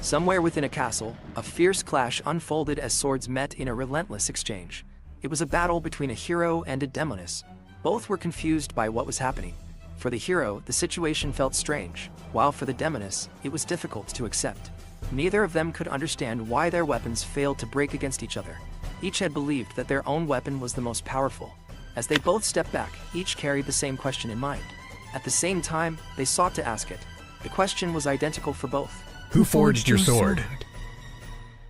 Somewhere within a castle, a fierce clash unfolded as swords met in a relentless exchange. It was a battle between a hero and a demoness. Both were confused by what was happening. For the hero, the situation felt strange, while for the demoness, it was difficult to accept. Neither of them could understand why their weapons failed to break against each other. Each had believed that their own weapon was the most powerful. As they both stepped back, each carried the same question in mind. At the same time, they sought to ask it. The question was identical for both. Who forged your sword?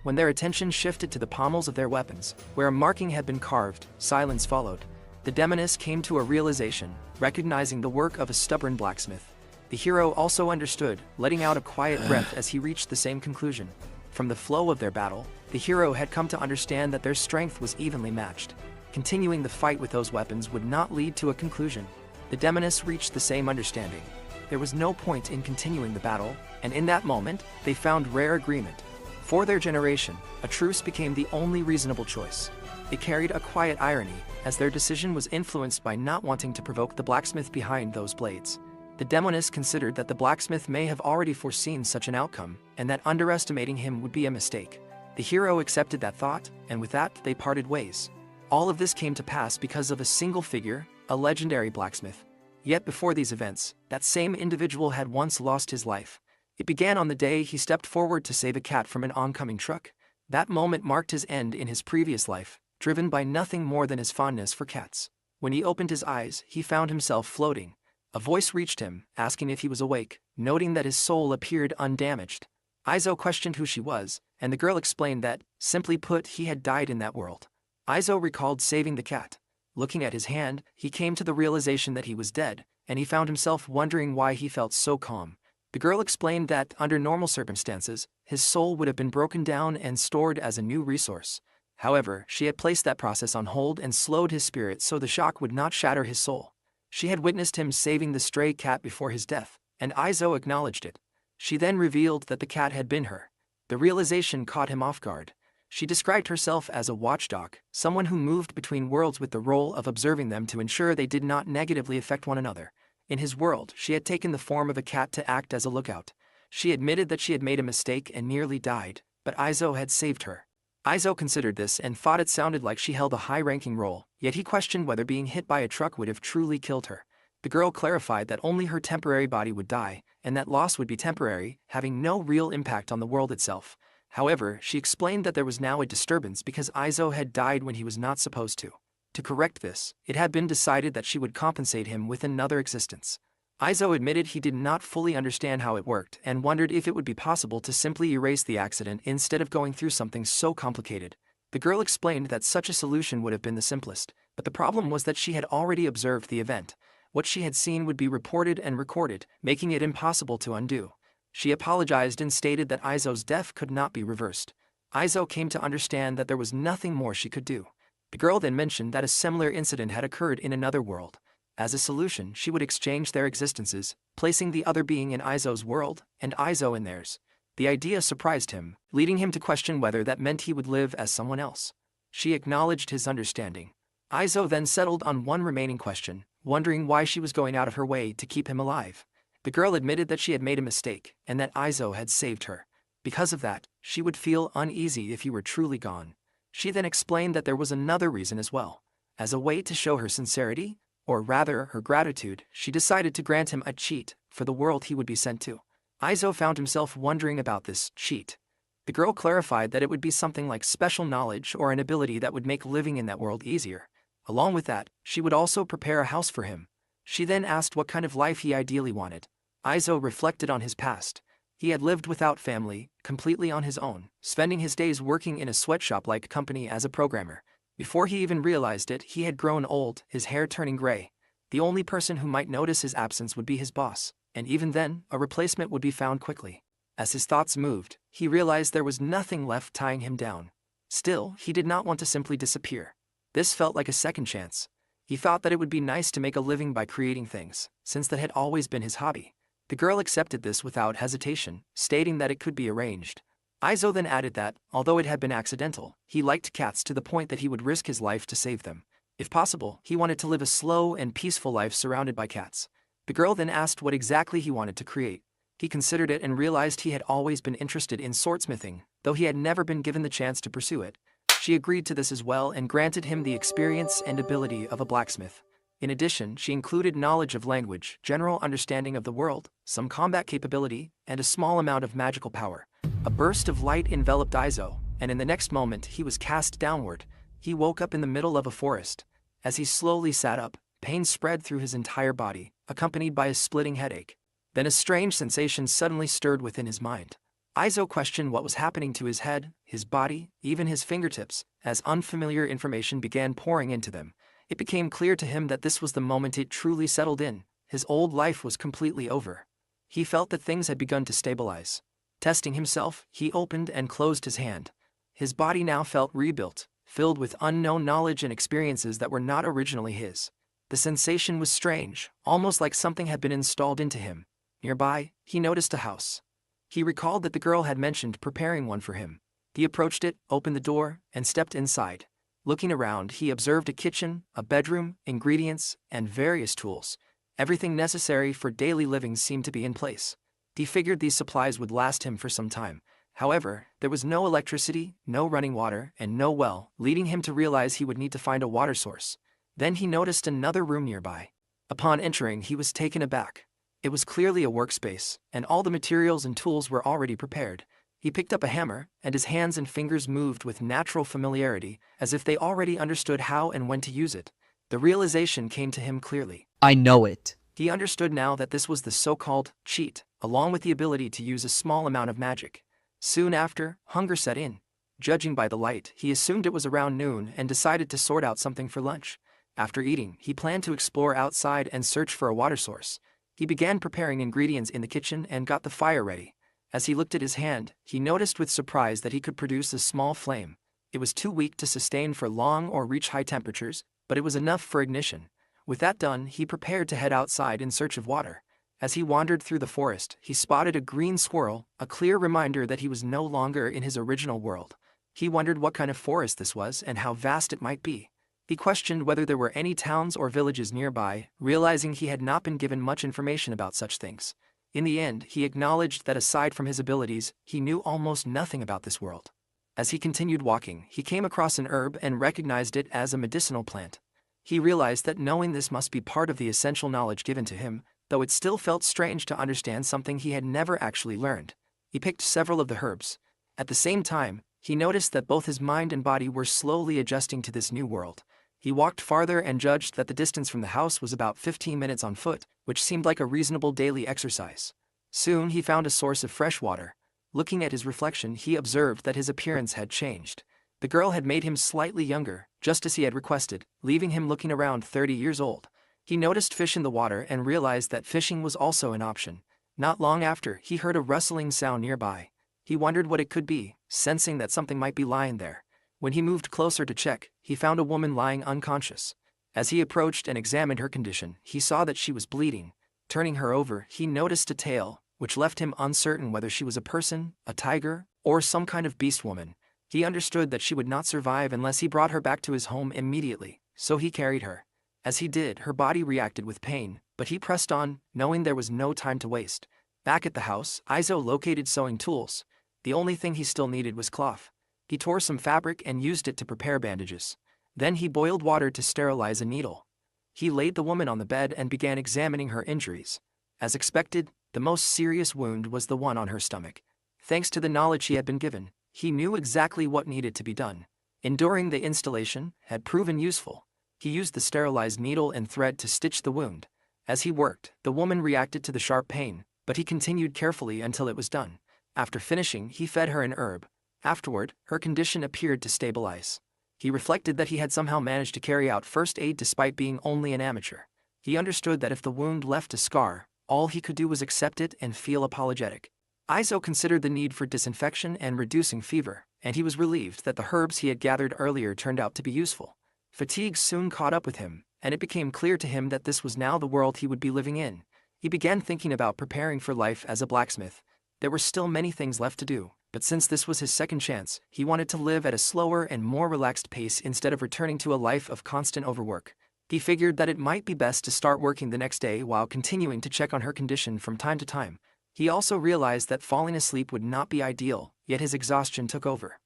When their attention shifted to the pommels of their weapons, where a marking had been carved, silence followed. The demoness came to a realization, recognizing the work of a stubborn blacksmith. The hero also understood, letting out a quiet breath as he reached the same conclusion. From the flow of their battle, the hero had come to understand that their strength was evenly matched. Continuing the fight with those weapons would not lead to a conclusion. The demoness reached the same understanding. There was no point in continuing the battle, and in that moment, they found rare agreement. For their generation, a truce became the only reasonable choice. It carried a quiet irony, as their decision was influenced by not wanting to provoke the blacksmith behind those blades. The demoness considered that the blacksmith may have already foreseen such an outcome, and that underestimating him would be a mistake. The hero accepted that thought, and with that, they parted ways. All of this came to pass because of a single figure, a legendary blacksmith. Yet before these events, that same individual had once lost his life. It began on the day he stepped forward to save a cat from an oncoming truck. That moment marked his end in his previous life, driven by nothing more than his fondness for cats. When he opened his eyes, he found himself floating. A voice reached him, asking if he was awake, noting that his soul appeared undamaged. Izo questioned who she was, and the girl explained that, simply put, he had died in that world. Izo recalled saving the cat. Looking at his hand, he came to the realization that he was dead, and he found himself wondering why he felt so calm. The girl explained that, under normal circumstances, his soul would have been broken down and stored as a new resource. However, she had placed that process on hold and slowed his spirit so the shock would not shatter his soul. She had witnessed him saving the stray cat before his death, and Izo acknowledged it. She then revealed that the cat had been her. The realization caught him off guard. She described herself as a watchdog, someone who moved between worlds with the role of observing them to ensure they did not negatively affect one another. In his world, she had taken the form of a cat to act as a lookout. She admitted that she had made a mistake and nearly died, but Izo had saved her. Izo considered this and thought it sounded like she held a high-ranking role, yet he questioned whether being hit by a truck would have truly killed her. The girl clarified that only her temporary body would die, and that loss would be temporary, having no real impact on the world itself. However, she explained that there was now a disturbance because Izo had died when he was not supposed to. To correct this, it had been decided that she would compensate him with another existence. Izo admitted he did not fully understand how it worked and wondered if it would be possible to simply erase the accident instead of going through something so complicated. The girl explained that such a solution would have been the simplest, but the problem was that she had already observed the event. What she had seen would be reported and recorded, making it impossible to undo. She apologized and stated that Izo's death could not be reversed. Izo came to understand that there was nothing more she could do. The girl then mentioned that a similar incident had occurred in another world. As a solution, she would exchange their existences, placing the other being in Izo's world and Izo in theirs. The idea surprised him, leading him to question whether that meant he would live as someone else. She acknowledged his understanding. Izo then settled on one remaining question, wondering why she was going out of her way to keep him alive. The girl admitted that she had made a mistake and that Izo had saved her. Because of that, she would feel uneasy if he were truly gone. She then explained that there was another reason as well. As a way to show her sincerity, or rather her gratitude, she decided to grant him a cheat for the world he would be sent to. Izo found himself wondering about this cheat. The girl clarified that it would be something like special knowledge or an ability that would make living in that world easier. Along with that, she would also prepare a house for him. She then asked what kind of life he ideally wanted. Izo reflected on his past. He had lived without family, completely on his own, spending his days working in a sweatshop-like company as a programmer. Before he even realized it, he had grown old, his hair turning gray. The only person who might notice his absence would be his boss, and even then, a replacement would be found quickly. As his thoughts moved, he realized there was nothing left tying him down. Still, he did not want to simply disappear. This felt like a second chance. He thought that it would be nice to make a living by creating things, since that had always been his hobby. The girl accepted this without hesitation, stating that it could be arranged. Izo then added that, although it had been accidental, he liked cats to the point that he would risk his life to save them. If possible, he wanted to live a slow and peaceful life surrounded by cats. The girl then asked what exactly he wanted to create. He considered it and realized he had always been interested in swordsmithing, though he had never been given the chance to pursue it. She agreed to this as well and granted him the experience and ability of a blacksmith. In addition, she included knowledge of language, general understanding of the world, some combat capability, and a small amount of magical power. A burst of light enveloped Izo, and in the next moment he was cast downward. He woke up in the middle of a forest. As he slowly sat up, pain spread through his entire body, accompanied by a splitting headache. Then a strange sensation suddenly stirred within his mind. Izo questioned what was happening to his head, his body, even his fingertips, as unfamiliar information began pouring into them. It became clear to him that this was the moment it truly settled in. His old life was completely over. He felt that things had begun to stabilize. Testing himself, he opened and closed his hand. His body now felt rebuilt, filled with unknown knowledge and experiences that were not originally his. The sensation was strange, almost like something had been installed into him. Nearby, he noticed a house. He recalled that the girl had mentioned preparing one for him. He approached it, opened the door, and stepped inside. Looking around, he observed a kitchen, a bedroom, ingredients, and various tools. Everything necessary for daily living seemed to be in place. He figured these supplies would last him for some time. However, there was no electricity, no running water, and no well, leading him to realize he would need to find a water source. Then he noticed another room nearby. Upon entering, he was taken aback. It was clearly a workspace, and all the materials and tools were already prepared. He picked up a hammer, and his hands and fingers moved with natural familiarity, as if they already understood how and when to use it. The realization came to him clearly. I know it. He understood now that this was the so-called cheat, along with the ability to use a small amount of magic. Soon after, hunger set in. Judging by the light, he assumed it was around noon and decided to sort out something for lunch. After eating, he planned to explore outside and search for a water source. He began preparing ingredients in the kitchen and got the fire ready. As he looked at his hand, he noticed with surprise that he could produce a small flame. It was too weak to sustain for long or reach high temperatures, but it was enough for ignition. With that done, he prepared to head outside in search of water. As he wandered through the forest, he spotted a green squirrel, a clear reminder that he was no longer in his original world. He wondered what kind of forest this was and how vast it might be. He questioned whether there were any towns or villages nearby, realizing he had not been given much information about such things. In the end, he acknowledged that aside from his abilities, he knew almost nothing about this world. As he continued walking, he came across an herb and recognized it as a medicinal plant. He realized that knowing this must be part of the essential knowledge given to him, though it still felt strange to understand something he had never actually learned. He picked several of the herbs. At the same time, he noticed that both his mind and body were slowly adjusting to this new world. He walked farther and judged that the distance from the house was about 15 minutes on foot, which seemed like a reasonable daily exercise. Soon he found a source of fresh water. Looking at his reflection, he observed that his appearance had changed. The girl had made him slightly younger, just as he had requested, leaving him looking around 30 years old. He noticed fish in the water and realized that fishing was also an option. Not long after, he heard a rustling sound nearby. He wondered what it could be, sensing that something might be lying there. When he moved closer to check, he found a woman lying unconscious. As he approached and examined her condition, he saw that she was bleeding. Turning her over, he noticed a tail, which left him uncertain whether she was a person, a tiger, or some kind of beast woman. He understood that she would not survive unless he brought her back to his home immediately, so he carried her. As he did, her body reacted with pain, but he pressed on, knowing there was no time to waste. Back at the house, Izo located sewing tools. The only thing he still needed was cloth. He tore some fabric and used it to prepare bandages. Then he boiled water to sterilize a needle. He laid the woman on the bed and began examining her injuries. As expected, the most serious wound was the one on her stomach. Thanks to the knowledge he had been given, he knew exactly what needed to be done. Enduring the installation had proven useful. He used the sterilized needle and thread to stitch the wound. As he worked, the woman reacted to the sharp pain, but he continued carefully until it was done. After finishing, he fed her an herb. Afterward, her condition appeared to stabilize. He reflected that he had somehow managed to carry out first aid despite being only an amateur. He understood that if the wound left a scar, all he could do was accept it and feel apologetic. Izo considered the need for disinfection and reducing fever, and he was relieved that the herbs he had gathered earlier turned out to be useful. Fatigue soon caught up with him, and it became clear to him that this was now the world he would be living in. He began thinking about preparing for life as a blacksmith. There were still many things left to do, but since this was his second chance, he wanted to live at a slower and more relaxed pace instead of returning to a life of constant overwork. He figured that it might be best to start working the next day while continuing to check on her condition from time to time. He also realized that falling asleep would not be ideal, yet his exhaustion took over.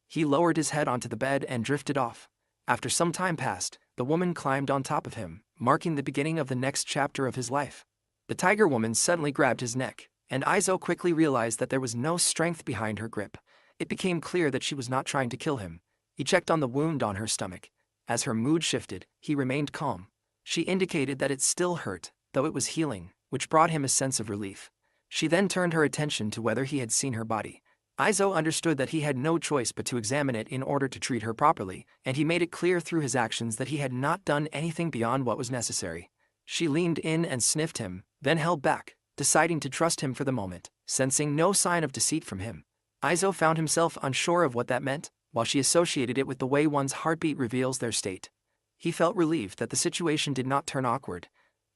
He lowered his head onto the bed and drifted off. After some time passed, the woman climbed on top of him, marking the beginning of the next chapter of his life. The tiger woman suddenly grabbed his neck, and Izo quickly realized that there was no strength behind her grip. It became clear that she was not trying to kill him. He checked on the wound on her stomach. As her mood shifted, he remained calm. She indicated that it still hurt, though it was healing, which brought him a sense of relief. She then turned her attention to whether he had seen her body. Izo understood that he had no choice but to examine it in order to treat her properly, and he made it clear through his actions that he had not done anything beyond what was necessary. She leaned in and sniffed him, then held back, deciding to trust him for the moment, sensing no sign of deceit from him. Izo found himself unsure of what that meant, while she associated it with the way one's heartbeat reveals their state. He felt relieved that the situation did not turn awkward.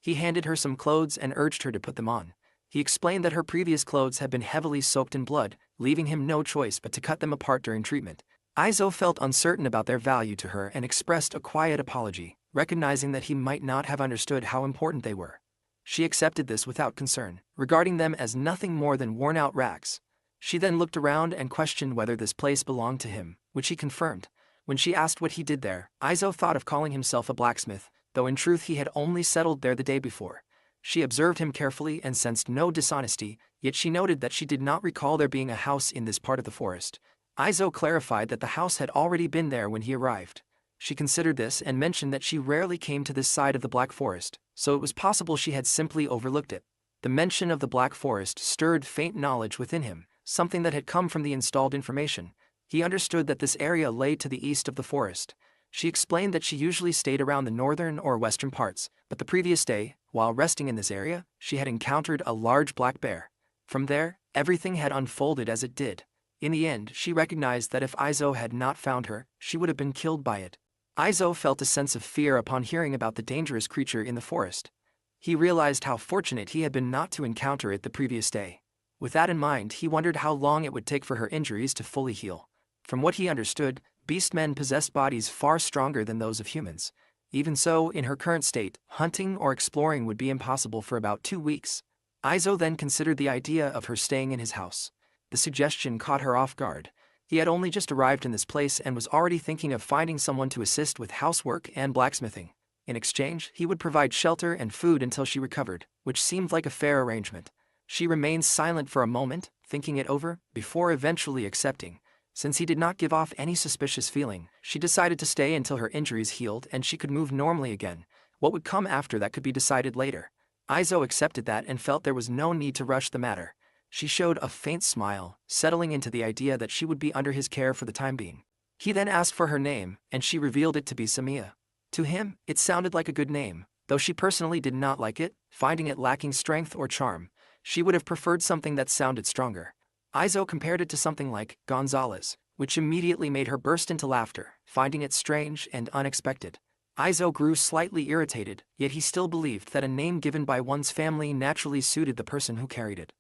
He handed her some clothes and urged her to put them on. He explained that her previous clothes had been heavily soaked in blood, leaving him no choice but to cut them apart during treatment. Izo felt uncertain about their value to her and expressed a quiet apology, recognizing that he might not have understood how important they were. She accepted this without concern, regarding them as nothing more than worn-out rags. She then looked around and questioned whether this place belonged to him, which he confirmed. When she asked what he did there, Izo thought of calling himself a blacksmith, though in truth he had only settled there the day before. She observed him carefully and sensed no dishonesty, yet she noted that she did not recall there being a house in this part of the forest. Izo clarified that the house had already been there when he arrived. She considered this and mentioned that she rarely came to this side of the Black Forest, so it was possible she had simply overlooked it. The mention of the Black Forest stirred faint knowledge within him, something that had come from the installed information. He understood that this area lay to the east of the forest. She explained that she usually stayed around the northern or western parts, but the previous day, while resting in this area, she had encountered a large black bear. From there, everything had unfolded as it did. In the end, she recognized that if Izo had not found her, she would have been killed by it. Izo felt a sense of fear upon hearing about the dangerous creature in the forest. He realized how fortunate he had been not to encounter it the previous day. With that in mind, he wondered how long it would take for her injuries to fully heal. From what he understood, beastmen possessed bodies far stronger than those of humans. Even so, in her current state, hunting or exploring would be impossible for about 2 weeks. Izo then considered the idea of her staying in his house. The suggestion caught her off guard. He had only just arrived in this place and was already thinking of finding someone to assist with housework and blacksmithing. In exchange, he would provide shelter and food until she recovered, which seemed like a fair arrangement. She remained silent for a moment, thinking it over, before eventually accepting. Since he did not give off any suspicious feeling, she decided to stay until her injuries healed and she could move normally again. What would come after that could be decided later. Izo accepted that and felt there was no need to rush the matter. She showed a faint smile, settling into the idea that she would be under his care for the time being. He then asked for her name, and she revealed it to be Samia. To him, it sounded like a good name, though she personally did not like it, finding it lacking strength or charm. She would have preferred something that sounded stronger. Izo compared it to something like Gonzalez, which immediately made her burst into laughter, finding it strange and unexpected. Izo grew slightly irritated, yet he still believed that a name given by one's family naturally suited the person who carried it.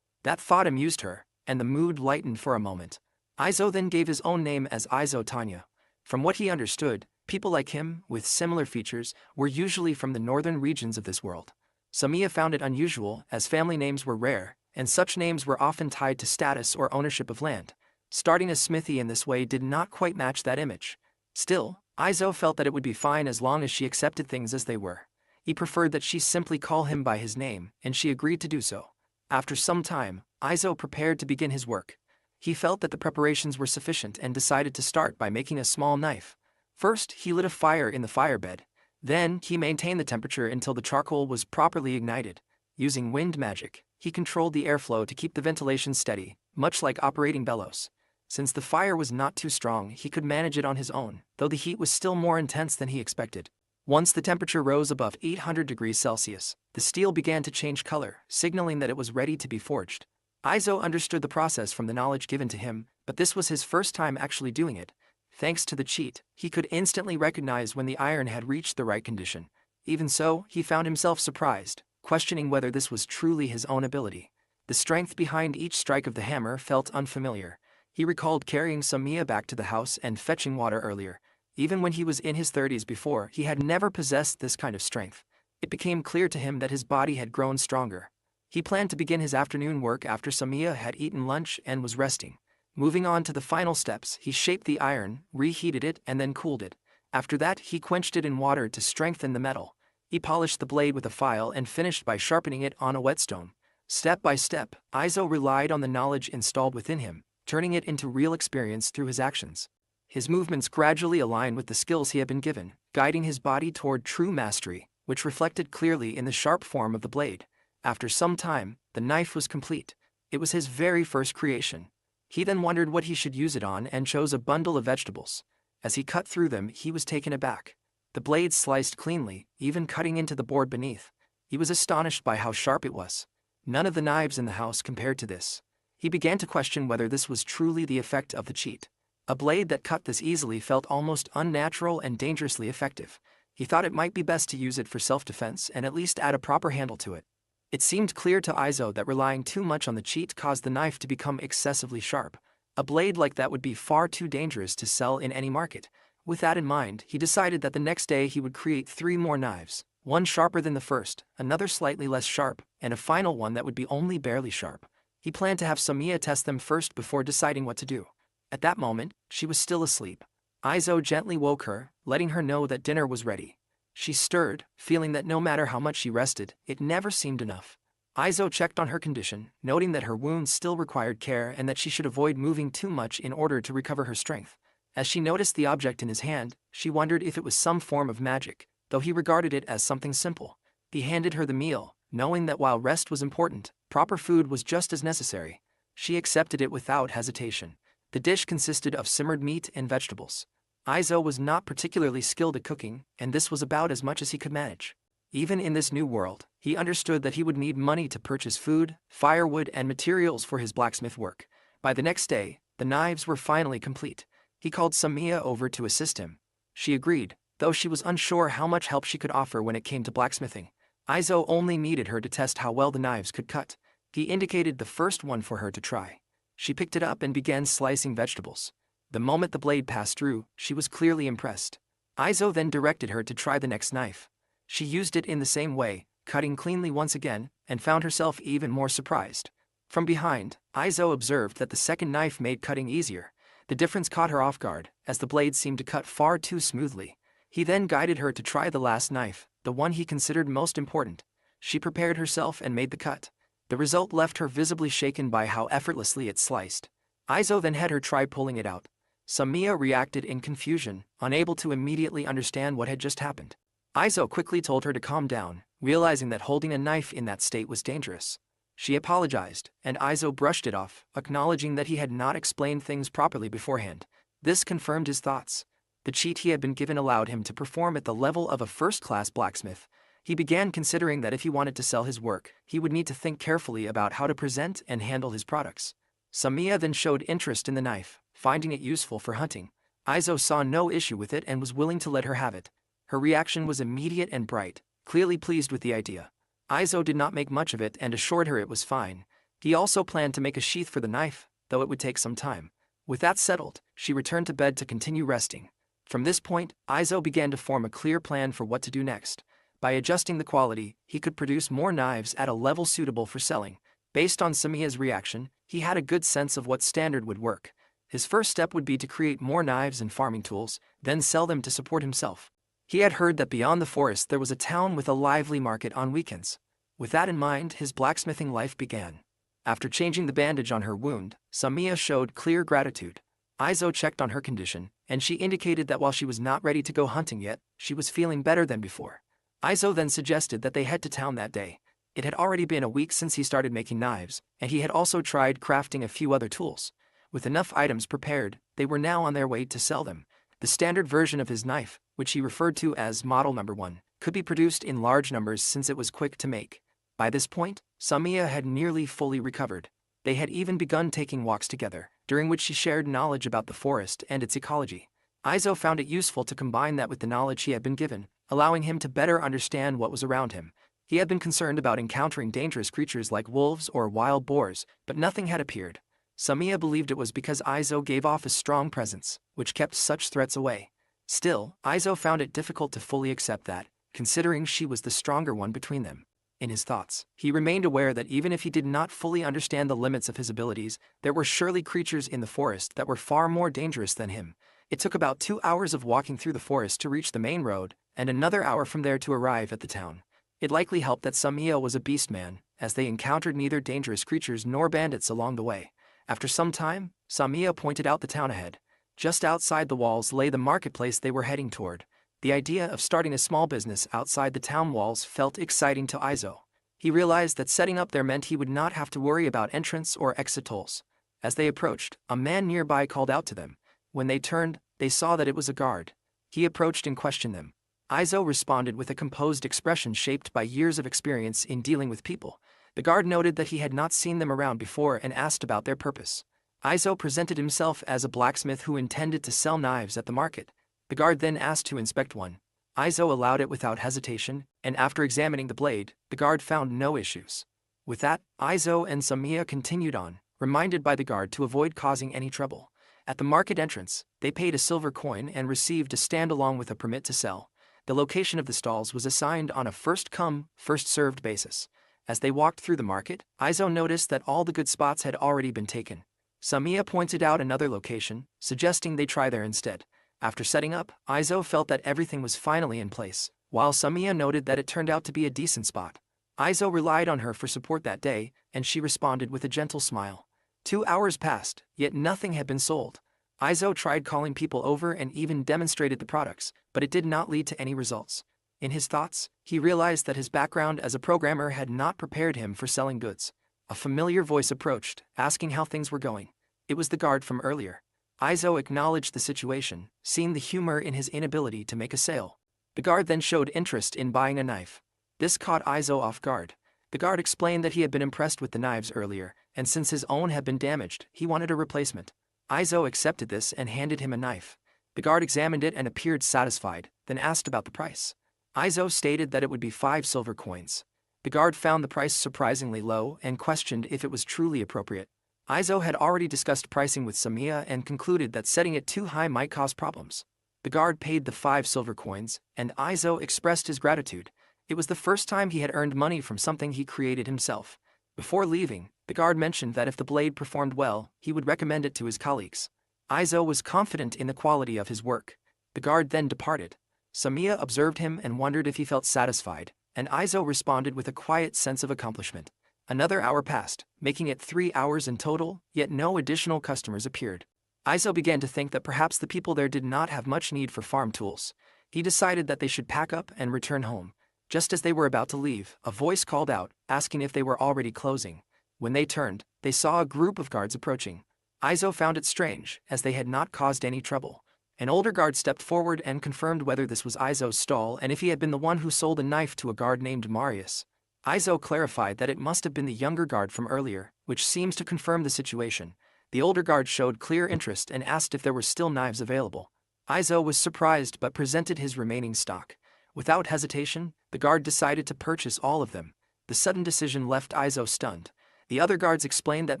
That thought amused her, and the mood lightened for a moment. Izo then gave his own name as Izo Tanya. From what he understood, people like him, with similar features, were usually from the northern regions of this world. Samia found it unusual, as family names were rare, and such names were often tied to status or ownership of land. Starting a smithy in this way did not quite match that image. Still, Izo felt that it would be fine as long as she accepted things as they were. He preferred that she simply call him by his name, and she agreed to do so. After some time, Izo prepared to begin his work. He felt that the preparations were sufficient and decided to start by making a small knife. First, he lit a fire in the firebed. Then, he maintained the temperature until the charcoal was properly ignited. Using wind magic, he controlled the airflow to keep the ventilation steady, much like operating bellows. Since the fire was not too strong, he could manage it on his own, though the heat was still more intense than he expected. Once the temperature rose above 800 degrees Celsius, the steel began to change color, signaling that it was ready to be forged. Izo understood the process from the knowledge given to him, but this was his first time actually doing it. Thanks to the cheat, he could instantly recognize when the iron had reached the right condition. Even so, he found himself surprised, questioning whether this was truly his own ability. The strength behind each strike of the hammer felt unfamiliar. He recalled carrying Samia back to the house and fetching water earlier. Even when he was in his 30s before, he had never possessed this kind of strength. It became clear to him that his body had grown stronger. He planned to begin his afternoon work after Samiya had eaten lunch and was resting. Moving on to the final steps, he shaped the iron, reheated it, and then cooled it. After that, he quenched it in water to strengthen the metal. He polished the blade with a file and finished by sharpening it on a whetstone. Step by step, Izo relied on the knowledge installed within him, turning it into real experience through his actions. His movements gradually aligned with the skills he had been given, guiding his body toward true mastery, which reflected clearly in the sharp form of the blade. After some time, the knife was complete. It was his very first creation. He then wondered what he should use it on and chose a bundle of vegetables. As he cut through them, he was taken aback. The blade sliced cleanly, even cutting into the board beneath. He was astonished by how sharp it was. None of the knives in the house compared to this. He began to question whether this was truly the effect of the cheat. A blade that cut this easily felt almost unnatural and dangerously effective. He thought it might be best to use it for self-defense and at least add a proper handle to it. It seemed clear to Izo that relying too much on the cheat caused the knife to become excessively sharp. A blade like that would be far too dangerous to sell in any market. With that in mind, he decided that the next day he would create 3 more knives, one sharper than the first, another slightly less sharp, and a final one that would be only barely sharp. He planned to have Samiya test them first before deciding what to do. At that moment, she was still asleep. Izo gently woke her, letting her know that dinner was ready. She stirred, feeling that no matter how much she rested, it never seemed enough. Izo checked on her condition, noting that her wounds still required care and that she should avoid moving too much in order to recover her strength. As she noticed the object in his hand, she wondered if it was some form of magic, though he regarded it as something simple. He handed her the meal, knowing that while rest was important, proper food was just as necessary. She accepted it without hesitation. The dish consisted of simmered meat and vegetables. Izo was not particularly skilled at cooking, and this was about as much as he could manage. Even in this new world, he understood that he would need money to purchase food, firewood, and materials for his blacksmith work. By the next day, the knives were finally complete. He called Samiya over to assist him. She agreed, though she was unsure how much help she could offer when it came to blacksmithing. Izo only needed her to test how well the knives could cut. He indicated the first one for her to try. She picked it up and began slicing vegetables. The moment the blade passed through, she was clearly impressed. Izo then directed her to try the next knife. She used it in the same way, cutting cleanly once again, and found herself even more surprised. From behind, Izo observed that the second knife made cutting easier. The difference caught her off guard, as the blade seemed to cut far too smoothly. He then guided her to try the last knife, the one he considered most important. She prepared herself and made the cut. The result left her visibly shaken by how effortlessly it sliced. Izo then had her try pulling it out. Samiya reacted in confusion, unable to immediately understand what had just happened. Izo quickly told her to calm down, realizing that holding a knife in that state was dangerous. She apologized, and Izo brushed it off, acknowledging that he had not explained things properly beforehand. This confirmed his thoughts. The cheat he had been given allowed him to perform at the level of a first-class blacksmith. He began considering that if he wanted to sell his work, he would need to think carefully about how to present and handle his products. Samiya then showed interest in the knife, finding it useful for hunting. Izo saw no issue with it and was willing to let her have it. Her reaction was immediate and bright, clearly pleased with the idea. Izo did not make much of it and assured her it was fine. He also planned to make a sheath for the knife, though it would take some time. With that settled, she returned to bed to continue resting. From this point, Izo began to form a clear plan for what to do next. By adjusting the quality, he could produce more knives at a level suitable for selling. Based on Samiya's reaction, he had a good sense of what standard would work. His first step would be to create more knives and farming tools, then sell them to support himself. He had heard that beyond the forest there was a town with a lively market on weekends. With that in mind, his blacksmithing life began. After changing the bandage on her wound, Samiya showed clear gratitude. Izo checked on her condition, and she indicated that while she was not ready to go hunting yet, she was feeling better than before. Izo then suggested that they head to town that day. It had already been a week since he started making knives, and he had also tried crafting a few other tools. With enough items prepared, they were now on their way to sell them. The standard version of his knife, which he referred to as Model Number 1, could be produced in large numbers since it was quick to make. By this point, Samiya had nearly fully recovered. They had even begun taking walks together, during which she shared knowledge about the forest and its ecology. Izo found it useful to combine that with the knowledge he had been given, allowing him to better understand what was around him. He had been concerned about encountering dangerous creatures like wolves or wild boars, but nothing had appeared. Samiya believed it was because Izo gave off a strong presence, which kept such threats away. Still, Izo found it difficult to fully accept that, considering she was the stronger one between them. In his thoughts, he remained aware that even if he did not fully understand the limits of his abilities, there were surely creatures in the forest that were far more dangerous than him. It took about 2 hours of walking through the forest to reach the main road, and another hour from there to arrive at the town. It likely helped that Samiya was a beast man, as they encountered neither dangerous creatures nor bandits along the way. After some time, Samiya pointed out the town ahead. Just outside the walls lay the marketplace they were heading toward. The idea of starting a small business outside the town walls felt exciting to Aizo. He realized that setting up there meant he would not have to worry about entrance or exit tolls. As they approached, a man nearby called out to them. When they turned, they saw that it was a guard. He approached and questioned them. Aizo responded with a composed expression shaped by years of experience in dealing with people. The guard noted that he had not seen them around before and asked about their purpose. Aizo presented himself as a blacksmith who intended to sell knives at the market. The guard then asked to inspect one. Aizo allowed it without hesitation, and after examining the blade, the guard found no issues. With that, Aizo and Samiya continued on, reminded by the guard to avoid causing any trouble. At the market entrance, they paid a silver coin and received a stand along with a permit to sell. The location of the stalls was assigned on a first-come, first-served basis. As they walked through the market, Aizo noticed that all the good spots had already been taken. Samiya pointed out another location, suggesting they try there instead. After setting up, Aizo felt that everything was finally in place, while Samiya noted that it turned out to be a decent spot. Aizo relied on her for support that day, and she responded with a gentle smile. 2 hours passed, yet nothing had been sold. Aizo tried calling people over and even demonstrated the products, but it did not lead to any results. In his thoughts, he realized that his background as a programmer had not prepared him for selling goods. A familiar voice approached, asking how things were going. It was the guard from earlier. Aizo acknowledged the situation, seeing the humor in his inability to make a sale. The guard then showed interest in buying a knife. This caught Aizo off guard. The guard explained that he had been impressed with the knives earlier, and since his own had been damaged, he wanted a replacement. Aizo accepted this and handed him a knife. The guard examined it and appeared satisfied, then asked about the price. Aizo stated that it would be 5 silver coins. The guard found the price surprisingly low and questioned if it was truly appropriate. Aizo had already discussed pricing with Samiya and concluded that setting it too high might cause problems. The guard paid the 5 silver coins, and Aizo expressed his gratitude. It was the first time he had earned money from something he created himself. Before leaving, the guard mentioned that if the blade performed well, he would recommend it to his colleagues. Aizo was confident in the quality of his work. The guard then departed. Samiya observed him and wondered if he felt satisfied, and Aizo responded with a quiet sense of accomplishment. Another hour passed, making it 3 hours in total, yet no additional customers appeared. Aizo began to think that perhaps the people there did not have much need for farm tools. He decided that they should pack up and return home. Just as they were about to leave, a voice called out, asking if they were already closing. When they turned, they saw a group of guards approaching. Aizo found it strange, as they had not caused any trouble. An older guard stepped forward and confirmed whether this was Aizo's stall and if he had been the one who sold a knife to a guard named Marius. Aizo clarified that it must have been the younger guard from earlier, which seems to confirm the situation. The older guard showed clear interest and asked if there were still knives available. Aizo was surprised but presented his remaining stock. Without hesitation, the guard decided to purchase all of them. The sudden decision left Aizo stunned. The other guards explained that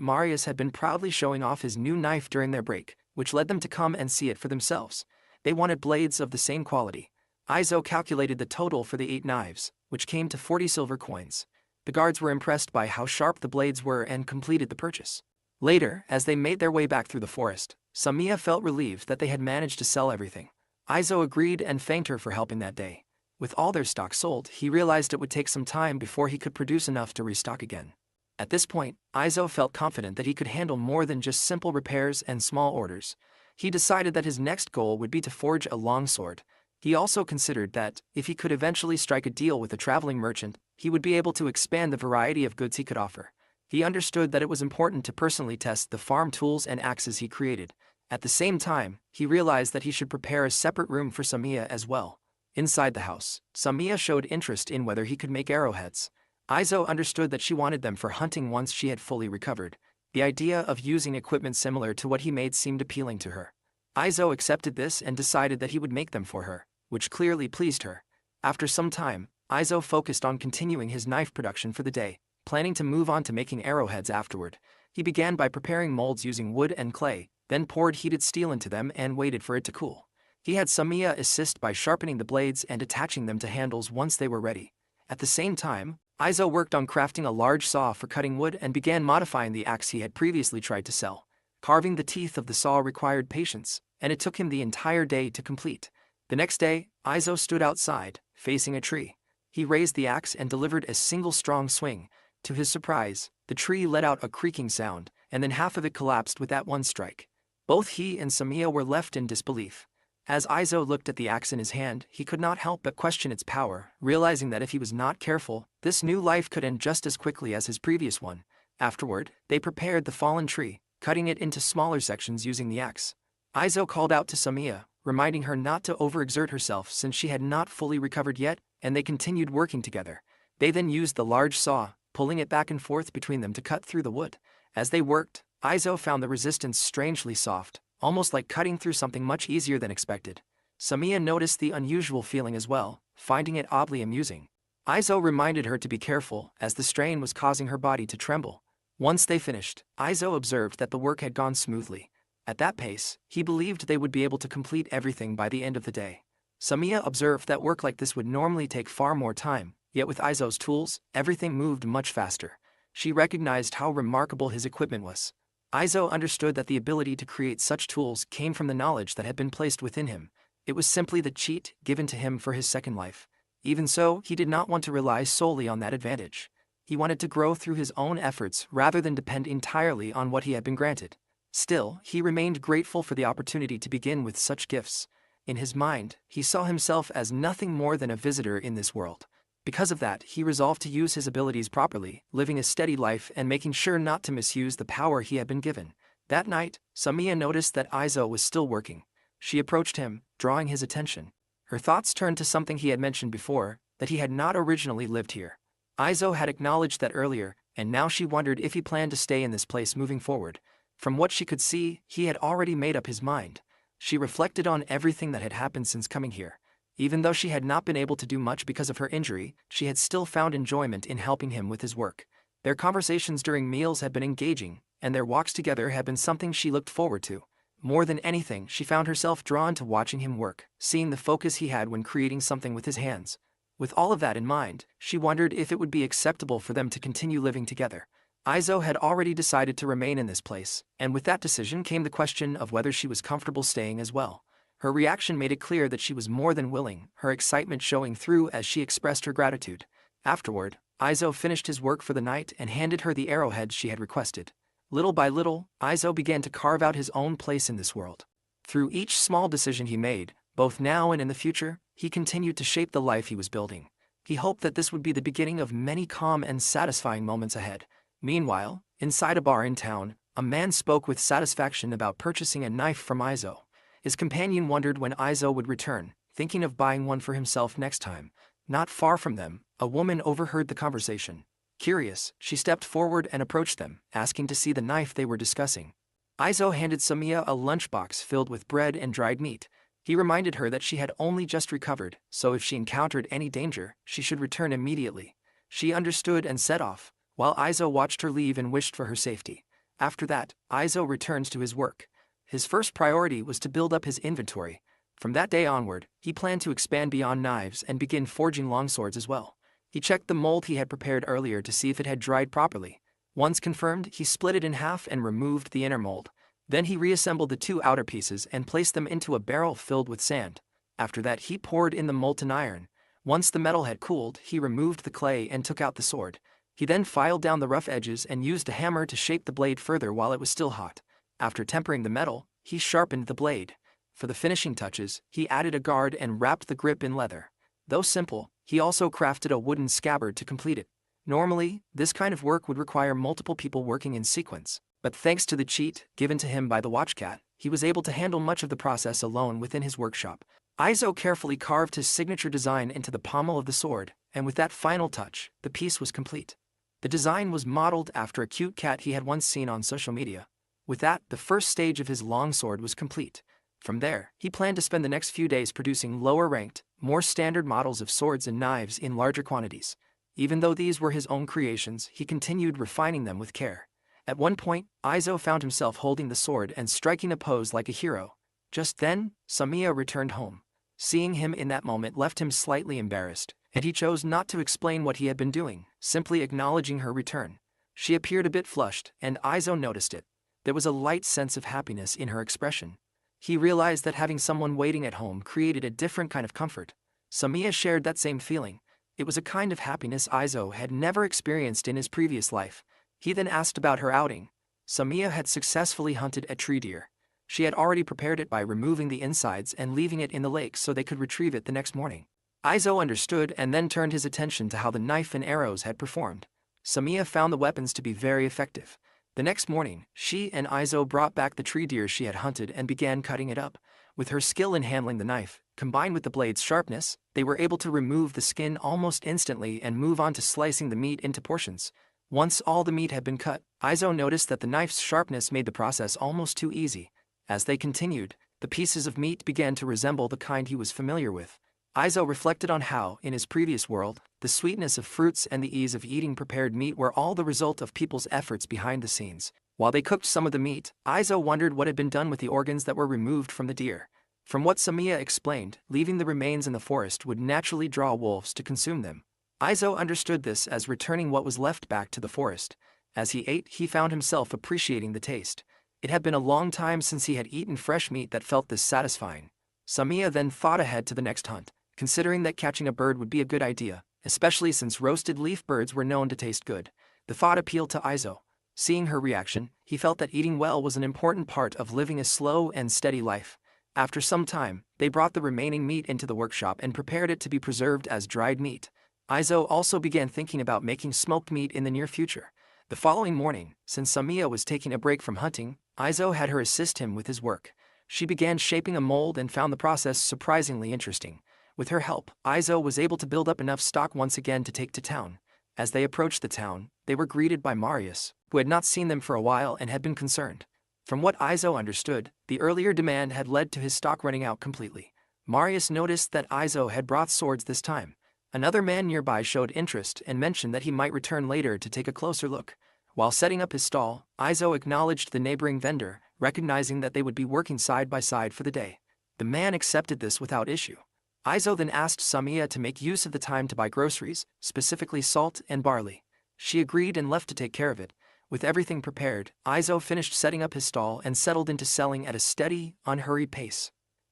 Marius had been proudly showing off his new knife during their break, which led them to come and see it for themselves. They wanted blades of the same quality. Aizo calculated the total for the 8 knives, which came to 40 silver coins. The guards were impressed by how sharp the blades were and completed the purchase. Later, as they made their way back through the forest, Samiya felt relieved that they had managed to sell everything. Aizo agreed and thanked her for helping that day. With all their stock sold, he realized it would take some time before he could produce enough to restock again. At this point, Aizo felt confident that he could handle more than just simple repairs and small orders. He decided that his next goal would be to forge a longsword. He also considered that, if he could eventually strike a deal with a traveling merchant, he would be able to expand the variety of goods he could offer. He understood that it was important to personally test the farm tools and axes he created. At the same time, he realized that he should prepare a separate room for Samiya as well. Inside the house, Samiya showed interest in whether he could make arrowheads. Aizo understood that she wanted them for hunting once she had fully recovered. The idea of using equipment similar to what he made seemed appealing to her. Aizo accepted this and decided that he would make them for her, which clearly pleased her. After some time, Aizo focused on continuing his knife production for the day, planning to move on to making arrowheads afterward. He began by preparing molds using wood and clay, then poured heated steel into them and waited for it to cool. He had Samiya assist by sharpening the blades and attaching them to handles once they were ready. At the same time, Aizo worked on crafting a large saw for cutting wood and began modifying the axe he had previously tried to sell. Carving the teeth of the saw required patience, and it took him the entire day to complete. The next day, Aizo stood outside, facing a tree. He raised the axe and delivered a single strong swing. To his surprise, the tree let out a creaking sound, and then half of it collapsed with that one strike. Both he and Samiya were left in disbelief. As Aizo looked at the axe in his hand, he could not help but question its power, realizing that if he was not careful, this new life could end just as quickly as his previous one. Afterward, they prepared the fallen tree, cutting it into smaller sections using the axe. Aizo called out to Samiya, reminding her not to overexert herself since she had not fully recovered yet, and they continued working together. They then used the large saw, pulling it back and forth between them to cut through the wood. As they worked, Aizo found the resistance strangely soft, almost like cutting through something much easier than expected. Samiya noticed the unusual feeling as well, finding it oddly amusing. Aizo reminded her to be careful, as the strain was causing her body to tremble. Once they finished, Aizo observed that the work had gone smoothly. At that pace, he believed they would be able to complete everything by the end of the day. Samiya observed that work like this would normally take far more time, yet with Aizo's tools, everything moved much faster. She recognized how remarkable his equipment was. Aizo understood that the ability to create such tools came from the knowledge that had been placed within him. It was simply the cheat given to him for his second life. Even so, he did not want to rely solely on that advantage. He wanted to grow through his own efforts rather than depend entirely on what he had been granted. Still, he remained grateful for the opportunity to begin with such gifts. In his mind, he saw himself as nothing more than a visitor in this world. Because of that, he resolved to use his abilities properly, living a steady life and making sure not to misuse the power he had been given. That night, Samiya noticed that Aizo was still working. She approached him, drawing his attention. Her thoughts turned to something he had mentioned before, that he had not originally lived here. Aizo had acknowledged that earlier, and now she wondered if he planned to stay in this place moving forward. From what she could see, he had already made up his mind. She reflected on everything that had happened since coming here. Even though she had not been able to do much because of her injury, she had still found enjoyment in helping him with his work. Their conversations during meals had been engaging, and their walks together had been something she looked forward to. More than anything, she found herself drawn to watching him work, seeing the focus he had when creating something with his hands. With all of that in mind, she wondered if it would be acceptable for them to continue living together. Aizo had already decided to remain in this place, and with that decision came the question of whether she was comfortable staying as well. Her reaction made it clear that she was more than willing, her excitement showing through as she expressed her gratitude. Afterward, Aizo finished his work for the night and handed her the arrowheads she had requested. Little by little, Aizo began to carve out his own place in this world. Through each small decision he made, both now and in the future, he continued to shape the life he was building. He hoped that this would be the beginning of many calm and satisfying moments ahead. Meanwhile, inside a bar in town, a man spoke with satisfaction about purchasing a knife from Aizo. His companion wondered when Aizo would return, thinking of buying one for himself next time. Not far from them, a woman overheard the conversation. Curious, she stepped forward and approached them, asking to see the knife they were discussing. Aizo handed Samiya a lunchbox filled with bread and dried meat. He reminded her that she had only just recovered, so if she encountered any danger, she should return immediately. She understood and set off, while Aizo watched her leave and wished for her safety. After that, Aizo returned to his work. His first priority was to build up his inventory. From that day onward, he planned to expand beyond knives and begin forging longswords as well. He checked the mold he had prepared earlier to see if it had dried properly. Once confirmed, he split it in half and removed the inner mold. Then he reassembled the two outer pieces and placed them into a barrel filled with sand. After that, he poured in the molten iron. Once the metal had cooled, he removed the clay and took out the sword. He then filed down the rough edges and used a hammer to shape the blade further while it was still hot. After tempering the metal, he sharpened the blade. For the finishing touches, he added a guard and wrapped the grip in leather. Though simple, he also crafted a wooden scabbard to complete it. Normally, this kind of work would require multiple people working in sequence, but thanks to the cheat given to him by the watchcat, he was able to handle much of the process alone within his workshop. Aizo carefully carved his signature design into the pommel of the sword, and with that final touch, the piece was complete. The design was modeled after a cute cat he had once seen on social media. With that, the first stage of his longsword was complete. From there, he planned to spend the next few days producing lower-ranked, more standard models of swords and knives in larger quantities. Even though these were his own creations, he continued refining them with care. At one point, Aizo found himself holding the sword and striking a pose like a hero. Just then, Samiya returned home. Seeing him in that moment left him slightly embarrassed. and he chose not to explain what he had been doing, simply acknowledging her return. She appeared a bit flushed, and Aizo noticed it. There was a light sense of happiness in her expression. He realized that having someone waiting at home created a different kind of comfort. Samiya shared that same feeling. It was a kind of happiness Aizo had never experienced in his previous life. He then asked about her outing. Samiya had successfully hunted a tree deer. She had already prepared it by removing the insides and leaving it in the lake so they could retrieve it the next morning. Aizo understood and then turned his attention to how the knife and arrows had performed. Samiya found the weapons to be very effective. The next morning, she and Aizo brought back the tree deer she had hunted and began cutting it up. With her skill in handling the knife, combined with the blade's sharpness, they were able to remove the skin almost instantly and move on to slicing the meat into portions. Once all the meat had been cut, Aizo noticed that the knife's sharpness made the process almost too easy. As they continued, the pieces of meat began to resemble the kind he was familiar with. Aizo reflected on how, in his previous world, the sweetness of fruits and the ease of eating prepared meat were all the result of people's efforts behind the scenes. While they cooked some of the meat, Aizo wondered what had been done with the organs that were removed from the deer. From what Samiya explained, leaving the remains in the forest would naturally draw wolves to consume them. Aizo understood this as returning what was left back to the forest. As he ate, he found himself appreciating the taste. It had been a long time since he had eaten fresh meat that felt this satisfying. Samiya then thought ahead to the next hunt, considering that catching a bird would be a good idea, especially since roasted leaf birds were known to taste good. The thought appealed to Aizo. Seeing her reaction, he felt that eating well was an important part of living a slow and steady life. After some time, they brought the remaining meat into the workshop and prepared it to be preserved as dried meat. Aizo also began thinking about making smoked meat in the near future. The following morning, since Samiya was taking a break from hunting, Aizo had her assist him with his work. She began shaping a mold and found the process surprisingly interesting. With her help, Aizo was able to build up enough stock once again to take to town. As they approached the town, they were greeted by Marius, who had not seen them for a while and had been concerned. From what Aizo understood, the earlier demand had led to his stock running out completely. Marius noticed that Aizo had brought swords this time. Another man nearby showed interest and mentioned that he might return later to take a closer look. While setting up his stall, Aizo acknowledged the neighboring vendor, recognizing that they would be working side by side for the day. The man accepted this without issue. Aizo then asked Samiya to make use of the time to buy groceries, specifically salt and barley. She agreed and left to take care of it. With everything prepared, Aizo finished setting up his stall and settled into selling at a steady, unhurried pace.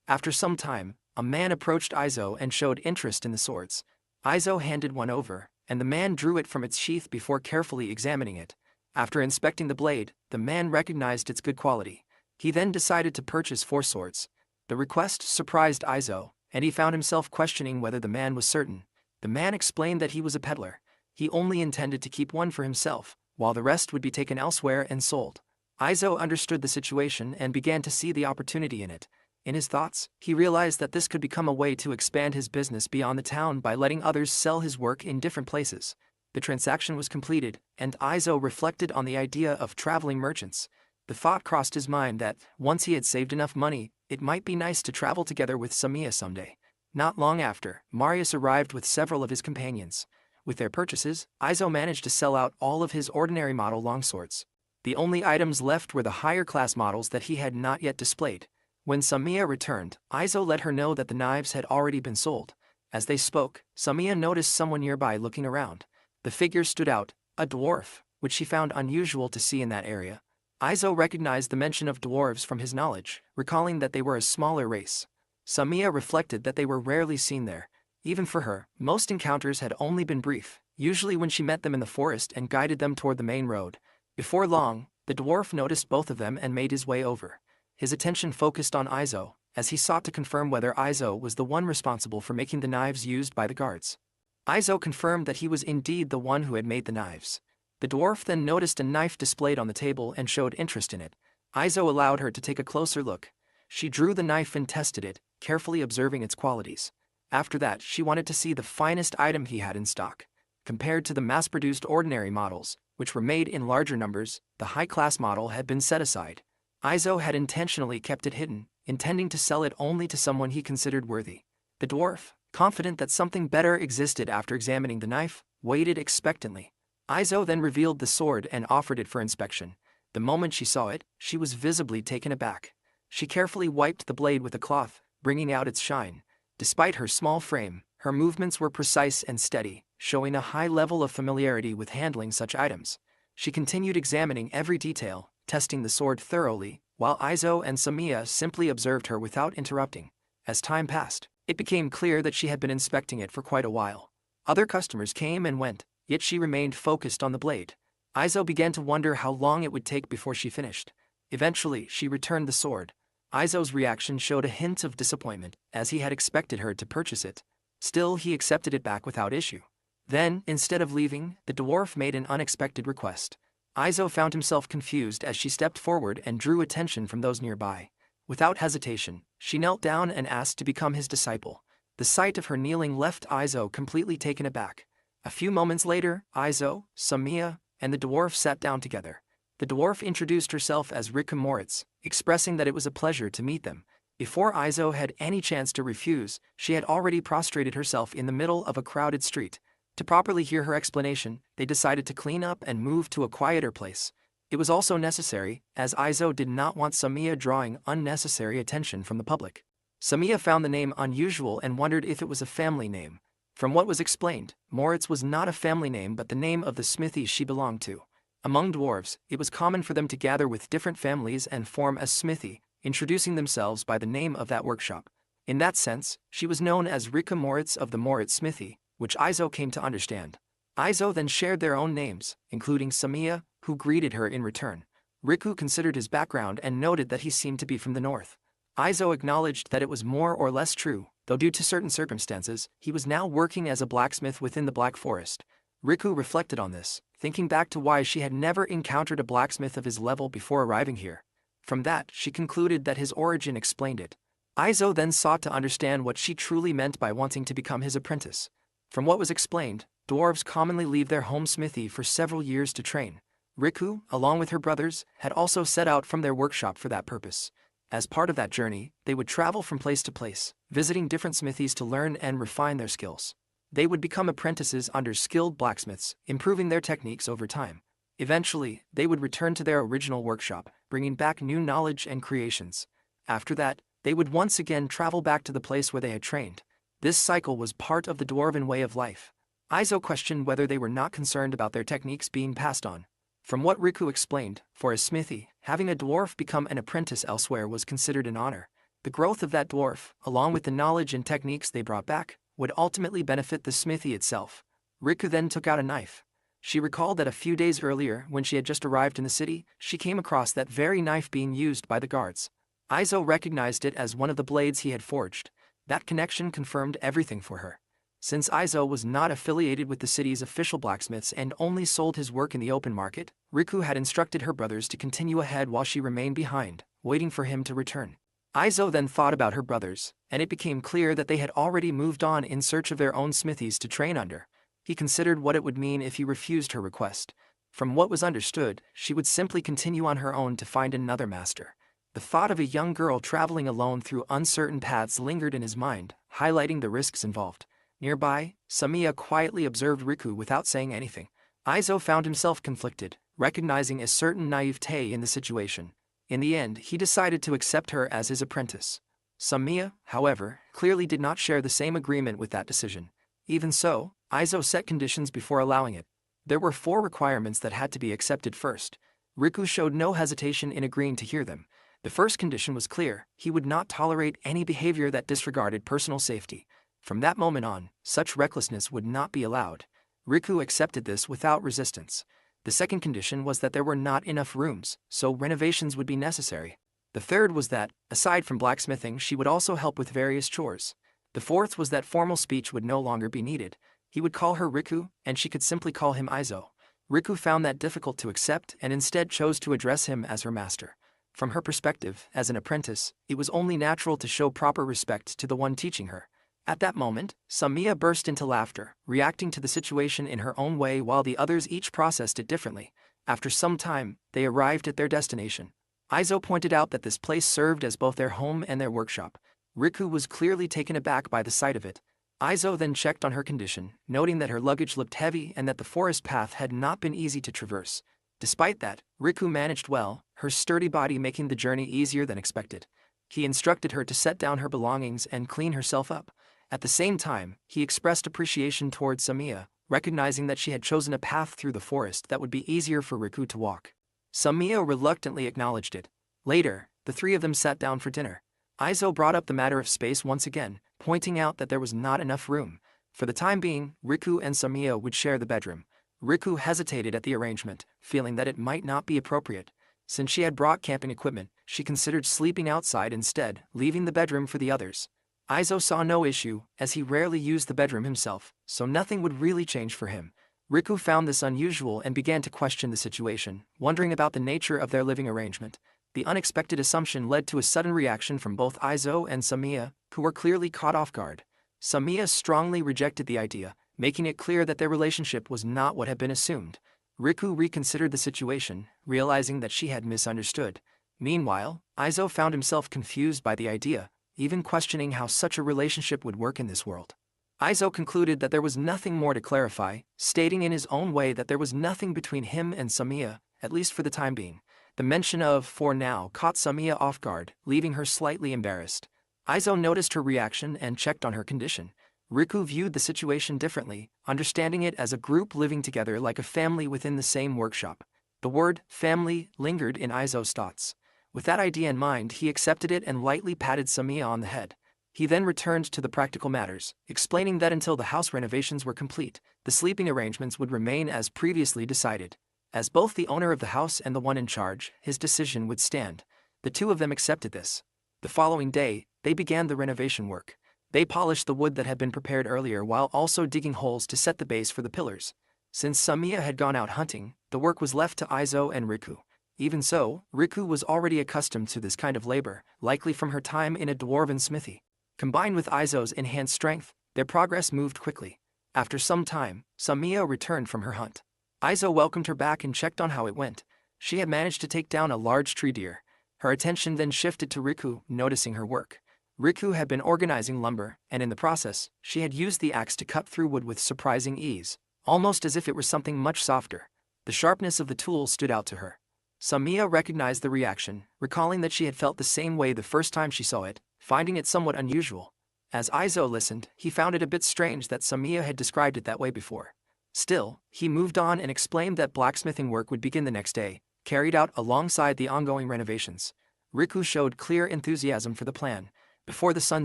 After some time, a man approached Aizo and showed interest in the swords. Aizo handed one over, and the man drew it from its sheath before carefully examining it. After inspecting the blade, the man recognized its good quality. He then decided to purchase 4 swords. The request surprised Aizo, and he found himself questioning whether the man was certain. The man explained that he was a peddler. He only intended to keep one for himself, while the rest would be taken elsewhere and sold. Aizo understood the situation and began to see the opportunity in it. In his thoughts, he realized that this could become a way to expand his business beyond the town by letting others sell his work in different places. The transaction was completed, and Aizo reflected on the idea of traveling merchants. The thought crossed his mind that, once he had saved enough money, it might be nice to travel together with Samiya someday. Not long after, Marius arrived with several of his companions. With their purchases, Aizo managed to sell out all of his ordinary model longswords. The only items left were the higher-class models that he had not yet displayed. When Samiya returned, Aizo let her know that the knives had already been sold. As they spoke, Samiya noticed someone nearby looking around. The figure stood out, a dwarf, which she found unusual to see in that area. Aizo recognized the mention of dwarves from his knowledge, recalling that they were a smaller race. Samiya reflected that they were rarely seen there. Even for her, most encounters had only been brief, usually when she met them in the forest and guided them toward the main road. Before long, the dwarf noticed both of them and made his way over. His attention focused on Aizo, as he sought to confirm whether Aizo was the one responsible for making the knives used by the guards. Aizo confirmed that he was indeed the one who had made the knives. The dwarf then noticed a knife displayed on the table and showed interest in it. Aizo allowed her to take a closer look. She drew the knife and tested it, carefully observing its qualities. After that, she wanted to see the finest item he had in stock. Compared to the mass-produced ordinary models, which were made in larger numbers, the high-class model had been set aside. Aizo had intentionally kept it hidden, intending to sell it only to someone he considered worthy. The dwarf, confident that something better existed after examining the knife, waited expectantly. Aizo then revealed the sword and offered it for inspection. The moment she saw it, she was visibly taken aback. She carefully wiped the blade with a cloth, bringing out its shine. Despite her small frame, Her movements were precise and steady, showing a high level of familiarity with handling such items. She continued examining every detail, testing the sword thoroughly, while Aizo and Samiya simply observed her without interrupting. As time passed, it became clear that she had been inspecting it for quite a while. Other customers came and went, yet she remained focused on the blade. Aizo began to wonder how long it would take before she finished. Eventually, she returned the sword. Aizo's reaction showed a hint of disappointment, as he had expected her to purchase it. Still, he accepted it back without issue. Then, instead of leaving, the dwarf made an unexpected request. Aizo found himself confused as she stepped forward and drew attention from those nearby. Without hesitation, she knelt down and asked to become his disciple. The sight of her kneeling left Aizo completely taken aback. A few moments later, Aizo, Samiya, and the dwarf sat down together. The dwarf introduced herself as Riku Moritz, expressing that it was a pleasure to meet them. Before Aizo had any chance to refuse, she had already prostrated herself in the middle of a crowded street. To properly hear her explanation, they decided to clean up and move to a quieter place. It was also necessary, as Aizo did not want Samiya drawing unnecessary attention from the public. Samiya found the name unusual and wondered if it was a family name. From what was explained, Moritz was not a family name but the name of the smithy she belonged to. Among dwarves, it was common for them to gather with different families and form a smithy, introducing themselves by the name of that workshop. In that sense, she was known as Riku Moritz of the Moritz Smithy, which Aizo came to understand. Aizo then shared their own names, including Samiya, who greeted her in return. Riku considered his background and noted that he seemed to be from the north. Aizo acknowledged that it was more or less true, though due to certain circumstances, he was now working as a blacksmith within the Black Forest. Riku reflected on this, thinking back to why she had never encountered a blacksmith of his level before arriving here. From that, she concluded that his origin explained it. Aizo then sought to understand what she truly meant by wanting to become his apprentice. From what was explained, dwarves commonly leave their home smithy for several years to train. Riku, along with her brothers, had also set out from their workshop for that purpose. As part of that journey, they would travel from place to place, visiting different smithies to learn and refine their skills. They would become apprentices under skilled blacksmiths, improving their techniques over time. Eventually, they would return to their original workshop, bringing back new knowledge and creations. After that, they would once again travel back to the place where they had trained. This cycle was part of the dwarven way of life. Aizo questioned whether they were not concerned about their techniques being passed on. From what Riku explained, for a smithy, having a dwarf become an apprentice elsewhere was considered an honor. The growth of that dwarf, along with the knowledge and techniques they brought back, would ultimately benefit the smithy itself. Riku then took out a knife. She recalled that a few days earlier, when she had just arrived in the city, she came across that very knife being used by the guards. Aizo recognized it as one of the blades he had forged. That connection confirmed everything for her. Since Aizo was not affiliated with the city's official blacksmiths and only sold his work in the open market, Riku had instructed her brothers to continue ahead while she remained behind, waiting for him to return. Aizo then thought about her brothers, and it became clear that they had already moved on in search of their own smithies to train under. He considered what it would mean if he refused her request. From what was understood, she would simply continue on her own to find another master. The thought of a young girl traveling alone through uncertain paths lingered in his mind, highlighting the risks involved. Nearby, Samiya quietly observed Riku without saying anything. Aizo found himself conflicted, recognizing a certain naivete in the situation. In the end, he decided to accept her as his apprentice. Samiya, however, clearly did not share the same agreement with that decision. Even so, Aizo set conditions before allowing it. There were 4 requirements that had to be accepted first. Riku showed no hesitation in agreeing to hear them. The first condition was clear: he would not tolerate any behavior that disregarded personal safety. From that moment on, such recklessness would not be allowed. Riku accepted this without resistance. The second condition was that there were not enough rooms, so renovations would be necessary. The third was that, aside from blacksmithing, she would also help with various chores. The fourth was that formal speech would no longer be needed. He would call her Riku, and she could simply call him Aizo. Riku found that difficult to accept and instead chose to address him as her master. From her perspective, as an apprentice, it was only natural to show proper respect to the one teaching her. At that moment, Samiya burst into laughter, reacting to the situation in her own way while the others each processed it differently. After some time, they arrived at their destination. Aizo pointed out that this place served as both their home and their workshop. Riku was clearly taken aback by the sight of it. Aizo then checked on her condition, noting that her luggage looked heavy and that the forest path had not been easy to traverse. Despite that, Riku managed well, her sturdy body making the journey easier than expected. He instructed her to set down her belongings and clean herself up. At the same time, he expressed appreciation towards Samiya, recognizing that she had chosen a path through the forest that would be easier for Riku to walk. Samiya reluctantly acknowledged it. Later, the three of them sat down for dinner. Aizo brought up the matter of space once again, pointing out that there was not enough room. For the time being, Riku and Samiya would share the bedroom. Riku hesitated at the arrangement, feeling that it might not be appropriate. Since she had brought camping equipment, she considered sleeping outside instead, leaving the bedroom for the others. Aizo saw no issue, as he rarely used the bedroom himself, so nothing would really change for him. Riku found this unusual and began to question the situation, wondering about the nature of their living arrangement. The unexpected assumption led to a sudden reaction from both Aizo and Samiya, who were clearly caught off guard. Samiya strongly rejected the idea, making it clear that their relationship was not what had been assumed. Riku reconsidered the situation, realizing that she had misunderstood. Meanwhile, Aizo found himself confused by the idea, even questioning how such a relationship would work in this world. Aizo concluded that there was nothing more to clarify, stating in his own way that there was nothing between him and Samiya, at least for the time being. The mention of "for now" caught Samiya off guard, leaving her slightly embarrassed. Aizo noticed her reaction and checked on her condition. Riku viewed the situation differently, understanding it as a group living together like a family within the same workshop. The word "family" lingered in Aizo's thoughts. With that idea in mind, he accepted it and lightly patted Samiya on the head. He then returned to the practical matters, explaining that until the house renovations were complete, the sleeping arrangements would remain as previously decided. As both the owner of the house and the one in charge, his decision would stand. The two of them accepted this. The following day, they began the renovation work. They polished the wood that had been prepared earlier while also digging holes to set the base for the pillars. Since Samiya had gone out hunting, the work was left to Aizo and Riku. Even so, Riku was already accustomed to this kind of labor, likely from her time in a dwarven smithy. Combined with Aizo's enhanced strength, their progress moved quickly. After some time, Samiya returned from her hunt. Aizo welcomed her back and checked on how it went. She had managed to take down a large tree deer. Her attention then shifted to Riku, noticing her work. Riku had been organizing lumber, and in the process, she had used the axe to cut through wood with surprising ease, almost as if it were something much softer. The sharpness of the tool stood out to her. Samiya recognized the reaction, recalling that she had felt the same way the first time she saw it, finding it somewhat unusual. As Aizo listened, he found it a bit strange that Samiya had described it that way before. Still, he moved on and explained that blacksmithing work would begin the next day, carried out alongside the ongoing renovations. Riku showed clear enthusiasm for the plan. Before the sun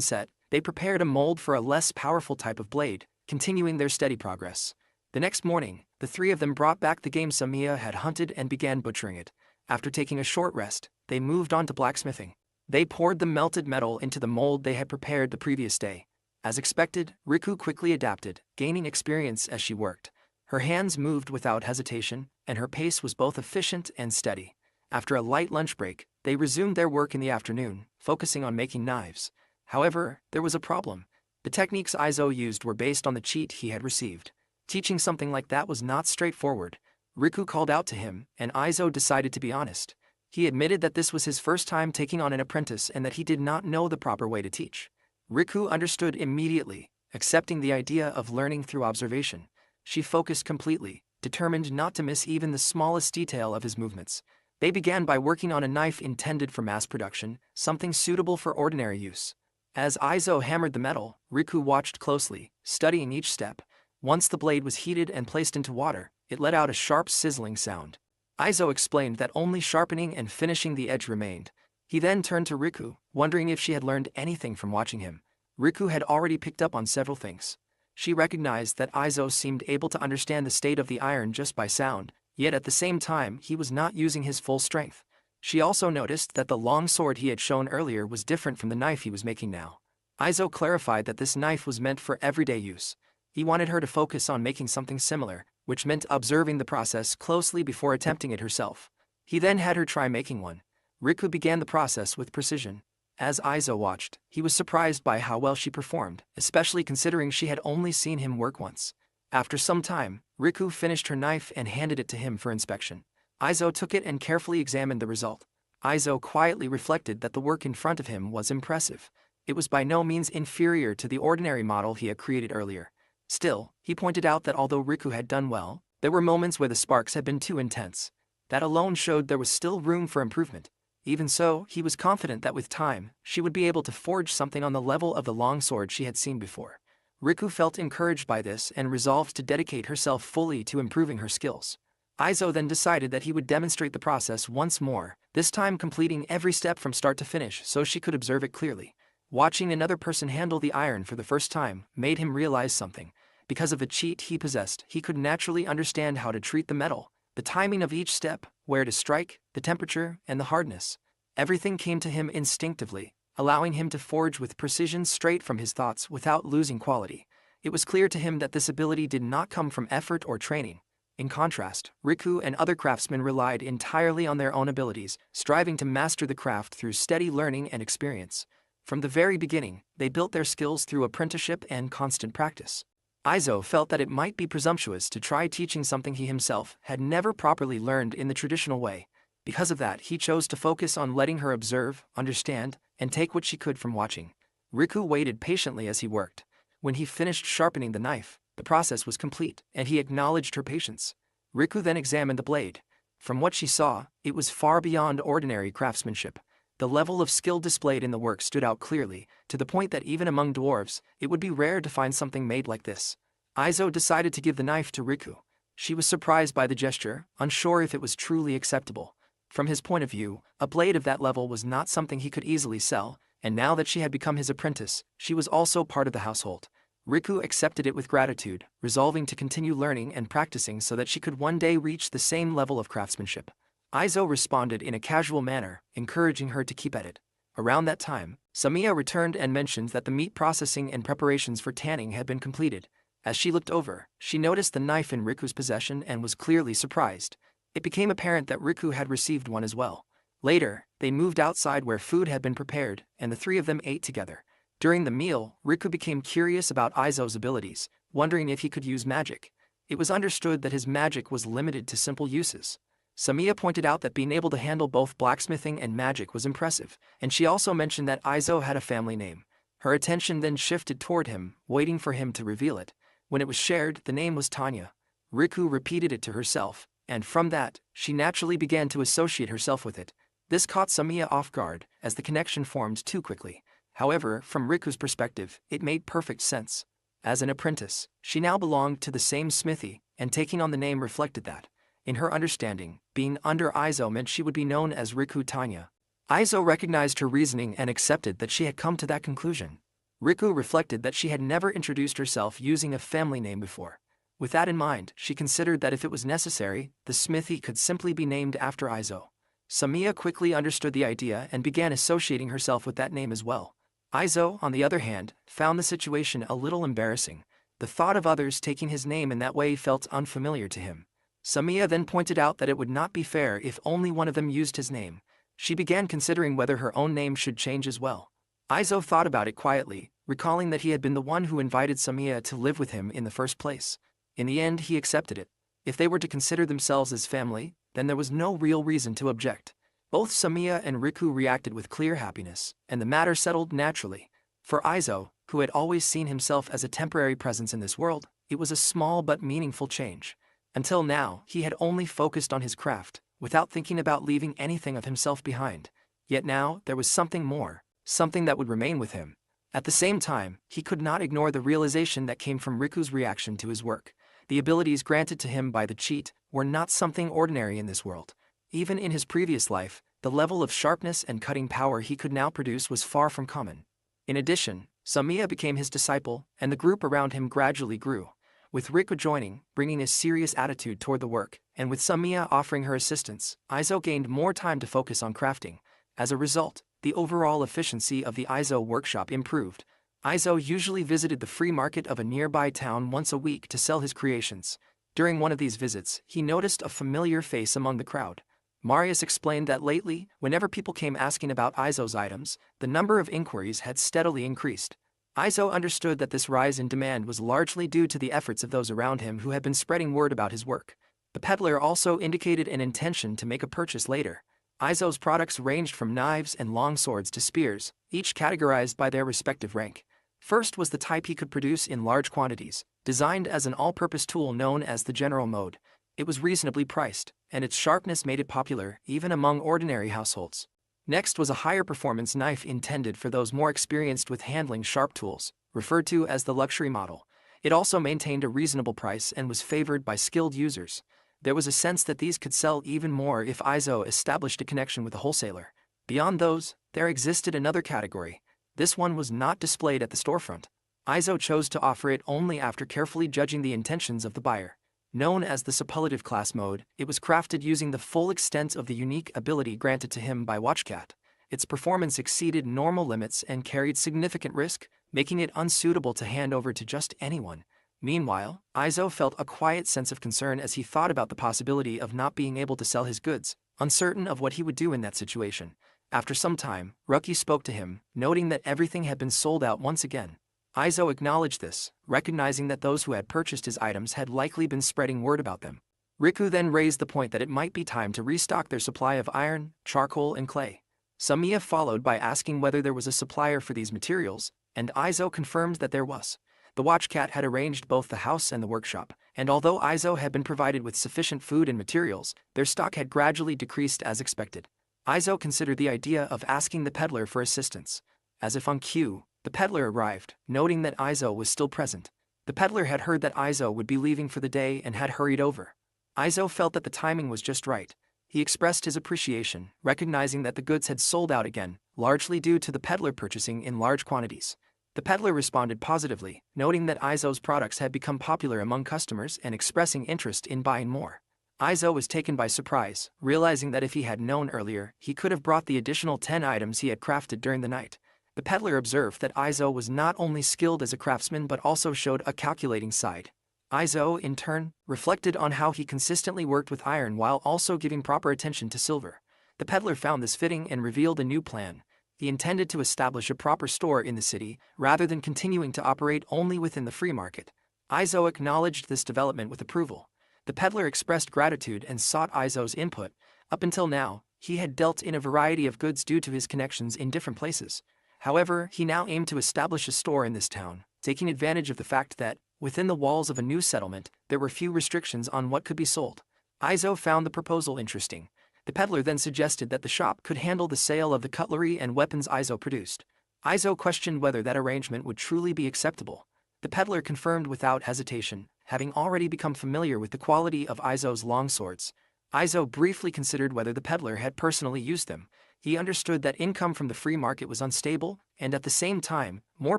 set, they prepared a mold for a less powerful type of blade, continuing their steady progress. The next morning, the three of them brought back the game Samiya had hunted and began butchering it. After taking a short rest, they moved on to blacksmithing. They poured the melted metal into the mold they had prepared the previous day. As expected, Riku quickly adapted, gaining experience as she worked. Her hands moved without hesitation, and her pace was both efficient and steady. After a light lunch break, they resumed their work in the afternoon, focusing on making knives. However, there was a problem. The techniques Aizo used were based on the cheat he had received. Teaching something like that was not straightforward. Riku called out to him, and Aizo decided to be honest. He admitted that this was his first time taking on an apprentice and that he did not know the proper way to teach. Riku understood immediately, accepting the idea of learning through observation. She focused completely, determined not to miss even the smallest detail of his movements. They began by working on a knife intended for mass production, something suitable for ordinary use. As Aizo hammered the metal, Riku watched closely, studying each step. Once the blade was heated and placed into water, it let out a sharp sizzling sound. Aizo explained that only sharpening and finishing the edge remained. He then turned to Riku, wondering if she had learned anything from watching him. Riku had already picked up on several things. She recognized that Aizo seemed able to understand the state of the iron just by sound, yet at the same time he was not using his full strength. She also noticed that the long sword he had shown earlier was different from the knife he was making now. Aizo clarified that this knife was meant for everyday use. He wanted her to focus on making something similar, which meant observing the process closely before attempting it herself. He then had her try making one. Riku began the process with precision. As Aizo watched, he was surprised by how well she performed, especially considering she had only seen him work once. After some time, Riku finished her knife and handed it to him for inspection. Aizo took it and carefully examined the result. Aizo quietly reflected that the work in front of him was impressive. It was by no means inferior to the ordinary model he had created earlier. Still, he pointed out that although Riku had done well, there were moments where the sparks had been too intense. That alone showed there was still room for improvement. Even so, he was confident that with time, she would be able to forge something on the level of the longsword she had seen before. Riku felt encouraged by this and resolved to dedicate herself fully to improving her skills. Aizo then decided that he would demonstrate the process once more, this time completing every step from start to finish so she could observe it clearly. Watching another person handle the iron for the first time made him realize something. Because of the cheat he possessed, he could naturally understand how to treat the metal, the timing of each step, where to strike, the temperature, and the hardness. Everything came to him instinctively, allowing him to forge with precision straight from his thoughts without losing quality. It was clear to him that this ability did not come from effort or training. In contrast, Riku and other craftsmen relied entirely on their own abilities, striving to master the craft through steady learning and experience. From the very beginning, they built their skills through apprenticeship and constant practice. Aizo felt that it might be presumptuous to try teaching something he himself had never properly learned in the traditional way. Because of that, he chose to focus on letting her observe, understand, and take what she could from watching. Riku waited patiently as he worked. When he finished sharpening the knife, the process was complete, and he acknowledged her patience. Riku then examined the blade. From what she saw, it was far beyond ordinary craftsmanship. The level of skill displayed in the work stood out clearly, to the point that even among dwarves, it would be rare to find something made like this. Aizo decided to give the knife to Riku. She was surprised by the gesture, unsure if it was truly acceptable. From his point of view, a blade of that level was not something he could easily sell, and now that she had become his apprentice, she was also part of the household. Riku accepted it with gratitude, resolving to continue learning and practicing so that she could one day reach the same level of craftsmanship. Aizo responded in a casual manner, encouraging her to keep at it. Around that time, Samiya returned and mentioned that the meat processing and preparations for tanning had been completed. As she looked over, she noticed the knife in Riku's possession and was clearly surprised. It became apparent that Riku had received one as well. Later, they moved outside where food had been prepared, and the three of them ate together. During the meal, Riku became curious about Aizo's abilities, wondering if he could use magic. It was understood that his magic was limited to simple uses. Samiya pointed out that being able to handle both blacksmithing and magic was impressive, and she also mentioned that Aizo had a family name. Her attention then shifted toward him, waiting for him to reveal it. When it was shared, the name was Tanya. Riku repeated it to herself, and from that, she naturally began to associate herself with it. This caught Samiya off guard, as the connection formed too quickly. However, from Riku's perspective, it made perfect sense. As an apprentice, she now belonged to the same smithy, and taking on the name reflected that. In her understanding, being under Aizo meant she would be known as Riku Tanya. Aizo recognized her reasoning and accepted that she had come to that conclusion. Riku reflected that she had never introduced herself using a family name before. With that in mind, she considered that if it was necessary, the smithy could simply be named after Aizo. Samiya quickly understood the idea and began associating herself with that name as well. Aizo, on the other hand, found the situation a little embarrassing. The thought of others taking his name in that way felt unfamiliar to him. Samiya then pointed out that it would not be fair if only one of them used his name. She began considering whether her own name should change as well. Aizo thought about it quietly, recalling that he had been the one who invited Samiya to live with him in the first place. In the end, he accepted it. If they were to consider themselves as family, then there was no real reason to object. Both Samiya and Riku reacted with clear happiness, and the matter settled naturally. For Aizo, who had always seen himself as a temporary presence in this world, it was a small but meaningful change. Until now, he had only focused on his craft, without thinking about leaving anything of himself behind. Yet now, there was something more, something that would remain with him. At the same time, he could not ignore the realization that came from Riku's reaction to his work. The abilities granted to him by the cheat were not something ordinary in this world. Even in his previous life, the level of sharpness and cutting power he could now produce was far from common. In addition, Samiya became his disciple, and the group around him gradually grew. With Riku joining, bringing a serious attitude toward the work, and with Samiya offering her assistance, Aizo gained more time to focus on crafting. As a result, the overall efficiency of the Aizo workshop improved. Aizo usually visited the free market of a nearby town once a week to sell his creations. During one of these visits, he noticed a familiar face among the crowd. Marius explained that lately, whenever people came asking about Aizo's items, the number of inquiries had steadily increased. Aizo understood that this rise in demand was largely due to the efforts of those around him who had been spreading word about his work. The peddler also indicated an intention to make a purchase later. Aizo's products ranged from knives and long swords to spears, each categorized by their respective rank. First was the type he could produce in large quantities, designed as an all-purpose tool known as the general mode. It was reasonably priced, and its sharpness made it popular even among ordinary households. Next was a higher performance knife intended for those more experienced with handling sharp tools, referred to as the luxury model. It also maintained a reasonable price and was favored by skilled users. There was a sense that these could sell even more if Aizo established a connection with a wholesaler. Beyond those, there existed another category. This one was not displayed at the storefront. Aizo chose to offer it only after carefully judging the intentions of the buyer. Known as the superlative class mode, it was crafted using the full extent of the unique ability granted to him by WatchCat. Its performance exceeded normal limits and carried significant risk, making it unsuitable to hand over to just anyone. Meanwhile, Aizo felt a quiet sense of concern as he thought about the possibility of not being able to sell his goods, uncertain of what he would do in that situation. After some time, Ruki spoke to him, noting that everything had been sold out once again. Aizo acknowledged this, recognizing that those who had purchased his items had likely been spreading word about them. Riku then raised the point that it might be time to restock their supply of iron, charcoal, and clay. Samiya followed by asking whether there was a supplier for these materials, and Aizo confirmed that there was. The WatchCat had arranged both the house and the workshop, and although Aizo had been provided with sufficient food and materials, their stock had gradually decreased as expected. Aizo considered the idea of asking the peddler for assistance. As if on cue, the peddler arrived, noting that Aizo was still present. The peddler had heard that Aizo would be leaving for the day and had hurried over. Aizo felt that the timing was just right. He expressed his appreciation, recognizing that the goods had sold out again, largely due to the peddler purchasing in large quantities. The peddler responded positively, noting that Aizo's products had become popular among customers and expressing interest in buying more. Aizo was taken by surprise, realizing that if he had known earlier, he could have brought the additional 10 items he had crafted during the night. The peddler observed that Aizo was not only skilled as a craftsman but also showed a calculating side. Aizo, in turn, reflected on how he consistently worked with iron while also giving proper attention to silver. The peddler found this fitting and revealed a new plan. He intended to establish a proper store in the city, rather than continuing to operate only within the free market. Aizo acknowledged this development with approval. The peddler expressed gratitude and sought Aizo's input. Up until now, he had dealt in a variety of goods due to his connections in different places. However, he now aimed to establish a store in this town, taking advantage of the fact that, within the walls of a new settlement, there were few restrictions on what could be sold. Aizo found the proposal interesting. The peddler then suggested that the shop could handle the sale of the cutlery and weapons Aizo produced. Aizo questioned whether that arrangement would truly be acceptable. The peddler confirmed without hesitation, having already become familiar with the quality of Aizo's long swords. Aizo briefly considered whether the peddler had personally used them. He understood that income from the free market was unstable, and at the same time, more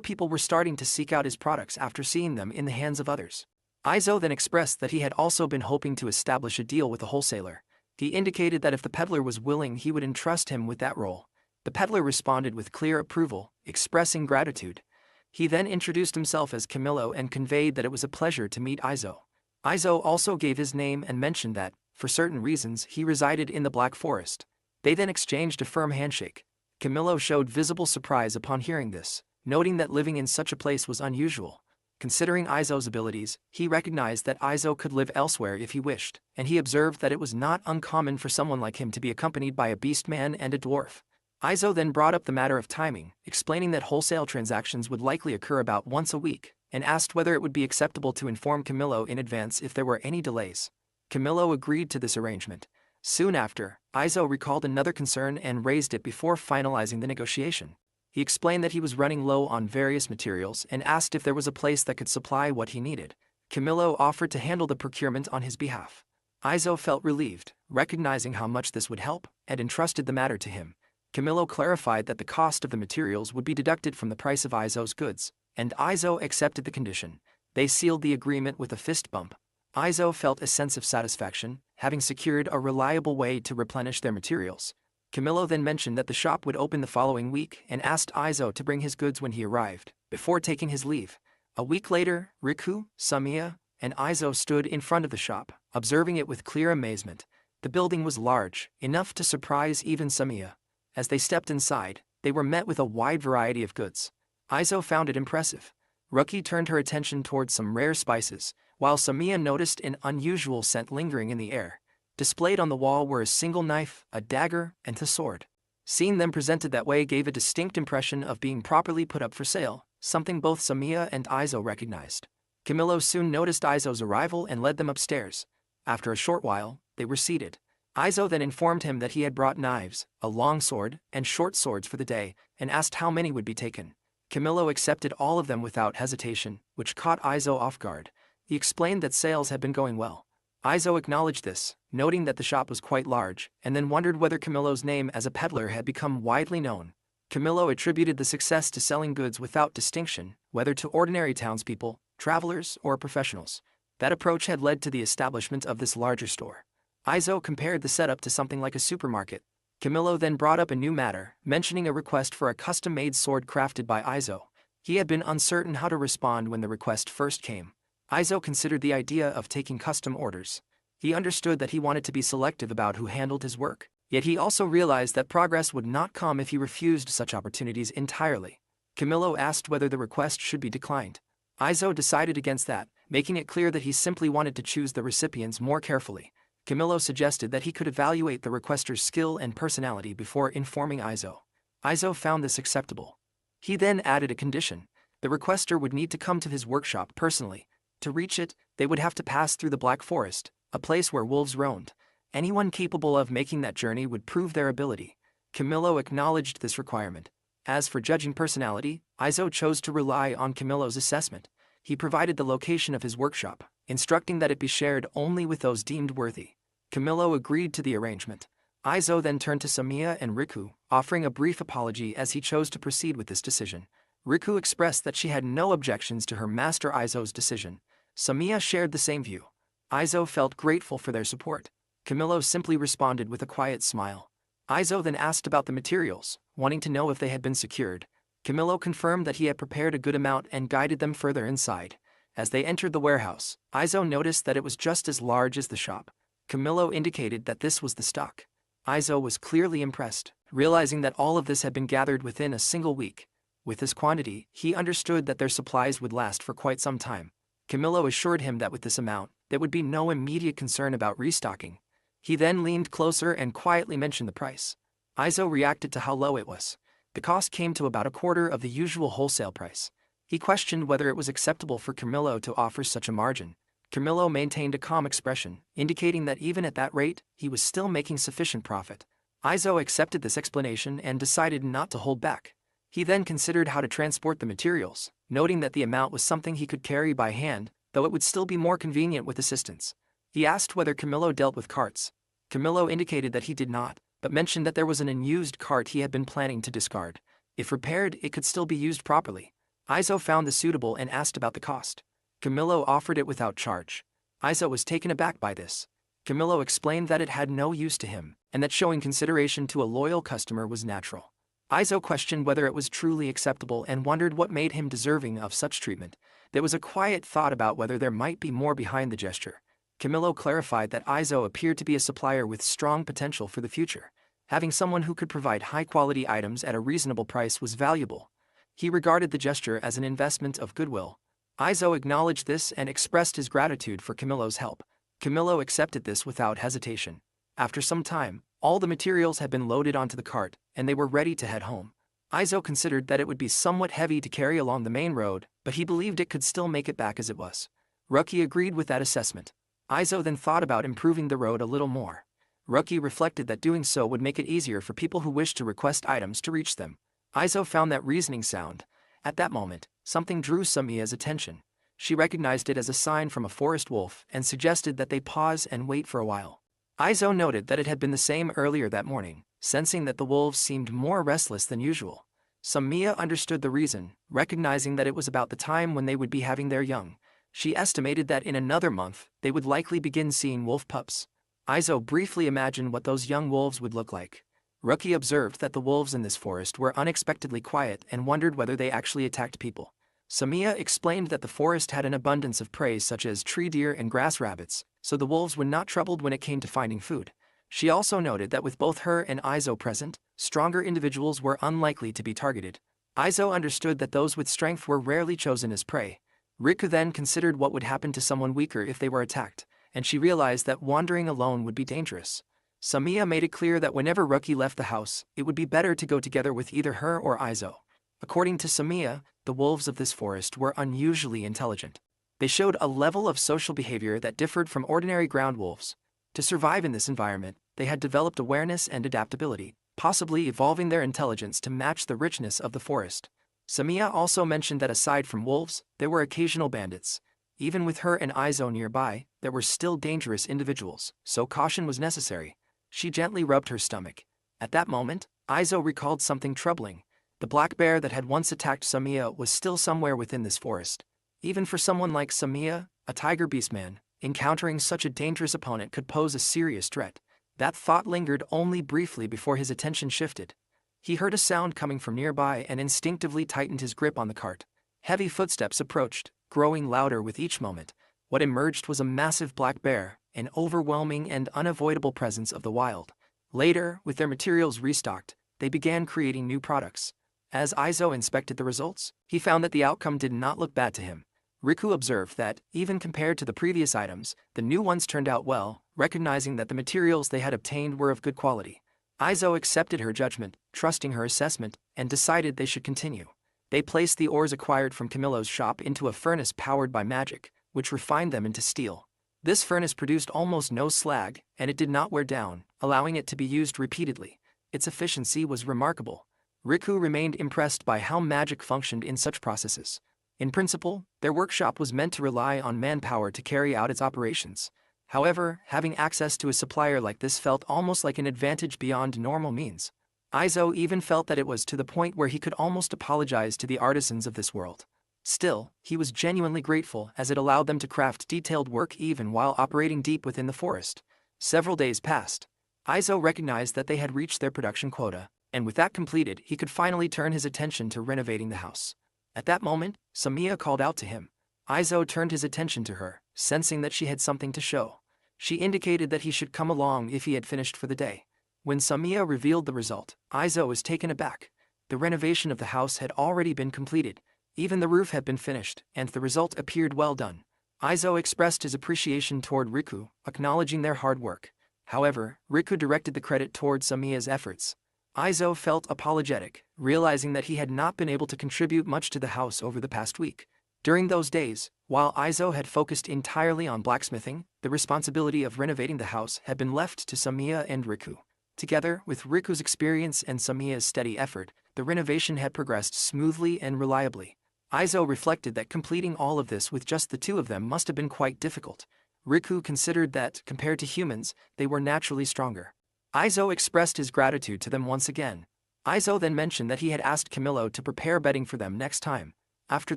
people were starting to seek out his products after seeing them in the hands of others. Aizo then expressed that he had also been hoping to establish a deal with a wholesaler. He indicated that if the peddler was willing, he would entrust him with that role. The peddler responded with clear approval, expressing gratitude. He then introduced himself as Camillo and conveyed that it was a pleasure to meet Aizo. Aizo also gave his name and mentioned that, for certain reasons, he resided in the Black Forest. They then exchanged a firm handshake. Camillo showed visible surprise upon hearing this, noting that living in such a place was unusual. Considering Aizo's abilities, he recognized that Aizo could live elsewhere if he wished, and he observed that it was not uncommon for someone like him to be accompanied by a beastman and a dwarf. Aizo then brought up the matter of timing, explaining that wholesale transactions would likely occur about once a week, and asked whether it would be acceptable to inform Camillo in advance if there were any delays. Camillo agreed to this arrangement. Soon after, Aizo recalled another concern and raised it before finalizing the negotiation. He explained that he was running low on various materials and asked if there was a place that could supply what he needed. Camillo offered to handle the procurement on his behalf. Aizo felt relieved, recognizing how much this would help, and entrusted the matter to him. Camillo clarified that the cost of the materials would be deducted from the price of Aizo's goods, and Aizo accepted the condition. They sealed the agreement with a fist bump. Aizo felt a sense of satisfaction, having secured a reliable way to replenish their materials. Camillo then mentioned that the shop would open the following week and asked Aizo to bring his goods when he arrived, before taking his leave. A week later, Riku, Samiya, and Aizo stood in front of the shop, observing it with clear amazement. The building was large, enough to surprise even Samiya. As they stepped inside, they were met with a wide variety of goods. Aizo found it impressive. Ruki turned her attention towards some rare spices, while Samiya noticed an unusual scent lingering in the air. Displayed on the wall were a single knife, a dagger, and a sword. Seeing them presented that way gave a distinct impression of being properly put up for sale, something both Samiya and Aizo recognized. Camillo soon noticed Aizo's arrival and led them upstairs. After a short while, they were seated. Aizo then informed him that he had brought knives, a long sword, and short swords for the day, and asked how many would be taken. Camillo accepted all of them without hesitation, which caught Aizo off guard. He explained that sales had been going well. Aizo acknowledged this, noting that the shop was quite large, and then wondered whether Camillo's name as a peddler had become widely known. Camillo attributed the success to selling goods without distinction, whether to ordinary townspeople, travelers, or professionals. That approach had led to the establishment of this larger store. Aizo compared the setup to something like a supermarket. Camillo then brought up a new matter, mentioning a request for a custom-made sword crafted by Aizo. He had been uncertain how to respond when the request first came. Aizo considered the idea of taking custom orders. He understood that he wanted to be selective about who handled his work, yet he also realized that progress would not come if he refused such opportunities entirely. Camillo asked whether the request should be declined. Aizo decided against that, making it clear that he simply wanted to choose the recipients more carefully. Camillo suggested that he could evaluate the requester's skill and personality before informing Aizo. Aizo found this acceptable. He then added a condition. The requester would need to come to his workshop personally. To reach it, they would have to pass through the Black Forest, a place where wolves roamed. Anyone capable of making that journey would prove their ability. Camillo acknowledged this requirement. As for judging personality, Aizo chose to rely on Camillo's assessment. He provided the location of his workshop, instructing that it be shared only with those deemed worthy. Camillo agreed to the arrangement. Aizo then turned to Samiya and Riku, offering a brief apology as he chose to proceed with this decision. Riku expressed that she had no objections to her master Aizo's decision. Samiya shared the same view. Aizo felt grateful for their support. Camillo simply responded with a quiet smile. Aizo then asked about the materials, wanting to know if they had been secured. Camillo confirmed that he had prepared a good amount and guided them further inside. As they entered the warehouse, Aizo noticed that it was just as large as the shop. Camillo indicated that this was the stock. Aizo was clearly impressed, realizing that all of this had been gathered within a single week. With this quantity, he understood that their supplies would last for quite some time. Camillo assured him that with this amount, there would be no immediate concern about restocking. He then leaned closer and quietly mentioned the price. Aizo reacted to how low it was. The cost came to about a quarter of the usual wholesale price. He questioned whether it was acceptable for Camillo to offer such a margin. Camillo maintained a calm expression, indicating that even at that rate, he was still making sufficient profit. Aizo accepted this explanation and decided not to hold back. He then considered how to transport the materials, noting that the amount was something he could carry by hand, though it would still be more convenient with assistance. He asked whether Camillo dealt with carts. Camillo indicated that he did not, but mentioned that there was an unused cart he had been planning to discard. If repaired, it could still be used properly. Aizo found this suitable and asked about the cost. Camillo offered it without charge. Aizo was taken aback by this. Camillo explained that it had no use to him, and that showing consideration to a loyal customer was natural. Aizo questioned whether it was truly acceptable and wondered what made him deserving of such treatment. There was a quiet thought about whether there might be more behind the gesture. Camillo clarified that Aizo appeared to be a supplier with strong potential for the future. Having someone who could provide high-quality items at a reasonable price was valuable. He regarded the gesture as an investment of goodwill. Aizo acknowledged this and expressed his gratitude for Camillo's help. Camillo accepted this without hesitation. After some time, all the materials had been loaded onto the cart, and they were ready to head home. Aizo considered that it would be somewhat heavy to carry along the main road, but he believed it could still make it back as it was. Ruki agreed with that assessment. Aizo then thought about improving the road a little more. Ruki reflected that doing so would make it easier for people who wished to request items to reach them. Aizo found that reasoning sound. At that moment, something drew Samiya's attention. She recognized it as a sign from a forest wolf and suggested that they pause and wait for a while. Aizo noted that it had been the same earlier that morning, sensing that the wolves seemed more restless than usual. Samiya understood the reason, recognizing that it was about the time when they would be having their young. She estimated that in another month, they would likely begin seeing wolf pups. Aizo briefly imagined what those young wolves would look like. Ruki observed that the wolves in this forest were unexpectedly quiet and wondered whether they actually attacked people. Samiya explained that the forest had an abundance of prey such as tree deer and grass rabbits, so the wolves were not troubled when it came to finding food. She also noted that with both her and Aizo present, stronger individuals were unlikely to be targeted. Aizo understood that those with strength were rarely chosen as prey. Riku then considered what would happen to someone weaker if they were attacked, and she realized that wandering alone would be dangerous. Samiya made it clear that whenever Ruki left the house, it would be better to go together with either her or Aizo. According to Samiya, the wolves of this forest were unusually intelligent. They showed a level of social behavior that differed from ordinary ground wolves. To survive in this environment, they had developed awareness and adaptability, possibly evolving their intelligence to match the richness of the forest. Samiya also mentioned that aside from wolves, there were occasional bandits. Even with her and Aizo nearby, there were still dangerous individuals, so caution was necessary. She gently rubbed her stomach. At that moment, Aizo recalled something troubling. The black bear that had once attacked Samiya was still somewhere within this forest. Even for someone like Samiya, a tiger beastman, encountering such a dangerous opponent could pose a serious threat. That thought lingered only briefly before his attention shifted. He heard a sound coming from nearby and instinctively tightened his grip on the cart. Heavy footsteps approached, growing louder with each moment. What emerged was a massive black bear, an overwhelming and unavoidable presence of the wild. Later, with their materials restocked, they began creating new products. As Aizo inspected the results, he found that the outcome did not look bad to him. Riku observed that, even compared to the previous items, the new ones turned out well, recognizing that the materials they had obtained were of good quality. Aizo accepted her judgment, trusting her assessment, and decided they should continue. They placed the ores acquired from Camillo's shop into a furnace powered by magic, which refined them into steel. This furnace produced almost no slag, and it did not wear down, allowing it to be used repeatedly. Its efficiency was remarkable. Riku remained impressed by how magic functioned in such processes. In principle, their workshop was meant to rely on manpower to carry out its operations. However, having access to a supplier like this felt almost like an advantage beyond normal means. Aizo even felt that it was to the point where he could almost apologize to the artisans of this world. Still, he was genuinely grateful as it allowed them to craft detailed work even while operating deep within the forest. Several days passed. Aizo recognized that they had reached their production quota, and with that completed, he could finally turn his attention to renovating the house. At that moment, Samiya called out to him. Aizo turned his attention to her, sensing that she had something to show. She indicated that he should come along if he had finished for the day. When Samiya revealed the result, Aizo was taken aback. The renovation of the house had already been completed. Even the roof had been finished, and the result appeared well done. Aizo expressed his appreciation toward Riku, acknowledging their hard work. However, Riku directed the credit toward Samiya's efforts. Aizo felt apologetic, realizing that he had not been able to contribute much to the house over the past week. During those days, while Aizo had focused entirely on blacksmithing, the responsibility of renovating the house had been left to Samiya and Riku. Together, with Riku's experience and Samiya's steady effort, the renovation had progressed smoothly and reliably. Aizo reflected that completing all of this with just the two of them must have been quite difficult. Riku considered that, compared to humans, they were naturally stronger. Aizo expressed his gratitude to them once again. Aizo then mentioned that he had asked Camillo to prepare bedding for them next time. After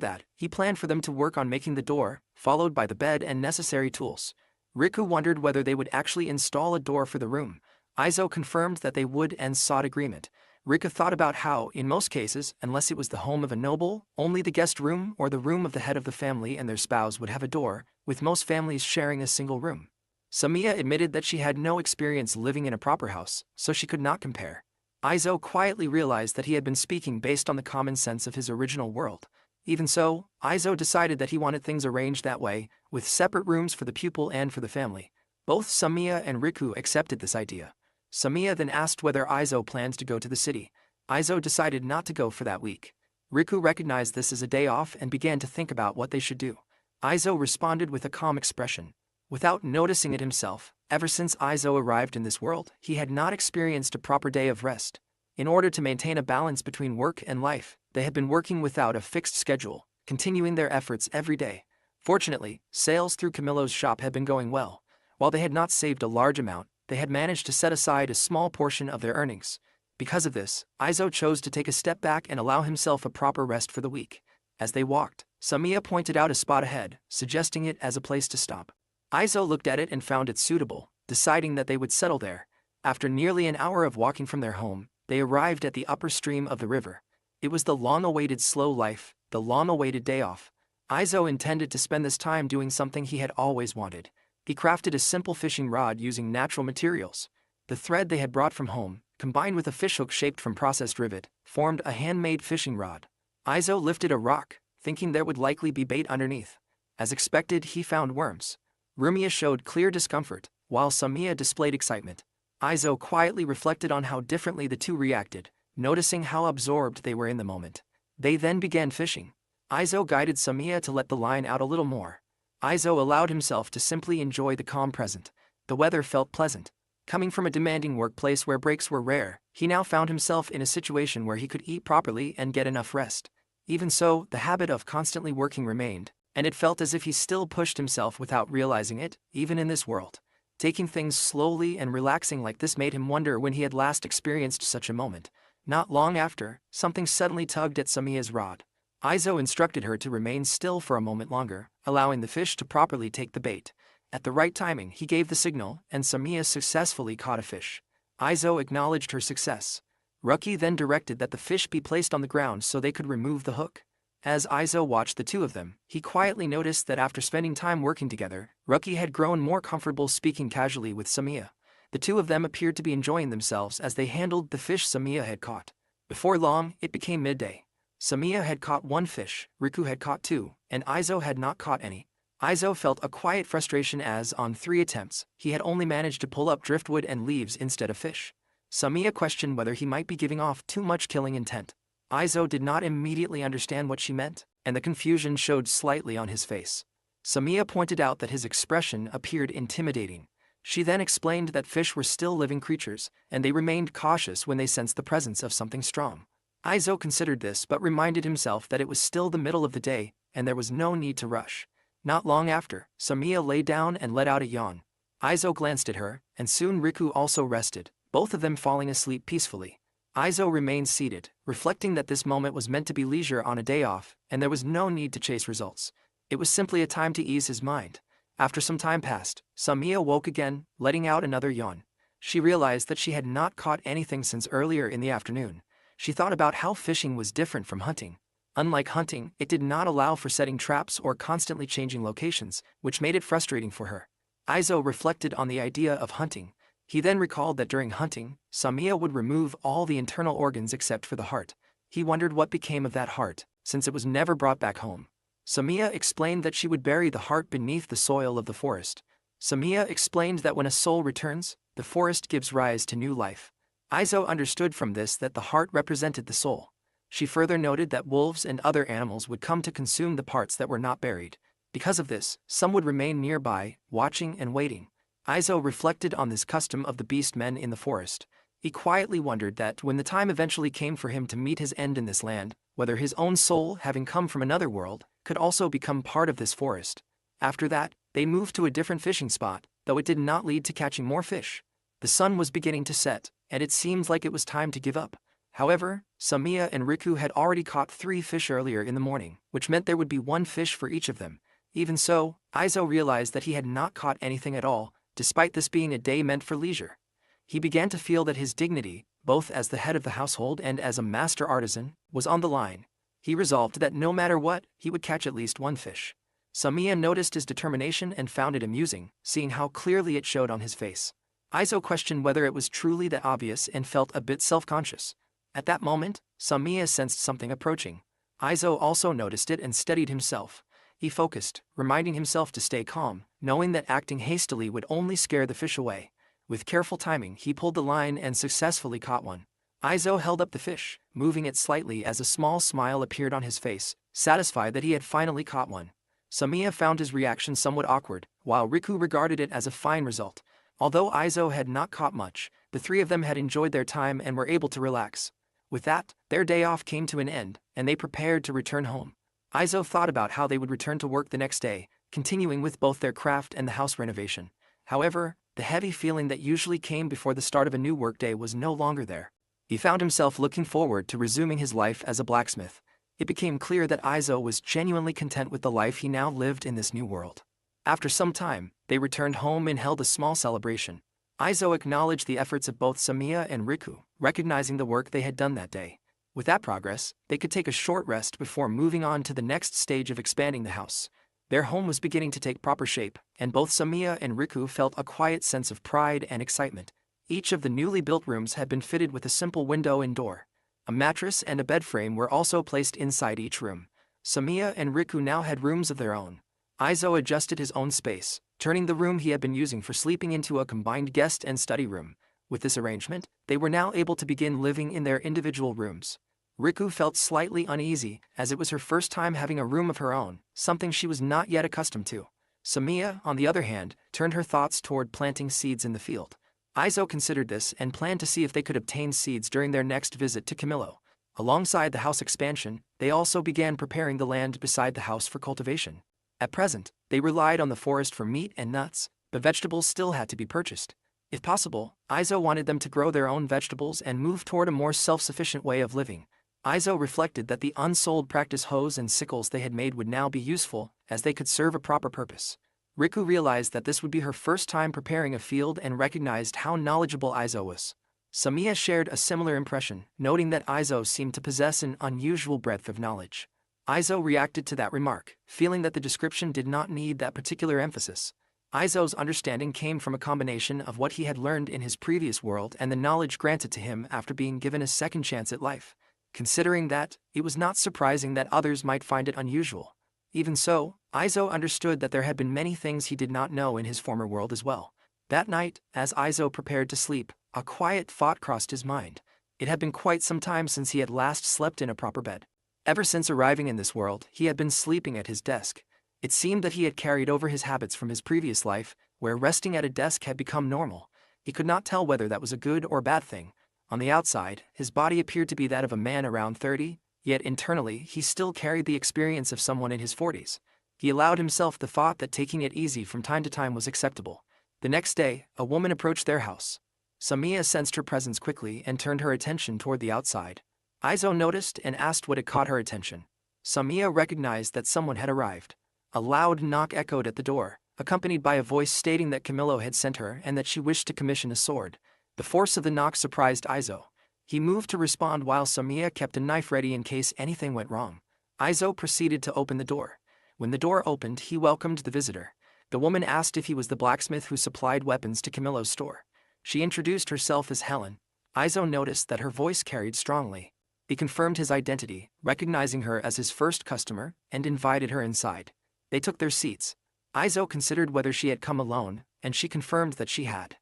that, he planned for them to work on making the door, followed by the bed and necessary tools. Riku wondered whether they would actually install a door for the room. Aizo confirmed that they would and sought agreement. Riku thought about how, in most cases, unless it was the home of a noble, only the guest room or the room of the head of the family and their spouse would have a door, with most families sharing a single room. Samiya admitted that she had no experience living in a proper house, so she could not compare. Aizo quietly realized that he had been speaking based on the common sense of his original world. Even so, Aizo decided that he wanted things arranged that way, with separate rooms for the pupil and for the family. Both Samiya and Riku accepted this idea. Samiya then asked whether Aizo plans to go to the city. Aizo decided not to go for that week. Riku recognized this as a day off and began to think about what they should do. Aizo responded with a calm expression. Without noticing it himself, ever since Aizo arrived in this world, he had not experienced a proper day of rest. In order to maintain a balance between work and life, they had been working without a fixed schedule, continuing their efforts every day. Fortunately, sales through Camillo's shop had been going well. While they had not saved a large amount, they had managed to set aside a small portion of their earnings. Because of this, Aizo chose to take a step back and allow himself a proper rest for the week. As they walked, Samiya pointed out a spot ahead, suggesting it as a place to stop. Aizo looked at it and found it suitable, deciding that they would settle there. After nearly an hour of walking from their home, they arrived at the upper stream of the river. It was the long-awaited slow life, the long-awaited day off. Aizo intended to spend this time doing something he had always wanted. He crafted a simple fishing rod using natural materials. The thread they had brought from home, combined with a fishhook shaped from processed rivet, formed a handmade fishing rod. Aizo lifted a rock, thinking there would likely be bait underneath. As expected, he found worms. Rumiya showed clear discomfort, while Samiya displayed excitement. Aizo quietly reflected on how differently the two reacted, noticing how absorbed they were in the moment. They then began fishing. Aizo guided Samiya to let the line out a little more. Aizo allowed himself to simply enjoy the calm present. The weather felt pleasant. Coming from a demanding workplace where breaks were rare, he now found himself in a situation where he could eat properly and get enough rest. Even so, the habit of constantly working remained, and it felt as if he still pushed himself without realizing it, even in this world. Taking things slowly and relaxing like this made him wonder when he had last experienced such a moment. Not long after, something suddenly tugged at Samiya's rod. Aizo instructed her to remain still for a moment longer, allowing the fish to properly take the bait. At the right timing, he gave the signal, and Samiya successfully caught a fish. Aizo acknowledged her success. Ruki then directed that the fish be placed on the ground so they could remove the hook. As Aizo watched the two of them, he quietly noticed that after spending time working together, Ruki had grown more comfortable speaking casually with Samiya. The two of them appeared to be enjoying themselves as they handled the fish Samiya had caught. Before long, it became midday. Samiya had caught one fish, Riku had caught two, and Aizo had not caught any. Aizo felt a quiet frustration as, on 3 attempts, he had only managed to pull up driftwood and leaves instead of fish. Samiya questioned whether he might be giving off too much killing intent. Aizo did not immediately understand what she meant, and the confusion showed slightly on his face. Samiya pointed out that his expression appeared intimidating. She then explained that fish were still living creatures, and they remained cautious when they sensed the presence of something strong. Aizo considered this but reminded himself that it was still the middle of the day, and there was no need to rush. Not long after, Samiya lay down and let out a yawn. Aizo glanced at her, and soon Riku also rested, both of them falling asleep peacefully. Aizo remained seated, reflecting that this moment was meant to be leisure on a day off, and there was no need to chase results. It was simply a time to ease his mind. After some time passed, Samiya woke again, letting out another yawn. She realized that she had not caught anything since earlier in the afternoon. She thought about how fishing was different from hunting. Unlike hunting, it did not allow for setting traps or constantly changing locations, which made it frustrating for her. Aizo reflected on the idea of hunting. He then recalled that during hunting, Samiya would remove all the internal organs except for the heart. He wondered what became of that heart, since it was never brought back home. Samiya explained that she would bury the heart beneath the soil of the forest. Samiya explained that when a soul returns, the forest gives rise to new life. Aizo understood from this that the heart represented the soul. She further noted that wolves and other animals would come to consume the parts that were not buried. Because of this, some would remain nearby, watching and waiting. Aizo reflected on this custom of the beast men in the forest. He quietly wondered that when the time eventually came for him to meet his end in this land, whether his own soul, having come from another world, could also become part of this forest. After that, they moved to a different fishing spot, though it did not lead to catching more fish. The sun was beginning to set, and it seemed like it was time to give up. However, Samiya and Riku had already caught 3 fish earlier in the morning, which meant there would be 1 fish for each of them. Even so, Aizo realized that he had not caught anything at all, despite this being a day meant for leisure. He began to feel that his dignity, both as the head of the household and as a master artisan, was on the line. He resolved that no matter what, he would catch at least 1 fish. Samiya noticed his determination and found it amusing, seeing how clearly it showed on his face. Aizo questioned whether it was truly that obvious and felt a bit self-conscious. At that moment, Samiya sensed something approaching. Aizo also noticed it and steadied himself. He focused, reminding himself to stay calm, knowing that acting hastily would only scare the fish away. With careful timing, he pulled the line and successfully caught one. Aizo held up the fish, moving it slightly as a small smile appeared on his face, satisfied that he had finally caught one. Samiya found his reaction somewhat awkward, while Riku regarded it as a fine result. Although Aizo had not caught much, the 3 of them had enjoyed their time and were able to relax. With that, their day off came to an end, and they prepared to return home. Aizo thought about how they would return to work the next day, continuing with both their craft and the house renovation. However, the heavy feeling that usually came before the start of a new workday was no longer there. He found himself looking forward to resuming his life as a blacksmith. It became clear that Aizo was genuinely content with the life he now lived in this new world. After some time, they returned home and held a small celebration. Aizo acknowledged the efforts of both Samiya and Riku, recognizing the work they had done that day. With that progress, they could take a short rest before moving on to the next stage of expanding the house. Their home was beginning to take proper shape, and both Samiya and Riku felt a quiet sense of pride and excitement. Each of the newly built rooms had been fitted with a simple window and door. A mattress and a bed frame were also placed inside each room. Samiya and Riku now had rooms of their own. Aizo adjusted his own space, turning the room he had been using for sleeping into a combined guest and study room. With this arrangement, they were now able to begin living in their individual rooms. Riku felt slightly uneasy, as it was her first time having a room of her own, something she was not yet accustomed to. Samiya, on the other hand, turned her thoughts toward planting seeds in the field. Aizo considered this and planned to see if they could obtain seeds during their next visit to Camillo. Alongside the house expansion, they also began preparing the land beside the house for cultivation. At present, they relied on the forest for meat and nuts, but vegetables still had to be purchased. If possible, Aizo wanted them to grow their own vegetables and move toward a more self-sufficient way of living. Aizo reflected that the unsold practice hoes and sickles they had made would now be useful, as they could serve a proper purpose. Riku realized that this would be her first time preparing a field and recognized how knowledgeable Aizo was. Samiya shared a similar impression, noting that Aizo seemed to possess an unusual breadth of knowledge. Aizo reacted to that remark, feeling that the description did not need that particular emphasis. Aizo's understanding came from a combination of what he had learned in his previous world and the knowledge granted to him after being given a second chance at life. Considering that, it was not surprising that others might find it unusual. Even so, Aizo understood that there had been many things he did not know in his former world as well. That night, as Aizo prepared to sleep, a quiet thought crossed his mind. It had been quite some time since he had last slept in a proper bed. Ever since arriving in this world, he had been sleeping at his desk. It seemed that he had carried over his habits from his previous life, where resting at a desk had become normal. He could not tell whether that was a good or bad thing. On the outside, his body appeared to be that of a man around 30, yet internally he still carried the experience of someone in his 40s. He allowed himself the thought that taking it easy from time to time was acceptable. The next day, a woman approached their house. Samiya sensed her presence quickly and turned her attention toward the outside. Aizo noticed and asked what had caught her attention. Samiya recognized that someone had arrived. A loud knock echoed at the door, accompanied by a voice stating that Camillo had sent her and that she wished to commission a sword. The force of the knock surprised Aizo. He moved to respond while Samiya kept a knife ready in case anything went wrong. Aizo proceeded to open the door. When the door opened, he welcomed the visitor. The woman asked if he was the blacksmith who supplied weapons to Camillo's store. She introduced herself as Helen. Aizo noticed that her voice carried strongly. He confirmed his identity, recognizing her as his first customer, and invited her inside. They took their seats. Aizo considered whether she had come alone, and she confirmed that she had.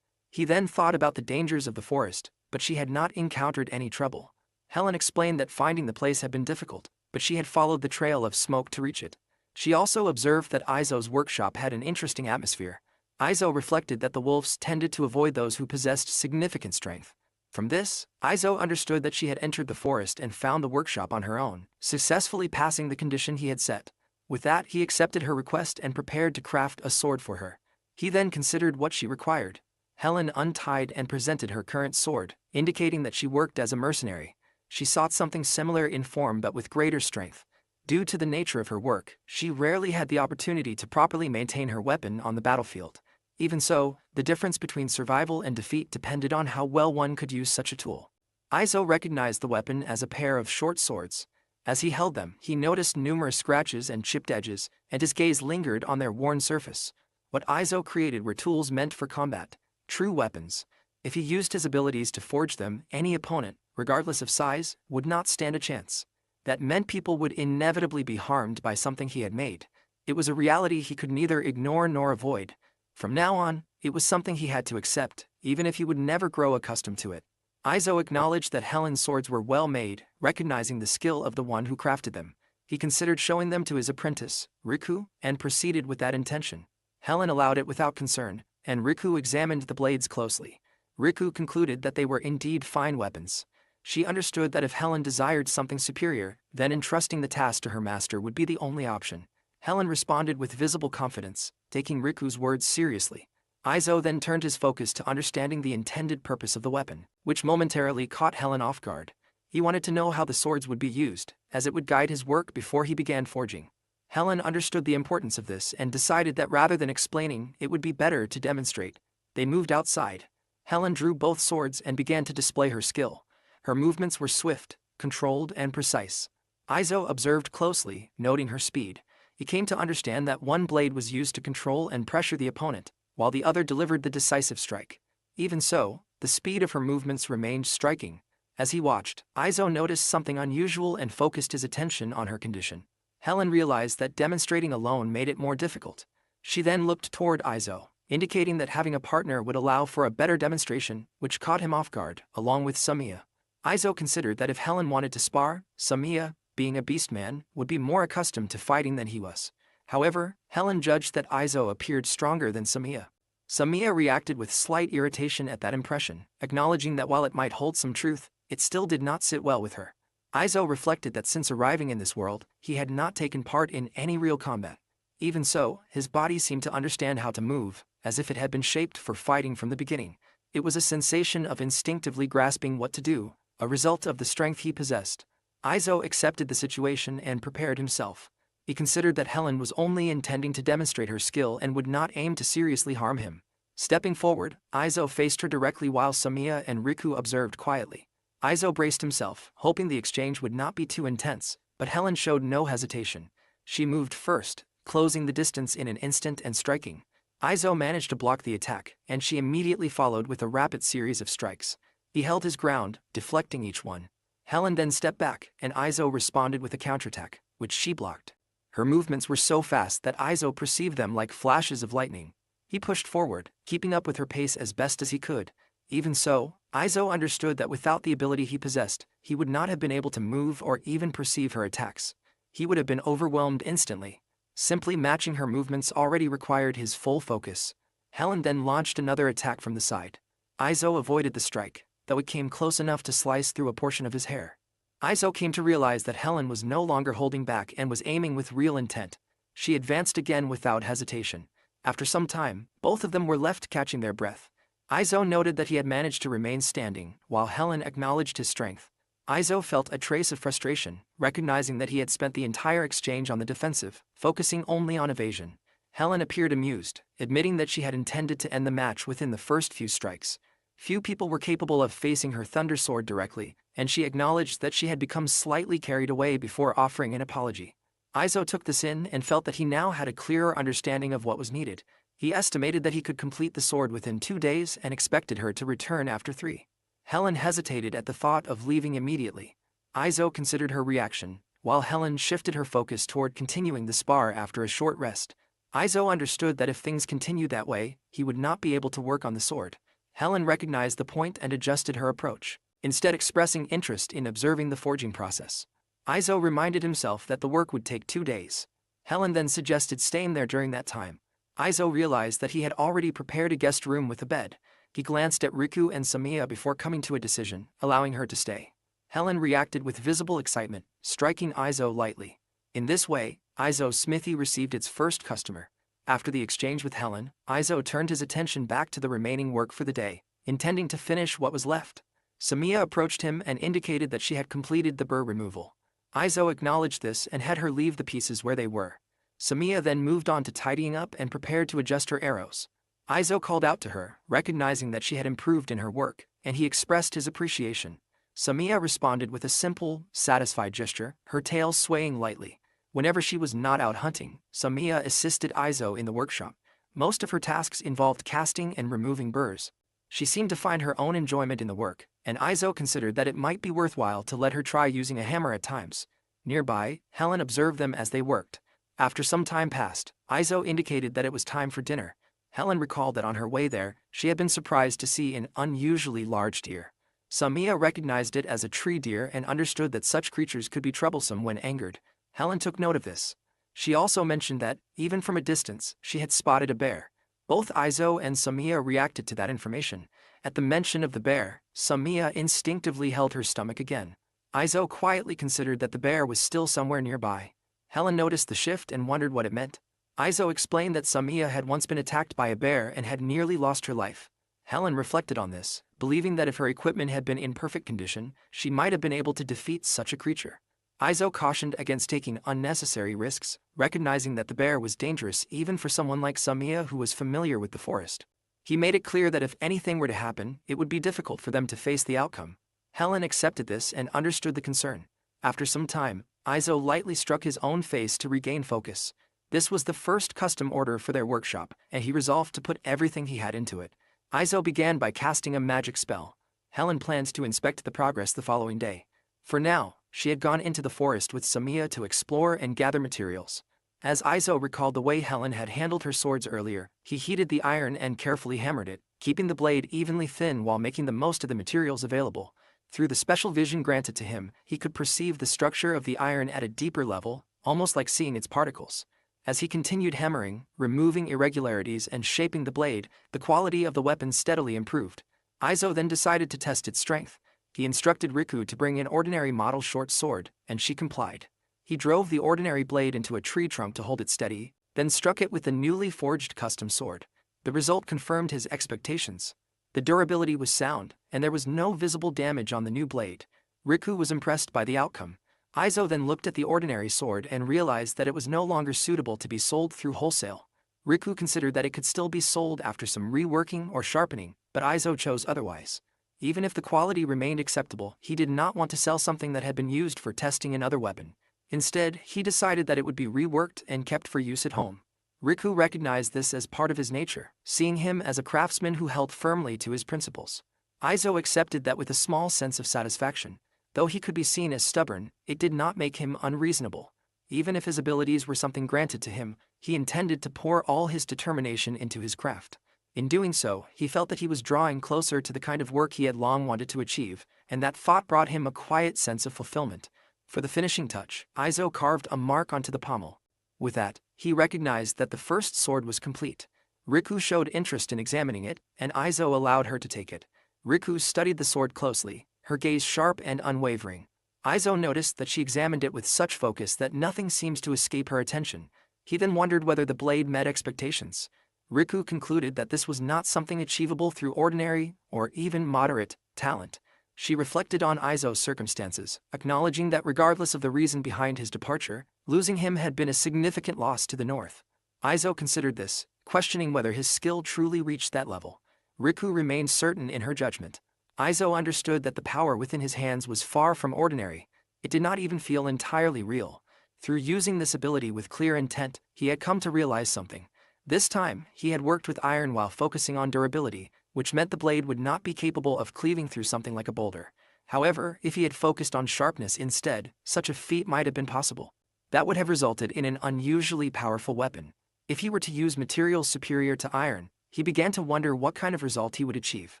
He then thought about the dangers of the forest, but she had not encountered any trouble. Helen explained that finding the place had been difficult, but she had followed the trail of smoke to reach it. She also observed that Aizo's workshop had an interesting atmosphere. Aizo reflected that the wolves tended to avoid those who possessed significant strength. From this, Aizo understood that she had entered the forest and found the workshop on her own, successfully passing the condition he had set. With that, he accepted her request and prepared to craft a sword for her. He then considered what she required. Helen untied and presented her current sword, indicating that she worked as a mercenary. She sought something similar in form but with greater strength. Due to the nature of her work, she rarely had the opportunity to properly maintain her weapon on the battlefield. Even so, the difference between survival and defeat depended on how well one could use such a tool. Aizo recognized the weapon as a pair of short swords. As he held them, he noticed numerous scratches and chipped edges, and his gaze lingered on their worn surface. What Aizo created were tools meant for combat, true weapons. If he used his abilities to forge them, any opponent, regardless of size, would not stand a chance. That meant people would inevitably be harmed by something he had made. It was a reality he could neither ignore nor avoid. From now on, it was something he had to accept, even if he would never grow accustomed to it. Aizo acknowledged that Helen's swords were well made, recognizing the skill of the one who crafted them. He considered showing them to his apprentice, Riku, and proceeded with that intention. Helen allowed it without concern, and Riku examined the blades closely. Riku concluded that they were indeed fine weapons. She understood that if Helen desired something superior, then entrusting the task to her master would be the only option. Helen responded with visible confidence, taking Riku's words seriously. Aizo then turned his focus to understanding the intended purpose of the weapon, which momentarily caught Helen off guard. He wanted to know how the swords would be used, as it would guide his work before he began forging. Helen understood the importance of this and decided that rather than explaining, it would be better to demonstrate. They moved outside. Helen drew both swords and began to display her skill. Her movements were swift, controlled, and precise. Aizo observed closely, noting her speed. He came to understand that one blade was used to control and pressure the opponent, while the other delivered the decisive strike. Even so, the speed of her movements remained striking. As he watched, Aizo noticed something unusual and focused his attention on her condition. Helen realized that demonstrating alone made it more difficult. She then looked toward Aizo, indicating that having a partner would allow for a better demonstration, which caught him off guard, along with Samiya. Aizo considered that if Helen wanted to spar, Samiya, being a beastman, would be more accustomed to fighting than he was. However, Helen judged that Aizo appeared stronger than Samiya. Samiya reacted with slight irritation at that impression, acknowledging that while it might hold some truth, it still did not sit well with her. Aizo reflected that since arriving in this world, he had not taken part in any real combat. Even so, his body seemed to understand how to move, as if it had been shaped for fighting from the beginning. It was a sensation of instinctively grasping what to do, a result of the strength he possessed. Aizo accepted the situation and prepared himself. He considered that Helen was only intending to demonstrate her skill and would not aim to seriously harm him. Stepping forward, Aizo faced her directly while Samiya and Riku observed quietly. Aizo braced himself, hoping the exchange would not be too intense, but Helen showed no hesitation. She moved first, closing the distance in an instant and striking. Aizo managed to block the attack, and she immediately followed with a rapid series of strikes. He held his ground, deflecting each one. Helen then stepped back, and Aizo responded with a counterattack, which she blocked. Her movements were so fast that Aizo perceived them like flashes of lightning. He pushed forward, keeping up with her pace as best as he could. Even so, Aizo understood that without the ability he possessed, he would not have been able to move or even perceive her attacks. He would have been overwhelmed instantly. Simply matching her movements already required his full focus. Helen then launched another attack from the side. Aizo avoided the strike, though it came close enough to slice through a portion of his hair. Aizo came to realize that Helen was no longer holding back and was aiming with real intent. She advanced again without hesitation. After some time, both of them were left catching their breath. Aizo noted that he had managed to remain standing, while Helen acknowledged his strength. Aizo felt a trace of frustration, recognizing that he had spent the entire exchange on the defensive, focusing only on evasion. Helen appeared amused, admitting that she had intended to end the match within the first few strikes. Few people were capable of facing her thunder sword directly, and she acknowledged that she had become slightly carried away before offering an apology. Aizo took this in and felt that he now had a clearer understanding of what was needed. He estimated that he could complete the sword within 2 days and expected her to return after 3. Helen hesitated at the thought of leaving immediately. Aizo considered her reaction, while Helen shifted her focus toward continuing the spar after a short rest. Aizo understood that if things continued that way, he would not be able to work on the sword. Helen recognized the point and adjusted her approach, instead expressing interest in observing the forging process. Aizo reminded himself that the work would take 2 days. Helen then suggested staying there during that time. Aizo realized that he had already prepared a guest room with a bed. He glanced at Riku and Samiya before coming to a decision, allowing her to stay. Helen reacted with visible excitement, striking Aizo lightly. In this way, Aizo's smithy received its first customer. After the exchange with Helen, Aizo turned his attention back to the remaining work for the day, intending to finish what was left. Samiya approached him and indicated that she had completed the burr removal. Aizo acknowledged this and had her leave the pieces where they were. Samiya then moved on to tidying up and prepared to adjust her arrows. Aizo called out to her, recognizing that she had improved in her work, and he expressed his appreciation. Samiya responded with a simple, satisfied gesture, her tail swaying lightly. Whenever she was not out hunting, Samiya assisted Aizo in the workshop. Most of her tasks involved casting and removing burrs. She seemed to find her own enjoyment in the work, and Aizo considered that it might be worthwhile to let her try using a hammer at times. Nearby, Helen observed them as they worked. After some time passed, Aizo indicated that it was time for dinner. Helen recalled that on her way there, she had been surprised to see an unusually large deer. Samiya recognized it as a tree deer and understood that such creatures could be troublesome when angered. Helen took note of this. She also mentioned that, even from a distance, she had spotted a bear. Both Aizo and Samiya reacted to that information. At the mention of the bear, Samiya instinctively held her stomach again. Aizo quietly considered that the bear was still somewhere nearby. Helen noticed the shift and wondered what it meant. Aizo explained that Samiya had once been attacked by a bear and had nearly lost her life. Helen reflected on this, believing that if her equipment had been in perfect condition, she might have been able to defeat such a creature. Aizo cautioned against taking unnecessary risks, recognizing that the bear was dangerous even for someone like Samiya who was familiar with the forest. He made it clear that if anything were to happen, it would be difficult for them to face the outcome. Helen accepted this and understood the concern. After some time, Aizo lightly struck his own face to regain focus. This was the first custom order for their workshop, and he resolved to put everything he had into it. Aizo began by casting a magic spell. Helen plans to inspect the progress the following day. For now, she had gone into the forest with Samiya to explore and gather materials. As Aizo recalled the way Helen had handled her swords earlier, he heated the iron and carefully hammered it, keeping the blade evenly thin while making the most of the materials available. Through the special vision granted to him, he could perceive the structure of the iron at a deeper level, almost like seeing its particles. As he continued hammering, removing irregularities and shaping the blade, the quality of the weapon steadily improved. Aizo then decided to test its strength. He instructed Riku to bring an ordinary model short sword, and she complied. He drove the ordinary blade into a tree trunk to hold it steady, then struck it with the newly forged custom sword. The result confirmed his expectations. The durability was sound, and there was no visible damage on the new blade. Riku was impressed by the outcome. Aizo then looked at the ordinary sword and realized that it was no longer suitable to be sold through wholesale. Riku considered that it could still be sold after some reworking or sharpening, but Aizo chose otherwise. Even if the quality remained acceptable, he did not want to sell something that had been used for testing another weapon. Instead, he decided that it would be reworked and kept for use at home. Riku recognized this as part of his nature, seeing him as a craftsman who held firmly to his principles. Aizo accepted that with a small sense of satisfaction. Though he could be seen as stubborn, it did not make him unreasonable. Even if his abilities were something granted to him, he intended to pour all his determination into his craft. In doing so, he felt that he was drawing closer to the kind of work he had long wanted to achieve, and that thought brought him a quiet sense of fulfillment. For the finishing touch, Aizo carved a mark onto the pommel. With that, he recognized that the first sword was complete. Riku showed interest in examining it, and Aizo allowed her to take it. Riku studied the sword closely, her gaze sharp and unwavering. Aizo noticed that she examined it with such focus that nothing seems to escape her attention. He then wondered whether the blade met expectations. Riku concluded that this was not something achievable through ordinary, or even moderate, talent. She reflected on Aizo's circumstances, acknowledging that regardless of the reason behind his departure, losing him had been a significant loss to the north. Aizo considered this, questioning whether his skill truly reached that level. Riku remained certain in her judgment. Aizo understood that the power within his hands was far from ordinary. It did not even feel entirely real. Through using this ability with clear intent, he had come to realize something. This time, he had worked with iron while focusing on durability, which meant the blade would not be capable of cleaving through something like a boulder. However, if he had focused on sharpness instead, such a feat might have been possible. That would have resulted in an unusually powerful weapon. If he were to use materials superior to iron, he began to wonder what kind of result he would achieve.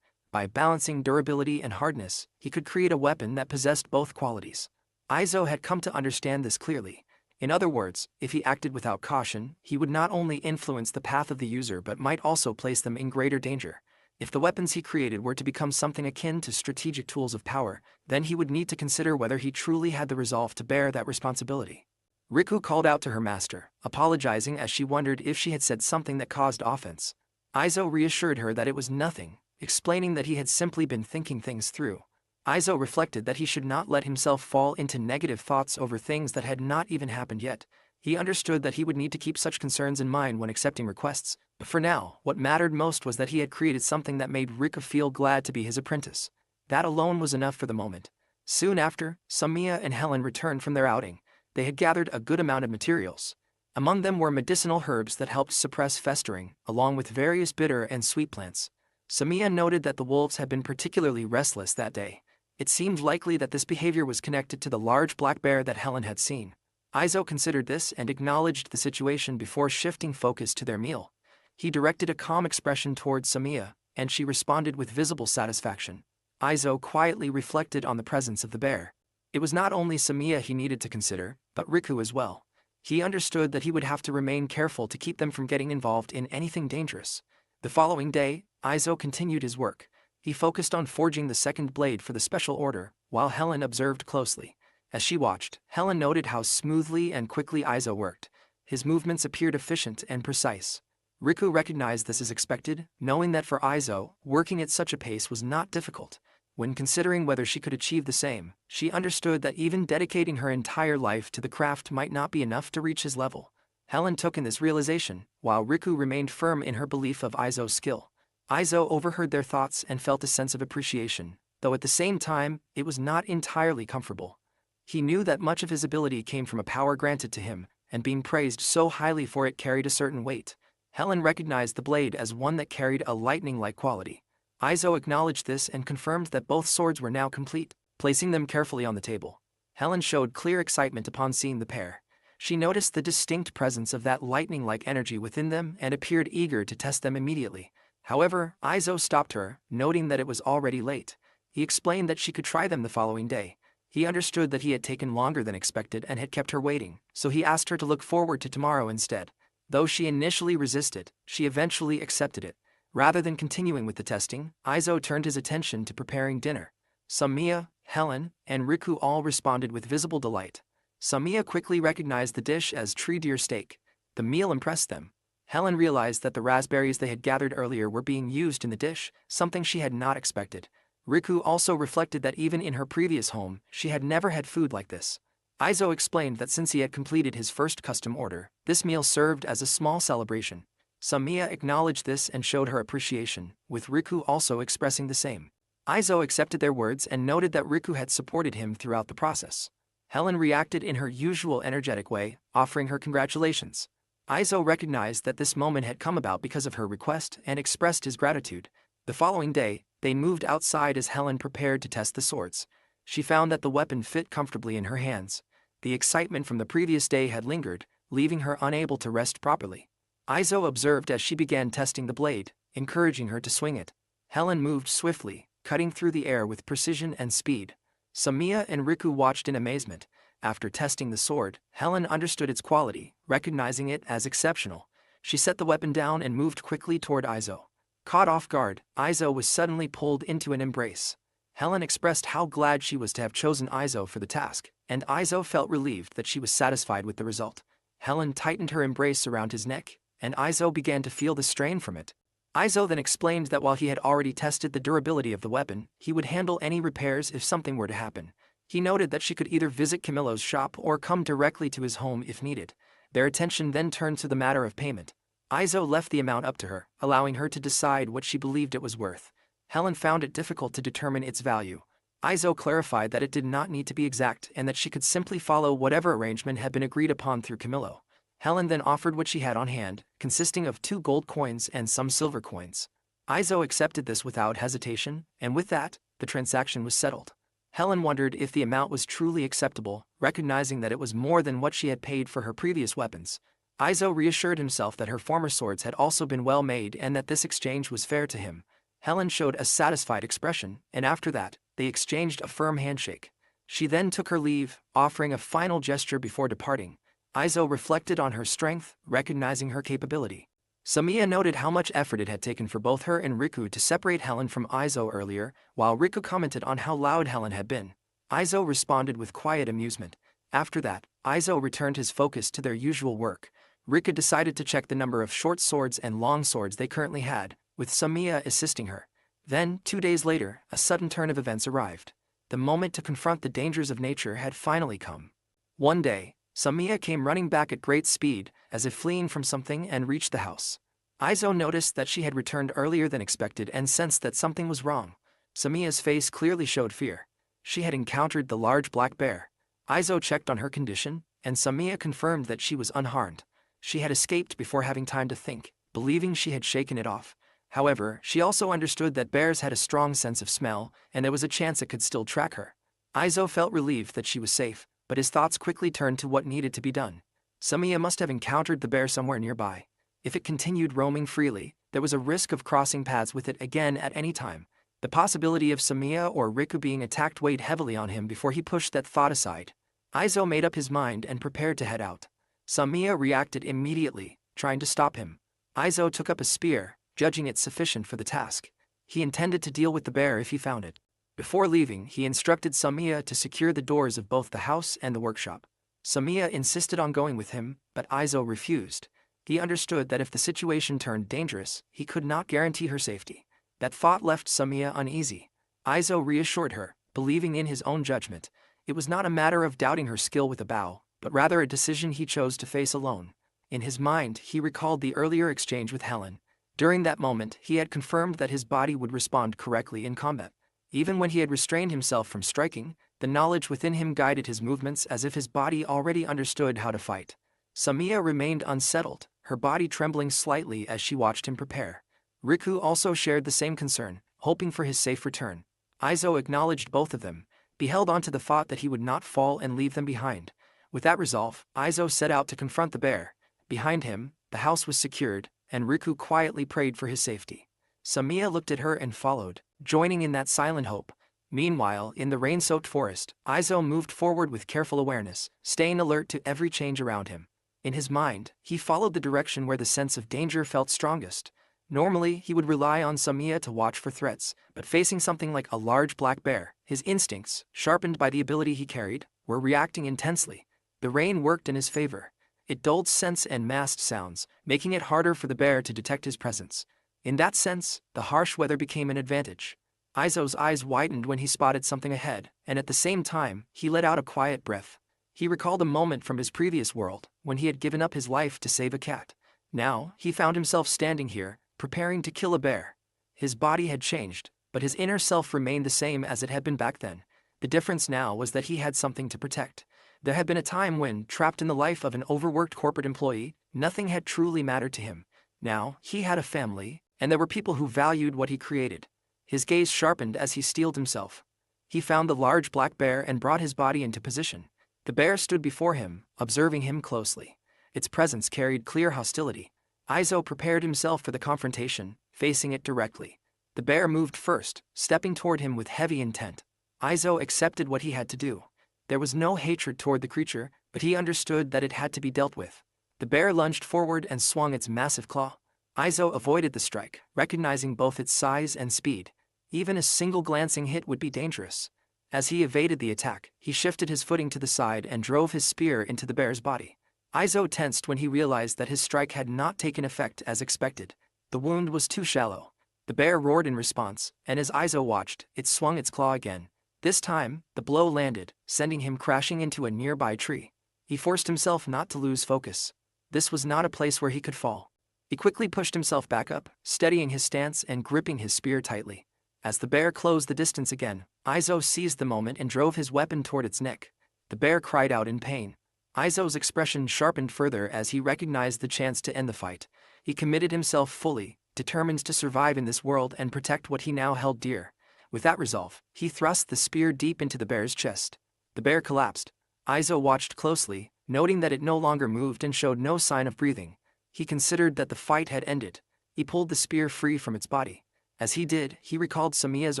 By balancing durability and hardness, he could create a weapon that possessed both qualities. Aizo had come to understand this clearly. In other words, if he acted without caution, he would not only influence the path of the user but might also place them in greater danger. If the weapons he created were to become something akin to strategic tools of power, then he would need to consider whether he truly had the resolve to bear that responsibility. Riku called out to her master, apologizing as she wondered if she had said something that caused offense. Aizo reassured her that it was nothing, explaining that he had simply been thinking things through. Aizo reflected that he should not let himself fall into negative thoughts over things that had not even happened yet. He understood that he would need to keep such concerns in mind when accepting requests, but for now, what mattered most was that he had created something that made Riku feel glad to be his apprentice. That alone was enough for the moment. Soon after, Samiya and Helen returned from their outing. They had gathered a good amount of materials. Among them were medicinal herbs that helped suppress festering, along with various bitter and sweet plants. Samiya noted that the wolves had been particularly restless that day. It seemed likely that this behavior was connected to the large black bear that Helen had seen. Aizo considered this and acknowledged the situation before shifting focus to their meal. He directed a calm expression towards Samiya, and she responded with visible satisfaction. Aizo quietly reflected on the presence of the bear. It was not only Samiya he needed to consider, but Riku as well. He understood that he would have to remain careful to keep them from getting involved in anything dangerous. The following day, Aizo continued his work. He focused on forging the second blade for the special order, while Helen observed closely. As she watched, Helen noted how smoothly and quickly Aizo worked. His movements appeared efficient and precise. Riku recognized this as expected, knowing that for Aizo, working at such a pace was not difficult. When considering whether she could achieve the same, she understood that even dedicating her entire life to the craft might not be enough to reach his level. Helen took in this realization, while Riku remained firm in her belief of Aizo's skill. Aizo overheard their thoughts and felt a sense of appreciation, though at the same time, it was not entirely comfortable. He knew that much of his ability came from a power granted to him, and being praised so highly for it carried a certain weight. Helen recognized the blade as one that carried a lightning-like quality. Aizo acknowledged this and confirmed that both swords were now complete, placing them carefully on the table. Helen showed clear excitement upon seeing the pair. She noticed the distinct presence of that lightning-like energy within them and appeared eager to test them immediately. However, Aizo stopped her, noting that it was already late. He explained that she could try them the following day. He understood that he had taken longer than expected and had kept her waiting, so he asked her to look forward to tomorrow instead. Though she initially resisted, she eventually accepted it. Rather than continuing with the testing, Aizo turned his attention to preparing dinner. Samiya, Helen, and Riku all responded with visible delight. Samiya quickly recognized the dish as tree deer steak. The meal impressed them. Helen realized that the raspberries they had gathered earlier were being used in the dish, something she had not expected. Riku also reflected that even in her previous home, she had never had food like this. Aizo explained that since he had completed his first custom order, this meal served as a small celebration. Samiya acknowledged this and showed her appreciation, with Riku also expressing the same. Aizo accepted their words and noted that Riku had supported him throughout the process. Helen reacted in her usual energetic way, offering her congratulations. Aizo recognized that this moment had come about because of her request and expressed his gratitude. The following day, they moved outside as Helen prepared to test the swords. She found that the weapon fit comfortably in her hands. The excitement from the previous day had lingered, leaving her unable to rest properly. Aizo observed as she began testing the blade, encouraging her to swing it. Helen moved swiftly, cutting through the air with precision and speed. Samiya and Riku watched in amazement. After testing the sword, Helen understood its quality, recognizing it as exceptional. She set the weapon down and moved quickly toward Aizo. Caught off guard, Aizo was suddenly pulled into an embrace. Helen expressed how glad she was to have chosen Aizo for the task, and Aizo felt relieved that she was satisfied with the result. Helen tightened her embrace around his neck, and Aizo began to feel the strain from it. Aizo then explained that while he had already tested the durability of the weapon, he would handle any repairs if something were to happen. He noted that she could either visit Camillo's shop or come directly to his home if needed. Their attention then turned to the matter of payment. Aizo left the amount up to her, allowing her to decide what she believed it was worth. Helen found it difficult to determine its value. Aizo clarified that it did not need to be exact and that she could simply follow whatever arrangement had been agreed upon through Camillo. Helen then offered what she had on hand, consisting of 2 gold coins and some silver coins. Aizo accepted this without hesitation, and with that, the transaction was settled. Helen wondered if the amount was truly acceptable, recognizing that it was more than what she had paid for her previous weapons. Aizo reassured himself that her former swords had also been well made and that this exchange was fair to him. Helen showed a satisfied expression, and after that, they exchanged a firm handshake. She then took her leave, offering a final gesture before departing. Aizo reflected on her strength, recognizing her capability. Samiya noted how much effort it had taken for both her and Riku to separate Helen from Aizo earlier, while Riku commented on how loud Helen had been. Aizo responded with quiet amusement. After that, Aizo returned his focus to their usual work. Riku decided to check the number of short swords and long swords they currently had, with Samiya assisting her. Then, 2 days later, a sudden turn of events arrived. The moment to confront the dangers of nature had finally come. One day, Samiya came running back at great speed, as if fleeing from something, and reached the house. Aizo noticed that she had returned earlier than expected and sensed that something was wrong. Samiya's face clearly showed fear. She had encountered the large black bear. Aizo checked on her condition, and Samiya confirmed that she was unharmed. She had escaped before having time to think, believing she had shaken it off. However, she also understood that bears had a strong sense of smell, and there was a chance it could still track her. Aizo felt relieved that she was safe, but his thoughts quickly turned to what needed to be done. Samiya must have encountered the bear somewhere nearby. If it continued roaming freely, there was a risk of crossing paths with it again at any time. The possibility of Samiya or Riku being attacked weighed heavily on him before he pushed that thought aside. Aizo made up his mind and prepared to head out. Samiya reacted immediately, trying to stop him. Aizo took up a spear, judging it sufficient for the task. He intended to deal with the bear if he found it. Before leaving, he instructed Samiya to secure the doors of both the house and the workshop. Samiya insisted on going with him, but Aizo refused. He understood that if the situation turned dangerous, he could not guarantee her safety. That thought left Samiya uneasy. Aizo reassured her, believing in his own judgment. It was not a matter of doubting her skill with a bow, but rather a decision he chose to face alone. In his mind, he recalled the earlier exchange with Helen. During that moment, he had confirmed that his body would respond correctly in combat. Even when he had restrained himself from striking, the knowledge within him guided his movements as if his body already understood how to fight. Samiya remained unsettled, her body trembling slightly as she watched him prepare. Riku also shared the same concern, hoping for his safe return. Aizo acknowledged both of them. He held on to the thought that he would not fall and leave them behind. With that resolve, Aizo set out to confront the bear. Behind him, the house was secured, and Riku quietly prayed for his safety. Samiya looked at her and followed, joining in that silent hope. Meanwhile, in the rain-soaked forest, Aizo moved forward with careful awareness, staying alert to every change around him. In his mind, he followed the direction where the sense of danger felt strongest. Normally, he would rely on Samiya to watch for threats, but facing something like a large black bear, his instincts, sharpened by the ability he carried, were reacting intensely. The rain worked in his favor. It dulled scents and masked sounds, making it harder for the bear to detect his presence. In that sense, the harsh weather became an advantage. Aizo's eyes widened when he spotted something ahead, and at the same time, he let out a quiet breath. He recalled a moment from his previous world, when he had given up his life to save a cat. Now, he found himself standing here, preparing to kill a bear. His body had changed, but his inner self remained the same as it had been back then. The difference now was that he had something to protect. There had been a time when, trapped in the life of an overworked corporate employee, nothing had truly mattered to him. Now, he had a family, and there were people who valued what he created. His gaze sharpened as he steeled himself. He found the large black bear and brought his body into position. The bear stood before him, observing him closely. Its presence carried clear hostility. Aizo prepared himself for the confrontation, facing it directly. The bear moved first, stepping toward him with heavy intent. Aizo accepted what he had to do. There was no hatred toward the creature, but he understood that it had to be dealt with. The bear lunged forward and swung its massive claw. Aizo avoided the strike, recognizing both its size and speed. Even a single glancing hit would be dangerous. As he evaded the attack, he shifted his footing to the side and drove his spear into the bear's body. Aizo tensed when he realized that his strike had not taken effect as expected. The wound was too shallow. The bear roared in response, and as Aizo watched, it swung its claw again. This time, the blow landed, sending him crashing into a nearby tree. He forced himself not to lose focus. This was not a place where he could fall. He quickly pushed himself back up, steadying his stance and gripping his spear tightly. As the bear closed the distance again, Aizo seized the moment and drove his weapon toward its neck. The bear cried out in pain. Aizo's expression sharpened further as he recognized the chance to end the fight. He committed himself fully, determined to survive in this world and protect what he now held dear. With that resolve, he thrust the spear deep into the bear's chest. The bear collapsed. Aizo watched closely, noting that it no longer moved and showed no sign of breathing. He considered that the fight had ended. He pulled the spear free from its body. As he did, he recalled Samiya's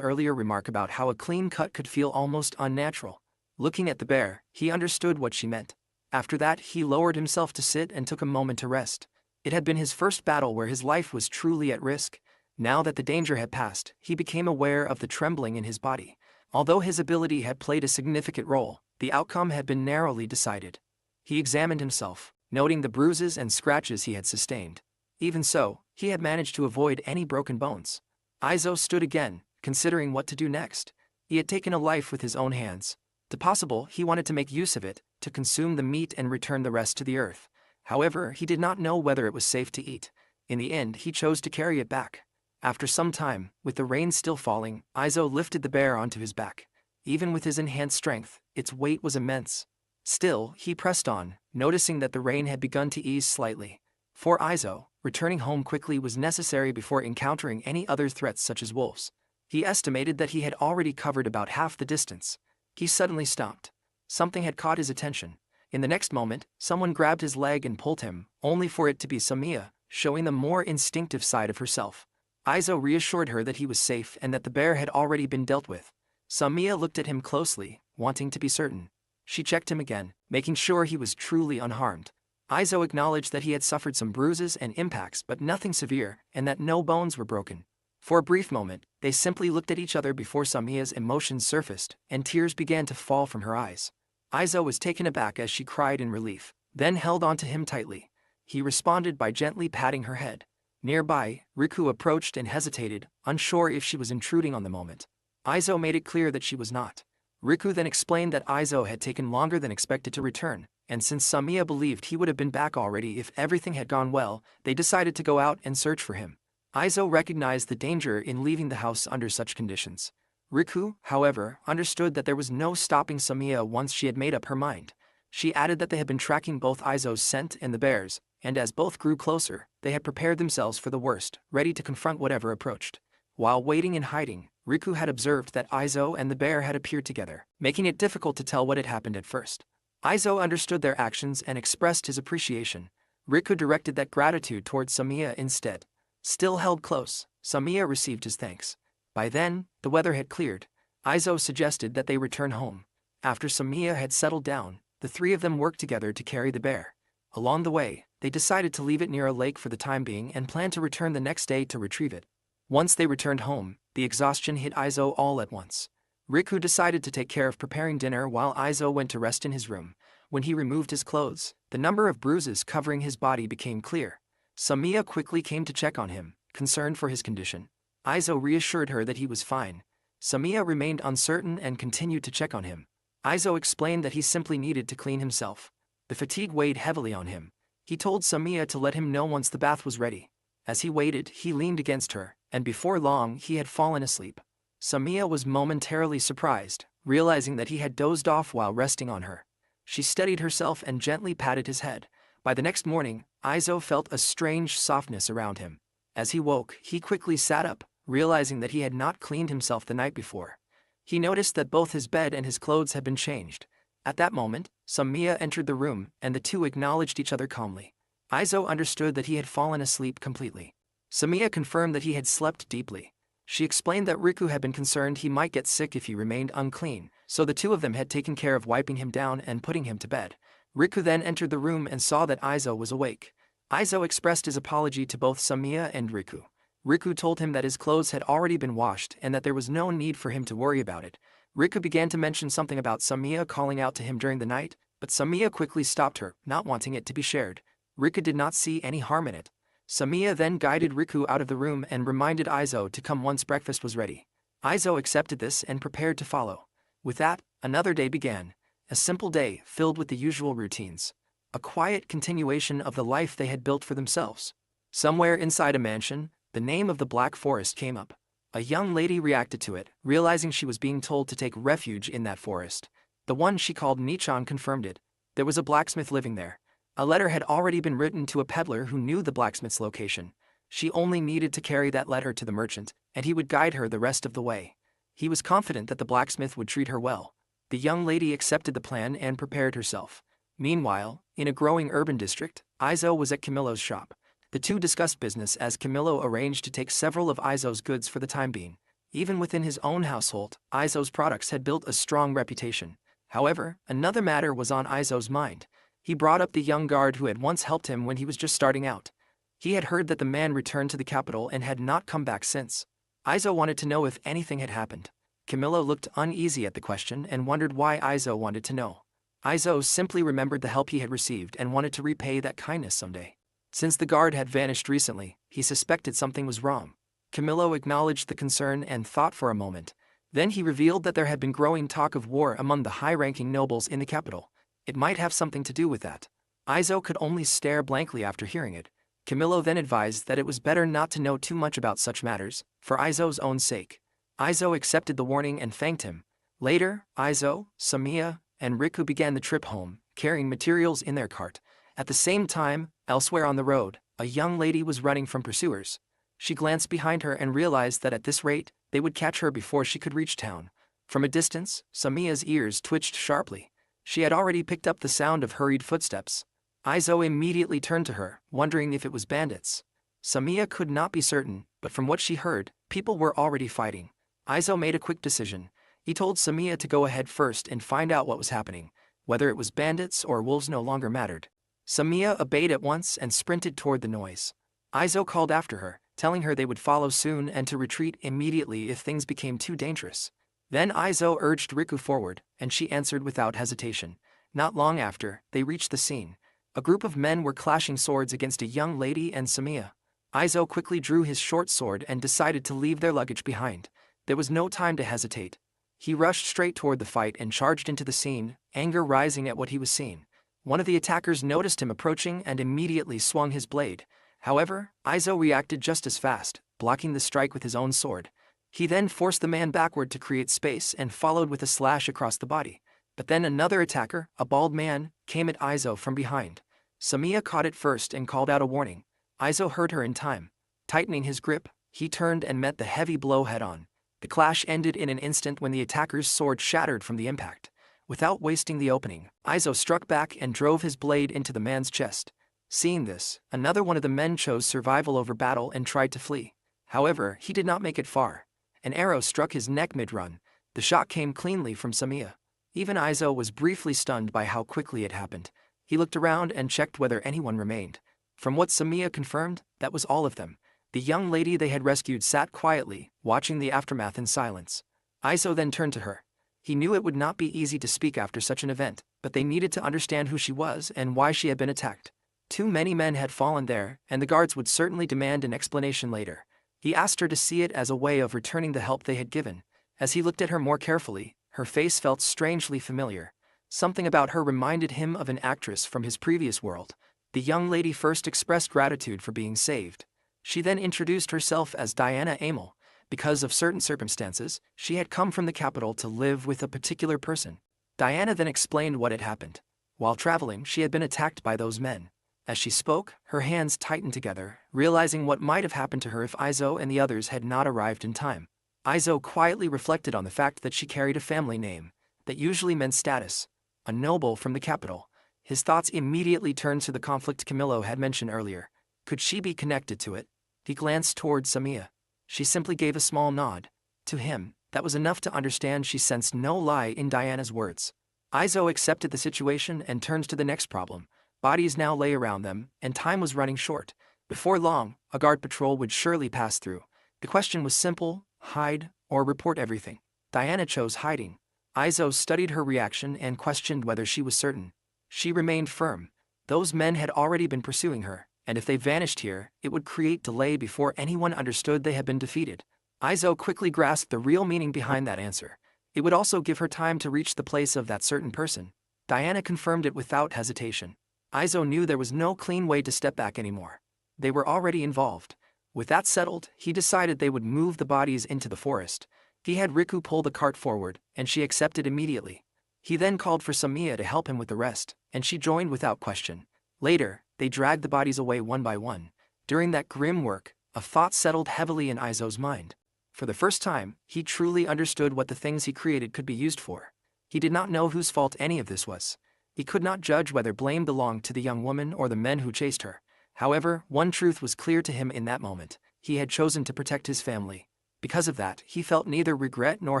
earlier remark about how a clean cut could feel almost unnatural. Looking at the bear, he understood what she meant. After that, he lowered himself to sit and took a moment to rest. It had been his first battle where his life was truly at risk. Now that the danger had passed, he became aware of the trembling in his body. Although his ability had played a significant role, the outcome had been narrowly decided. He examined himself, noting the bruises and scratches he had sustained. Even so, he had managed to avoid any broken bones. Aizo stood again, considering what to do next. He had taken a life with his own hands. If possible, he wanted to make use of it, to consume the meat and return the rest to the earth. However, he did not know whether it was safe to eat. In the end, he chose to carry it back. After some time, with the rain still falling, Aizo lifted the bear onto his back. Even with his enhanced strength, its weight was immense. Still, he pressed on, noticing that the rain had begun to ease slightly. For Aizo, returning home quickly was necessary before encountering any other threats such as wolves. He estimated that he had already covered about half the distance. He suddenly stopped. Something had caught his attention. In the next moment, someone grabbed his leg and pulled him, only for it to be Samiya, showing the more instinctive side of herself. Aizo reassured her that he was safe and that the bear had already been dealt with. Samiya looked at him closely, wanting to be certain. She checked him again, making sure he was truly unharmed. Aizo acknowledged that he had suffered some bruises and impacts but nothing severe, and that no bones were broken. For a brief moment, they simply looked at each other before Samiya's emotions surfaced, and tears began to fall from her eyes. Aizo was taken aback as she cried in relief, then held onto him tightly. He responded by gently patting her head. Nearby, Riku approached and hesitated, unsure if she was intruding on the moment. Aizo made it clear that she was not. Riku then explained that Aizo had taken longer than expected to return, and since Samiya believed he would have been back already if everything had gone well, they decided to go out and search for him. Aizo recognized the danger in leaving the house under such conditions. Riku, however, understood that there was no stopping Samiya once she had made up her mind. She added that they had been tracking both Aizo's scent and the bear's, and as both grew closer, they had prepared themselves for the worst, ready to confront whatever approached. While waiting in hiding, Riku had observed that Aizo and the bear had appeared together, making it difficult to tell what had happened at first. Aizo understood their actions and expressed his appreciation. Riku directed that gratitude towards Samiya instead. Still held close, Samiya received his thanks. By then, the weather had cleared. Aizo suggested that they return home. After Samiya had settled down, the three of them worked together to carry the bear. Along the way, they decided to leave it near a lake for the time being and planned to return the next day to retrieve it. Once they returned home, the exhaustion hit Aizo all at once. Riku decided to take care of preparing dinner while Aizo went to rest in his room. When he removed his clothes, the number of bruises covering his body became clear. Samiya quickly came to check on him, concerned for his condition. Aizo reassured her that he was fine. Samiya remained uncertain and continued to check on him. Aizo explained that he simply needed to clean himself. The fatigue weighed heavily on him. He told Samiya to let him know once the bath was ready. As he waited, he leaned against her, and before long he had fallen asleep. Samiya was momentarily surprised, realizing that he had dozed off while resting on her. She steadied herself and gently patted his head. By the next morning, Aizo felt a strange softness around him. As he woke, he quickly sat up, realizing that he had not cleaned himself the night before. He noticed that both his bed and his clothes had been changed. At that moment, Samiya entered the room, and the two acknowledged each other calmly. Aizo understood that he had fallen asleep completely. Samiya confirmed that he had slept deeply. She explained that Riku had been concerned he might get sick if he remained unclean, so the two of them had taken care of wiping him down and putting him to bed. Riku then entered the room and saw that Aizo was awake. Aizo expressed his apology to both Samiya and Riku. Riku told him that his clothes had already been washed and that there was no need for him to worry about it. Riku began to mention something about Samiya calling out to him during the night, but Samiya quickly stopped her, not wanting it to be shared. Riku did not see any harm in it. Samiya then guided Riku out of the room and reminded Aizo to come once breakfast was ready. Aizo accepted this and prepared to follow. With that, another day began. A simple day filled with the usual routines. A quiet continuation of the life they had built for themselves. Somewhere inside a mansion, the name of the Black Forest came up. A young lady reacted to it, realizing she was being told to take refuge in that forest. The one she called Nichan confirmed it. There was a blacksmith living there. A letter had already been written to a peddler who knew the blacksmith's location. She only needed to carry that letter to the merchant, and he would guide her the rest of the way. He was confident that the blacksmith would treat her well. The young lady accepted the plan and prepared herself. Meanwhile, in a growing urban district, Aizo was at Camilo's shop. The two discussed business as Camilo arranged to take several of Aizo's goods for the time being. Even within his own household, Aizo's products had built a strong reputation. However, another matter was on Aizo's mind. He brought up the young guard who had once helped him when he was just starting out. He had heard that the man returned to the capital and had not come back since. Aizo wanted to know if anything had happened. Camilo looked uneasy at the question and wondered why Aizo wanted to know. Aizo simply remembered the help he had received and wanted to repay that kindness someday. Since the guard had vanished recently, he suspected something was wrong. Camilo acknowledged the concern and thought for a moment. Then he revealed that there had been growing talk of war among the high-ranking nobles in the capital. It might have something to do with that. Aizo could only stare blankly after hearing it. Camilo then advised that it was better not to know too much about such matters, for Aizo's own sake. Aizo accepted the warning and thanked him. Later, Aizo, Samiya, and Riku began the trip home, carrying materials in their cart. At the same time, elsewhere on the road, a young lady was running from pursuers. She glanced behind her and realized that at this rate, they would catch her before she could reach town. From a distance, Samiya's ears twitched sharply. She had already picked up the sound of hurried footsteps. Aizo immediately turned to her, wondering if it was bandits. Samiya could not be certain, but from what she heard, people were already fighting. Aizo made a quick decision. He told Samiya to go ahead first and find out what was happening. Whether it was bandits or wolves no longer mattered. Samiya obeyed at once and sprinted toward the noise. Aizo called after her, telling her they would follow soon and to retreat immediately if things became too dangerous. Then Aizo urged Riku forward, and she answered without hesitation. Not long after, they reached the scene. A group of men were clashing swords against a young lady and Samiya. Aizo quickly drew his short sword and decided to leave their luggage behind. There was no time to hesitate. He rushed straight toward the fight and charged into the scene, anger rising at what he was seeing. One of the attackers noticed him approaching and immediately swung his blade. However, Aizo reacted just as fast, blocking the strike with his own sword. He then forced the man backward to create space and followed with a slash across the body. But then another attacker, a bald man, came at Aizo from behind. Samiya caught it first and called out a warning. Aizo heard her in time. Tightening his grip, he turned and met the heavy blow head-on. The clash ended in an instant when the attacker's sword shattered from the impact. Without wasting the opening, Aizo struck back and drove his blade into the man's chest. Seeing this, another one of the men chose survival over battle and tried to flee. However, he did not make it far. An arrow struck his neck mid-run. The shock came cleanly from Samiya. Even Aizo was briefly stunned by how quickly it happened. He looked around and checked whether anyone remained. From what Samiya confirmed, that was all of them. The young lady they had rescued sat quietly, watching the aftermath in silence. Aizo then turned to her. He knew it would not be easy to speak after such an event, but they needed to understand who she was and why she had been attacked. Too many men had fallen there, and the guards would certainly demand an explanation later. He asked her to see it as a way of returning the help they had given. As he looked at her more carefully, her face felt strangely familiar. Something about her reminded him of an actress from his previous world. The young lady first expressed gratitude for being saved. She then introduced herself as Diana Amel. Because of certain circumstances, she had come from the capital to live with a particular person. Diana then explained what had happened. While traveling, she had been attacked by those men. As she spoke, her hands tightened together, realizing what might have happened to her if Aizo and the others had not arrived in time. Aizo quietly reflected on the fact that she carried a family name that usually meant status, a noble from the capital. His thoughts immediately turned to the conflict Camillo had mentioned earlier. Could she be connected to it? He glanced toward Samiya. She simply gave a small nod. To him, that was enough to understand she sensed no lie in Diana's words. Aizo accepted the situation and turned to the next problem. Bodies now lay around them, and time was running short. Before long, a guard patrol would surely pass through. The question was simple: hide or report everything. Diana chose hiding. Aizo studied her reaction and questioned whether she was certain. She remained firm. Those men had already been pursuing her, and if they vanished here, it would create delay before anyone understood they had been defeated. Aizo quickly grasped the real meaning behind that answer. It would also give her time to reach the place of that certain person. Diana confirmed it without hesitation. Aizo knew there was no clean way to step back anymore. They were already involved. With that settled, he decided they would move the bodies into the forest. He had Riku pull the cart forward, and she accepted immediately. He then called for Samiya to help him with the rest, and she joined without question. Later, they dragged the bodies away one by one. During that grim work, a thought settled heavily in Aizo's mind. For the first time, he truly understood what the things he created could be used for. He did not know whose fault any of this was. He could not judge whether blame belonged to the young woman or the men who chased her. However, one truth was clear to him in that moment: he had chosen to protect his family. Because of that, he felt neither regret nor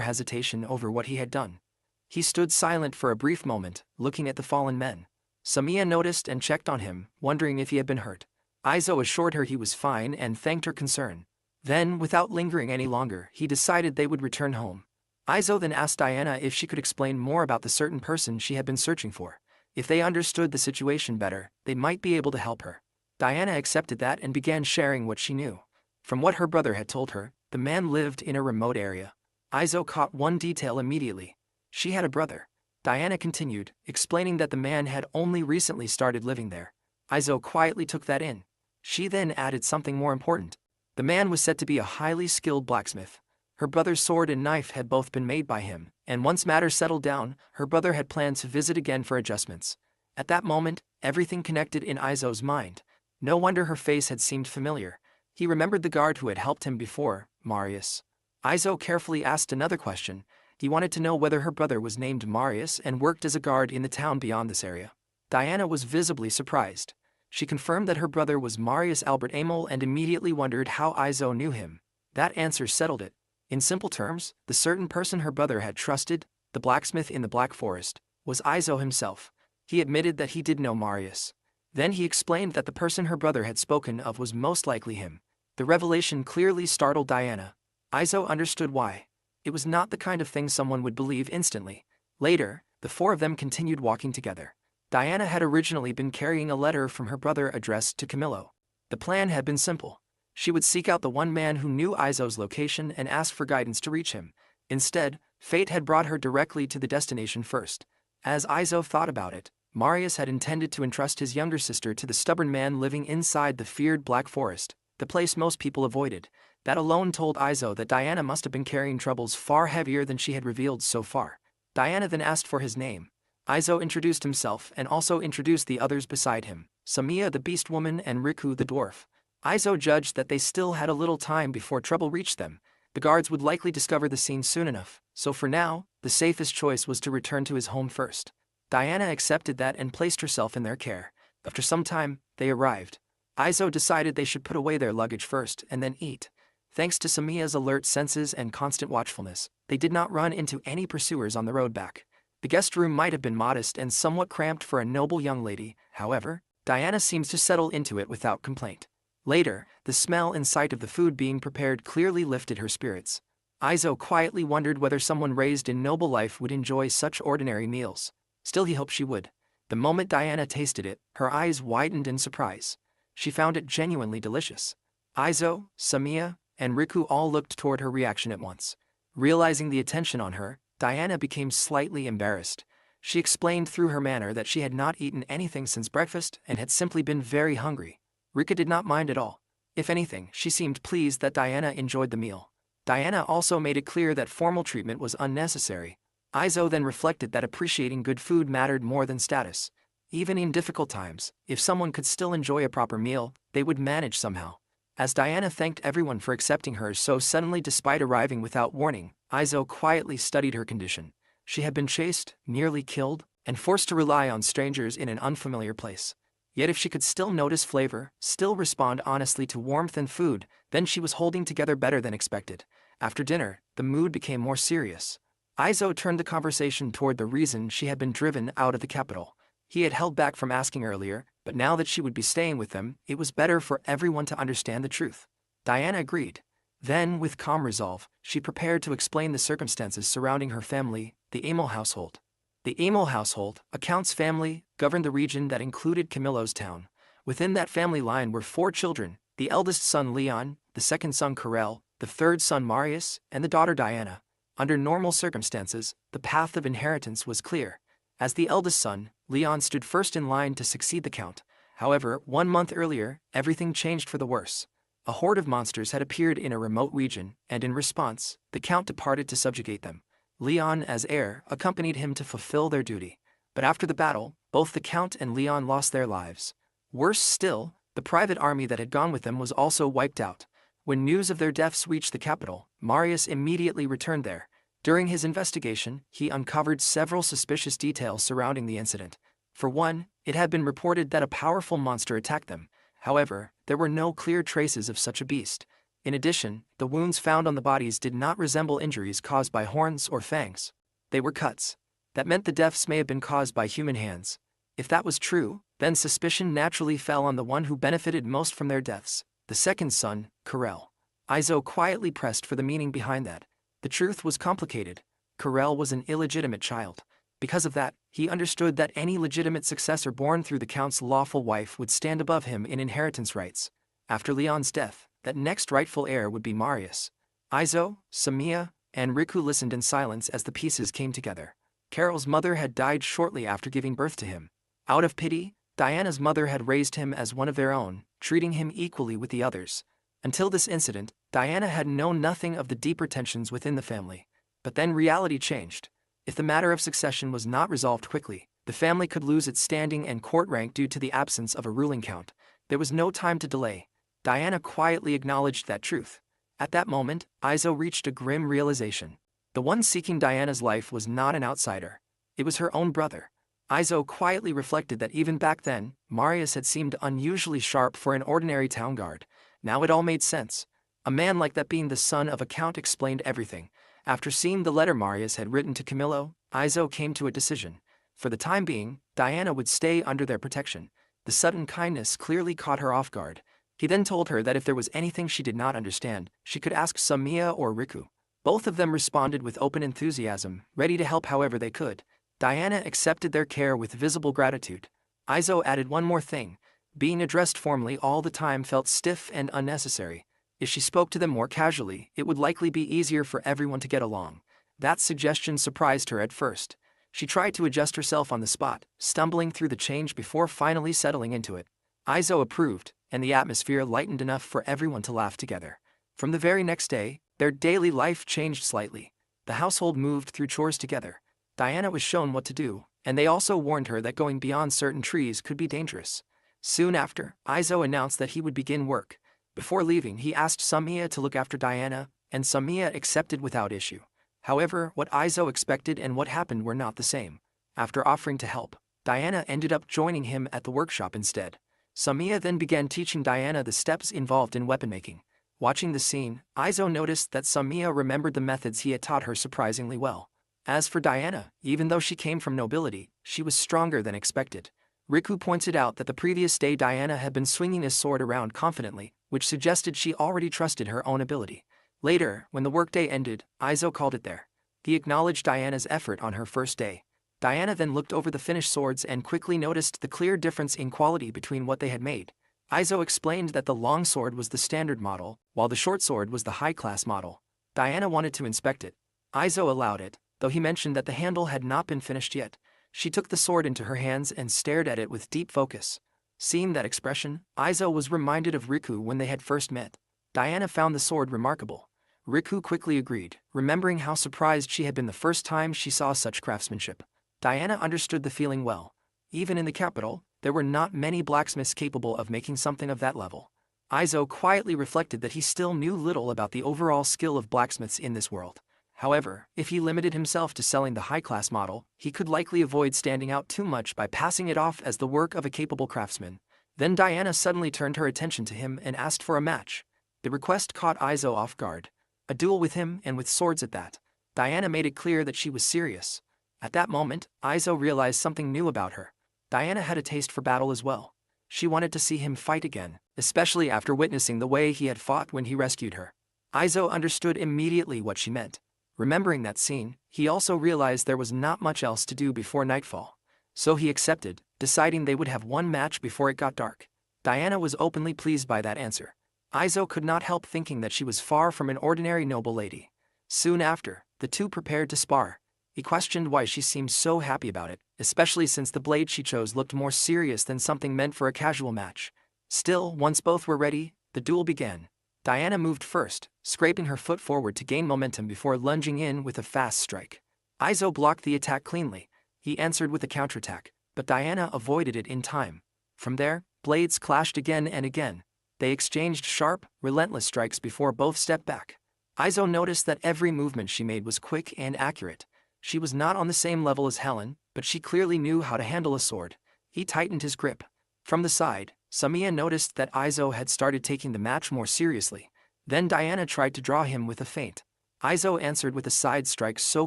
hesitation over what he had done. He stood silent for a brief moment, looking at the fallen men. Samiya noticed and checked on him, wondering if he had been hurt. Aizo assured her he was fine and thanked her concern. Then, without lingering any longer, he decided they would return home. Aizo then asked Diana if she could explain more about the certain person she had been searching for. If they understood the situation better, they might be able to help her. Diana accepted that and began sharing what she knew. From what her brother had told her, the man lived in a remote area. Aizo caught one detail immediately. She had a brother. Diana continued, explaining that the man had only recently started living there. Aizo quietly took that in. She then added something more important. The man was said to be a highly skilled blacksmith. Her brother's sword and knife had both been made by him, and once matters settled down, her brother had planned to visit again for adjustments. At that moment, everything connected in Aizo's mind. No wonder her face had seemed familiar. He remembered the guard who had helped him before, Marius. Aizo carefully asked another question. He wanted to know whether her brother was named Marius and worked as a guard in the town beyond this area. Diana was visibly surprised. She confirmed that her brother was Marius Albert Amel and immediately wondered how Aizo knew him. That answer settled it. In simple terms, the certain person her brother had trusted, the blacksmith in the Black Forest, was Aizo himself. He admitted that he did know Marius. Then he explained that the person her brother had spoken of was most likely him. The revelation clearly startled Diana. Aizo understood why. It was not the kind of thing someone would believe instantly. Later, the four of them continued walking together. Diana had originally been carrying a letter from her brother addressed to Camillo. The plan had been simple. She would seek out the one man who knew Aizo's location and ask for guidance to reach him. Instead, fate had brought her directly to the destination first. As Aizo thought about it, Marius had intended to entrust his younger sister to the stubborn man living inside the feared Black Forest, the place most people avoided. That alone told Aizo that Diana must have been carrying troubles far heavier than she had revealed so far. Diana then asked for his name. Aizo introduced himself and also introduced the others beside him, Samiya the Beast Woman and Riku the Dwarf. Aizo judged that they still had a little time before trouble reached them. The guards would likely discover the scene soon enough, so for now, the safest choice was to return to his home first. Diana accepted that and placed herself in their care. After some time, they arrived. Aizo decided they should put away their luggage first and then eat. Thanks to Samia's alert senses and constant watchfulness, they did not run into any pursuers on the road back. The guest room might have been modest and somewhat cramped for a noble young lady, however, Diana seems to settle into it without complaint. Later, the smell and sight of the food being prepared clearly lifted her spirits. Izo quietly wondered whether someone raised in noble life would enjoy such ordinary meals. Still, he hoped she would. The moment Diana tasted it, her eyes widened in surprise. She found it genuinely delicious. Izo, Samia, and Riku all looked toward her reaction at once. Realizing the attention on her, Diana became slightly embarrassed. She explained through her manner that she had not eaten anything since breakfast and had simply been very hungry. Rika did not mind at all. If anything, she seemed pleased that Diana enjoyed the meal. Diana also made it clear that formal treatment was unnecessary. Izo then reflected that appreciating good food mattered more than status. Even in difficult times, if someone could still enjoy a proper meal, they would manage somehow. As Diana thanked everyone for accepting her so suddenly despite arriving without warning, Izo quietly studied her condition. She had been chased, nearly killed, and forced to rely on strangers in an unfamiliar place. Yet if she could still notice flavor, still respond honestly to warmth and food, then she was holding together better than expected. After dinner, the mood became more serious. Izo turned the conversation toward the reason she had been driven out of the capital. He had held back from asking earlier, but now that she would be staying with them, it was better for everyone to understand the truth. Diana agreed. Then, with calm resolve, she prepared to explain the circumstances surrounding her family, the Emil household. The Emil household, a count's family, governed the region that included Camillo's town. Within that family line were 4 children, the eldest son Leon, the second son Karel, the third son Marius, and the daughter Diana. Under normal circumstances, the path of inheritance was clear. As the eldest son, Leon stood first in line to succeed the count. However, 1 month earlier, everything changed for the worse. A horde of monsters had appeared in a remote region, and in response, the count departed to subjugate them. Leon, as heir, accompanied him to fulfill their duty. But after the battle, both the count and Leon lost their lives. Worse still, the private army that had gone with them was also wiped out. When news of their deaths reached the capital, Marius immediately returned there. During his investigation, he uncovered several suspicious details surrounding the incident. For one, it had been reported that a powerful monster attacked them. However, there were no clear traces of such a beast. In addition, the wounds found on the bodies did not resemble injuries caused by horns or fangs. They were cuts. That meant the deaths may have been caused by human hands. If that was true, then suspicion naturally fell on the one who benefited most from their deaths, the second son, Karel. Izo quietly pressed for the meaning behind that. The truth was complicated. Karel was an illegitimate child. Because of that, he understood that any legitimate successor born through the count's lawful wife would stand above him in inheritance rights. After Leon's death, that next rightful heir would be Marius. Izo, Samia, and Riku listened in silence as the pieces came together. Carol's mother had died shortly after giving birth to him. Out of pity, Diana's mother had raised him as one of their own, treating him equally with the others. Until this incident, Diana had known nothing of the deeper tensions within the family. But then reality changed. If the matter of succession was not resolved quickly, the family could lose its standing and court rank due to the absence of a ruling count. There was no time to delay. Diana quietly acknowledged that truth. At that moment, Izo reached a grim realization. The one seeking Diana's life was not an outsider. It was her own brother. Izo quietly reflected that even back then, Marius had seemed unusually sharp for an ordinary town guard. Now it all made sense. A man like that being the son of a count explained everything. After seeing the letter Marius had written to Camillo, Izo came to a decision. For the time being, Diana would stay under their protection. The sudden kindness clearly caught her off guard. He then told her that if there was anything she did not understand, she could ask Samia or Riku. Both of them responded with open enthusiasm, ready to help however they could. Diana accepted their care with visible gratitude. Izo added one more thing. Being addressed formally all the time felt stiff and unnecessary. If she spoke to them more casually, it would likely be easier for everyone to get along. That suggestion surprised her at first. She tried to adjust herself on the spot, stumbling through the change before finally settling into it. Izo approved, and the atmosphere lightened enough for everyone to laugh together. From the very next day, their daily life changed slightly. The household moved through chores together. Diana was shown what to do, and they also warned her that going beyond certain trees could be dangerous. Soon after, Izo announced that he would begin work. Before leaving, he asked Samia to look after Diana, and Samia accepted without issue. However, what Izo expected and what happened were not the same. After offering to help, Diana ended up joining him at the workshop instead. Samia then began teaching Diana the steps involved in weapon making. Watching the scene, Aizo noticed that Samiya remembered the methods he had taught her surprisingly well. As for Diana, even though she came from nobility, she was stronger than expected. Riku pointed out that the previous day Diana had been swinging his sword around confidently, which suggested she already trusted her own ability. Later, when the workday ended, Aizo called it there. He acknowledged Diana's effort on her first day. Diana then looked over the finished swords and quickly noticed the clear difference in quality between what they had made. Aizo explained that the long sword was the standard model, while the short sword was the high-class model. Diana wanted to inspect it. Aizo allowed it, though he mentioned that the handle had not been finished yet. She took the sword into her hands and stared at it with deep focus. Seeing that expression, Aizo was reminded of Riku when they had first met. Diana found the sword remarkable. Riku quickly agreed, remembering how surprised she had been the first time she saw such craftsmanship. Diana understood the feeling well. Even in the capital, there were not many blacksmiths capable of making something of that level. Aizo quietly reflected that he still knew little about the overall skill of blacksmiths in this world. However, if he limited himself to selling the high-class model, he could likely avoid standing out too much by passing it off as the work of a capable craftsman. Then Diana suddenly turned her attention to him and asked for a match. The request caught Aizo off guard. A duel with him, and with swords at that. Diana made it clear that she was serious. At that moment, Aizo realized something new about her. Diana had a taste for battle as well. She wanted to see him fight again, especially after witnessing the way he had fought when he rescued her. Aizo understood immediately what she meant. Remembering that scene, he also realized there was not much else to do before nightfall. So he accepted, deciding they would have one match before it got dark. Diana was openly pleased by that answer. Aizo could not help thinking that she was far from an ordinary noble lady. Soon after, the two prepared to spar. He questioned why she seemed so happy about it, especially since the blade she chose looked more serious than something meant for a casual match. Still, once both were ready, the duel began. Diana moved first, scraping her foot forward to gain momentum before lunging in with a fast strike. Aizo blocked the attack cleanly. He answered with a counterattack, but Diana avoided it in time. From there, blades clashed again and again. They exchanged sharp, relentless strikes before both stepped back. Aizo noticed that every movement she made was quick and accurate. She was not on the same level as Helen, but she clearly knew how to handle a sword. He tightened his grip. From the side, Samiya noticed that Aizo had started taking the match more seriously. Then Diana tried to draw him with a feint. Aizo answered with a side strike so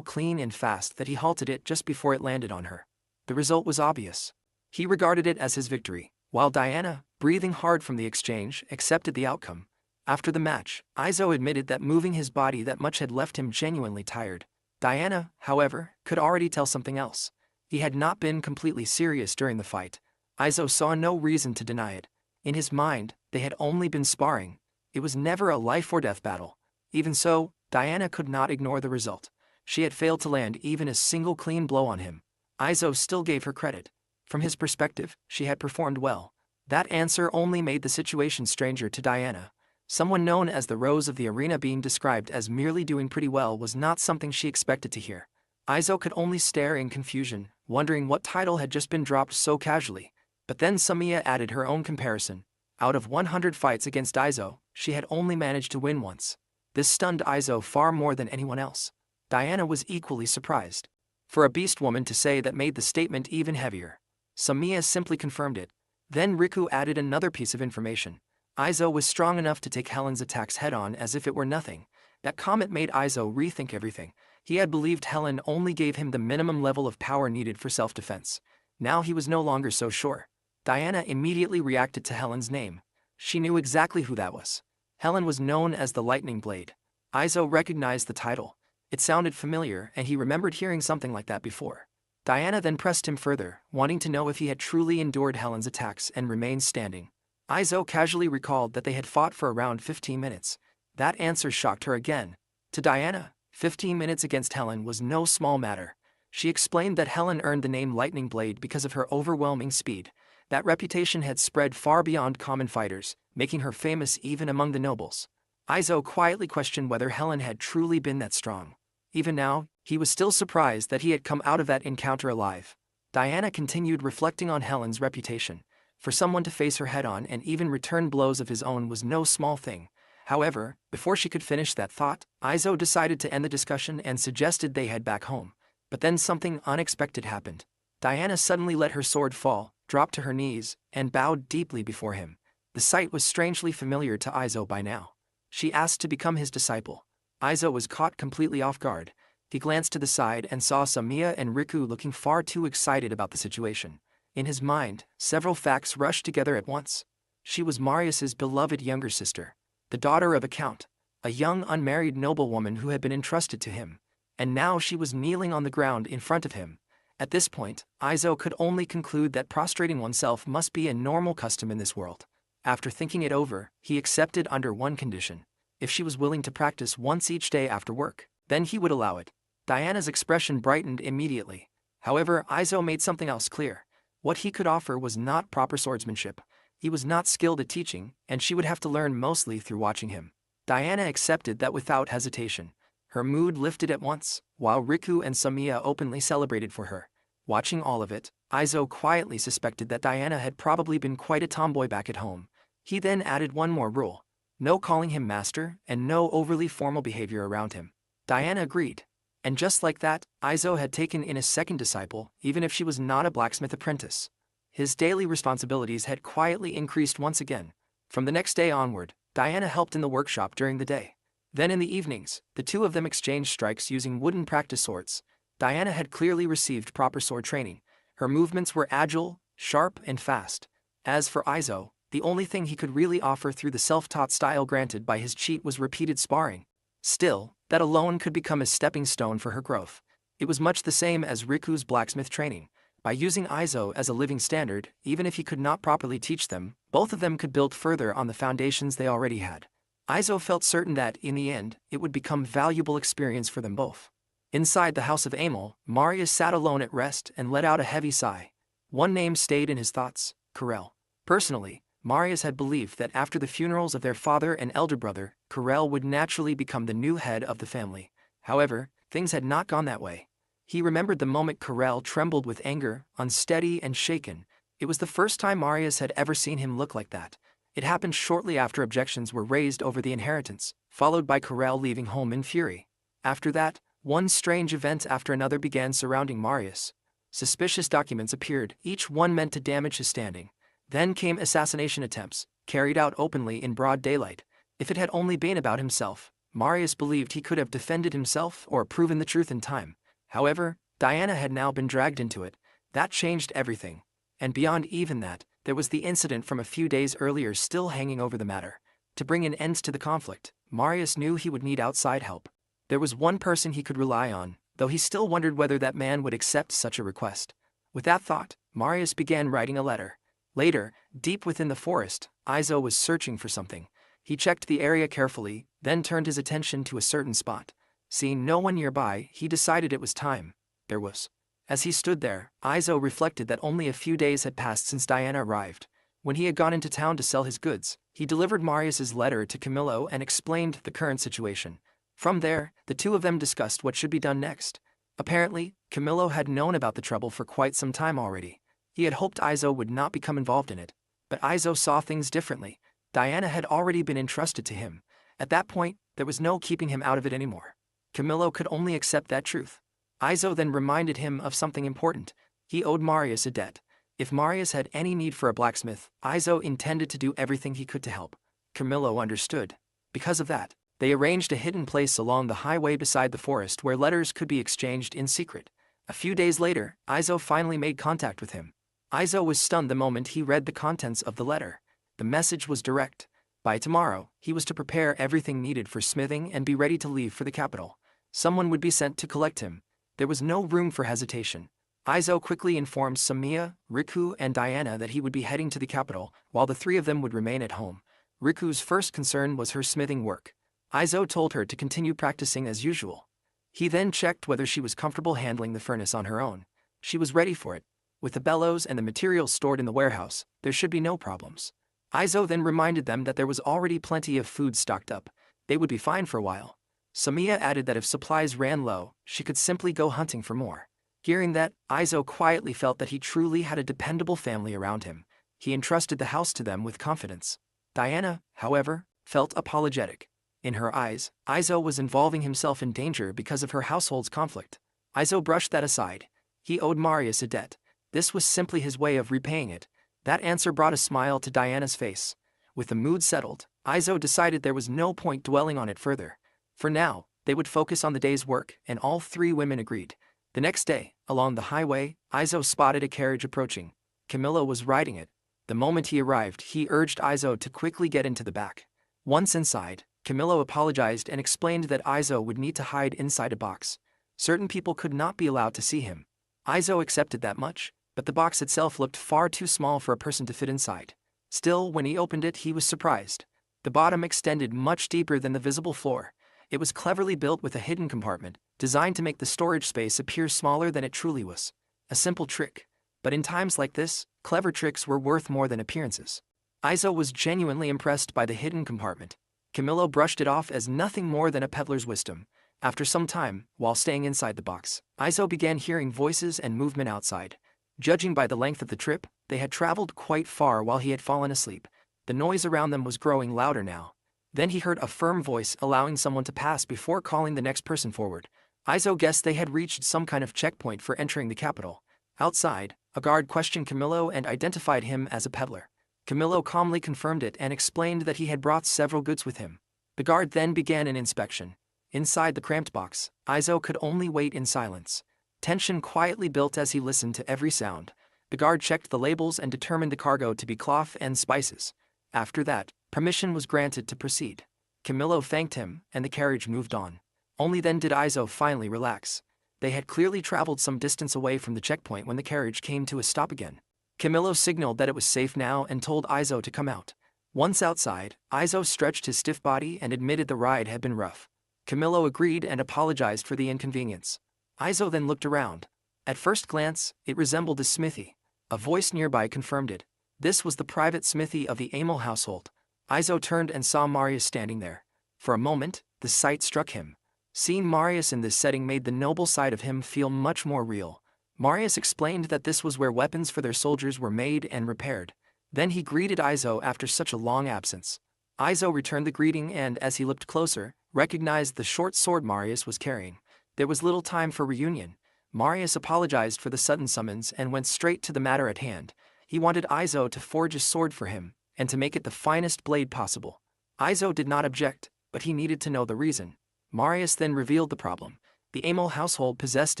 clean and fast that he halted it just before it landed on her. The result was obvious. He regarded it as his victory, while Diana, breathing hard from the exchange, accepted the outcome. After the match, Aizo admitted that moving his body that much had left him genuinely tired. Diana, however, could already tell something else. He had not been completely serious during the fight. Aizo saw no reason to deny it. In his mind, they had only been sparring. It was never a life-or-death battle. Even so, Diana could not ignore the result. She had failed to land even a single clean blow on him. Aizo still gave her credit. From his perspective, she had performed well. That answer only made the situation stranger to Diana. Someone known as the Rose of the Arena being described as merely doing pretty well was not something she expected to hear. Aizo could only stare in confusion, wondering what title had just been dropped so casually. But then Samiya added her own comparison. Out of 100 fights against Aizo, she had only managed to win once. This stunned Aizo far more than anyone else. Diana was equally surprised. For a beast woman to say that made the statement even heavier. Samiya simply confirmed it. Then Riku added another piece of information. Aizo was strong enough to take Helen's attacks head-on as if it were nothing. That comment made Aizo rethink everything. He had believed Helen only gave him the minimum level of power needed for self-defense. Now he was no longer so sure. Diana immediately reacted to Helen's name. She knew exactly who that was. Helen was known as the Lightning Blade. Aizo recognized the title. It sounded familiar, and he remembered hearing something like that before. Diana then pressed him further, wanting to know if he had truly endured Helen's attacks and remained standing. Aizo casually recalled that they had fought for around 15 minutes. That answer shocked her again. To Diana, 15 minutes against Helen was no small matter. She explained that Helen earned the name Lightning Blade because of her overwhelming speed. That reputation had spread far beyond common fighters, making her famous even among the nobles. Aizo quietly questioned whether Helen had truly been that strong. Even now, he was still surprised that he had come out of that encounter alive. Diana continued reflecting on Helen's reputation. For someone to face her head-on and even return blows of his own was no small thing. However, before she could finish that thought, Aizo decided to end the discussion and suggested they head back home. But then something unexpected happened. Diana suddenly let her sword fall, dropped to her knees, and bowed deeply before him. The sight was strangely familiar to Aizo by now. She asked to become his disciple. Aizo was caught completely off guard. He glanced to the side and saw Samiya and Riku looking far too excited about the situation. In his mind, several facts rushed together at once. She was Marius's beloved younger sister, the daughter of a count, a young unmarried noblewoman who had been entrusted to him, and now she was kneeling on the ground in front of him. At this point, Aizo could only conclude that prostrating oneself must be a normal custom in this world. After thinking it over, he accepted under one condition. If she was willing to practice once each day after work, then he would allow it. Diana's expression brightened immediately. However, Aizo made something else clear. What he could offer was not proper swordsmanship. He was not skilled at teaching, and she would have to learn mostly through watching him. Diana accepted that without hesitation. Her mood lifted at once, while Riku and Samiya openly celebrated for her. Watching all of it, Aizo quietly suspected that Diana had probably been quite a tomboy back at home. He then added one more rule: no calling him master and no overly formal behavior around him. Diana agreed. And just like that, Aizo had taken in a second disciple, even if she was not a blacksmith apprentice. His daily responsibilities had quietly increased once again. From the next day onward, Diana helped in the workshop during the day. Then in the evenings, the two of them exchanged strikes using wooden practice swords. Diana had clearly received proper sword training. Her movements were agile, sharp, and fast. As for Aizo, the only thing he could really offer through the self-taught style granted by his cheat was repeated sparring. Still, that alone could become a stepping stone for her growth. It was much the same as Riku's blacksmith training. By using Aizo as a living standard, even if he could not properly teach them, both of them could build further on the foundations they already had. Aizo felt certain that, in the end, it would become valuable experience for them both. Inside the house of Amel, Marius sat alone at rest and let out a heavy sigh. One name stayed in his thoughts: Karel. Personally, Marius had believed that after the funerals of their father and elder brother, Karel would naturally become the new head of the family. However, things had not gone that way. He remembered the moment Karel trembled with anger, unsteady and shaken. It was the first time Marius had ever seen him look like that. It happened shortly after objections were raised over the inheritance, followed by Karel leaving home in fury. After that, one strange event after another began surrounding Marius. Suspicious documents appeared, each one meant to damage his standing. Then came assassination attempts, carried out openly in broad daylight. If it had only been about himself, Marius believed he could have defended himself or proven the truth in time. However, Diana had now been dragged into it. That changed everything. And beyond even that, there was the incident from a few days earlier still hanging over the matter. To bring an end to the conflict, Marius knew he would need outside help. There was one person he could rely on, though he still wondered whether that man would accept such a request. With that thought, Marius began writing a letter. Later, deep within the forest, Aizo was searching for something. He checked the area carefully, then turned his attention to a certain spot. Seeing no one nearby, he decided it was time. There was. As he stood there, Aizo reflected that only a few days had passed since Diana arrived. When he had gone into town to sell his goods, he delivered Marius's letter to Camillo and explained the current situation. From there, the two of them discussed what should be done next. Apparently, Camillo had known about the trouble for quite some time already. He had hoped Aizo would not become involved in it. But Aizo saw things differently. Diana had already been entrusted to him. At that point, there was no keeping him out of it anymore. Camillo could only accept that truth. Aizo then reminded him of something important. He owed Marius a debt. If Marius had any need for a blacksmith, Aizo intended to do everything he could to help. Camillo understood. Because of that, they arranged a hidden place along the highway beside the forest where letters could be exchanged in secret. A few days later, Aizo finally made contact with him. Aizo was stunned the moment he read the contents of the letter. The message was direct. By tomorrow, he was to prepare everything needed for smithing and be ready to leave for the capital. Someone would be sent to collect him. There was no room for hesitation. Aizo quickly informed Samiya, Riku, and Diana that he would be heading to the capital, while the three of them would remain at home. Riku's first concern was her smithing work. Aizo told her to continue practicing as usual. He then checked whether she was comfortable handling the furnace on her own. She was ready for it. With the bellows and the materials stored in the warehouse, there should be no problems. Aizo then reminded them that there was already plenty of food stocked up. They would be fine for a while. Samiya added that if supplies ran low, she could simply go hunting for more. Hearing that, Aizo quietly felt that he truly had a dependable family around him. He entrusted the house to them with confidence. Diana, however, felt apologetic. In her eyes, Aizo was involving himself in danger because of her household's conflict. Aizo brushed that aside. He owed Marius a debt. This was simply his way of repaying it. That answer brought a smile to Diana's face. With the mood settled, Izo decided there was no point dwelling on it further. For now, they would focus on the day's work, and all three women agreed. The next day, along the highway, Izo spotted a carriage approaching. Camillo was riding it. The moment he arrived, he urged Izo to quickly get into the back. Once inside, Camillo apologized and explained that Izo would need to hide inside a box. Certain people could not be allowed to see him. Izo accepted that much, but the box itself looked far too small for a person to fit inside. Still, when he opened it, he was surprised. The bottom extended much deeper than the visible floor. It was cleverly built with a hidden compartment, designed to make the storage space appear smaller than it truly was. A simple trick. But in times like this, clever tricks were worth more than appearances. Izo was genuinely impressed by the hidden compartment. Camillo brushed it off as nothing more than a peddler's wisdom. After some time, while staying inside the box, Izo began hearing voices and movement outside. Judging by the length of the trip, they had traveled quite far while he had fallen asleep. The noise around them was growing louder now. Then he heard a firm voice allowing someone to pass before calling the next person forward. Izo guessed they had reached some kind of checkpoint for entering the capital. Outside, a guard questioned Camillo and identified him as a peddler. Camillo calmly confirmed it and explained that he had brought several goods with him. The guard then began an inspection. Inside the cramped box, Izo could only wait in silence. Tension quietly built as he listened to every sound. The guard checked the labels and determined the cargo to be cloth and spices. After that, permission was granted to proceed. Camillo thanked him, and the carriage moved on. Only then did Izo finally relax. They had clearly traveled some distance away from the checkpoint when the carriage came to a stop again. Camillo signaled that it was safe now and told Izo to come out. Once outside, Izo stretched his stiff body and admitted the ride had been rough. Camillo agreed and apologized for the inconvenience. Izo then looked around. At first glance, it resembled a smithy. A voice nearby confirmed it. This was the private smithy of the Amel household. Izo turned and saw Marius standing there. For a moment, the sight struck him. Seeing Marius in this setting made the noble side of him feel much more real. Marius explained that this was where weapons for their soldiers were made and repaired. Then he greeted Izo after such a long absence. Izo returned the greeting and, as he looked closer, recognized the short sword Marius was carrying. There was little time for reunion. Marius apologized for the sudden summons and went straight to the matter at hand. He wanted Izo to forge a sword for him, and to make it the finest blade possible. Izo did not object, but he needed to know the reason. Marius then revealed the problem. The Amel household possessed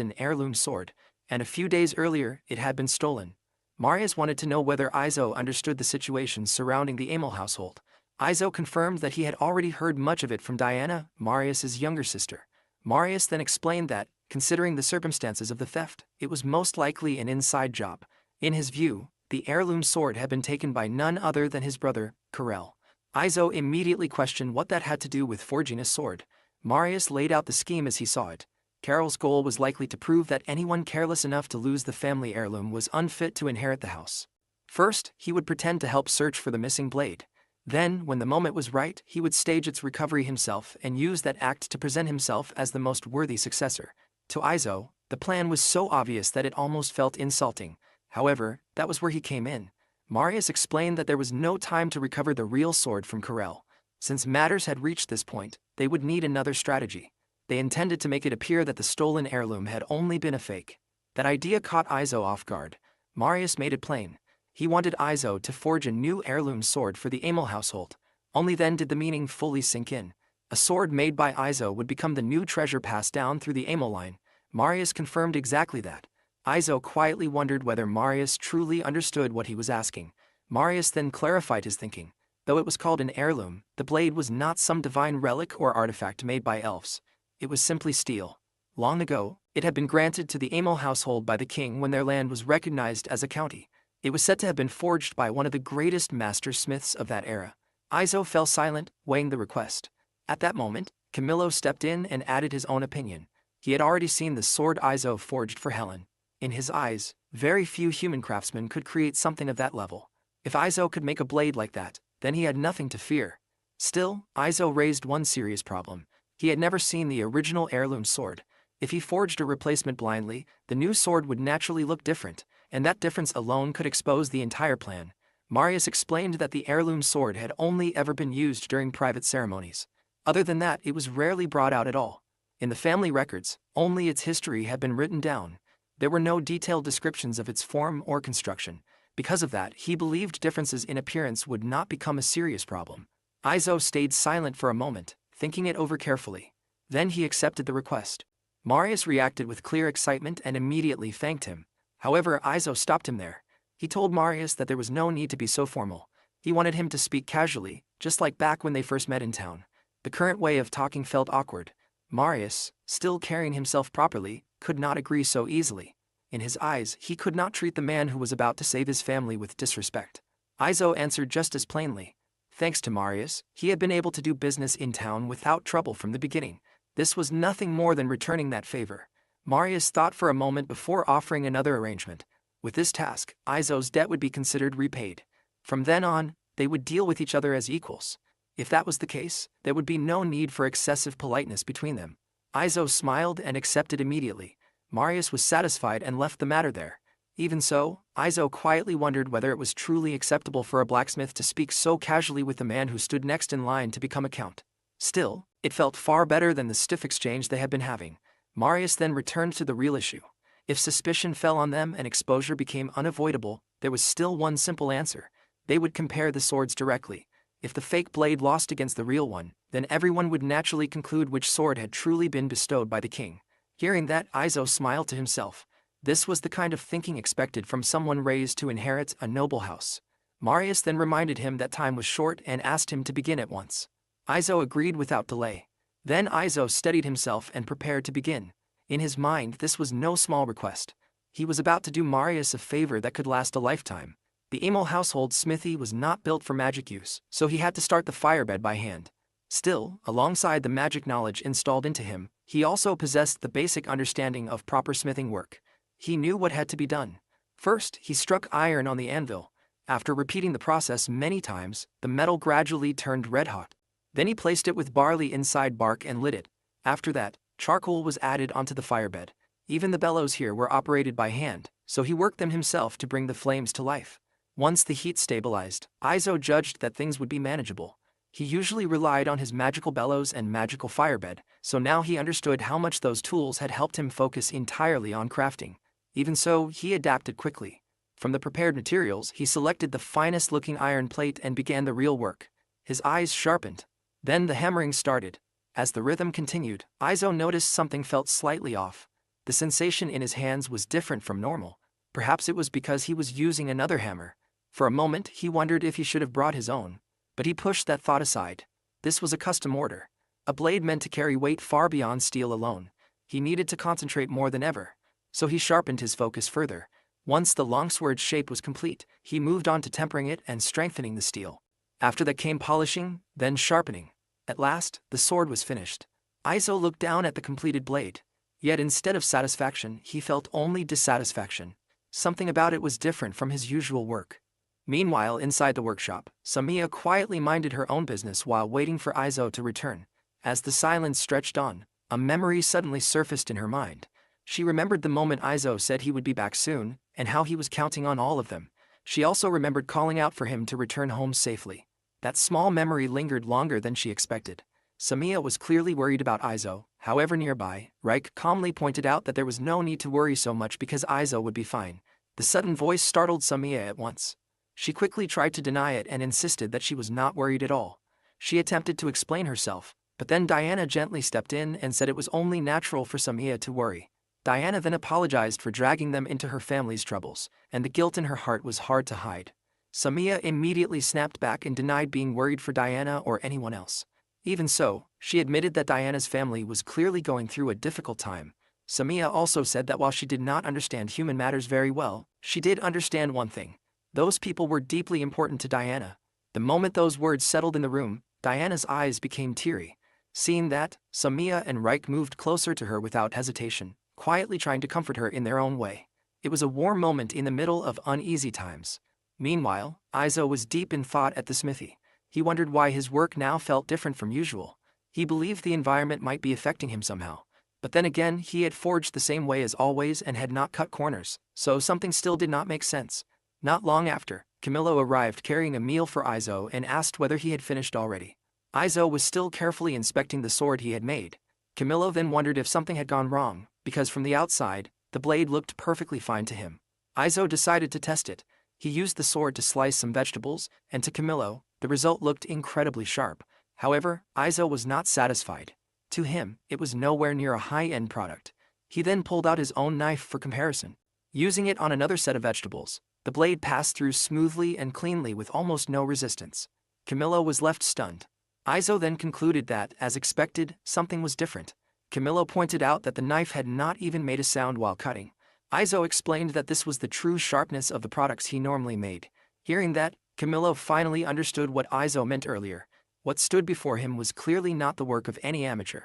an heirloom sword, and a few days earlier it had been stolen. Marius wanted to know whether Izo understood the situation surrounding the Amel household. Izo confirmed that he had already heard much of it from Diana, Marius's younger sister. Marius then explained that, considering the circumstances of the theft, it was most likely an inside job. In his view, the heirloom sword had been taken by none other than his brother, Karel. Izo immediately questioned what that had to do with forging a sword. Marius laid out the scheme as he saw it. Karel's goal was likely to prove that anyone careless enough to lose the family heirloom was unfit to inherit the house. First, he would pretend to help search for the missing blade. Then, when the moment was right, he would stage its recovery himself and use that act to present himself as the most worthy successor. To Izo, the plan was so obvious that it almost felt insulting. However, that was where he came in. Marius explained that there was no time to recover the real sword from Karel. Since matters had reached this point, they would need another strategy. They intended to make it appear that the stolen heirloom had only been a fake. That idea caught Izo off guard. Marius made it plain. He wanted Izo to forge a new heirloom sword for the Amel household. Only then did the meaning fully sink in. A sword made by Izo would become the new treasure passed down through the Amel line. Marius confirmed exactly that. Izo quietly wondered whether Marius truly understood what he was asking. Marius then clarified his thinking. Though it was called an heirloom, the blade was not some divine relic or artifact made by elves. It was simply steel. Long ago, it had been granted to the Amel household by the king when their land was recognized as a county. It was said to have been forged by one of the greatest master smiths of that era. Izo fell silent, weighing the request. At that moment, Camillo stepped in and added his own opinion. He had already seen the sword Izo forged for Helen. In his eyes, very few human craftsmen could create something of that level. If Izo could make a blade like that, then he had nothing to fear. Still, Izo raised one serious problem. He had never seen the original heirloom sword. If he forged a replacement blindly, the new sword would naturally look different, and that difference alone could expose the entire plan. Marius explained that the heirloom sword had only ever been used during private ceremonies. Other than that, it was rarely brought out at all. In the family records, only its history had been written down. There were no detailed descriptions of its form or construction. Because of that, he believed differences in appearance would not become a serious problem. Izo stayed silent for a moment, thinking it over carefully. Then he accepted the request. Marius reacted with clear excitement and immediately thanked him. However, Izo stopped him there. He told Marius that there was no need to be so formal. He wanted him to speak casually, just like back when they first met in town. The current way of talking felt awkward. Marius, still carrying himself properly, could not agree so easily. In his eyes, he could not treat the man who was about to save his family with disrespect. Izo answered just as plainly. Thanks to Marius, he had been able to do business in town without trouble from the beginning. This was nothing more than returning that favor. Marius thought for a moment before offering another arrangement. With this task, Izo's debt would be considered repaid. From then on, they would deal with each other as equals. If that was the case, there would be no need for excessive politeness between them. Izo smiled and accepted immediately. Marius was satisfied and left the matter there. Even so, Izo quietly wondered whether it was truly acceptable for a blacksmith to speak so casually with the man who stood next in line to become a count. Still, it felt far better than the stiff exchange they had been having. Marius then returned to the real issue. If suspicion fell on them and exposure became unavoidable, there was still one simple answer. They would compare the swords directly. If the fake blade lost against the real one, then everyone would naturally conclude which sword had truly been bestowed by the king. Hearing that, Izo smiled to himself. This was the kind of thinking expected from someone raised to inherit a noble house. Marius then reminded him that time was short and asked him to begin at once. Izo agreed without delay. Then Izo steadied himself and prepared to begin. In his mind, this was no small request. He was about to do Marius a favor that could last a lifetime. The Emil household smithy was not built for magic use, so he had to start the firebed by hand. Still, alongside the magic knowledge installed into him, he also possessed the basic understanding of proper smithing work. He knew what had to be done. First, he struck iron on the anvil. After repeating the process many times, the metal gradually turned red-hot. Then he placed it with barley inside bark and lit it. After that, charcoal was added onto the firebed. Even the bellows here were operated by hand, so he worked them himself to bring the flames to life. Once the heat stabilized, Izo judged that things would be manageable. He usually relied on his magical bellows and magical firebed, so now he understood how much those tools had helped him focus entirely on crafting. Even so, he adapted quickly. From the prepared materials, he selected the finest-looking iron plate and began the real work. His eyes sharpened. Then the hammering started. As the rhythm continued, Izo noticed something felt slightly off. The sensation in his hands was different from normal. Perhaps it was because he was using another hammer. For a moment, he wondered if he should have brought his own. But he pushed that thought aside. This was a custom order. A blade meant to carry weight far beyond steel alone. He needed to concentrate more than ever. So he sharpened his focus further. Once the longsword's shape was complete, he moved on to tempering it and strengthening the steel. After that came polishing, then sharpening. At last, the sword was finished. Izo looked down at the completed blade. Yet instead of satisfaction, he felt only dissatisfaction. Something about it was different from his usual work. Meanwhile, inside the workshop, Samiya quietly minded her own business while waiting for Izo to return. As the silence stretched on, a memory suddenly surfaced in her mind. She remembered the moment Izo said he would be back soon, and how he was counting on all of them. She also remembered calling out for him to return home safely. That small memory lingered longer than she expected. Samiya was clearly worried about Izo. However, nearby, Reich calmly pointed out that there was no need to worry so much because Izo would be fine. The sudden voice startled Samiya at once. She quickly tried to deny it and insisted that she was not worried at all. She attempted to explain herself, but then Diana gently stepped in and said it was only natural for Samiya to worry. Diana then apologized for dragging them into her family's troubles, and the guilt in her heart was hard to hide. Samiya immediately snapped back and denied being worried for Diana or anyone else. Even so, she admitted that Diana's family was clearly going through a difficult time. Samiya also said that while she did not understand human matters very well, she did understand one thing. Those people were deeply important to Diana. The moment those words settled in the room, Diana's eyes became teary. Seeing that, Samiya and Reich moved closer to her without hesitation, quietly trying to comfort her in their own way. It was a warm moment in the middle of uneasy times. Meanwhile, Izo was deep in thought at the smithy. He wondered why his work now felt different from usual. He believed the environment might be affecting him somehow. But then again, he had forged the same way as always and had not cut corners, so something still did not make sense. Not long after, Camillo arrived carrying a meal for Izo and asked whether he had finished already. Izo was still carefully inspecting the sword he had made. Camillo then wondered if something had gone wrong, because from the outside, the blade looked perfectly fine to him. Izo decided to test it. He used the sword to slice some vegetables, and to Camillo, The result looked incredibly sharp. However, Aizo was not satisfied. To him, it was nowhere near a high-end product. He then pulled out his own knife for comparison. Using it on another set of vegetables, the blade passed through smoothly and cleanly with almost no resistance. Camillo was left stunned. Aizo then concluded that, as expected, something was different. Camillo pointed out that the knife had not even made a sound while cutting. Aizo explained that this was the true sharpness of the products he normally made. Hearing that, Camillo finally understood what Aizo meant earlier. What stood before him was clearly not the work of any amateur.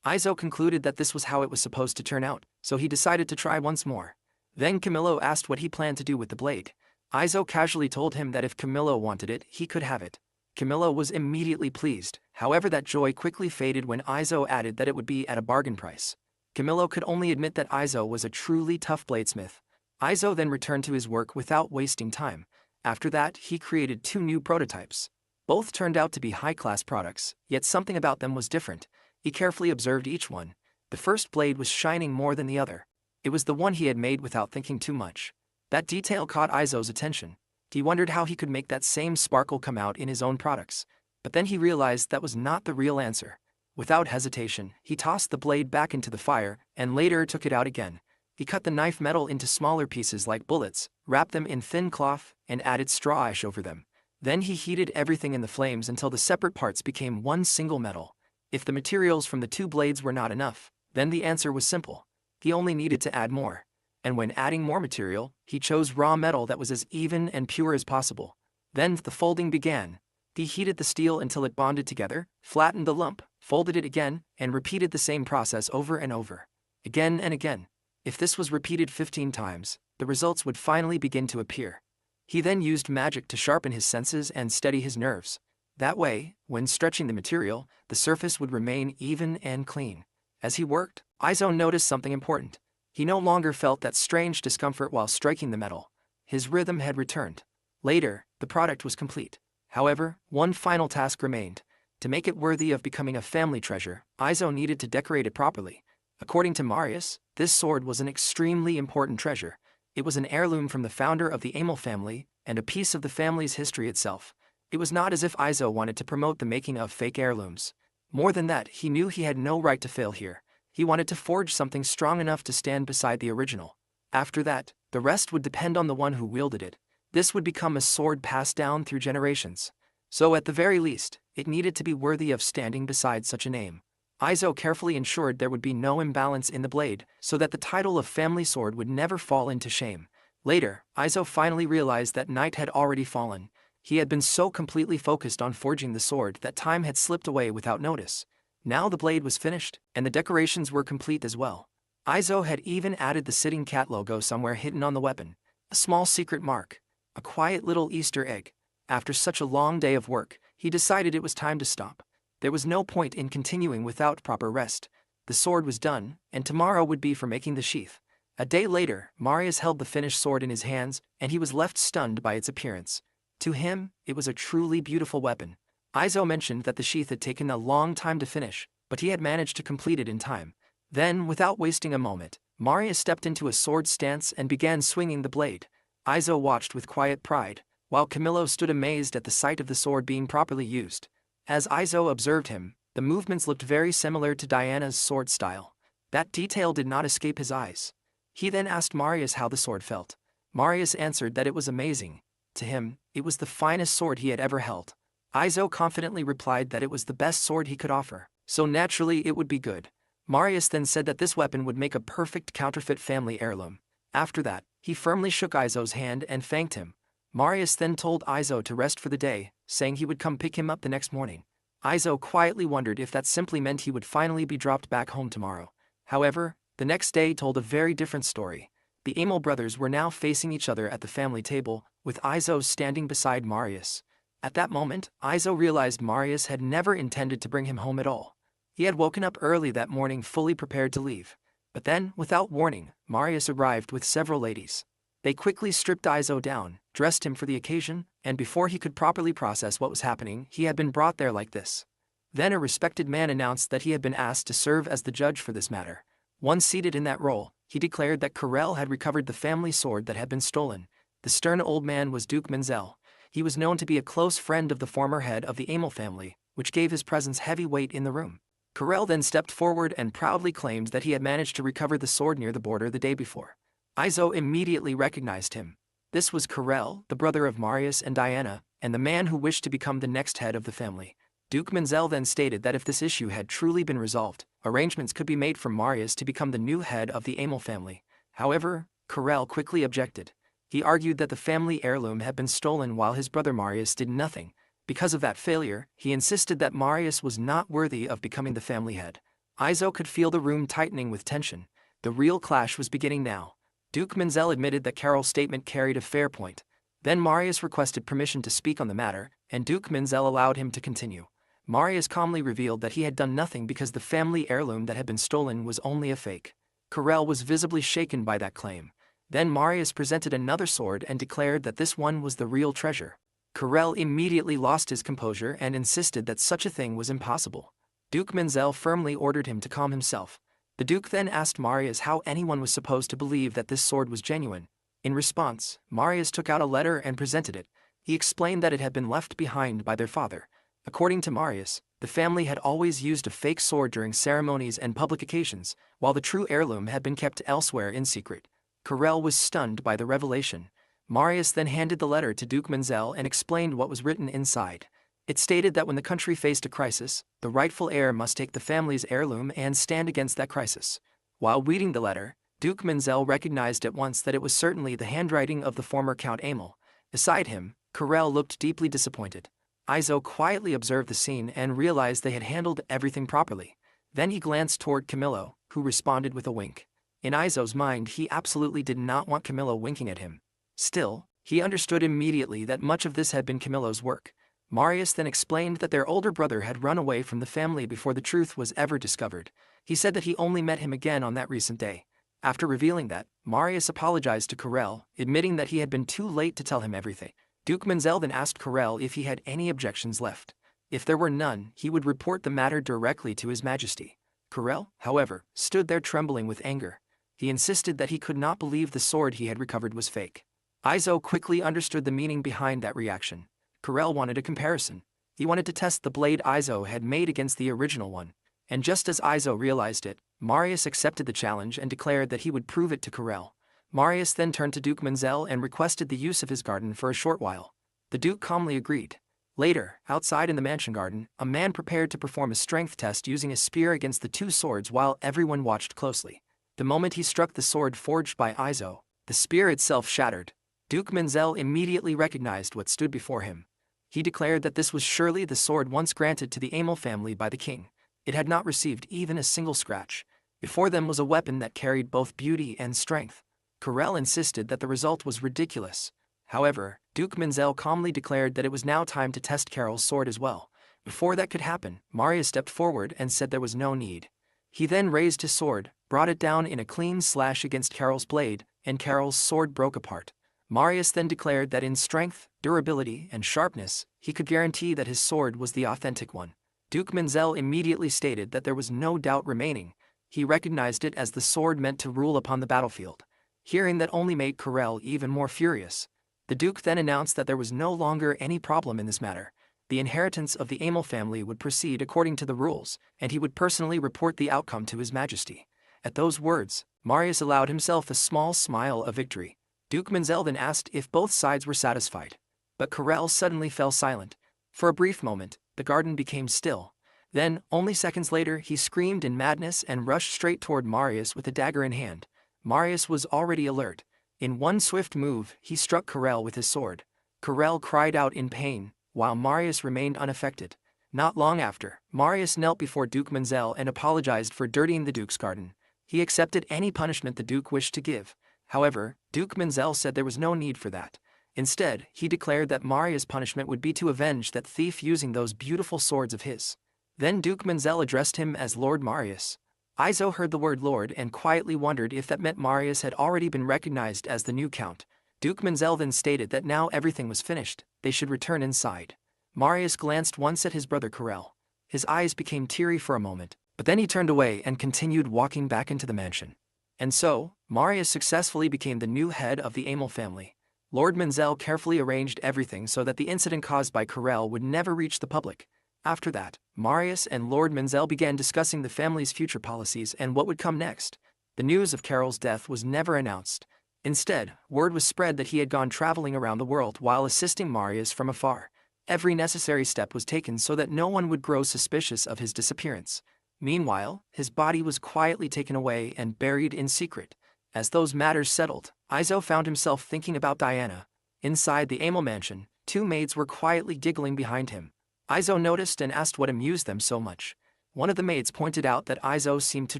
Aizo concluded that this was how it was supposed to turn out, so he decided to try once more. Then Camillo asked what he planned to do with the blade. Aizo casually told him that if Camillo wanted it, he could have it. Camillo was immediately pleased, however that joy quickly faded when Aizo added that it would be at a bargain price. Camillo could only admit that Aizo was a truly tough bladesmith. Aizo then returned to his work without wasting time. After that, he created 2 new prototypes. Both turned out to be high-class products, yet something about them was different. He carefully observed each one. The first blade was shining more than the other. It was the one he had made without thinking too much. That detail caught Aizo's attention. He wondered how he could make that same sparkle come out in his own products. But then he realized that was not the real answer. Without hesitation, he tossed the blade back into the fire and later took it out again. He cut the knife metal into smaller pieces like bullets, wrapped them in thin cloth, and added straw ash over them. Then he heated everything in the flames until the separate parts became one single metal. If the materials from the 2 blades were not enough, then the answer was simple. He only needed to add more. And when adding more material, he chose raw metal that was as even and pure as possible. Then the folding began. He heated the steel until it bonded together, flattened the lump, folded it again, and repeated the same process over and over. Again and again. If this was repeated 15 times, the results would finally begin to appear. He then used magic to sharpen his senses and steady his nerves. That way, when stretching the material, the surface would remain even and clean. As he worked, Aizo noticed something important. He no longer felt that strange discomfort while striking the metal. His rhythm had returned. Later, the product was complete. However, one final task remained. To make it worthy of becoming a family treasure, Aizo needed to decorate it properly. According to Marius, this sword was an extremely important treasure. It was an heirloom from the founder of the Amel family, and a piece of the family's history itself. It was not as if Aizo wanted to promote the making of fake heirlooms. More than that, he knew he had no right to fail here. He wanted to forge something strong enough to stand beside the original. After that, the rest would depend on the one who wielded it. This would become a sword passed down through generations. So at the very least, it needed to be worthy of standing beside such a name. Aizo carefully ensured there would be no imbalance in the blade, so that the title of family sword would never fall into shame. Later, Aizo finally realized that night had already fallen. He had been so completely focused on forging the sword that time had slipped away without notice. Now the blade was finished, and the decorations were complete as well. Aizo had even added the sitting cat logo somewhere hidden on the weapon. A small secret mark. A quiet little Easter egg. After such a long day of work, he decided it was time to stop. There was no point in continuing without proper rest. The sword was done, and tomorrow would be for making the sheath. A day later, Marius held the finished sword in his hands, and he was left stunned by its appearance. To him, it was a truly beautiful weapon. Aizo mentioned that the sheath had taken a long time to finish, but he had managed to complete it in time. Then, without wasting a moment, Marius stepped into a sword stance and began swinging the blade. Aizo watched with quiet pride, while Camillo stood amazed at the sight of the sword being properly used. As Aizo observed him, the movements looked very similar to Diana's sword style. That detail did not escape his eyes. He then asked Marius how the sword felt. Marius answered that it was amazing. To him, it was the finest sword he had ever held. Aizo confidently replied that it was the best sword he could offer, so naturally it would be good. Marius then said that this weapon would make a perfect counterfeit family heirloom. After that, he firmly shook Aizo's hand and thanked him. Marius then told Aizo to rest for the day, saying he would come pick him up the next morning. Aizo quietly wondered if that simply meant he would finally be dropped back home tomorrow. However, the next day told a very different story. The Amel brothers were now facing each other at the family table, with Aizo standing beside Marius. At that moment, Aizo realized Marius had never intended to bring him home at all. He had woken up early that morning fully prepared to leave. But then, without warning, Marius arrived with several ladies. They quickly stripped Aizo down, dressed him for the occasion, and before he could properly process what was happening, he had been brought there like this. Then a respected man announced that he had been asked to serve as the judge for this matter. Once seated in that role, he declared that Carrel had recovered the family sword that had been stolen. The stern old man was Duke Menzel. He was known to be a close friend of the former head of the Amel family, which gave his presence heavy weight in the room. Corell then stepped forward and proudly claimed that he had managed to recover the sword near the border the day before. Izo immediately recognized him. This was Corell, the brother of Marius and Diana, and the man who wished to become the next head of the family. Duke Menzel then stated that if this issue had truly been resolved, arrangements could be made for Marius to become the new head of the Amel family. However, Corell quickly objected. He argued that the family heirloom had been stolen while his brother Marius did nothing. Because of that failure, he insisted that Marius was not worthy of becoming the family head. Izo could feel the room tightening with tension. The real clash was beginning now. Duke Menzel admitted that Carol's statement carried a fair point. Then Marius requested permission to speak on the matter, and Duke Menzel allowed him to continue. Marius calmly revealed that he had done nothing because the family heirloom that had been stolen was only a fake. Corell was visibly shaken by that claim. Then Marius presented another sword and declared that this one was the real treasure. Corell immediately lost his composure and insisted that such a thing was impossible. Duke Menzel firmly ordered him to calm himself. The Duke then asked Marius how anyone was supposed to believe that this sword was genuine. In response, Marius took out a letter and presented it. He explained that it had been left behind by their father. According to Marius, the family had always used a fake sword during ceremonies and public occasions, while the true heirloom had been kept elsewhere in secret. Corell was stunned by the revelation. Marius then handed the letter to Duke Menzel and explained what was written inside. It stated that when the country faced a crisis, the rightful heir must take the family's heirloom and stand against that crisis. While reading the letter, Duke Menzel recognized at once that it was certainly the handwriting of the former Count Amel. Beside him, Corell looked deeply disappointed. Izo quietly observed the scene and realized they had handled everything properly. Then he glanced toward Camillo, who responded with a wink. In Izo's mind, he absolutely did not want Camillo winking at him. Still, he understood immediately that much of this had been Camillo's work. Marius then explained that their older brother had run away from the family before the truth was ever discovered. He said that he only met him again on that recent day. After revealing that, Marius apologized to Corell, admitting that he had been too late to tell him everything. Duke Menzel then asked Corell if he had any objections left. If there were none, he would report the matter directly to His Majesty. Corell, however, stood there trembling with anger. He insisted that he could not believe the sword he had recovered was fake. Izo quickly understood the meaning behind that reaction. Corell wanted a comparison. He wanted to test the blade Izo had made against the original one. And just as Izo realized it, Marius accepted the challenge and declared that he would prove it to Corell. Marius then turned to Duke Menzel and requested the use of his garden for a short while. The Duke calmly agreed. Later, outside in the mansion garden, a man prepared to perform a strength test using a spear against the two swords while everyone watched closely. The moment he struck the sword forged by Izo, the spear itself shattered. Duke Menzel immediately recognized what stood before him. He declared that this was surely the sword once granted to the Amel family by the king. It had not received even a single scratch. Before them was a weapon that carried both beauty and strength. Corell insisted that the result was ridiculous. However, Duke Menzel calmly declared that it was now time to test Carol's sword as well. Before that could happen, Marius stepped forward and said there was no need. He then raised his sword, brought it down in a clean slash against Carol's blade, and Carol's sword broke apart. Marius then declared that in strength, durability, and sharpness, he could guarantee that his sword was the authentic one. Duke Menzel immediately stated that there was no doubt remaining. He recognized it as the sword meant to rule upon the battlefield. Hearing that only made Corell even more furious. The Duke then announced that there was no longer any problem in this matter. The inheritance of the Amel family would proceed according to the rules, and he would personally report the outcome to His Majesty. At those words, Marius allowed himself a small smile of victory. Duke Menzel then asked if both sides were satisfied. But Corell suddenly fell silent. For a brief moment, the garden became still. Then, only seconds later, he screamed in madness and rushed straight toward Marius with a dagger in hand. Marius was already alert. In one swift move, he struck Corell with his sword. Corell cried out in pain, while Marius remained unaffected. Not long after, Marius knelt before Duke Menzel and apologized for dirtying the Duke's garden. He accepted any punishment the Duke wished to give. However, Duke Menzel said there was no need for that. Instead, he declared that Marius' punishment would be to avenge that thief using those beautiful swords of his. Then Duke Menzel addressed him as Lord Marius. Izo heard the word Lord and quietly wondered if that meant Marius had already been recognized as the new count. Duke Menzel then stated that now everything was finished, they should return inside. Marius glanced once at his brother Corell. His eyes became teary for a moment, but then he turned away and continued walking back into the mansion. And so, Marius successfully became the new head of the Amel family. Lord Menzel carefully arranged everything so that the incident caused by Carell would never reach the public. After that, Marius and Lord Menzel began discussing the family's future policies and what would come next. The news of Carol's death was never announced. Instead, word was spread that he had gone traveling around the world while assisting Marius from afar. Every necessary step was taken so that no one would grow suspicious of his disappearance. Meanwhile, his body was quietly taken away and buried in secret. As those matters settled, Izo found himself thinking about Diana. Inside the Amel mansion, two maids were quietly giggling behind him. Izo noticed and asked what amused them so much. One of the maids pointed out that Izo seemed to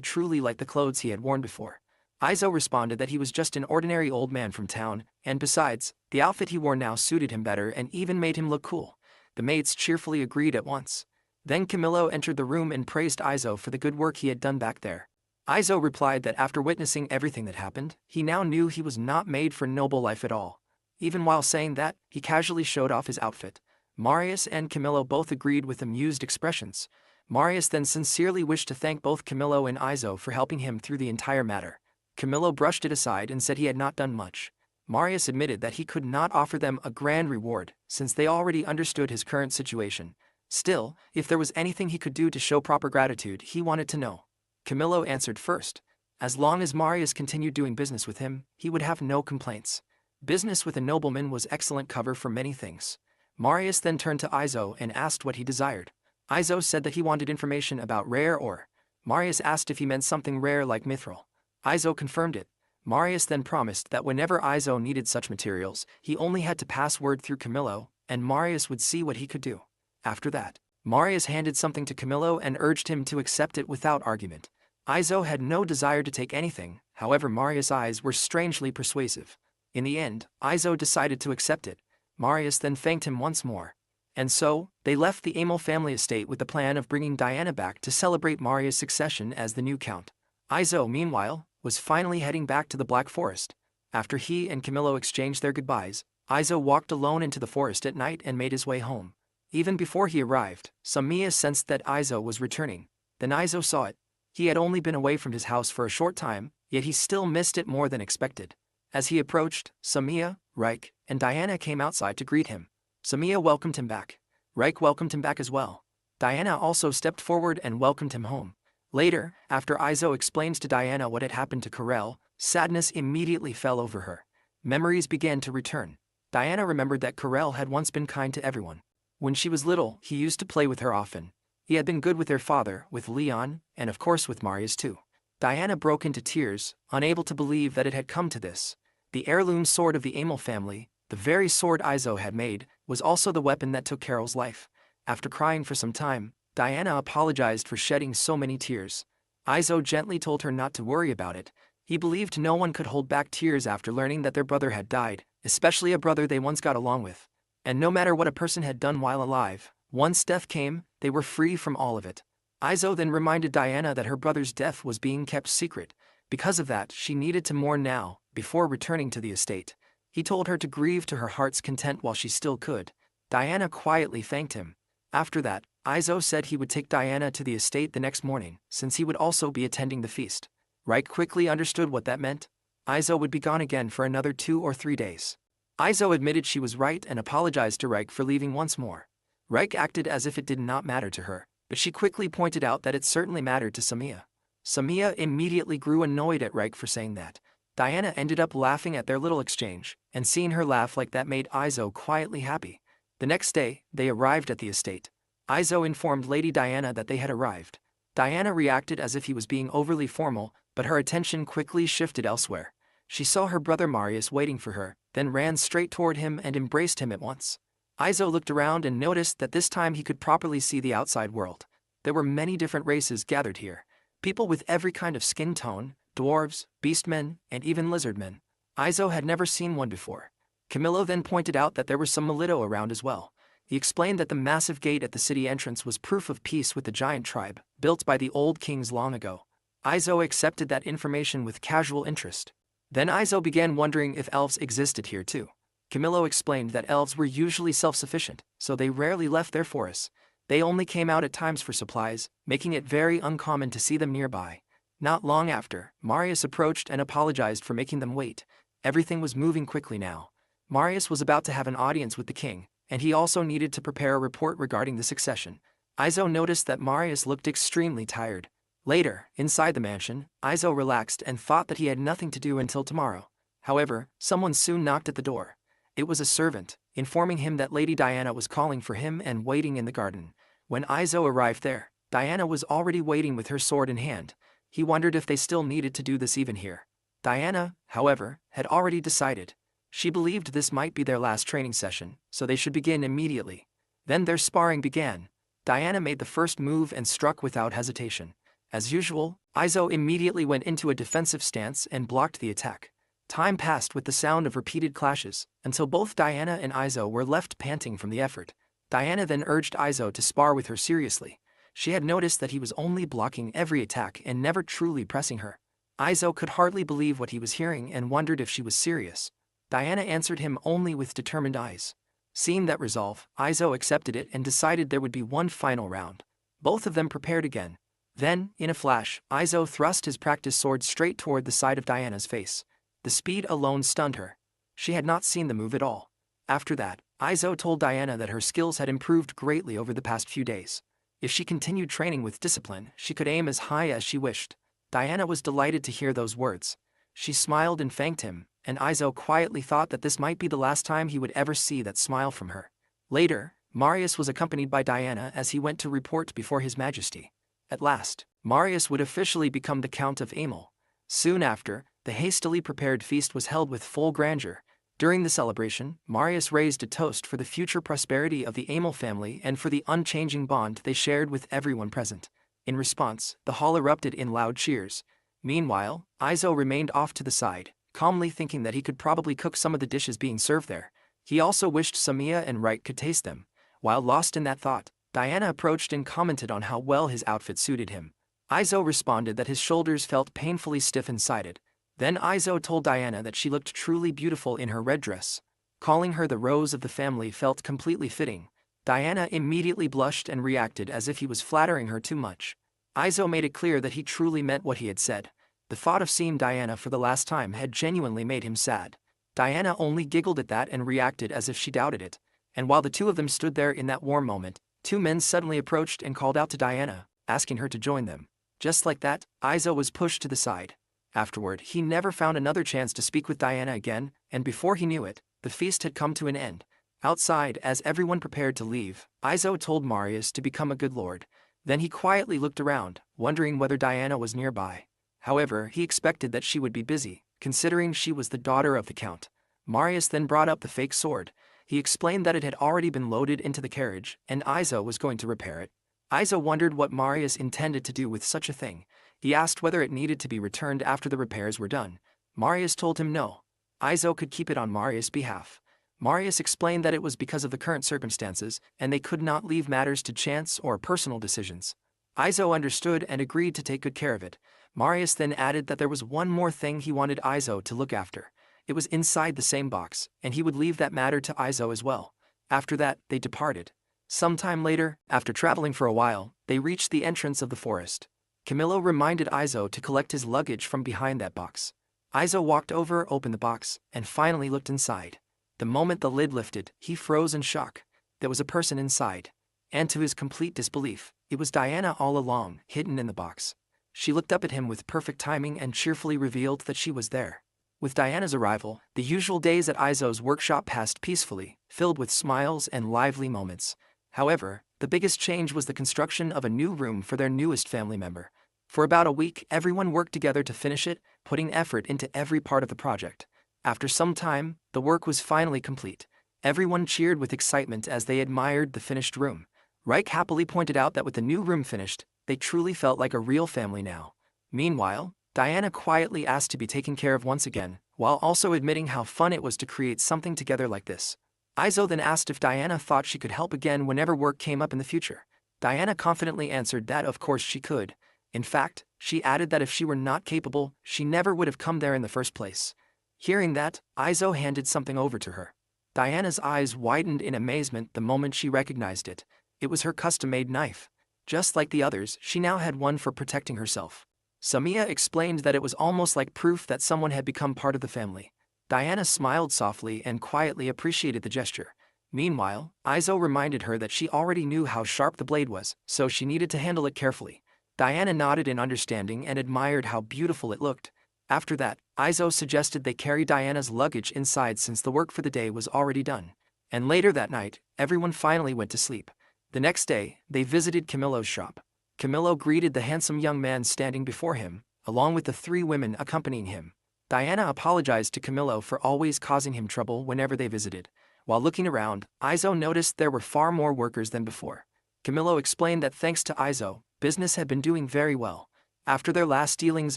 truly like the clothes he had worn before. Izo responded that he was just an ordinary old man from town, and besides, the outfit he wore now suited him better and even made him look cool. The maids cheerfully agreed at once. Then Camillo entered the room and praised Izo for the good work he had done back there. Izo replied that after witnessing everything that happened, he now knew he was not made for noble life at all. Even while saying that, he casually showed off his outfit. Marius and Camillo both agreed with amused expressions. Marius then sincerely wished to thank both Camillo and Izo for helping him through the entire matter. Camillo brushed it aside and said he had not done much. Marius admitted that he could not offer them a grand reward, since they already understood his current situation. Still, if there was anything he could do to show proper gratitude, he wanted to know. Camillo answered first. As long as Marius continued doing business with him, he would have no complaints. Business with a nobleman was excellent cover for many things. Marius then turned to Izo and asked what he desired. Izo said that he wanted information about rare ore. Marius asked if he meant something rare like mithril. Izo confirmed it. Marius then promised that whenever Izo needed such materials, he only had to pass word through Camillo, and Marius would see what he could do. After that, Marius handed something to Camillo and urged him to accept it without argument. Izo had no desire to take anything, however Marius' eyes were strangely persuasive. In the end, Izo decided to accept it. Marius then thanked him once more. And so, they left the Amel family estate with the plan of bringing Diana back to celebrate Marius' succession as the new count. Izo, meanwhile, was finally heading back to the Black Forest. After he and Camillo exchanged their goodbyes, Izo walked alone into the forest at night and made his way home. Even before he arrived, Samiya sensed that Izo was returning. Then Izo saw it. He had only been away from his house for a short time, yet he still missed it more than expected. As he approached, Samiya, Reich, and Diana came outside to greet him. Samiya welcomed him back. Reich welcomed him back as well. Diana also stepped forward and welcomed him home. Later, after Izo explained to Diana what had happened to Carell, sadness immediately fell over her. Memories began to return. Diana remembered that Carell had once been kind to everyone. When she was little, he used to play with her often. He had been good with their father, with Leon, and of course with Marius too. Diana broke into tears, unable to believe that it had come to this. The heirloom sword of the Amel family, the very sword Izo had made, was also the weapon that took Carol's life. After crying for some time, Diana apologized for shedding so many tears. Izo gently told her not to worry about it. He believed no one could hold back tears after learning that their brother had died, especially a brother they once got along with. And no matter what a person had done while alive, once death came, they were free from all of it. Izo then reminded Diana that her brother's death was being kept secret. Because of that, she needed to mourn now, before returning to the estate. He told her to grieve to her heart's content while she still could. Diana quietly thanked him. After that, Izo said he would take Diana to the estate the next morning, since he would also be attending the feast. Reich quickly understood what that meant. Izo would be gone again for another 2 or 3 days. Izo admitted she was right and apologized to Reich for leaving once more. Reich acted as if it did not matter to her, but she quickly pointed out that it certainly mattered to Samiya. Samiya immediately grew annoyed at Reich for saying that. Diana ended up laughing at their little exchange, and seeing her laugh like that made Izo quietly happy. The next day, they arrived at the estate. Izo informed Lady Diana that they had arrived. Diana reacted as if he was being overly formal, but her attention quickly shifted elsewhere. She saw her brother Marius waiting for her, then ran straight toward him and embraced him at once. Izo looked around and noticed that this time he could properly see the outside world. There were many different races gathered here. People with every kind of skin tone, dwarves, beastmen, and even lizardmen. Izo had never seen one before. Camillo then pointed out that there were some Melito around as well. He explained that the massive gate at the city entrance was proof of peace with the giant tribe, built by the old kings long ago. Izo accepted that information with casual interest. Then Izo began wondering if elves existed here too. Camillo explained that elves were usually self-sufficient, so they rarely left their forests. They only came out at times for supplies, making it very uncommon to see them nearby. Not long after, Marius approached and apologized for making them wait. Everything was moving quickly now. Marius was about to have an audience with the king, and he also needed to prepare a report regarding the succession. Izo noticed that Marius looked extremely tired. Later, inside the mansion, Izo relaxed and thought that he had nothing to do until tomorrow. However, someone soon knocked at the door. It was a servant, informing him that Lady Diana was calling for him and waiting in the garden. When Izo arrived there, Diana was already waiting with her sword in hand. He wondered if they still needed to do this even here. Diana, however, had already decided. She believed this might be their last training session, so they should begin immediately. Then their sparring began. Diana made the first move and struck without hesitation. As usual, Izo immediately went into a defensive stance and blocked the attack. Time passed with the sound of repeated clashes, until both Diana and Izo were left panting from the effort. Diana then urged Izo to spar with her seriously. She had noticed that he was only blocking every attack and never truly pressing her. Izo could hardly believe what he was hearing and wondered if she was serious. Diana answered him only with determined eyes. Seeing that resolve, Izo accepted it and decided there would be one final round. Both of them prepared again. Then, in a flash, Izo thrust his practice sword straight toward the side of Diana's face. The speed alone stunned her. She had not seen the move at all. After that, Izo told Diana that her skills had improved greatly over the past few days. If she continued training with discipline, she could aim as high as she wished. Diana was delighted to hear those words. She smiled and thanked him, and Izo quietly thought that this might be the last time he would ever see that smile from her. Later, Marius was accompanied by Diana as he went to report before His Majesty. At last, Marius would officially become the Count of Amel. Soon after, the hastily prepared feast was held with full grandeur. During the celebration, Marius raised a toast for the future prosperity of the Amel family and for the unchanging bond they shared with everyone present. In response, the hall erupted in loud cheers. Meanwhile, Izo remained off to the side, calmly thinking that he could probably cook some of the dishes being served there. He also wished Samia and Wright could taste them. While lost in that thought, Diana approached and commented on how well his outfit suited him. Izo responded that his shoulders felt painfully stiff inside it. Then Izo told Diana that she looked truly beautiful in her red dress. Calling her the rose of the family felt completely fitting. Diana immediately blushed and reacted as if he was flattering her too much. Izo made it clear that he truly meant what he had said. The thought of seeing Diana for the last time had genuinely made him sad. Diana only giggled at that and reacted as if she doubted it. And while the two of them stood there in that warm moment, two men suddenly approached and called out to Diana, asking her to join them. Just like that, Izo was pushed to the side. Afterward, he never found another chance to speak with Diana again, and before he knew it, the feast had come to an end. Outside, as everyone prepared to leave, Izo told Marius to become a good lord. Then he quietly looked around, wondering whether Diana was nearby. However, he expected that she would be busy, considering she was the daughter of the count. Marius then brought up the fake sword. He explained that it had already been loaded into the carriage, and Izo was going to repair it. Izo wondered what Marius intended to do with such a thing. He asked whether it needed to be returned after the repairs were done. Marius told him no. Izo could keep it on Marius' behalf. Marius explained that it was because of the current circumstances, and they could not leave matters to chance or personal decisions. Izo understood and agreed to take good care of it. Marius then added that there was one more thing he wanted Izo to look after. It was inside the same box, and he would leave that matter to Izo as well. After that, they departed. Sometime later, after traveling for a while, they reached the entrance of the forest. Camillo reminded Izo to collect his luggage from behind that box. Izo walked over, opened the box, and finally looked inside. The moment the lid lifted, he froze in shock. There was a person inside. And to his complete disbelief, it was Diana all along, hidden in the box. She looked up at him with perfect timing and cheerfully revealed that she was there. With Diana's arrival, the usual days at Izo's workshop passed peacefully, filled with smiles and lively moments. However, the biggest change was the construction of a new room for their newest family member. For about a week, everyone worked together to finish it, putting effort into every part of the project. After some time, the work was finally complete. Everyone cheered with excitement as they admired the finished room. Reich happily pointed out that with the new room finished, they truly felt like a real family now. Meanwhile, Diana quietly asked to be taken care of once again, while also admitting how fun it was to create something together like this. Izo then asked if Diana thought she could help again whenever work came up in the future. Diana confidently answered that of course she could. In fact, she added that if she were not capable, she never would have come there in the first place. Hearing that, Izo handed something over to her. Diana's eyes widened in amazement the moment she recognized it. It was her custom-made knife. Just like the others, she now had one for protecting herself. Samia explained that it was almost like proof that someone had become part of the family. Diana smiled softly and quietly appreciated the gesture. Meanwhile, Izo reminded her that she already knew how sharp the blade was, so she needed to handle it carefully. Diana nodded in understanding and admired how beautiful it looked. After that, Izo suggested they carry Diana's luggage inside since the work for the day was already done. And later that night, everyone finally went to sleep. The next day, they visited Camillo's shop. Camillo greeted the handsome young man standing before him, along with the three women accompanying him. Diana apologized to Camillo for always causing him trouble whenever they visited. While looking around, Izo noticed there were far more workers than before. Camillo explained that thanks to Izo, business had been doing very well. After their last dealings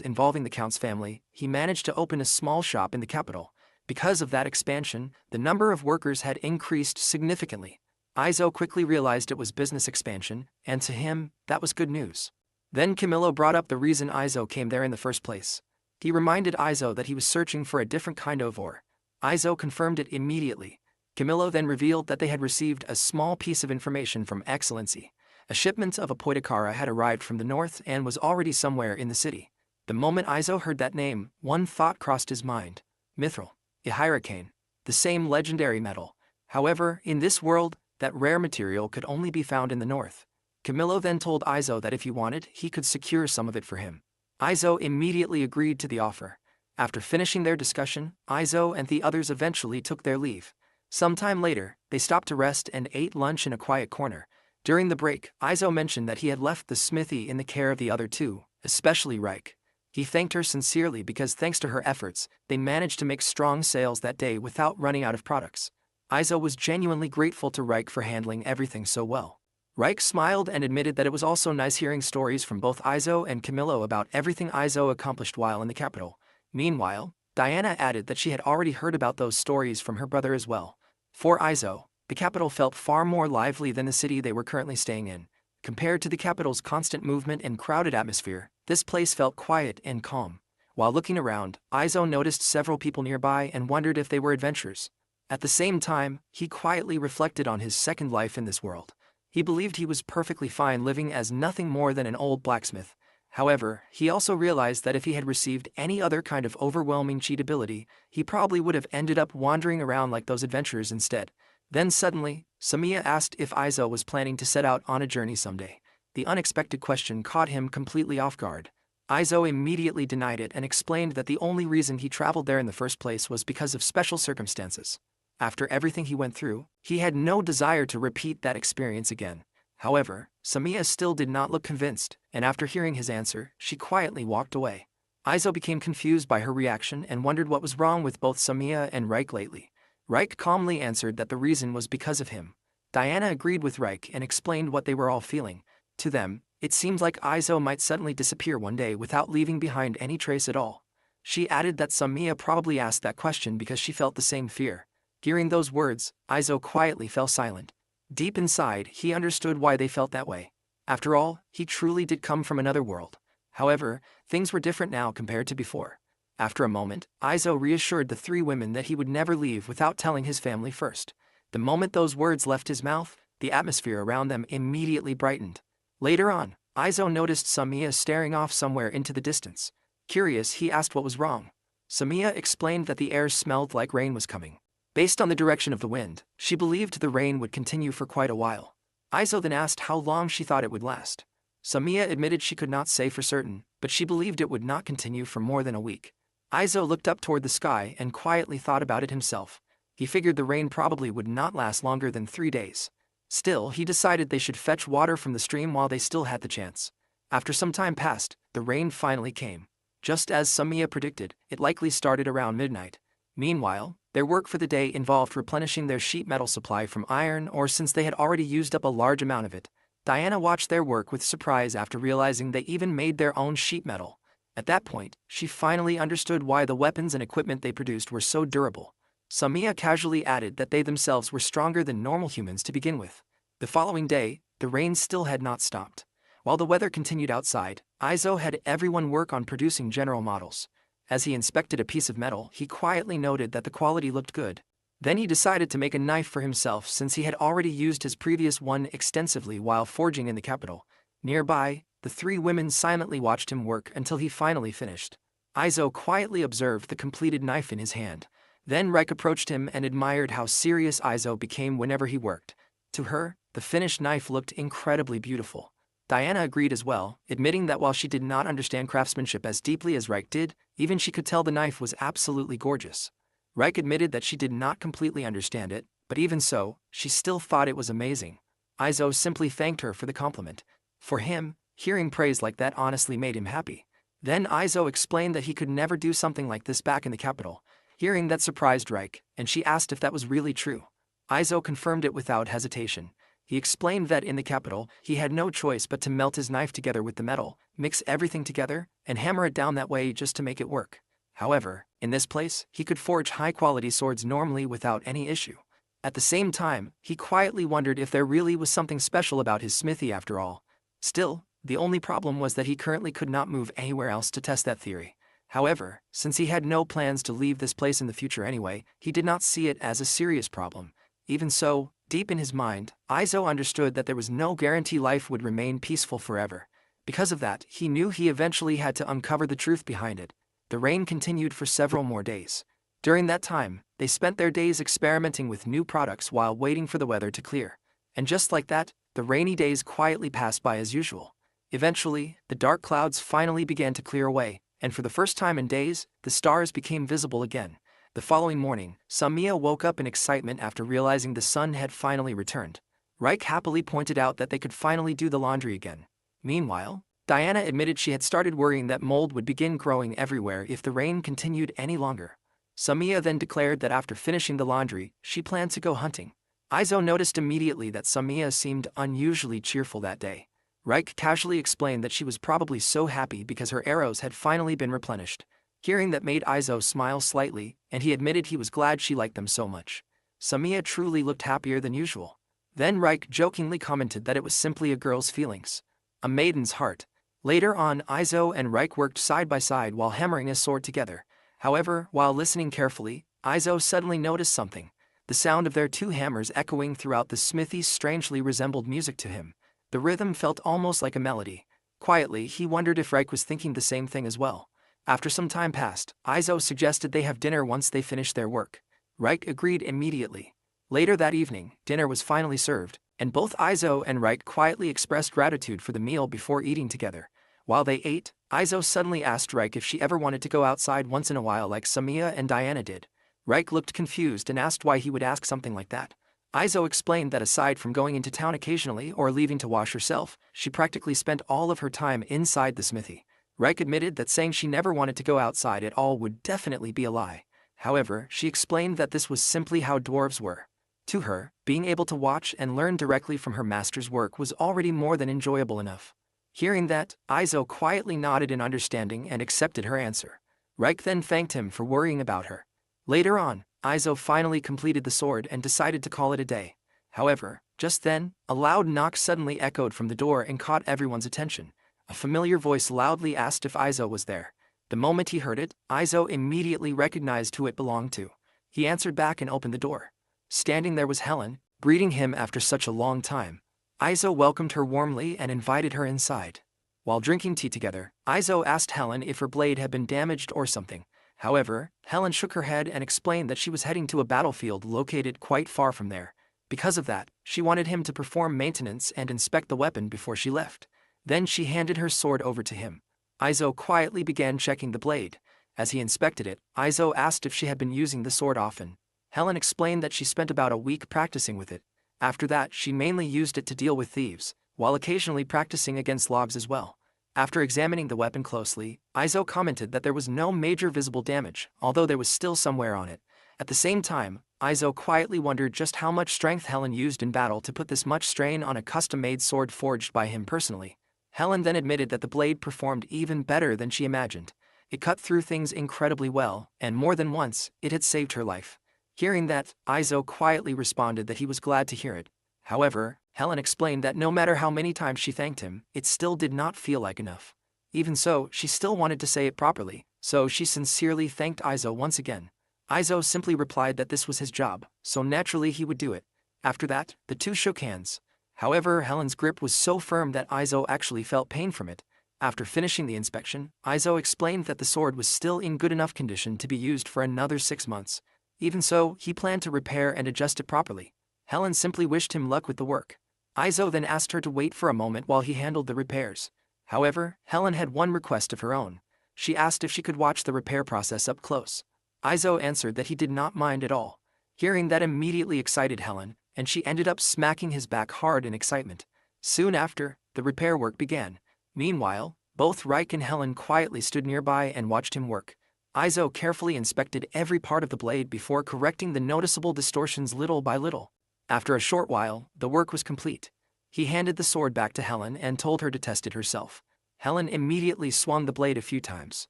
involving the Count's family, he managed to open a small shop in the capital. Because of that expansion, the number of workers had increased significantly. Izo quickly realized it was business expansion, and to him, that was good news. Then Camillo brought up the reason Izo came there in the first place. He reminded Izo that he was searching for a different kind of ore. Izo confirmed it immediately. Camillo then revealed that they had received a small piece of information from Excellency. A shipment of Apoidakara had arrived from the north and was already somewhere in the city. The moment Izo heard that name, one thought crossed his mind. Mithril, Ihyricane, the same legendary metal. However, in this world, that rare material could only be found in the north. Camillo then told Izo that if he wanted, he could secure some of it for him. Izo immediately agreed to the offer. After finishing their discussion, Izo and the others eventually took their leave. Sometime later, they stopped to rest and ate lunch in a quiet corner. During the break, Izo mentioned that he had left the smithy in the care of the other two, especially Reich. He thanked her sincerely because thanks to her efforts, they managed to make strong sales that day without running out of products. Izo was genuinely grateful to Reich for handling everything so well. Reich smiled and admitted that it was also nice hearing stories from both Izo and Camillo about everything Izo accomplished while in the capital. Meanwhile, Diana added that she had already heard about those stories from her brother as well. For Izo, the capital felt far more lively than the city they were currently staying in. Compared to the capital's constant movement and crowded atmosphere, this place felt quiet and calm. While looking around, Izo noticed several people nearby and wondered if they were adventurers. At the same time, he quietly reflected on his second life in this world. He believed he was perfectly fine living as nothing more than an old blacksmith. However, he also realized that if he had received any other kind of overwhelming cheat ability, he probably would have ended up wandering around like those adventurers instead. Then suddenly, Samiya asked if Izo was planning to set out on a journey someday. The unexpected question caught him completely off guard. Izo immediately denied it and explained that the only reason he traveled there in the first place was because of special circumstances. After everything he went through, he had no desire to repeat that experience again. However, Samiya still did not look convinced, and after hearing his answer, she quietly walked away. Izo became confused by her reaction and wondered what was wrong with both Samiya and Reich lately. Reich calmly answered that the reason was because of him. Diana agreed with Reich and explained what they were all feeling. To them, it seemed like Izo might suddenly disappear one day without leaving behind any trace at all. She added that Samiya probably asked that question because she felt the same fear. Hearing those words, Izo quietly fell silent. Deep inside, he understood why they felt that way. After all, he truly did come from another world. However, things were different now compared to before. After a moment, Izo reassured the three women that he would never leave without telling his family first. The moment those words left his mouth, the atmosphere around them immediately brightened. Later on, Izo noticed Samiya staring off somewhere into the distance. Curious, he asked what was wrong. Samiya explained that the air smelled like rain was coming. Based on the direction of the wind, she believed the rain would continue for quite a while. Izo then asked how long she thought it would last. Samiya admitted she could not say for certain, but she believed it would not continue for more than a week. Izo looked up toward the sky and quietly thought about it himself. He figured the rain probably would not last longer than 3 days. Still, he decided they should fetch water from the stream while they still had the chance. After some time passed, the rain finally came. Just as Samiya predicted, it likely started around midnight. Meanwhile, their work for the day involved replenishing their sheet metal supply from iron ore since they had already used up a large amount of it. Diana watched their work with surprise after realizing they even made their own sheet metal. At that point, she finally understood why the weapons and equipment they produced were so durable. Samiya casually added that they themselves were stronger than normal humans to begin with. The following day, the rain still had not stopped. While the weather continued outside, Izo had everyone work on producing general models. As he inspected a piece of metal, he quietly noted that the quality looked good. Then he decided to make a knife for himself since he had already used his previous one extensively while forging in the capital. Nearby, the three women silently watched him work until he finally finished. Izo quietly observed the completed knife in his hand. Then Reich approached him and admired how serious Izo became whenever he worked. To her, the finished knife looked incredibly beautiful. Diana agreed as well, admitting that while she did not understand craftsmanship as deeply as Reich did, even she could tell the knife was absolutely gorgeous. Reich admitted that she did not completely understand it, but even so, she still thought it was amazing. Izo simply thanked her for the compliment. For him, hearing praise like that honestly made him happy. Then Izo explained that he could never do something like this back in the capital. Hearing that surprised Reich, and she asked if that was really true. Izo confirmed it without hesitation. He explained that in the capital, he had no choice but to melt his knife together with the metal, mix everything together, and hammer it down that way just to make it work. However, in this place, he could forge high-quality swords normally without any issue. At the same time, he quietly wondered if there really was something special about his smithy after all. Still, the only problem was that he currently could not move anywhere else to test that theory. However, since he had no plans to leave this place in the future anyway, he did not see it as a serious problem. Even so, deep in his mind, Izo understood that there was no guarantee life would remain peaceful forever. Because of that, he knew he eventually had to uncover the truth behind it. The rain continued for several more days. During that time, they spent their days experimenting with new products while waiting for the weather to clear. And just like that, the rainy days quietly passed by as usual. Eventually, the dark clouds finally began to clear away, and for the first time in days, the stars became visible again. The following morning, Samiya woke up in excitement after realizing the sun had finally returned. Reich happily pointed out that they could finally do the laundry again. Meanwhile, Diana admitted she had started worrying that mold would begin growing everywhere if the rain continued any longer. Samiya then declared that after finishing the laundry, she planned to go hunting. Izo noticed immediately that Samiya seemed unusually cheerful that day. Reich casually explained that she was probably so happy because her arrows had finally been replenished. Hearing that made Izo smile slightly, and he admitted he was glad she liked them so much. Samiya truly looked happier than usual. Then Reich jokingly commented that it was simply a girl's feelings. A maiden's heart. Later on, Izo and Reich worked side by side while hammering a sword together. However, while listening carefully, Izo suddenly noticed something. The sound of their two hammers echoing throughout the smithy strangely resembled music to him. The rhythm felt almost like a melody. Quietly, he wondered if Reich was thinking the same thing as well. After some time passed, Izo suggested they have dinner once they finished their work. Reich agreed immediately. Later that evening, dinner was finally served, and both Izo and Reich quietly expressed gratitude for the meal before eating together. While they ate, Izo suddenly asked Reich if she ever wanted to go outside once in a while like Samiya and Diana did. Reich looked confused and asked why he would ask something like that. Izo explained that aside from going into town occasionally or leaving to wash herself, she practically spent all of her time inside the smithy. Reich admitted that saying she never wanted to go outside at all would definitely be a lie. However, she explained that this was simply how dwarves were. To her, being able to watch and learn directly from her master's work was already more than enjoyable enough. Hearing that, Izo quietly nodded in understanding and accepted her answer. Reich then thanked him for worrying about her. Later on, Izo finally completed the sword and decided to call it a day. However, just then, a loud knock suddenly echoed from the door and caught everyone's attention. A familiar voice loudly asked if Izo was there. The moment he heard it, Izo immediately recognized who it belonged to. He answered back and opened the door. Standing there was Helen, greeting him after such a long time. Izo welcomed her warmly and invited her inside. While drinking tea together, Izo asked Helen if her blade had been damaged or something. However, Helen shook her head and explained that she was heading to a battlefield located quite far from there. Because of that, she wanted him to perform maintenance and inspect the weapon before she left. Then she handed her sword over to him. Izo quietly began checking the blade. As he inspected it, Izo asked if she had been using the sword often. Helen explained that she spent about a week practicing with it. After that, she mainly used it to deal with thieves, while occasionally practicing against logs as well. After examining the weapon closely, Izo commented that there was no major visible damage, although there was still some wear on it. At the same time, Izo quietly wondered just how much strength Helen used in battle to put this much strain on a custom-made sword forged by him personally. Helen then admitted that the blade performed even better than she imagined. It cut through things incredibly well, and more than once, it had saved her life. Hearing that, Izo quietly responded that he was glad to hear it. However, Helen explained that no matter how many times she thanked him, it still did not feel like enough. Even so, she still wanted to say it properly, so she sincerely thanked Izo once again. Izo simply replied that this was his job, so naturally he would do it. After that, the two shook hands. However, Helen's grip was so firm that Izo actually felt pain from it. After finishing the inspection, Izo explained that the sword was still in good enough condition to be used for another 6 months. Even so, he planned to repair and adjust it properly. Helen simply wished him luck with the work. Aizo then asked her to wait for a moment while he handled the repairs. However, Helen had one request of her own. She asked if she could watch the repair process up close. Aizo answered that he did not mind at all. Hearing that immediately excited Helen, and she ended up smacking his back hard in excitement. Soon after, the repair work began. Meanwhile, both Reich and Helen quietly stood nearby and watched him work. Aizo carefully inspected every part of the blade before correcting the noticeable distortions little by little. After a short while, the work was complete. He handed the sword back to Helen and told her to test it herself. Helen immediately swung the blade a few times.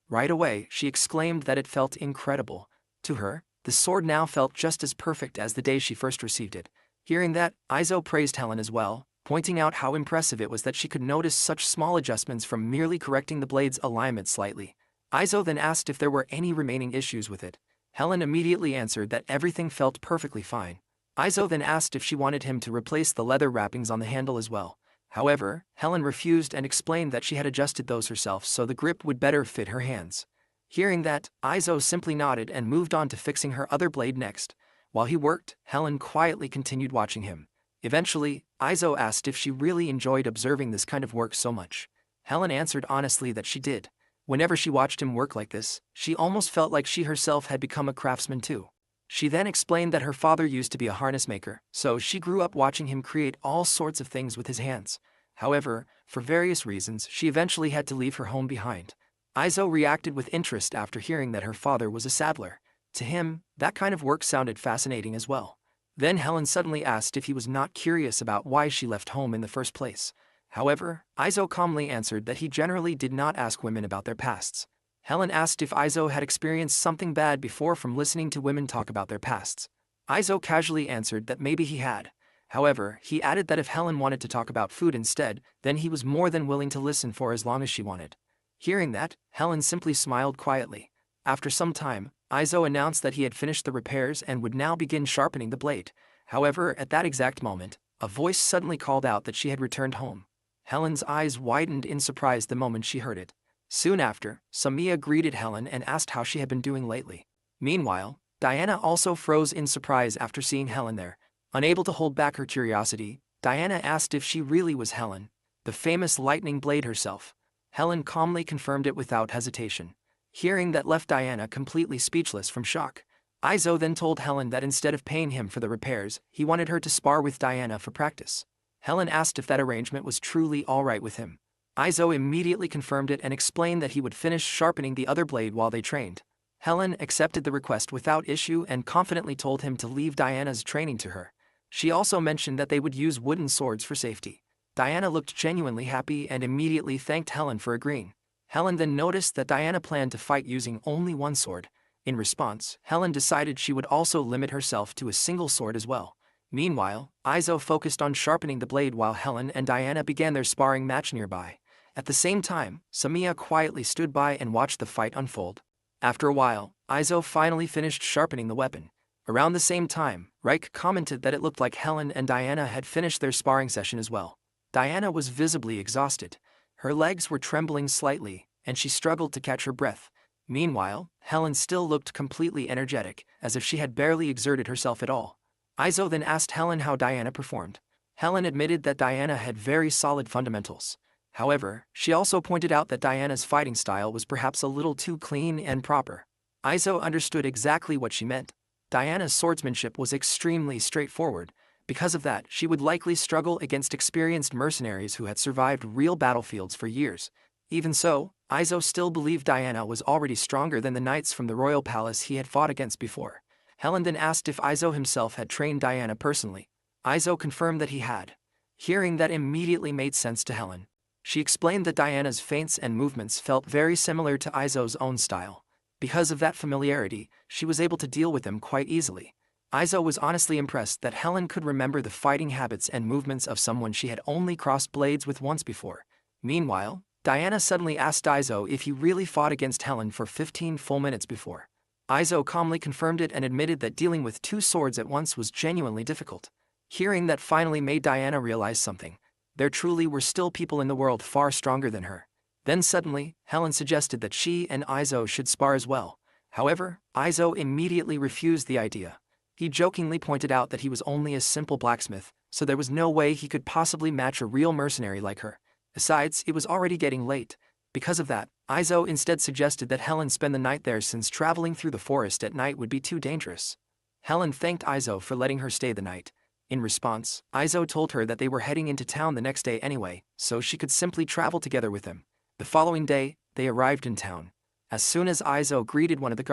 Right away, she exclaimed that it felt incredible. To her, the sword now felt just as perfect as the day she first received it. Hearing that, Aizo praised Helen as well, pointing out how impressive it was that she could notice such small adjustments from merely correcting the blade's alignment slightly. Aizo then asked if there were any remaining issues with it. Helen immediately answered that everything felt perfectly fine. Aizo then asked if she wanted him to replace the leather wrappings on the handle as well. However, Helen refused and explained that she had adjusted those herself so the grip would better fit her hands. Hearing that, Aizo simply nodded and moved on to fixing her other blade next. While he worked, Helen quietly continued watching him. Eventually, Aizo asked if she really enjoyed observing this kind of work so much. Helen answered honestly that she did. Whenever she watched him work like this, she almost felt like she herself had become a craftsman too. She then explained that her father used to be a harness maker, so she grew up watching him create all sorts of things with his hands. However, for various reasons, she eventually had to leave her home behind. Aizo reacted with interest after hearing that her father was a saddler. To him, that kind of work sounded fascinating as well. Then Helen suddenly asked if he was not curious about why she left home in the first place. However, Aizo calmly answered that he generally did not ask women about their pasts. Helen asked if Aizo had experienced something bad before from listening to women talk about their pasts. Aizo casually answered that maybe he had. However, he added that if Helen wanted to talk about food instead, then he was more than willing to listen for as long as she wanted. Hearing that, Helen simply smiled quietly. After some time, Aizo announced that he had finished the repairs and would now begin sharpening the blade. However, at that exact moment, a voice suddenly called out that she had returned home. Helen's eyes widened in surprise the moment she heard it. Soon after, Samiya greeted Helen and asked how she had been doing lately. Meanwhile, Diana also froze in surprise after seeing Helen there. Unable to hold back her curiosity, Diana asked if she really was Helen, the famous lightning blade herself. Helen calmly confirmed it without hesitation. Hearing that left Diana completely speechless from shock. Aizo then told Helen that instead of paying him for the repairs, he wanted her to spar with Diana for practice. Helen asked if that arrangement was truly alright with him. Aizo immediately confirmed it and explained that he would finish sharpening the other blade while they trained. Helen accepted the request without issue and confidently told him to leave Diana's training to her. She also mentioned that they would use wooden swords for safety. Diana looked genuinely happy and immediately thanked Helen for agreeing. Helen then noticed that Diana planned to fight using only one sword. In response, Helen decided she would also limit herself to a single sword as well. Meanwhile, Aizo focused on sharpening the blade while Helen and Diana began their sparring match nearby. At the same time, Samiya quietly stood by and watched the fight unfold. After a while, Aizo finally finished sharpening the weapon. Around the same time, Reich commented that it looked like Helen and Diana had finished their sparring session as well. Diana was visibly exhausted. Her legs were trembling slightly, and she struggled to catch her breath. Meanwhile, Helen still looked completely energetic, as if she had barely exerted herself at all. Aizo then asked Helen how Diana performed. Helen admitted that Diana had very solid fundamentals. However, she also pointed out that Diana's fighting style was perhaps a little too clean and proper. Aizo understood exactly what she meant. Diana's swordsmanship was extremely straightforward. Because of that, she would likely struggle against experienced mercenaries who had survived real battlefields for years. Even so, Aizo still believed Diana was already stronger than the knights from the royal palace he had fought against before. Helen then asked if Aizo himself had trained Diana personally. Aizo confirmed that he had. Hearing that immediately made sense to Helen. She explained that Diana's feints and movements felt very similar to Aizo's own style. Because of that familiarity, she was able to deal with them quite easily. Aizo was honestly impressed that Helen could remember the fighting habits and movements of someone she had only crossed blades with once before. Meanwhile, Diana suddenly asked Aizo if he really fought against Helen for 15 full minutes before. Aizo calmly confirmed it and admitted that dealing with two swords at once was genuinely difficult. Hearing that finally made Diana realize something. There truly were still people in the world far stronger than her. Then suddenly, Helen suggested that she and Aizo should spar as well. However, Aizo immediately refused the idea. He jokingly pointed out that he was only a simple blacksmith, so there was no way he could possibly match a real mercenary like her. Besides, it was already getting late. Because of that, Aizo instead suggested that Helen spend the night there since traveling through the forest at night would be too dangerous. Helen thanked Aizo for letting her stay the night. In response, Aizo told her that they were heading into town the next day anyway, so she could simply travel together with him. The following day, they arrived in town. As soon as Aizo greeted one of the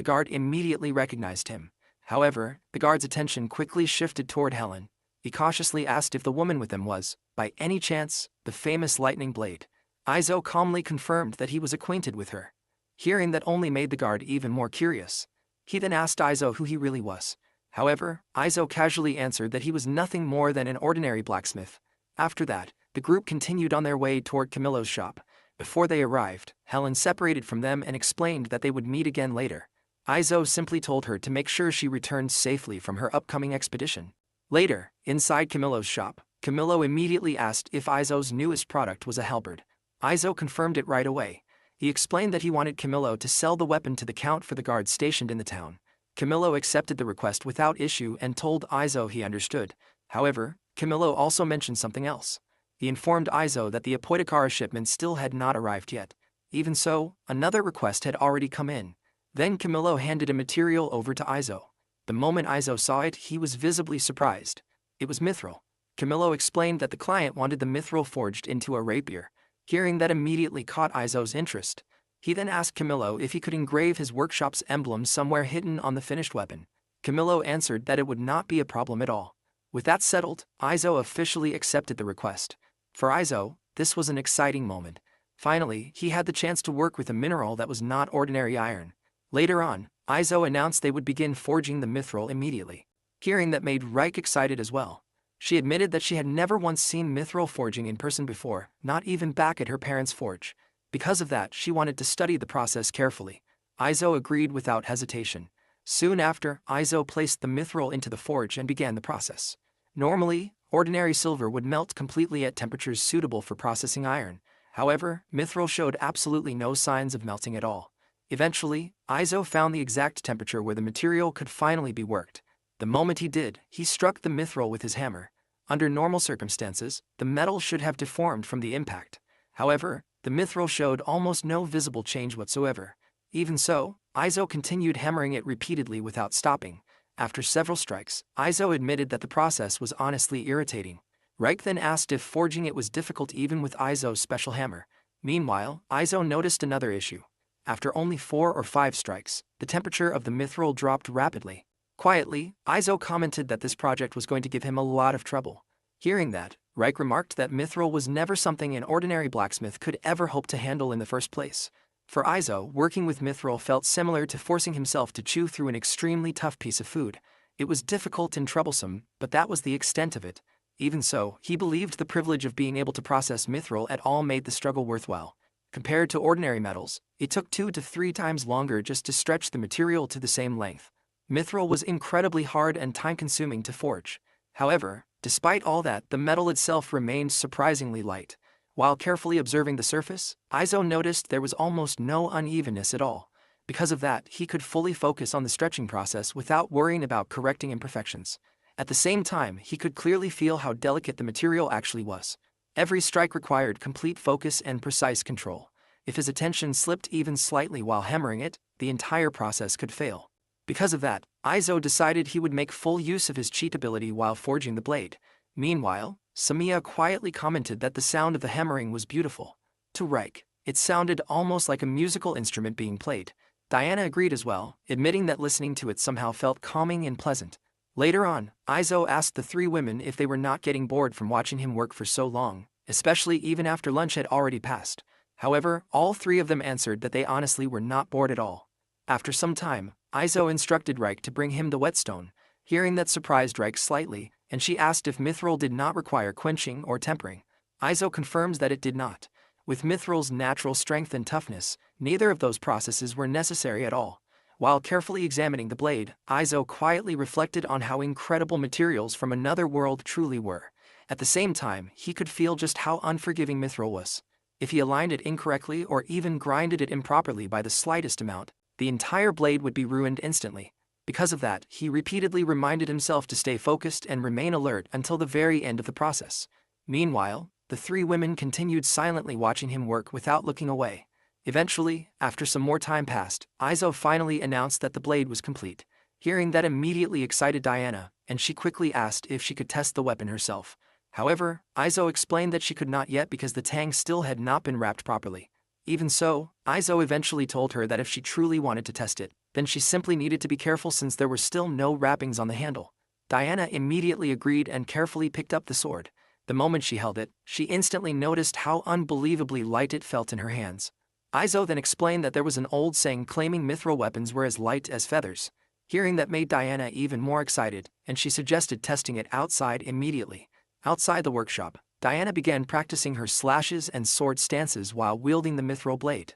guard immediately recognized him. However, the guard's attention quickly shifted toward Helen. He cautiously asked if the woman with him was, by any chance, the famous Lightning Blade. Aizo calmly confirmed that he was acquainted with her. Hearing that only made the guard even more curious. He then asked Aizo who he really was. However, Aizo casually answered that he was nothing more than an ordinary blacksmith. After that, the group continued on their way toward Camillo's shop. Before they arrived, Helen separated from them and explained that they would meet again later. Aizo simply told her to make sure she returned safely from her upcoming expedition. Later, inside Camillo's shop, Camillo immediately asked if Aizo's newest product was a halberd. Aizo confirmed it right away. He explained that he wanted Camillo to sell the weapon to the count for the guards stationed in the town. Camillo accepted the request without issue and told Aizo he understood. However, Camillo also mentioned something else. He informed Aizo that the Apothecary shipment still had not arrived yet. Even so, another request had already come in. Then Camillo handed a material over to Aizo. The moment Aizo saw it, he was visibly surprised. It was mithril. Camillo explained that the client wanted the mithril forged into a rapier. Hearing that immediately caught Aizo's interest. He then asked Camillo if he could engrave his workshop's emblem somewhere hidden on the finished weapon. Camillo answered that it would not be a problem at all. With that settled, Aizo officially accepted the request. For Aizo, this was an exciting moment. Finally, he had the chance to work with a mineral that was not ordinary iron. Later on, Aizo announced they would begin forging the mithril immediately. Hearing that made Reich excited as well. She admitted that she had never once seen mithril forging in person before, not even back at her parents' forge. Because of that, she wanted to study the process carefully. Aizo agreed without hesitation. Soon after, Aizo placed the mithril into the forge and began the process. Normally, ordinary silver would melt completely at temperatures suitable for processing iron. However, mithril showed absolutely no signs of melting at all. Eventually, Aizo found the exact temperature where the material could finally be worked. The moment he did, he struck the mithril with his hammer. Under normal circumstances, the metal should have deformed from the impact. However, the mithril showed almost no visible change whatsoever. Even so, Aizo continued hammering it repeatedly without stopping. After several strikes, Aizo admitted that the process was honestly irritating. Reich then asked if forging it was difficult even with Aizo's special hammer. Meanwhile, Aizo noticed another issue. After only 4 or 5 strikes, the temperature of the mithril dropped rapidly. Quietly, Aizo commented that this project was going to give him a lot of trouble. Hearing that, Reich remarked that mithril was never something an ordinary blacksmith could ever hope to handle in the first place. For Aizo, working with mithril felt similar to forcing himself to chew through an extremely tough piece of food. It was difficult and troublesome, but that was the extent of it. Even so, he believed the privilege of being able to process mithril at all made the struggle worthwhile. Compared to ordinary metals, it took 2 to 3 times longer just to stretch the material to the same length. Mithril was incredibly hard and time-consuming to forge. However, despite all that, the metal itself remained surprisingly light. While carefully observing the surface, Aizo noticed there was almost no unevenness at all. Because of that, he could fully focus on the stretching process without worrying about correcting imperfections. At the same time, he could clearly feel how delicate the material actually was. Every strike required complete focus and precise control. If his attention slipped even slightly while hammering it, the entire process could fail. Because of that, Aizo decided he would make full use of his cheat ability while forging the blade. Meanwhile, Samiya quietly commented that the sound of the hammering was beautiful. To Reich, it sounded almost like a musical instrument being played. Diana agreed as well, admitting that listening to it somehow felt calming and pleasant. Later on, Aizo asked the 3 women if they were not getting bored from watching him work for so long, especially even after lunch had already passed. However, all 3 of them answered that they honestly were not bored at all. After some time, Aizo instructed Reich to bring him the whetstone. Hearing that surprised Reich slightly, and she asked if mithril did not require quenching or tempering. Aizo confirms that it did not. With mithril's natural strength and toughness, neither of those processes were necessary at all. While carefully examining the blade, Aizo quietly reflected on how incredible materials from another world truly were. At the same time, he could feel just how unforgiving mithril was. If he aligned it incorrectly or even grinded it improperly by the slightest amount, the entire blade would be ruined instantly. Because of that, he repeatedly reminded himself to stay focused and remain alert until the very end of the process. Meanwhile, the three women continued silently watching him work without looking away. Eventually, after some more time passed, Izo finally announced that the blade was complete. Hearing that immediately excited Diana, and she quickly asked if she could test the weapon herself. However, Izo explained that she could not yet because the tang still had not been wrapped properly. Even so, Izo eventually told her that if she truly wanted to test it, then she simply needed to be careful since there were still no wrappings on the handle. Diana immediately agreed and carefully picked up the sword. The moment she held it, she instantly noticed how unbelievably light it felt in her hands. Izo then explained that there was an old saying claiming mithril weapons were as light as feathers. Hearing that made Diana even more excited, and she suggested testing it outside immediately. Outside the workshop, Diana began practicing her slashes and sword stances while wielding the mithril blade.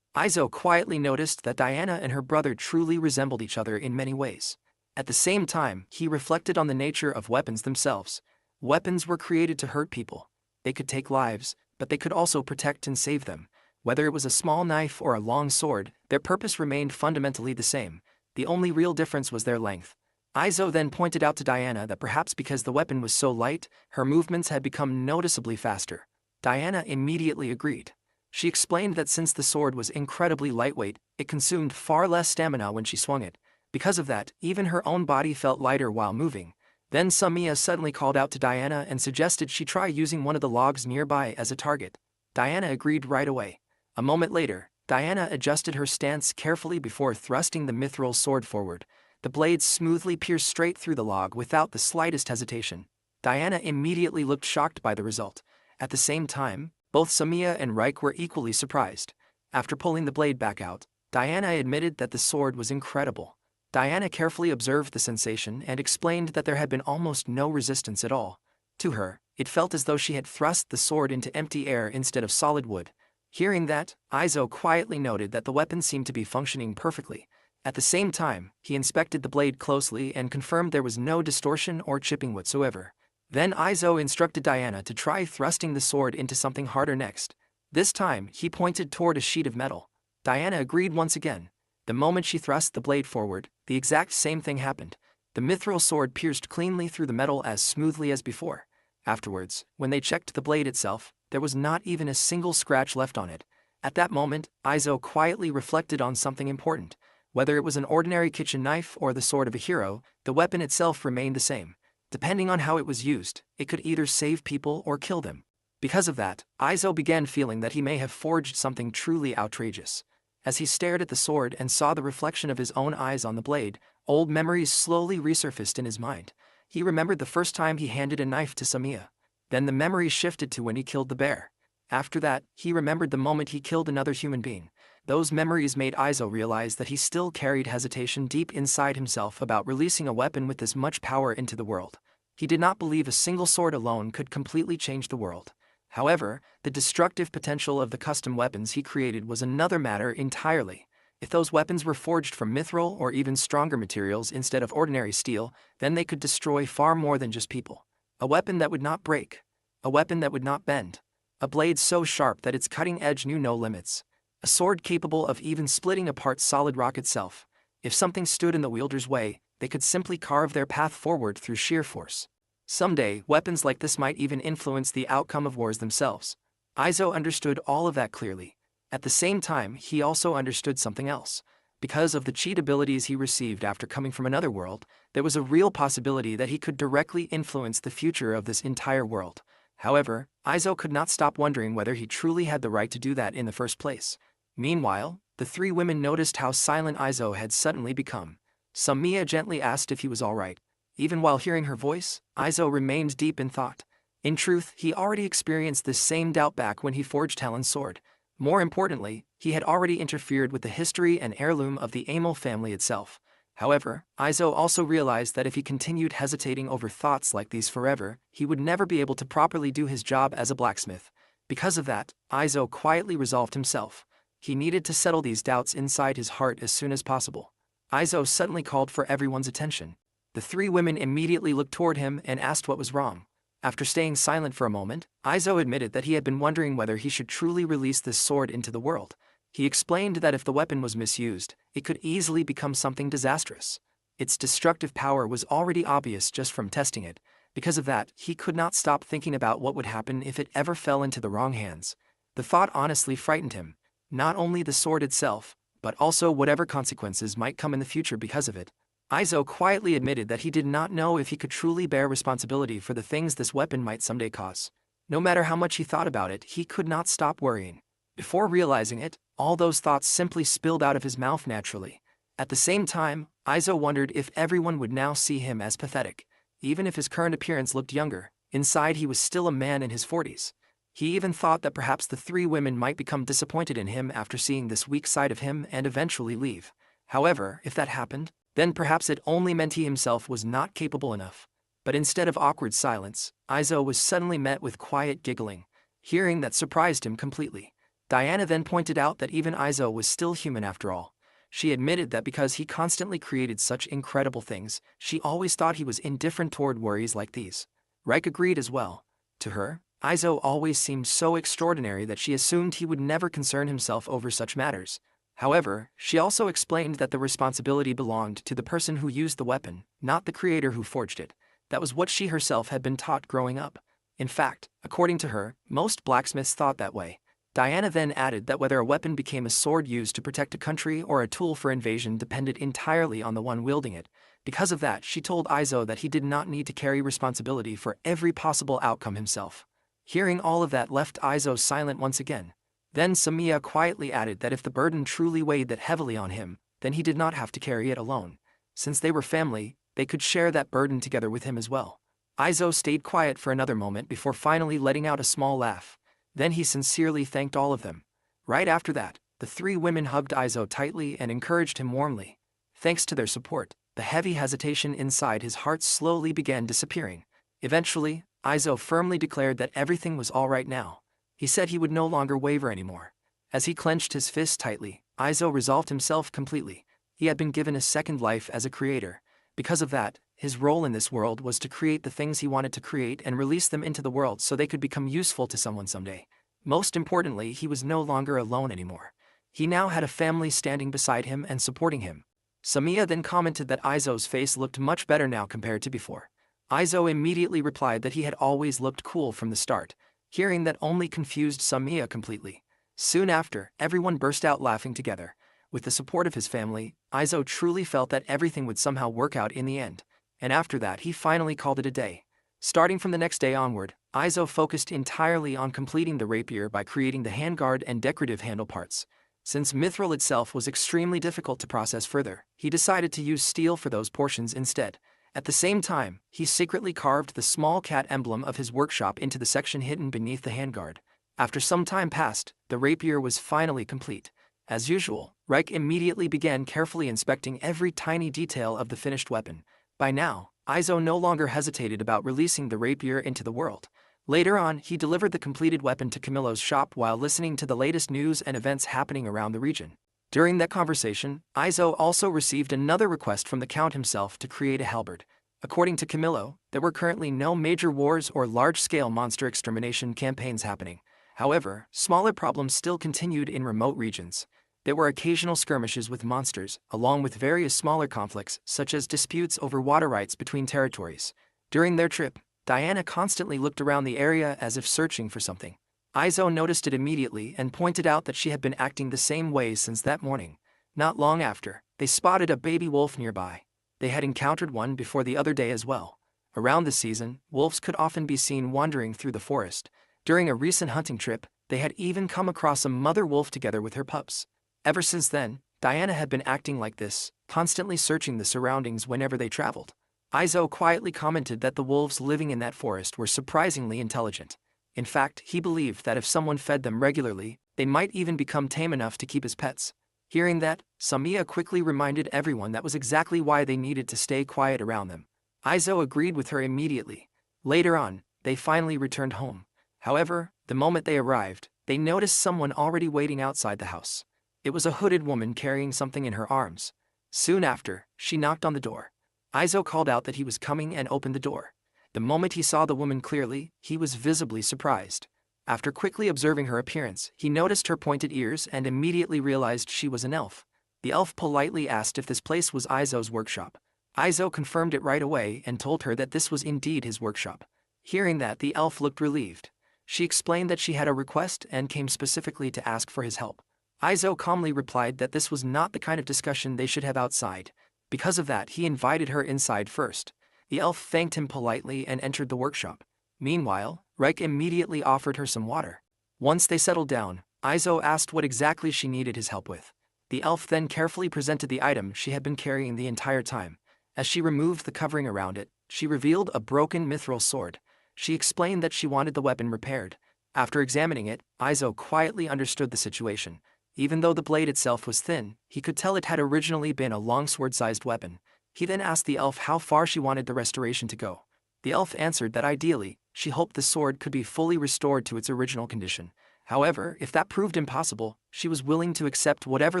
Izo quietly noticed that Diana and her brother truly resembled each other in many ways. At the same time, he reflected on the nature of weapons themselves. Weapons were created to hurt people. They could take lives, but they could also protect and save them. Whether it was a small knife or a long sword, their purpose remained fundamentally the same. The only real difference was their length. Izo then pointed out to Diana that perhaps because the weapon was so light, her movements had become noticeably faster. Diana immediately agreed. She explained that since the sword was incredibly lightweight, it consumed far less stamina when she swung it. Because of that, even her own body felt lighter while moving. Then Samiya suddenly called out to Diana and suggested she try using one of the logs nearby as a target. Diana agreed right away. A moment later, Diana adjusted her stance carefully before thrusting the mithril sword forward. The blade smoothly pierced straight through the log without the slightest hesitation. Diana immediately looked shocked by the result. At the same time, both Samiya and Reich were equally surprised. After pulling the blade back out, Diana admitted that the sword was incredible. Diana carefully observed the sensation and explained that there had been almost no resistance at all. To her, it felt as though she had thrust the sword into empty air instead of solid wood. Hearing that, Izo quietly noted that the weapon seemed to be functioning perfectly. At the same time, he inspected the blade closely and confirmed there was no distortion or chipping whatsoever. Then Izo instructed Diana to try thrusting the sword into something harder next. This time, he pointed toward a sheet of metal. Diana agreed once again. The moment she thrust the blade forward, the exact same thing happened. The mithril sword pierced cleanly through the metal as smoothly as before. Afterwards, when they checked the blade itself, there was not even a single scratch left on it. At that moment, Izo quietly reflected on something important. Whether it was an ordinary kitchen knife or the sword of a hero, the weapon itself remained the same. Depending on how it was used, it could either save people or kill them. Because of that, Izo began feeling that he may have forged something truly outrageous. As he stared at the sword and saw the reflection of his own eyes on the blade, old memories slowly resurfaced in his mind. He remembered the first time he handed a knife to Samiya. Then the memory shifted to when he killed the bear. After that, he remembered the moment he killed another human being. Those memories made Izo realize that he still carried hesitation deep inside himself about releasing a weapon with this much power into the world. He did not believe a single sword alone could completely change the world. However, the destructive potential of the custom weapons he created was another matter entirely. If those weapons were forged from mithril or even stronger materials instead of ordinary steel, then they could destroy far more than just people. A weapon that would not break. A weapon that would not bend. A blade so sharp that its cutting edge knew no limits. A sword capable of even splitting apart solid rock itself. If something stood in the wielder's way, they could simply carve their path forward through sheer force. Someday, weapons like this might even influence the outcome of wars themselves. Izo understood all of that clearly. At the same time, he also understood something else. Because of the cheat abilities he received after coming from another world, there was a real possibility that he could directly influence the future of this entire world. However, Izo could not stop wondering whether he truly had the right to do that in the first place. Meanwhile, the three women noticed how silent Izo had suddenly become. Samiya gently asked if he was all right. Even while hearing her voice, Izo remained deep in thought. In truth, he already experienced this same doubt back when he forged Helen's sword. More importantly, he had already interfered with the history and heirloom of the Amel family itself. However, Izo also realized that if he continued hesitating over thoughts like these forever, he would never be able to properly do his job as a blacksmith. Because of that, Izo quietly resolved himself. He needed to settle these doubts inside his heart as soon as possible. Izo suddenly called for everyone's attention. The three women immediately looked toward him and asked what was wrong. After staying silent for a moment, Izo admitted that he had been wondering whether he should truly release this sword into the world. He explained that if the weapon was misused, it could easily become something disastrous. Its destructive power was already obvious just from testing it. Because of that, he could not stop thinking about what would happen if it ever fell into the wrong hands. The thought honestly frightened him. Not only the sword itself, but also whatever consequences might come in the future because of it. Aizo quietly admitted that he did not know if he could truly bear responsibility for the things this weapon might someday cause. No matter how much he thought about it, he could not stop worrying. Before realizing it, all those thoughts simply spilled out of his mouth naturally. At the same time, Aizo wondered if everyone would now see him as pathetic. Even if his current appearance looked younger, inside he was still a man in his 40s. He even thought that perhaps the three women might become disappointed in him after seeing this weak side of him and eventually leave. However, if that happened, then perhaps it only meant he himself was not capable enough. But instead of awkward silence, Aizo was suddenly met with quiet giggling. Hearing that surprised him completely. Diana then pointed out that even Aizo was still human after all. She admitted that because he constantly created such incredible things, she always thought he was indifferent toward worries like these. Reik agreed as well. To her, Aizo always seemed so extraordinary that she assumed he would never concern himself over such matters. However, she also explained that the responsibility belonged to the person who used the weapon, not the creator who forged it. That was what she herself had been taught growing up. In fact, according to her, most blacksmiths thought that way. Diana then added that whether a weapon became a sword used to protect a country or a tool for invasion depended entirely on the one wielding it. Because of that, she told Aizo that he did not need to carry responsibility for every possible outcome himself. Hearing all of that left Aizo silent once again. Then Samiya quietly added that if the burden truly weighed that heavily on him, then he did not have to carry it alone. Since they were family, they could share that burden together with him as well. Aizo stayed quiet for another moment before finally letting out a small laugh. Then he sincerely thanked all of them. Right after that, the three women hugged Aizo tightly and encouraged him warmly. Thanks to their support, the heavy hesitation inside his heart slowly began disappearing. Eventually, Aizo firmly declared that everything was all right now. He said he would no longer waver anymore. As he clenched his fist tightly, Aizo resolved himself completely. He had been given a second life as a creator. Because of that, his role in this world was to create the things he wanted to create and release them into the world so they could become useful to someone someday. Most importantly, he was no longer alone anymore. He now had a family standing beside him and supporting him. Samiya then commented that Aizo's face looked much better now compared to before. Aizo immediately replied that he had always looked cool from the start. Hearing that only confused Samiya completely. Soon after, everyone burst out laughing together. With the support of his family, Aizo truly felt that everything would somehow work out in the end. And after that he finally called it a day. Starting from the next day onward, Aizo focused entirely on completing the rapier by creating the handguard and decorative handle parts. Since mithril itself was extremely difficult to process further, he decided to use steel for those portions instead. At the same time, he secretly carved the small cat emblem of his workshop into the section hidden beneath the handguard. After some time passed, the rapier was finally complete. As usual, Reik immediately began carefully inspecting every tiny detail of the finished weapon. By now, Aizo no longer hesitated about releasing the rapier into the world. Later on, he delivered the completed weapon to Camillo's shop while listening to the latest news and events happening around the region. During that conversation, Aizo also received another request from the Count himself to create a halberd. According to Camillo, there were currently no major wars or large-scale monster extermination campaigns happening. However, smaller problems still continued in remote regions. There were occasional skirmishes with monsters, along with various smaller conflicts, such as disputes over water rights between territories. During their trip, Diana constantly looked around the area as if searching for something. Aizo noticed it immediately and pointed out that she had been acting the same way since that morning. Not long after, they spotted a baby wolf nearby. They had encountered one before the other day as well. Around the season, wolves could often be seen wandering through the forest. During a recent hunting trip, they had even come across a mother wolf together with her pups. Ever since then, Diana had been acting like this, constantly searching the surroundings whenever they traveled. Aizo quietly commented that the wolves living in that forest were surprisingly intelligent. In fact, he believed that if someone fed them regularly, they might even become tame enough to keep as pets. Hearing that, Samiya quickly reminded everyone that was exactly why they needed to stay quiet around them. Aizo agreed with her immediately. Later on, they finally returned home. However, the moment they arrived, they noticed someone already waiting outside the house. It was a hooded woman carrying something in her arms. Soon after, she knocked on the door. Aizo called out that he was coming and opened the door. The moment he saw the woman clearly, he was visibly surprised. After quickly observing her appearance, he noticed her pointed ears and immediately realized she was an elf. The elf politely asked if this place was Izo's workshop. Izo confirmed it right away and told her that this was indeed his workshop. Hearing that, the elf looked relieved. She explained that she had a request and came specifically to ask for his help. Izo calmly replied that this was not the kind of discussion they should have outside. Because of that, he invited her inside first. The elf thanked him politely and entered the workshop. Meanwhile, Reich immediately offered her some water. Once they settled down, Izo asked what exactly she needed his help with. The elf then carefully presented the item she had been carrying the entire time. As she removed the covering around it, she revealed a broken mithril sword. She explained that she wanted the weapon repaired. After examining it, Izo quietly understood the situation. Even though the blade itself was thin, he could tell it had originally been a longsword-sized weapon. He then asked the elf how far she wanted the restoration to go. The elf answered that ideally, she hoped the sword could be fully restored to its original condition. However, if that proved impossible, she was willing to accept whatever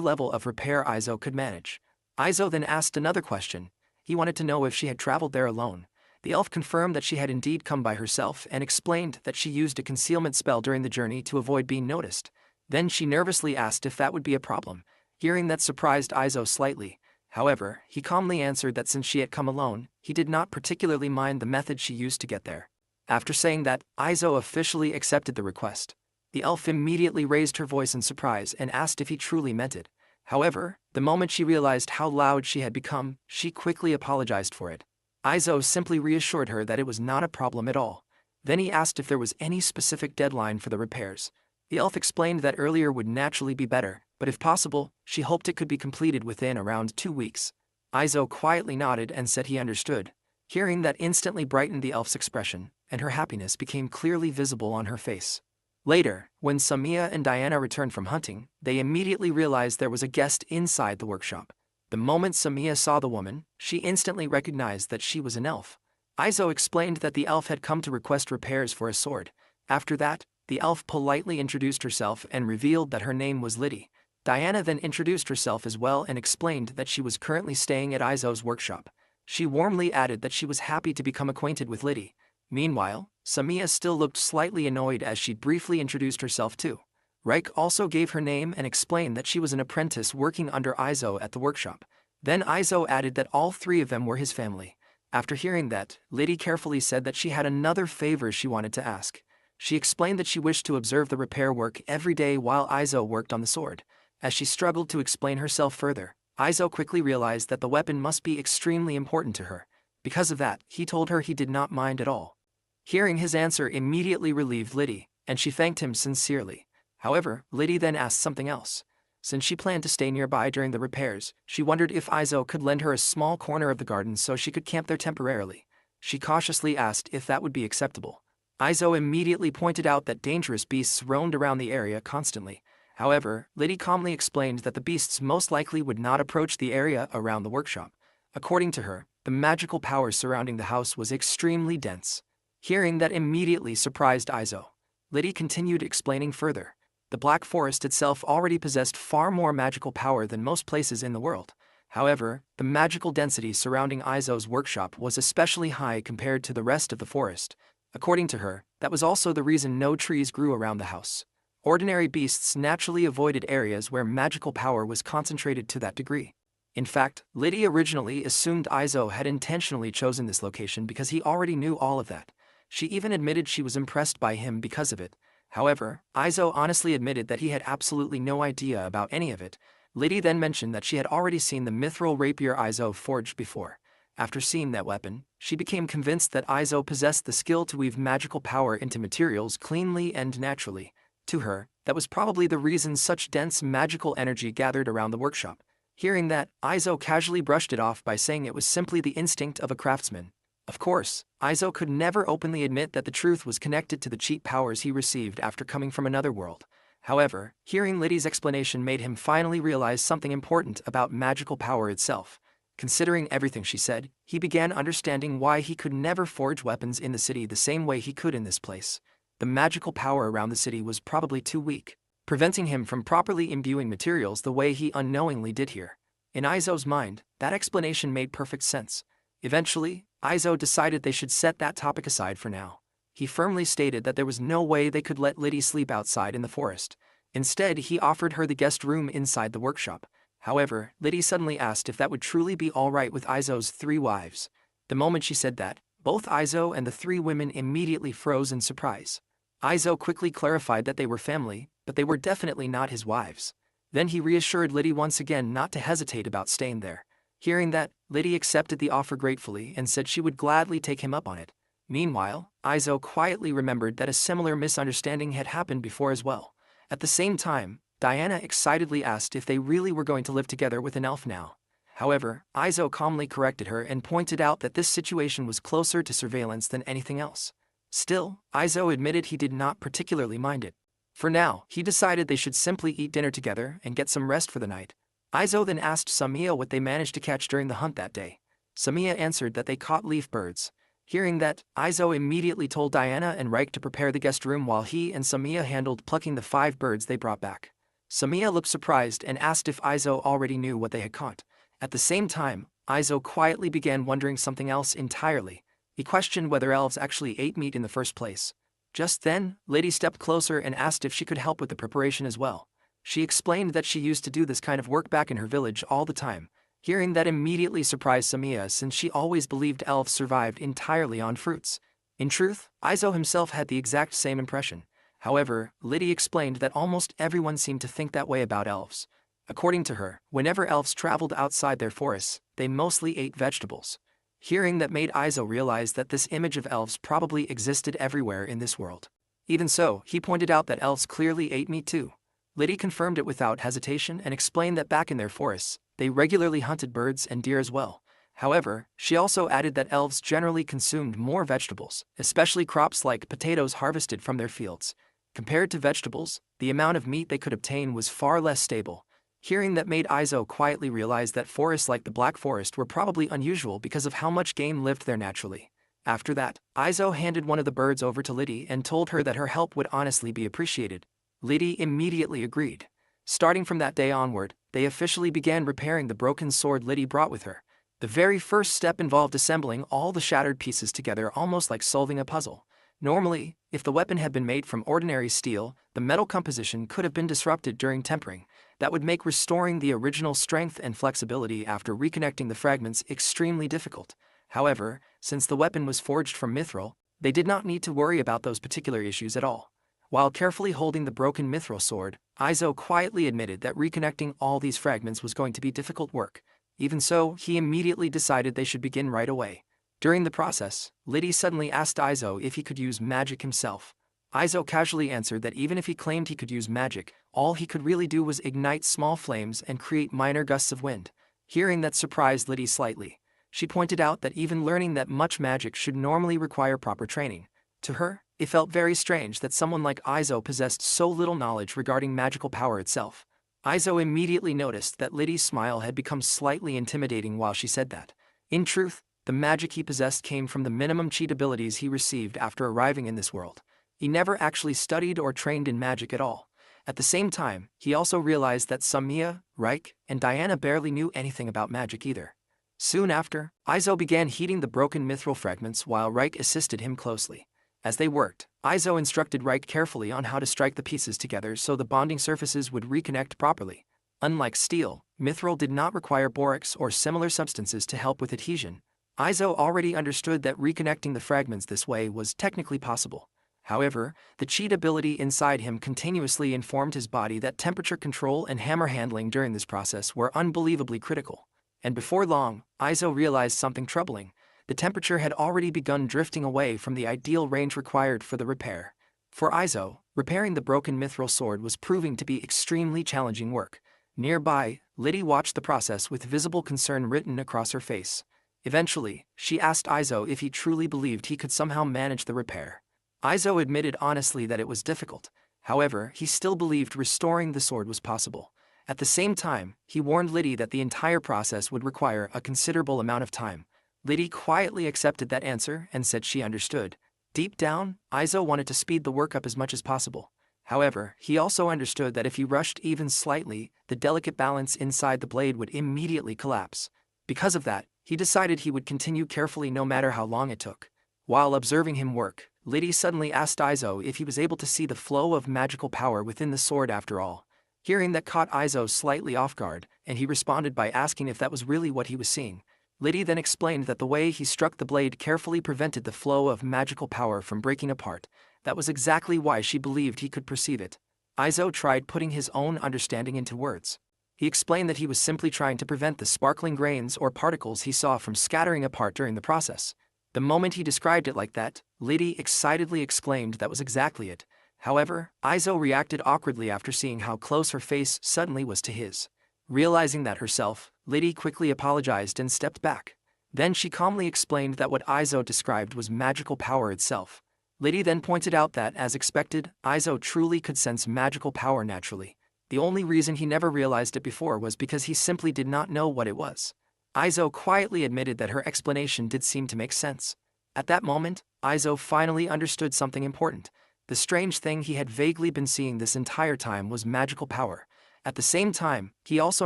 level of repair Izo could manage. Izo then asked another question. He wanted to know if she had traveled there alone. The elf confirmed that she had indeed come by herself and explained that she used a concealment spell during the journey to avoid being noticed. Then she nervously asked if that would be a problem. Hearing that surprised Izo slightly. However, he calmly answered that since she had come alone, he did not particularly mind the method she used to get there. After saying that, Izo officially accepted the request. The elf immediately raised her voice in surprise and asked if he truly meant it. However, the moment she realized how loud she had become, she quickly apologized for it. Izo simply reassured her that it was not a problem at all. Then he asked if there was any specific deadline for the repairs. The elf explained that earlier would naturally be better, but if possible, she hoped it could be completed within around 2 weeks. Izo quietly nodded and said he understood. Hearing that instantly brightened the elf's expression, and her happiness became clearly visible on her face. Later, when Samia and Diana returned from hunting, they immediately realized there was a guest inside the workshop. The moment Samia saw the woman, she instantly recognized that she was an elf. Izo explained that the elf had come to request repairs for a sword. After that, the elf politely introduced herself and revealed that her name was Liddy. Diana then introduced herself as well and explained that she was currently staying at Izo's workshop. She warmly added that she was happy to become acquainted with Liddy. Meanwhile, Samia still looked slightly annoyed as she briefly introduced herself too. Reich also gave her name and explained that she was an apprentice working under Izo at the workshop. Then Izo added that all three of them were his family. After hearing that, Liddy carefully said that she had another favor she wanted to ask. She explained that she wished to observe the repair work every day while Izo worked on the sword. As she struggled to explain herself further, Izo quickly realized that the weapon must be extremely important to her. Because of that, he told her he did not mind at all. Hearing his answer immediately relieved Liddy, and she thanked him sincerely. However, Liddy then asked something else. Since she planned to stay nearby during the repairs, she wondered if Izo could lend her a small corner of the garden so she could camp there temporarily. She cautiously asked if that would be acceptable. Izo immediately pointed out that dangerous beasts roamed around the area constantly. However, Liddy calmly explained that the beasts most likely would not approach the area around the workshop. According to her, the magical power surrounding the house was extremely dense. Hearing that immediately surprised Izo. Liddy continued explaining further. The Black Forest itself already possessed far more magical power than most places in the world. However, the magical density surrounding Izo's workshop was especially high compared to the rest of the forest. According to her, that was also the reason no trees grew around the house. Ordinary beasts naturally avoided areas where magical power was concentrated to that degree. In fact, Liddy originally assumed Izo had intentionally chosen this location because he already knew all of that. She even admitted she was impressed by him because of it. However, Izo honestly admitted that he had absolutely no idea about any of it. Liddy then mentioned that she had already seen the mithril rapier Izo forged before. After seeing that weapon, she became convinced that Izo possessed the skill to weave magical power into materials cleanly and naturally. To her, that was probably the reason such dense magical energy gathered around the workshop. Hearing that, Izo casually brushed it off by saying it was simply the instinct of a craftsman. Of course, Izo could never openly admit that the truth was connected to the cheat powers he received after coming from another world. However, hearing Liddy's explanation made him finally realize something important about magical power itself. Considering everything she said, he began understanding why he could never forge weapons in the city the same way he could in this place. The magical power around the city was probably too weak, preventing him from properly imbuing materials the way he unknowingly did here. In Izo's mind, that explanation made perfect sense. Eventually, Izo decided they should set that topic aside for now. he firmly stated that there was no way they could let Liddy sleep outside in the forest. Instead, he offered her the guest room inside the workshop. However, Liddy suddenly asked if that would truly be all right with Izo's 3 wives. The moment she said that, both Izo and the 3 women immediately froze in surprise. Izo quickly clarified that they were family, but they were definitely not his wives. Then he reassured Liddy once again not to hesitate about staying there. Hearing that, Liddy accepted the offer gratefully and said she would gladly take him up on it. Meanwhile, Izo quietly remembered that a similar misunderstanding had happened before as well. At the same time, Diana excitedly asked if they really were going to live together with an elf now. However, Izo calmly corrected her and pointed out that this situation was closer to surveillance than anything else. Still, Izo admitted he did not particularly mind it. For now, he decided they should simply eat dinner together and get some rest for the night. Izo then asked Samiya what they managed to catch during the hunt that day. Samiya answered that they caught leaf birds. Hearing that, Izo immediately told Diana and Reich to prepare the guest room while he and Samiya handled plucking the 5 birds they brought back. Samiya looked surprised and asked if Izo already knew what they had caught. At the same time, Izo quietly began wondering something else entirely. He questioned whether elves actually ate meat in the first place. Just then, Liddy stepped closer and asked if she could help with the preparation as well. She explained that she used to do this kind of work back in her village all the time. Hearing that immediately surprised Samiya since she always believed elves survived entirely on fruits. In truth, Izo himself had the exact same impression. However, Liddy explained that almost everyone seemed to think that way about elves. According to her, whenever elves traveled outside their forests, they mostly ate vegetables. Hearing that made Izo realize that this image of elves probably existed everywhere in this world. Even so, he pointed out that elves clearly ate meat too. Liddy confirmed it without hesitation and explained that back in their forests, they regularly hunted birds and deer as well. However, she also added that elves generally consumed more vegetables, especially crops like potatoes harvested from their fields. Compared to vegetables, the amount of meat they could obtain was far less stable. Hearing that made Izo quietly realize that forests like the Black Forest were probably unusual because of how much game lived there naturally. After that, Izo handed one of the birds over to Liddy and told her that her help would honestly be appreciated. Liddy immediately agreed. Starting from that day onward, they officially began repairing the broken sword Liddy brought with her. The very first step involved assembling all the shattered pieces together almost like solving a puzzle. Normally, if the weapon had been made from ordinary steel, the metal composition could have been disrupted during tempering. That would make restoring the original strength and flexibility after reconnecting the fragments extremely difficult. However, since the weapon was forged from mithril, they did not need to worry about those particular issues at all. While carefully holding the broken mithril sword, Izo quietly admitted that reconnecting all these fragments was going to be difficult work. Even so, he immediately decided they should begin right away. During the process, Liddy suddenly asked Izo if he could use magic himself. Izo casually answered that even if he claimed he could use magic, all he could really do was ignite small flames and create minor gusts of wind. Hearing that surprised Liddy slightly. She pointed out that even learning that much magic should normally require proper training. To her, it felt very strange that someone like Izo possessed so little knowledge regarding magical power itself. Izo immediately noticed that Liddy's smile had become slightly intimidating while she said that. In truth, the magic he possessed came from the minimum cheat abilities he received after arriving in this world. He never actually studied or trained in magic at all. At the same time, he also realized that Samiya, Reich, and Diana barely knew anything about magic either. Soon after, Izo began heating the broken mithril fragments while Reich assisted him closely. As they worked, Izo instructed Reich carefully on how to strike the pieces together so the bonding surfaces would reconnect properly. Unlike steel, mithril did not require borax or similar substances to help with adhesion. Izo already understood that reconnecting the fragments this way was technically possible. However, the cheat ability inside him continuously informed his body that temperature control and hammer handling during this process were unbelievably critical. And before long, Izo realized something troubling. The temperature had already begun drifting away from the ideal range required for the repair. For Izo, repairing the broken mithril sword was proving to be extremely challenging work. Nearby, Liddy watched the process with visible concern written across her face. Eventually, she asked Izo if he truly believed he could somehow manage the repair. Izo admitted honestly that it was difficult. However, he still believed restoring the sword was possible. At the same time, he warned Liddy that the entire process would require a considerable amount of time. Liddy quietly accepted that answer and said she understood. Deep down, Izo wanted to speed the work up as much as possible. However, he also understood that if he rushed even slightly, the delicate balance inside the blade would immediately collapse. Because of that, he decided he would continue carefully no matter how long it took. While observing him work, Liddy suddenly asked Izo if he was able to see the flow of magical power within the sword after all. Hearing that caught Izo slightly off guard, and he responded by asking if that was really what he was seeing. Liddy then explained that the way he struck the blade carefully prevented the flow of magical power from breaking apart. That was exactly why she believed he could perceive it. Izo tried putting his own understanding into words. He explained that he was simply trying to prevent the sparkling grains or particles he saw from scattering apart during the process. The moment he described it like that, Liddy excitedly exclaimed that was exactly it. However, Izo reacted awkwardly after seeing how close her face suddenly was to his. Realizing that herself, Liddy quickly apologized and stepped back. Then she calmly explained that what Izo described was magical power itself. Liddy then pointed out that, as expected, Izo truly could sense magical power naturally. The only reason he never realized it before was because he simply did not know what it was. Izo quietly admitted that her explanation did seem to make sense. At that moment, Izo finally understood something important. The strange thing he had vaguely been seeing this entire time was magical power. At the same time, he also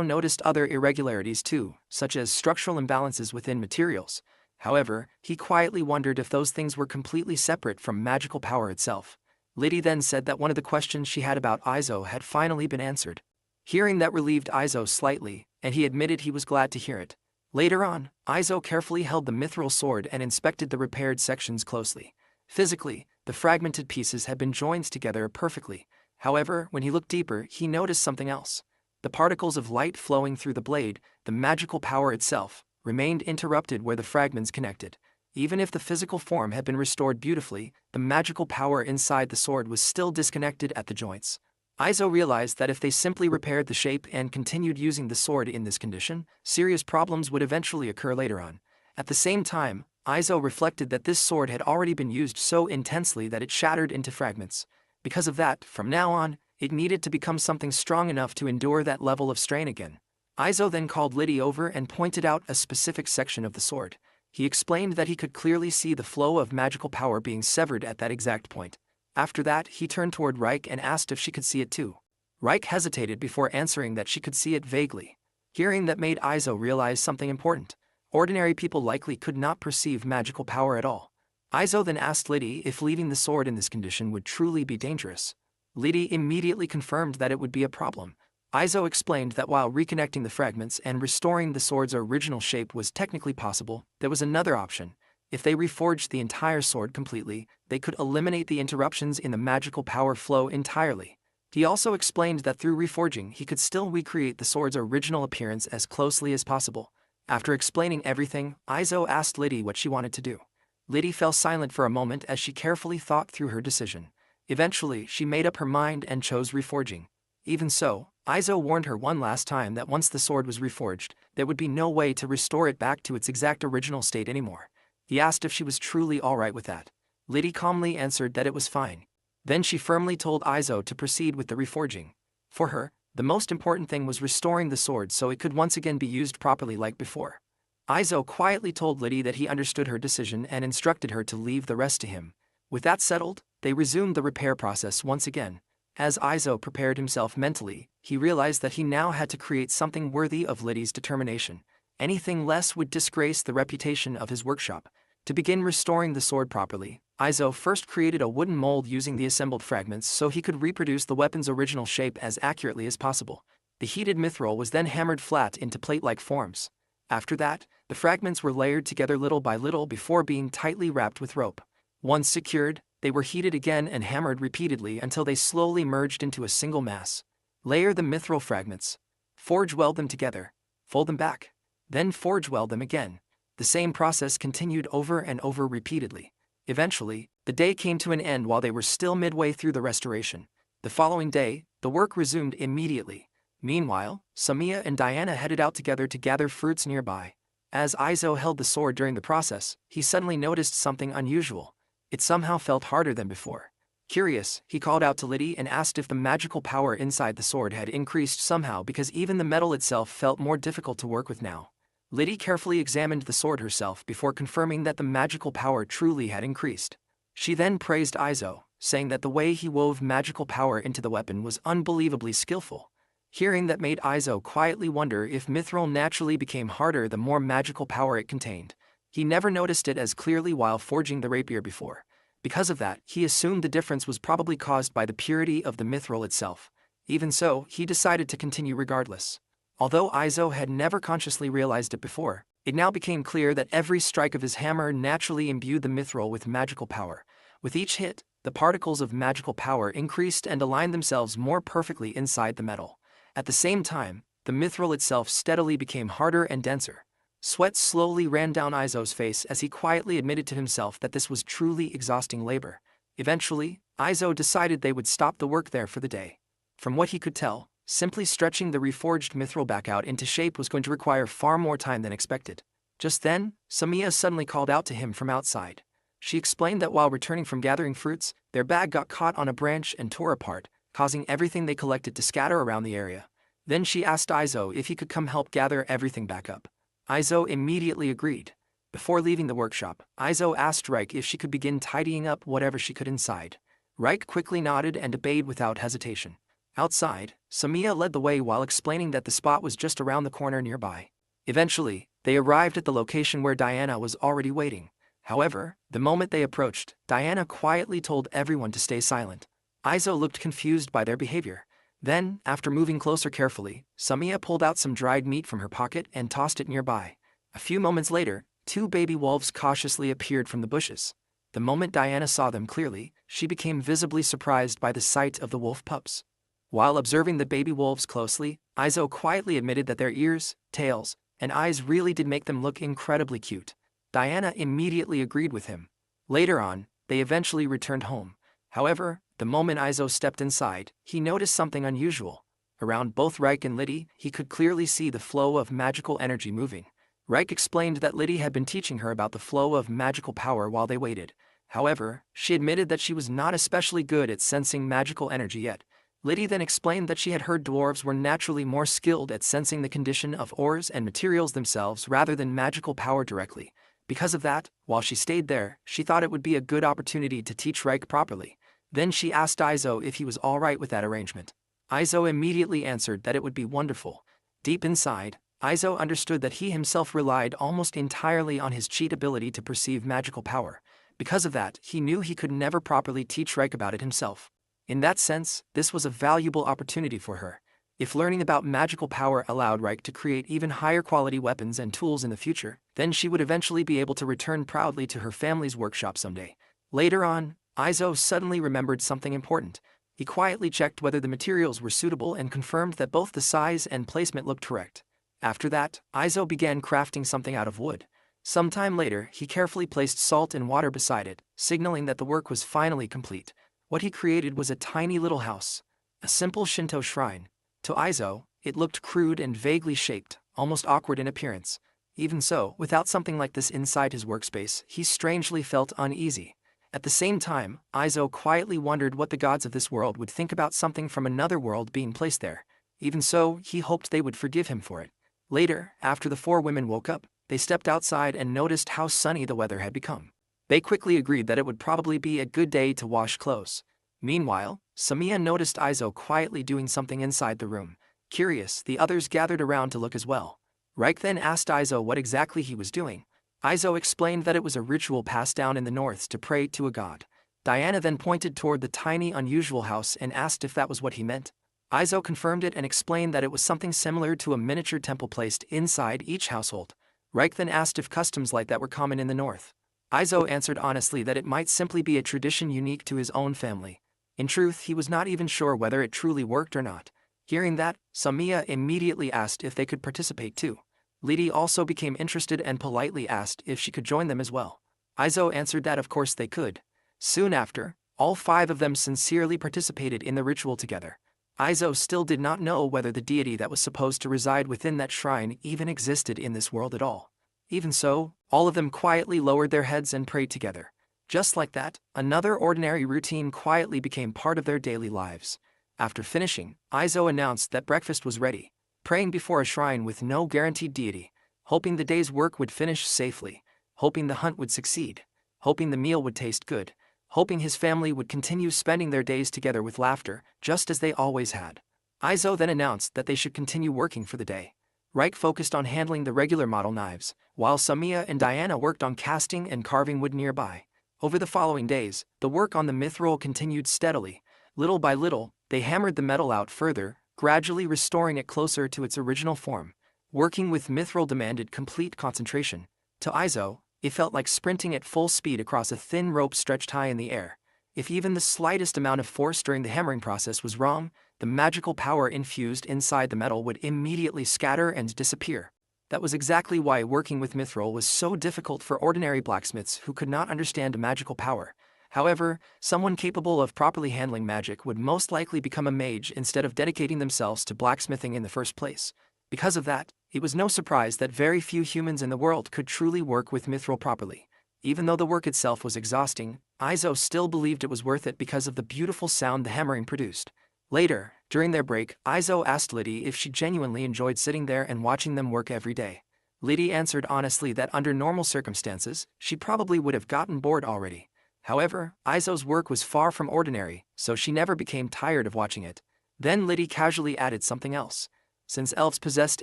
noticed other irregularities too, such as structural imbalances within materials. However, he quietly wondered if those things were completely separate from magical power itself. Liddy then said that one of the questions she had about Izo had finally been answered. Hearing that relieved Izo slightly, and he admitted he was glad to hear it. Later on, Izo carefully held the mithril sword and inspected the repaired sections closely. Physically, the fragmented pieces had been joined together perfectly. However, when he looked deeper, he noticed something else. The particles of light flowing through the blade, the magical power itself, remained interrupted where the fragments connected. Even if the physical form had been restored beautifully, the magical power inside the sword was still disconnected at the joints. Izo realized that if they simply repaired the shape and continued using the sword in this condition, serious problems would eventually occur later on. At the same time, Izo reflected that this sword had already been used so intensely that it shattered into fragments. Because of that, from now on, it needed to become something strong enough to endure that level of strain again. Izo then called Liddy over and pointed out a specific section of the sword. He explained that he could clearly see the flow of magical power being severed at that exact point. After that, he turned toward Reich and asked if she could see it too. Reich hesitated before answering that she could see it vaguely. Hearing that made Izo realize something important. Ordinary people likely could not perceive magical power at all. Izo then asked Liddy if leaving the sword in this condition would truly be dangerous. Liddy immediately confirmed that it would be a problem. Izo explained that while reconnecting the fragments and restoring the sword's original shape was technically possible, there was another option. If they reforged the entire sword completely, they could eliminate the interruptions in the magical power flow entirely. He also explained that through reforging he could still recreate the sword's original appearance as closely as possible. After explaining everything, Izo asked Liddy what she wanted to do. Liddy fell silent for a moment as she carefully thought through her decision. Eventually, she made up her mind and chose reforging. Even so, Izo warned her one last time that once the sword was reforged, there would be no way to restore it back to its exact original state anymore. He asked if she was truly alright with that. Liddy calmly answered that it was fine. Then she firmly told Izo to proceed with the reforging. For her, the most important thing was restoring the sword so it could once again be used properly like before. Izo quietly told Liddy that he understood her decision and instructed her to leave the rest to him. With that settled, they resumed the repair process once again. As Izo prepared himself mentally, he realized that he now had to create something worthy of Liddy's determination. Anything less would disgrace the reputation of his workshop. To begin restoring the sword properly, Izo first created a wooden mold using the assembled fragments so he could reproduce the weapon's original shape as accurately as possible. The heated mithril was then hammered flat into plate-like forms. After that, the fragments were layered together little by little before being tightly wrapped with rope. Once secured, they were heated again and hammered repeatedly until they slowly merged into a single mass. Layer the mithril fragments. Forge weld them together. Fold them back. Then forge weld them again. The same process continued over and over repeatedly. Eventually, the day came to an end while they were still midway through the restoration. The following day, the work resumed immediately. Meanwhile, Samia and Diana headed out together to gather fruits nearby. As Izo held the sword during the process, he suddenly noticed something unusual. It somehow felt harder than before. Curious, he called out to Liddy and asked if the magical power inside the sword had increased somehow because even the metal itself felt more difficult to work with now. Liddy carefully examined the sword herself before confirming that the magical power truly had increased. She then praised Izo, saying that the way he wove magical power into the weapon was unbelievably skillful. Hearing that made Izo quietly wonder if mithril naturally became harder the more magical power it contained. He never noticed it as clearly while forging the rapier before. Because of that, he assumed the difference was probably caused by the purity of the mithril itself. Even so, he decided to continue regardless. Although Aizo had never consciously realized it before, it now became clear that every strike of his hammer naturally imbued the mithril with magical power. With each hit, the particles of magical power increased and aligned themselves more perfectly inside the metal. At the same time, the mithril itself steadily became harder and denser. Sweat slowly ran down Aizo's face as he quietly admitted to himself that this was truly exhausting labor. Eventually, Aizo decided they would stop the work there for the day. From what he could tell, simply stretching the reforged mithril back out into shape was going to require far more time than expected. Just then, Samiya suddenly called out to him from outside. She explained that while returning from gathering fruits, their bag got caught on a branch and tore apart, causing everything they collected to scatter around the area. Then she asked Aizo if he could come help gather everything back up. Aizo immediately agreed. Before leaving the workshop, Aizo asked Reik if she could begin tidying up whatever she could inside. Reik quickly nodded and obeyed without hesitation. Outside, Samiya led the way while explaining that the spot was just around the corner nearby. Eventually, they arrived at the location where Diana was already waiting. However, the moment they approached, Diana quietly told everyone to stay silent. Aizo looked confused by their behavior. Then, after moving closer carefully, Samiya pulled out some dried meat from her pocket and tossed it nearby. A few moments later, 2 baby wolves cautiously appeared from the bushes. The moment Diana saw them clearly, she became visibly surprised by the sight of the wolf pups. While observing the baby wolves closely, Aizo quietly admitted that their ears, tails, and eyes really did make them look incredibly cute. Diana immediately agreed with him. Later on, they eventually returned home. However, the moment Aizo stepped inside, he noticed something unusual. Around both Reik and Liddy, he could clearly see the flow of magical energy moving. Reik explained that Liddy had been teaching her about the flow of magical power while they waited. However, she admitted that she was not especially good at sensing magical energy yet. Liddy then explained that she had heard dwarves were naturally more skilled at sensing the condition of ores and materials themselves rather than magical power directly. Because of that, while she stayed there, she thought it would be a good opportunity to teach Reik properly. Then she asked Aizo if he was alright with that arrangement. Aizo immediately answered that it would be wonderful. Deep inside, Aizo understood that he himself relied almost entirely on his cheat ability to perceive magical power. Because of that, he knew he could never properly teach Reik about it himself. In that sense, this was a valuable opportunity for her. If learning about magical power allowed Reik to create even higher quality weapons and tools in the future, then she would eventually be able to return proudly to her family's workshop someday. Later on, Aizo suddenly remembered something important. He quietly checked whether the materials were suitable and confirmed that both the size and placement looked correct. After that, Aizo began crafting something out of wood. Sometime later, he carefully placed salt and water beside it, signaling that the work was finally complete. What he created was a tiny little house, a simple Shinto shrine. To Aizo, it looked crude and vaguely shaped, almost awkward in appearance. Even so, without something like this inside his workspace, he strangely felt uneasy. At the same time, Aizo quietly wondered what the gods of this world would think about something from another world being placed there. Even so, he hoped they would forgive him for it. Later, after the 4 women woke up, they stepped outside and noticed how sunny the weather had become. They quickly agreed that it would probably be a good day to wash clothes. Meanwhile, Samiya noticed Aizo quietly doing something inside the room. Curious, the others gathered around to look as well. Reik then asked Aizo what exactly he was doing. Aizo explained that it was a ritual passed down in the north to pray to a god. Diana then pointed toward the tiny, unusual house and asked if that was what he meant. Aizo confirmed it and explained that it was something similar to a miniature temple placed inside each household. Reik then asked if customs like that were common in the north. Aizo answered honestly that it might simply be a tradition unique to his own family. In truth, he was not even sure whether it truly worked or not. Hearing that, Samiya immediately asked if they could participate too. Liddy also became interested and politely asked if she could join them as well. Aizo answered that of course they could. Soon after, all 5 of them sincerely participated in the ritual together. Aizo still did not know whether the deity that was supposed to reside within that shrine even existed in this world at all. Even so, all of them quietly lowered their heads and prayed together. Just like that, another ordinary routine quietly became part of their daily lives. After finishing, Aizo announced that breakfast was ready. Praying before a shrine with no guaranteed deity, hoping the day's work would finish safely, hoping the hunt would succeed, hoping the meal would taste good, hoping his family would continue spending their days together with laughter, just as they always had. Aizo then announced that they should continue working for the day. Reik focused on handling the regular model knives, while Samiya and Diana worked on casting and carving wood nearby. Over the following days, the work on the mithril continued steadily. Little by little, they hammered the metal out further, gradually restoring it closer to its original form. Working with mithril demanded complete concentration. To Izo, it felt like sprinting at full speed across a thin rope stretched high in the air. If even the slightest amount of force during the hammering process was wrong, the magical power infused inside the metal would immediately scatter and disappear. That was exactly why working with mithril was so difficult for ordinary blacksmiths who could not understand magical power. However, someone capable of properly handling magic would most likely become a mage instead of dedicating themselves to blacksmithing in the first place. Because of that, it was no surprise that very few humans in the world could truly work with mithril properly. Even though the work itself was exhausting, Izo still believed it was worth it because of the beautiful sound the hammering produced. Later, during their break, Izo asked Liddy if she genuinely enjoyed sitting there and watching them work every day. Liddy answered honestly that under normal circumstances, she probably would have gotten bored already. However, Izo's work was far from ordinary, so she never became tired of watching it. Then Liddy casually added something else. Since elves possessed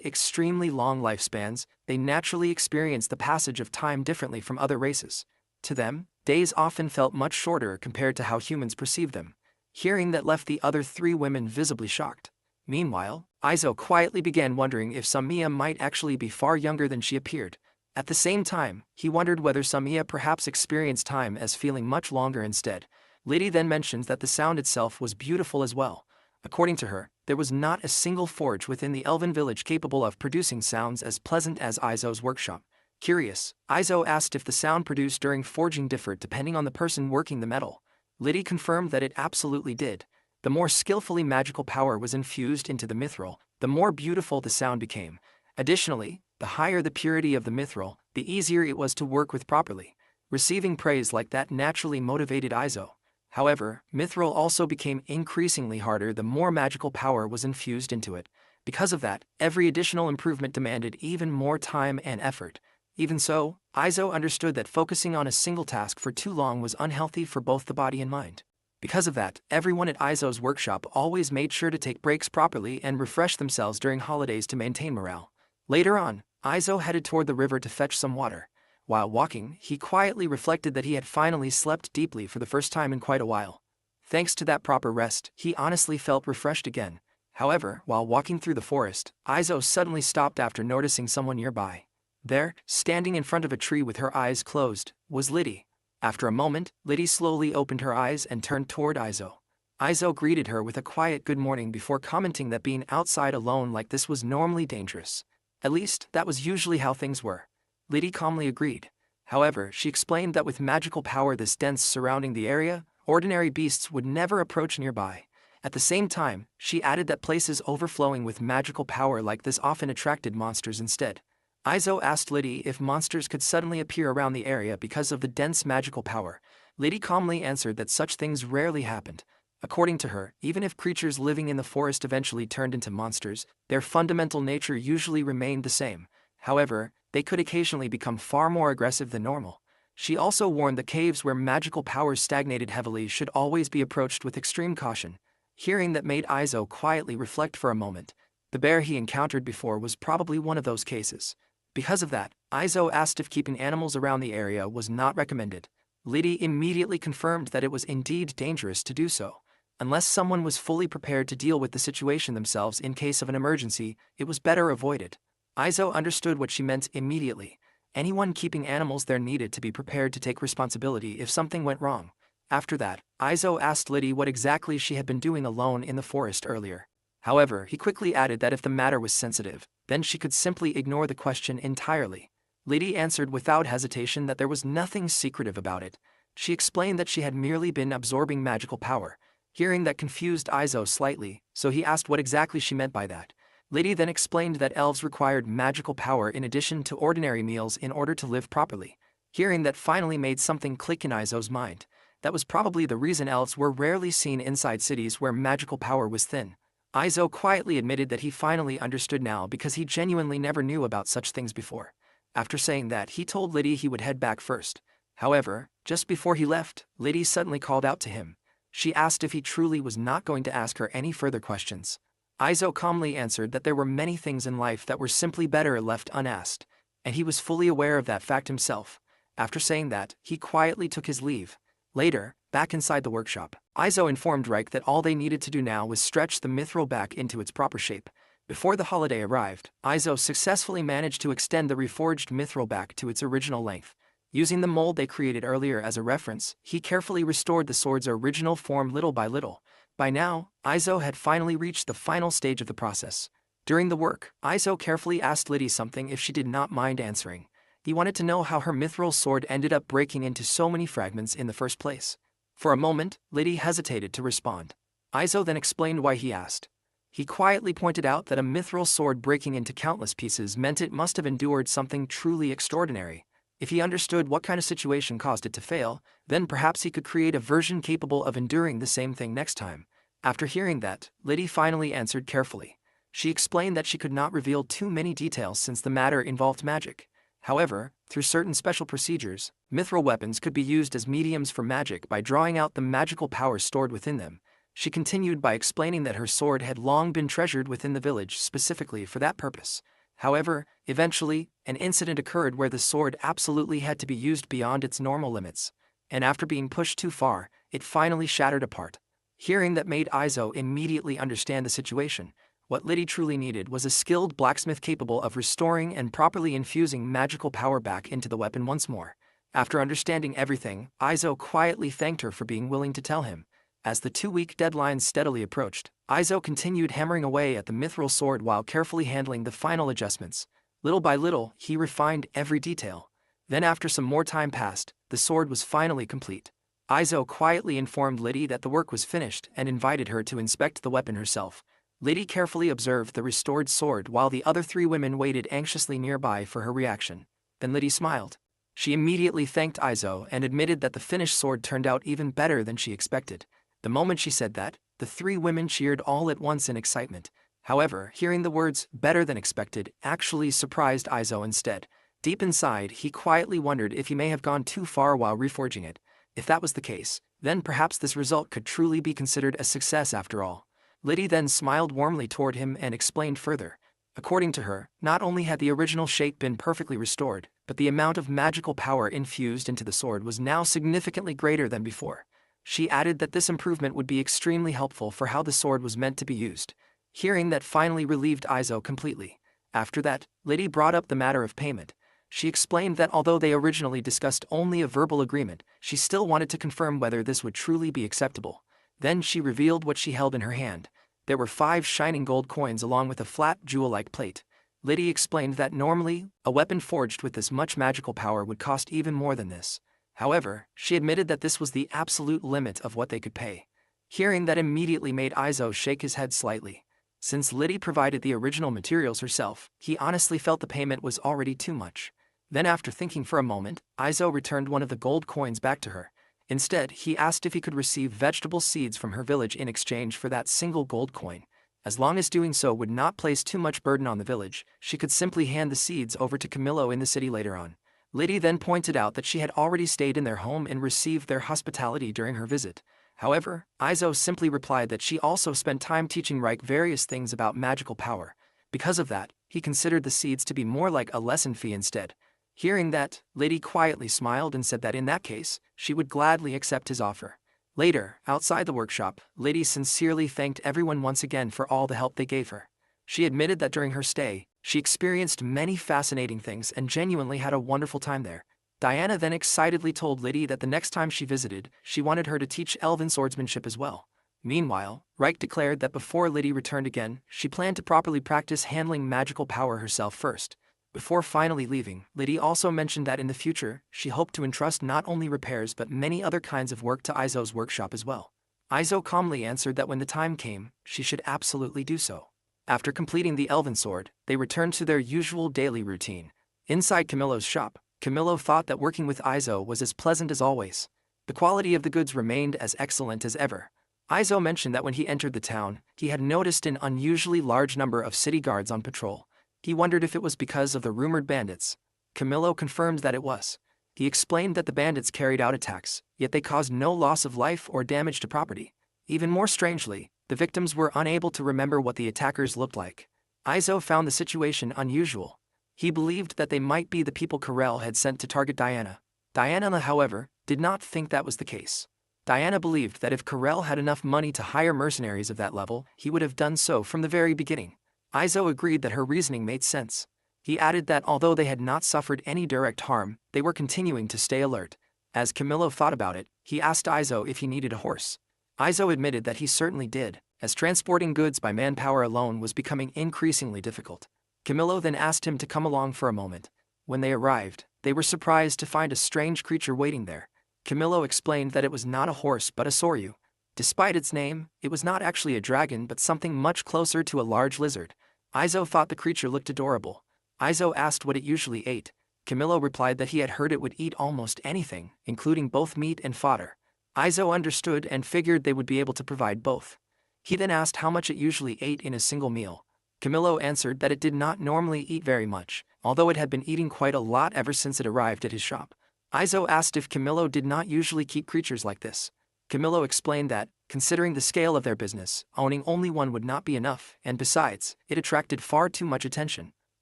extremely long lifespans, they naturally experienced the passage of time differently from other races. To them, days often felt much shorter compared to how humans perceived them. Hearing that left the other three women visibly shocked. Meanwhile, Izo quietly began wondering if Samiya might actually be far younger than she appeared. At the same time, he wondered whether Samiya perhaps experienced time as feeling much longer instead. Liddy then mentions that the sound itself was beautiful as well. According to her, there was not a single forge within the elven village capable of producing sounds as pleasant as Izo's workshop. Curious, Izo asked if the sound produced during forging differed depending on the person working the metal. Liddy confirmed that it absolutely did. The more skillfully magical power was infused into the mithril, the more beautiful the sound became. Additionally, the higher the purity of the mithril, the easier it was to work with properly. Receiving praise like that naturally motivated Izo. However, mithril also became increasingly harder the more magical power was infused into it. Because of that, every additional improvement demanded even more time and effort. Even so, Izo understood that focusing on a single task for too long was unhealthy for both the body and mind. Because of that, everyone at Izo's workshop always made sure to take breaks properly and refresh themselves during holidays to maintain morale. Later on, Izo headed toward the river to fetch some water. While walking, he quietly reflected that he had finally slept deeply for the first time in quite a while. Thanks to that proper rest, he honestly felt refreshed again. However, while walking through the forest, Izo suddenly stopped after noticing someone nearby. There, standing in front of a tree with her eyes closed, was Liddy. After a moment, Liddy slowly opened her eyes and turned toward Izo. Izo greeted her with a quiet good morning before commenting that being outside alone like this was normally dangerous. At least, that was usually how things were. Liddy calmly agreed. However, she explained that with magical power this dense surrounding the area, ordinary beasts would never approach nearby. At the same time, she added that places overflowing with magical power like this often attracted monsters instead. Izo asked Liddy if monsters could suddenly appear around the area because of the dense magical power. Liddy calmly answered that such things rarely happened. According to her, even if creatures living in the forest eventually turned into monsters, their fundamental nature usually remained the same. However, they could occasionally become far more aggressive than normal. She also warned that caves where magical powers stagnated heavily should always be approached with extreme caution. Hearing that made Izo quietly reflect for a moment. The bear he encountered before was probably one of those cases. Because of that, Izo asked if keeping animals around the area was not recommended. Liddy immediately confirmed that it was indeed dangerous to do so. Unless someone was fully prepared to deal with the situation themselves in case of an emergency, it was better avoided. Izo understood what she meant immediately. Anyone keeping animals there needed to be prepared to take responsibility if something went wrong. After that, Izo asked Liddy what exactly she had been doing alone in the forest earlier. However, he quickly added that if the matter was sensitive, then she could simply ignore the question entirely. Liddy answered without hesitation that there was nothing secretive about it. She explained that she had merely been absorbing magical power. Hearing that confused Izo slightly, so he asked what exactly she meant by that. Liddy then explained that elves required magical power in addition to ordinary meals in order to live properly. Hearing that finally made something click in Izo's mind. That was probably the reason elves were rarely seen inside cities where magical power was thin. Izo quietly admitted that he finally understood now because he genuinely never knew about such things before. After saying that, he told Liddy he would head back first. However, just before he left, Liddy suddenly called out to him. She asked if he truly was not going to ask her any further questions. Izo calmly answered that there were many things in life that were simply better left unasked, and he was fully aware of that fact himself. After saying that, he quietly took his leave. Later, back inside the workshop, Izo informed Reich that all they needed to do now was stretch the mithril back into its proper shape. Before the holiday arrived, Izo successfully managed to extend the reforged mithril back to its original length. Using the mold they created earlier as a reference, he carefully restored the sword's original form little by little. By now, Izo had finally reached the final stage of the process. During the work, Izo carefully asked Liddy something if she did not mind answering. He wanted to know how her mithril sword ended up breaking into so many fragments in the first place. For a moment, Liddy hesitated to respond. Izo then explained why he asked. He quietly pointed out that a mithril sword breaking into countless pieces meant it must have endured something truly extraordinary. If he understood what kind of situation caused it to fail, then perhaps he could create a version capable of enduring the same thing next time. After hearing that, Liddy finally answered carefully. She explained that she could not reveal too many details since the matter involved magic. However, through certain special procedures, mithril weapons could be used as mediums for magic by drawing out the magical power stored within them. She continued by explaining that her sword had long been treasured within the village specifically for that purpose. However, eventually, an incident occurred where the sword absolutely had to be used beyond its normal limits, and after being pushed too far, it finally shattered apart. Hearing that made Izo immediately understand the situation. What Liddy truly needed was a skilled blacksmith capable of restoring and properly infusing magical power back into the weapon once more. After understanding everything, Izo quietly thanked her for being willing to tell him. As the 2-week deadline steadily approached, Izo continued hammering away at the mithril sword while carefully handling the final adjustments. Little by little, he refined every detail. Then after some more time passed, the sword was finally complete. Izo quietly informed Liddy that the work was finished and invited her to inspect the weapon herself. Liddy carefully observed the restored sword while the other 3 women waited anxiously nearby for her reaction. Then Liddy smiled. She immediately thanked Izo and admitted that the finished sword turned out even better than she expected. The moment she said that, the 3 women cheered all at once in excitement. However, hearing the words "better than expected" actually surprised Izo instead. Deep inside, he quietly wondered if he may have gone too far while reforging it. If that was the case, then perhaps this result could truly be considered a success after all. Liddy then smiled warmly toward him and explained further. According to her, not only had the original shape been perfectly restored, but the amount of magical power infused into the sword was now significantly greater than before. She added that this improvement would be extremely helpful for how the sword was meant to be used. Hearing that finally relieved Izo completely. After that, Liddy brought up the matter of payment. She explained that although they originally discussed only a verbal agreement, she still wanted to confirm whether this would truly be acceptable. Then she revealed what she held in her hand. There were 5 shining gold coins along with a flat jewel-like plate. Liddy explained that normally, a weapon forged with this much magical power would cost even more than this. However, she admitted that this was the absolute limit of what they could pay. Hearing that immediately made Izo shake his head slightly. Since Liddy provided the original materials herself, he honestly felt the payment was already too much. Then after thinking for a moment, Izo returned one of the gold coins back to her. Instead, he asked if he could receive vegetable seeds from her village in exchange for that single gold coin. As long as doing so would not place too much burden on the village, she could simply hand the seeds over to Camillo in the city later on. Liddy then pointed out that she had already stayed in their home and received their hospitality during her visit. However, Izo simply replied that she also spent time teaching Reich various things about magical power. Because of that, he considered the seeds to be more like a lesson fee instead. Hearing that, Liddy quietly smiled and said that in that case, she would gladly accept his offer. Later, outside the workshop, Liddy sincerely thanked everyone once again for all the help they gave her. She admitted that during her stay, she experienced many fascinating things and genuinely had a wonderful time there. Diana then excitedly told Liddy that the next time she visited, she wanted her to teach elven swordsmanship as well. Meanwhile, Reich declared that before Liddy returned again, she planned to properly practice handling magical power herself first. Before finally leaving, Liddy also mentioned that in the future, she hoped to entrust not only repairs but many other kinds of work to Izo's workshop as well. Izo calmly answered that when the time came, she should absolutely do so. After completing the elven sword, they returned to their usual daily routine. Inside Camillo's shop, Camillo thought that working with Izo was as pleasant as always. The quality of the goods remained as excellent as ever. Izo mentioned that when he entered the town, he had noticed an unusually large number of city guards on patrol. He wondered if it was because of the rumored bandits. Camillo confirmed that it was. He explained that the bandits carried out attacks, yet they caused no loss of life or damage to property. Even more strangely, the victims were unable to remember what the attackers looked like. Izo found the situation unusual. He believed that they might be the people Karel had sent to target Diana. Diana, however, did not think that was the case. Diana believed that if Karel had enough money to hire mercenaries of that level, he would have done so from the very beginning. Izo agreed that her reasoning made sense. He added that although they had not suffered any direct harm, they were continuing to stay alert. As Camillo thought about it, he asked Izo if he needed a horse. Izo admitted that he certainly did, as transporting goods by manpower alone was becoming increasingly difficult. Camillo then asked him to come along for a moment. When they arrived, they were surprised to find a strange creature waiting there. Camillo explained that it was not a horse but a soryu. Despite its name, it was not actually a dragon but something much closer to a large lizard. Izo thought the creature looked adorable. Izo asked what it usually ate. Camillo replied that he had heard it would eat almost anything, including both meat and fodder. Izo understood and figured they would be able to provide both. He then asked how much it usually ate in a single meal. Camillo answered that it did not normally eat very much, although it had been eating quite a lot ever since it arrived at his shop. Izo asked if Camillo did not usually keep creatures like this. Camillo explained that, considering the scale of their business, owning only one would not be enough, and besides, it attracted far too much attention.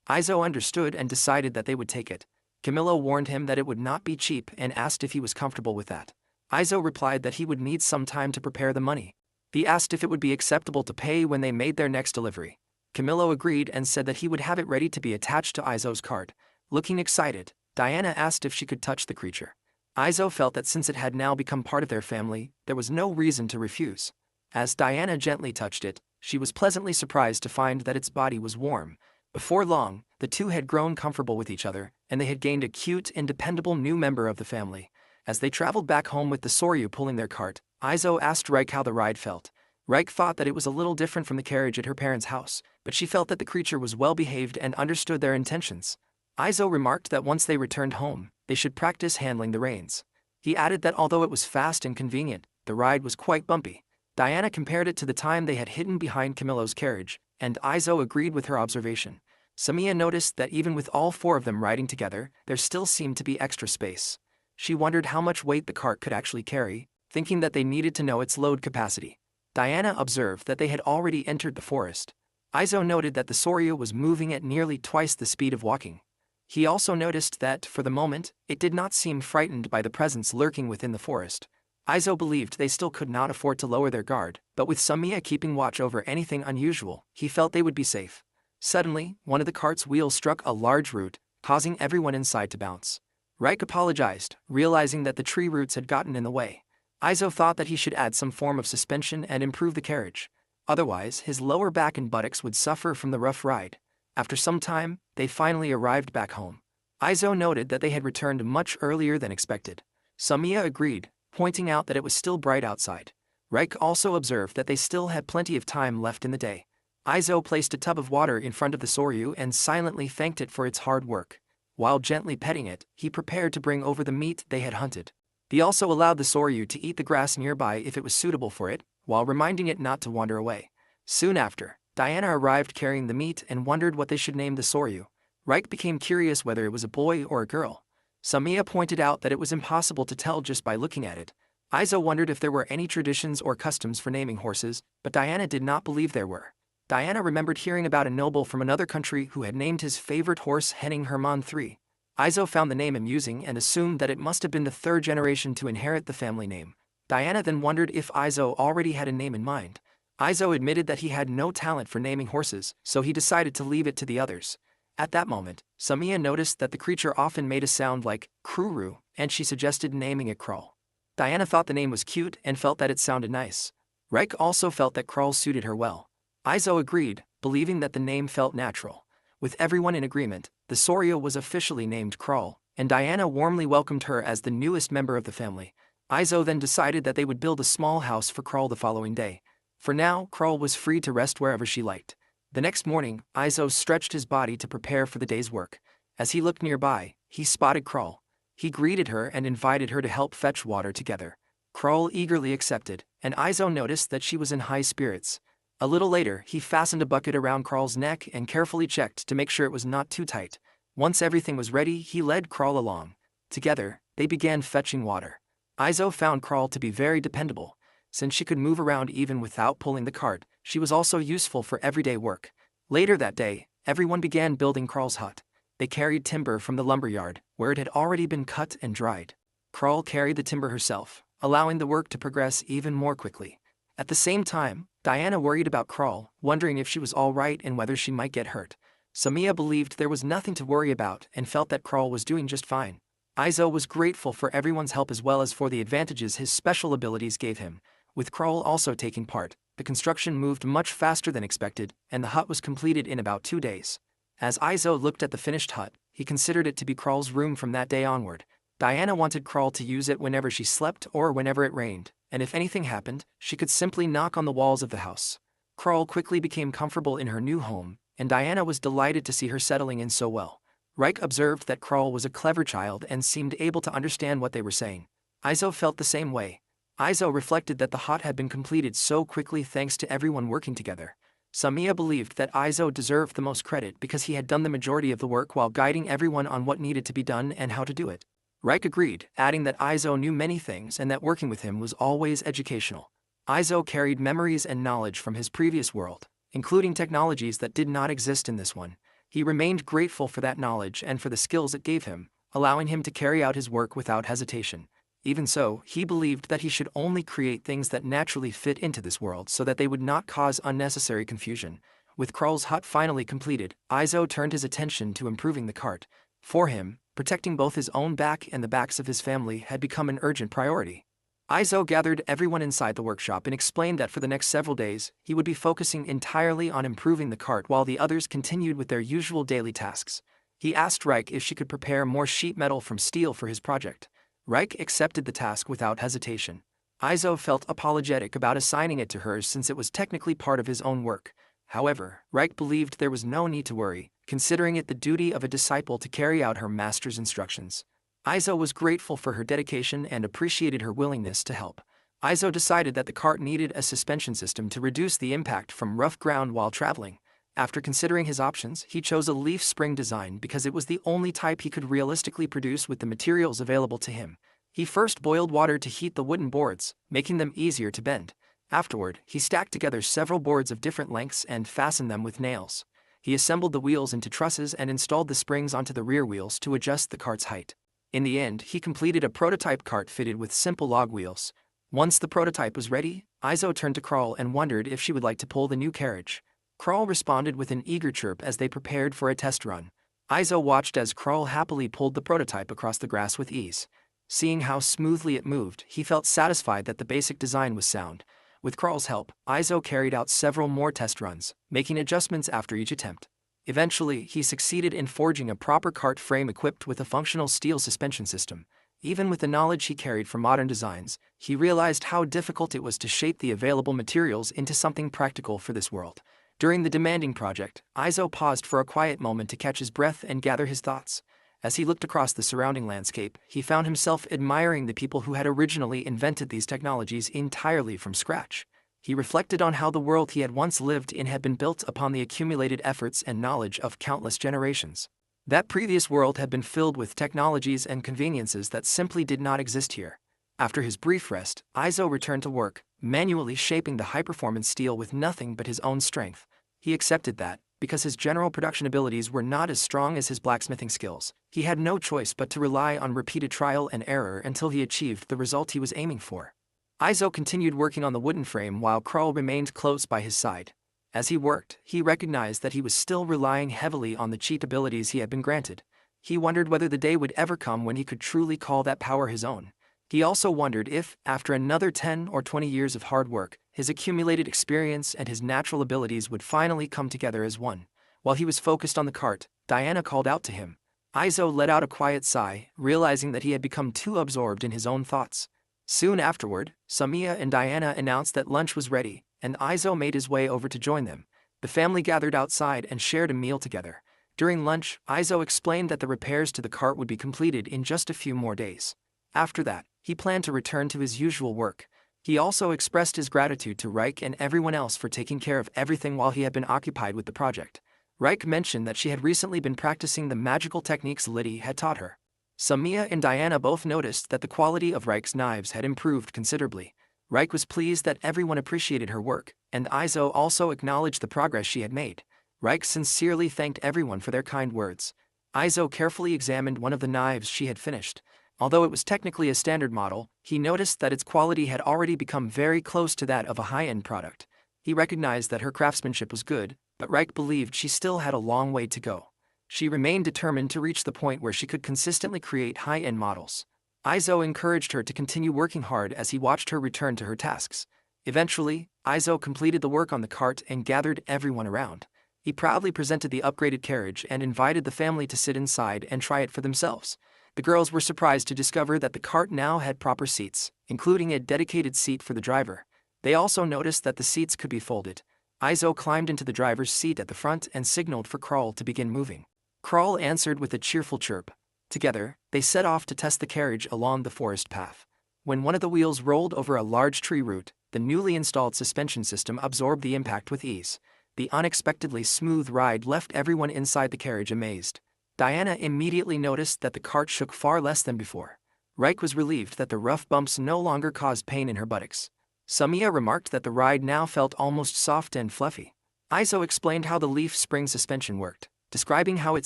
Izo understood and decided that they would take it. Camillo warned him that it would not be cheap and asked if he was comfortable with that. Izo replied that he would need some time to prepare the money. He asked if it would be acceptable to pay when they made their next delivery. Camillo agreed and said that he would have it ready to be attached to Izo's cart. Looking excited, Diana asked if she could touch the creature. Izo felt that since it had now become part of their family, there was no reason to refuse. As Diana gently touched it, she was pleasantly surprised to find that its body was warm. Before long, the two had grown comfortable with each other, and they had gained a cute and dependable new member of the family. As they traveled back home with the soryu pulling their cart, Izo asked Reik how the ride felt. Reik thought that it was a little different from the carriage at her parents' house, but she felt that the creature was well behaved and understood their intentions. Izo remarked that once they returned home, they should practice handling the reins. He added that although it was fast and convenient, the ride was quite bumpy. Diana compared it to the time they had hidden behind Camillo's carriage, and Izo agreed with her observation. Samiya noticed that even with all four of them riding together, there still seemed to be extra space. She wondered how much weight the cart could actually carry, thinking that they needed to know its load capacity. Diana observed that they had already entered the forest. Izo noted that the soryu was moving at nearly twice the speed of walking. He also noticed that, for the moment, it did not seem frightened by the presence lurking within the forest. Izo believed they still could not afford to lower their guard, but with Samiya keeping watch over anything unusual, he felt they would be safe. Suddenly, one of the cart's wheels struck a large root, causing everyone inside to bounce. Reik apologized, realizing that the tree roots had gotten in the way. Izo thought that he should add some form of suspension and improve the carriage. Otherwise, his lower back and buttocks would suffer from the rough ride. After some time, they finally arrived back home. Izo noted that they had returned much earlier than expected. Samiya agreed, pointing out that it was still bright outside. Reik also observed that they still had plenty of time left in the day. Izo placed a tub of water in front of the soryu and silently thanked it for its hard work. While gently petting it, he prepared to bring over the meat they had hunted. He also allowed the soryu to eat the grass nearby if it was suitable for it, while reminding it not to wander away. Soon after, Diana arrived carrying the meat and wondered what they should name the soryu. Reik became curious whether it was a boy or a girl. Samiya pointed out that it was impossible to tell just by looking at it. Izo wondered if there were any traditions or customs for naming horses, but Diana did not believe there were. Diana remembered hearing about a noble from another country who had named his favorite horse Henning Hermann III. Izo found the name amusing and assumed that it must have been the third generation to inherit the family name. Diana then wondered if Izo already had a name in mind. Izo admitted that he had no talent for naming horses, so he decided to leave it to the others. At that moment, Samiya noticed that the creature often made a sound like kruru, and she suggested naming it Krull. Diana thought the name was cute and felt that it sounded nice. Reik also felt that Krull suited her well. Izo agreed, believing that the name felt natural. With everyone in agreement, the soryu was officially named Krull, and Diana warmly welcomed her as the newest member of the family. Izo then decided that they would build a small house for Krull the following day. For now, Krull was free to rest wherever she liked. The next morning, Izo stretched his body to prepare for the day's work. As he looked nearby, he spotted Krull. He greeted her and invited her to help fetch water together. Krull eagerly accepted, and Izo noticed that she was in high spirits. A little later, he fastened a bucket around Krull's neck and carefully checked to make sure it was not too tight. Once everything was ready, he led Krull along. Together, they began fetching water. Izo found Krull to be very dependable. Since she could move around even without pulling the cart, she was also useful for everyday work. Later that day, everyone began building Krull's hut. They carried timber from the lumberyard, where it had already been cut and dried. Kroll carried the timber herself, allowing the work to progress even more quickly. At the same time, Diana worried about Kroll, wondering if she was all right and whether she might get hurt. Samia believed there was nothing to worry about and felt that Kroll was doing just fine. Izo was grateful for everyone's help as well as for the advantages his special abilities gave him. With Kroll also taking part, the construction moved much faster than expected, and the hut was completed in about 2 days. As Izo looked at the finished hut, he considered it to be Kroll's room from that day onward. Diana wanted Kroll to use it whenever she slept or whenever it rained, and if anything happened, she could simply knock on the walls of the house. Kroll quickly became comfortable in her new home, and Diana was delighted to see her settling in so well. Reich observed that Kroll was a clever child and seemed able to understand what they were saying. Izo felt the same way. Izo reflected that the hut had been completed so quickly thanks to everyone working together. Samia believed that Izo deserved the most credit because he had done the majority of the work while guiding everyone on what needed to be done and how to do it. Reich agreed, adding that Izo knew many things and that working with him was always educational. Izo carried memories and knowledge from his previous world, including technologies that did not exist in this one. He remained grateful for that knowledge and for the skills it gave him, allowing him to carry out his work without hesitation. Even so, he believed that he should only create things that naturally fit into this world so that they would not cause unnecessary confusion. With Kroll's hut finally completed, Izo turned his attention to improving the cart. For him, protecting both his own back and the backs of his family had become an urgent priority. Izo gathered everyone inside the workshop and explained that for the next several days, he would be focusing entirely on improving the cart while the others continued with their usual daily tasks. He asked Reich if she could prepare more sheet metal from steel for his project. Reich accepted the task without hesitation. Izo felt apologetic about assigning it to her since it was technically part of his own work. However, Reich believed there was no need to worry, considering it the duty of a disciple to carry out her master's instructions. Izo was grateful for her dedication and appreciated her willingness to help. Izo decided that the cart needed a suspension system to reduce the impact from rough ground while traveling. After considering his options, he chose a leaf spring design because it was the only type he could realistically produce with the materials available to him. He first boiled water to heat the wooden boards, making them easier to bend. Afterward, he stacked together several boards of different lengths and fastened them with nails. He assembled the wheels into trusses and installed the springs onto the rear wheels to adjust the cart's height. In the end, he completed a prototype cart fitted with simple log wheels. Once the prototype was ready, Izo turned to Kroll and wondered if she would like to pull the new carriage. Kroll responded with an eager chirp as they prepared for a test run. Izo watched as Kroll happily pulled the prototype across the grass with ease. Seeing how smoothly it moved, he felt satisfied that the basic design was sound. With Kroll's help, Izo carried out several more test runs, making adjustments after each attempt. Eventually, he succeeded in forging a proper cart frame equipped with a functional steel suspension system. Even with the knowledge he carried from modern designs, he realized how difficult it was to shape the available materials into something practical for this world. During the demanding project, Izo paused for a quiet moment to catch his breath and gather his thoughts. As he looked across the surrounding landscape, he found himself admiring the people who had originally invented these technologies entirely from scratch. He reflected on how the world he had once lived in had been built upon the accumulated efforts and knowledge of countless generations. That previous world had been filled with technologies and conveniences that simply did not exist here. After his brief rest, Izo returned to work, manually shaping the high-performance steel with nothing but his own strength. He accepted that, because his general production abilities were not as strong as his blacksmithing skills, he had no choice but to rely on repeated trial and error until he achieved the result he was aiming for. Izo continued working on the wooden frame while Kroll remained close by his side. As he worked, he recognized that he was still relying heavily on the cheat abilities he had been granted. He wondered whether the day would ever come when he could truly call that power his own. He also wondered if, after another 10 or 20 years of hard work, his accumulated experience and his natural abilities would finally come together as one. While he was focused on the cart, Diana called out to him. Izo let out a quiet sigh, realizing that he had become too absorbed in his own thoughts. Soon afterward, Samia and Diana announced that lunch was ready, and Izo made his way over to join them. The family gathered outside and shared a meal together. During lunch, Izo explained that the repairs to the cart would be completed in just a few more days. After that, he planned to return to his usual work. He also expressed his gratitude to Reich and everyone else for taking care of everything while he had been occupied with the project. Reich mentioned that she had recently been practicing the magical techniques Liddy had taught her. Samia and Diana both noticed that the quality of Reich's knives had improved considerably. Reich was pleased that everyone appreciated her work, and Izo also acknowledged the progress she had made. Reich sincerely thanked everyone for their kind words. Izo carefully examined one of the knives she had finished. Although it was technically a standard model, he noticed that its quality had already become very close to that of a high-end product. He recognized that her craftsmanship was good, but Reich believed she still had a long way to go. She remained determined to reach the point where she could consistently create high-end models. Izo encouraged her to continue working hard as he watched her return to her tasks. Eventually, Izo completed the work on the cart and gathered everyone around. He proudly presented the upgraded carriage and invited the family to sit inside and try it for themselves. The girls were surprised to discover that the cart now had proper seats, including a dedicated seat for the driver. They also noticed that the seats could be folded. Izo climbed into the driver's seat at the front and signaled for Krull to begin moving. Krull answered with a cheerful chirp. Together, they set off to test the carriage along the forest path. When one of the wheels rolled over a large tree root, the newly installed suspension system absorbed the impact with ease. The unexpectedly smooth ride left everyone inside the carriage amazed. Diana immediately noticed that the cart shook far less than before. Reich was relieved that the rough bumps no longer caused pain in her buttocks. Samiya remarked that the ride now felt almost soft and fluffy. Izo explained how the leaf spring suspension worked, describing how it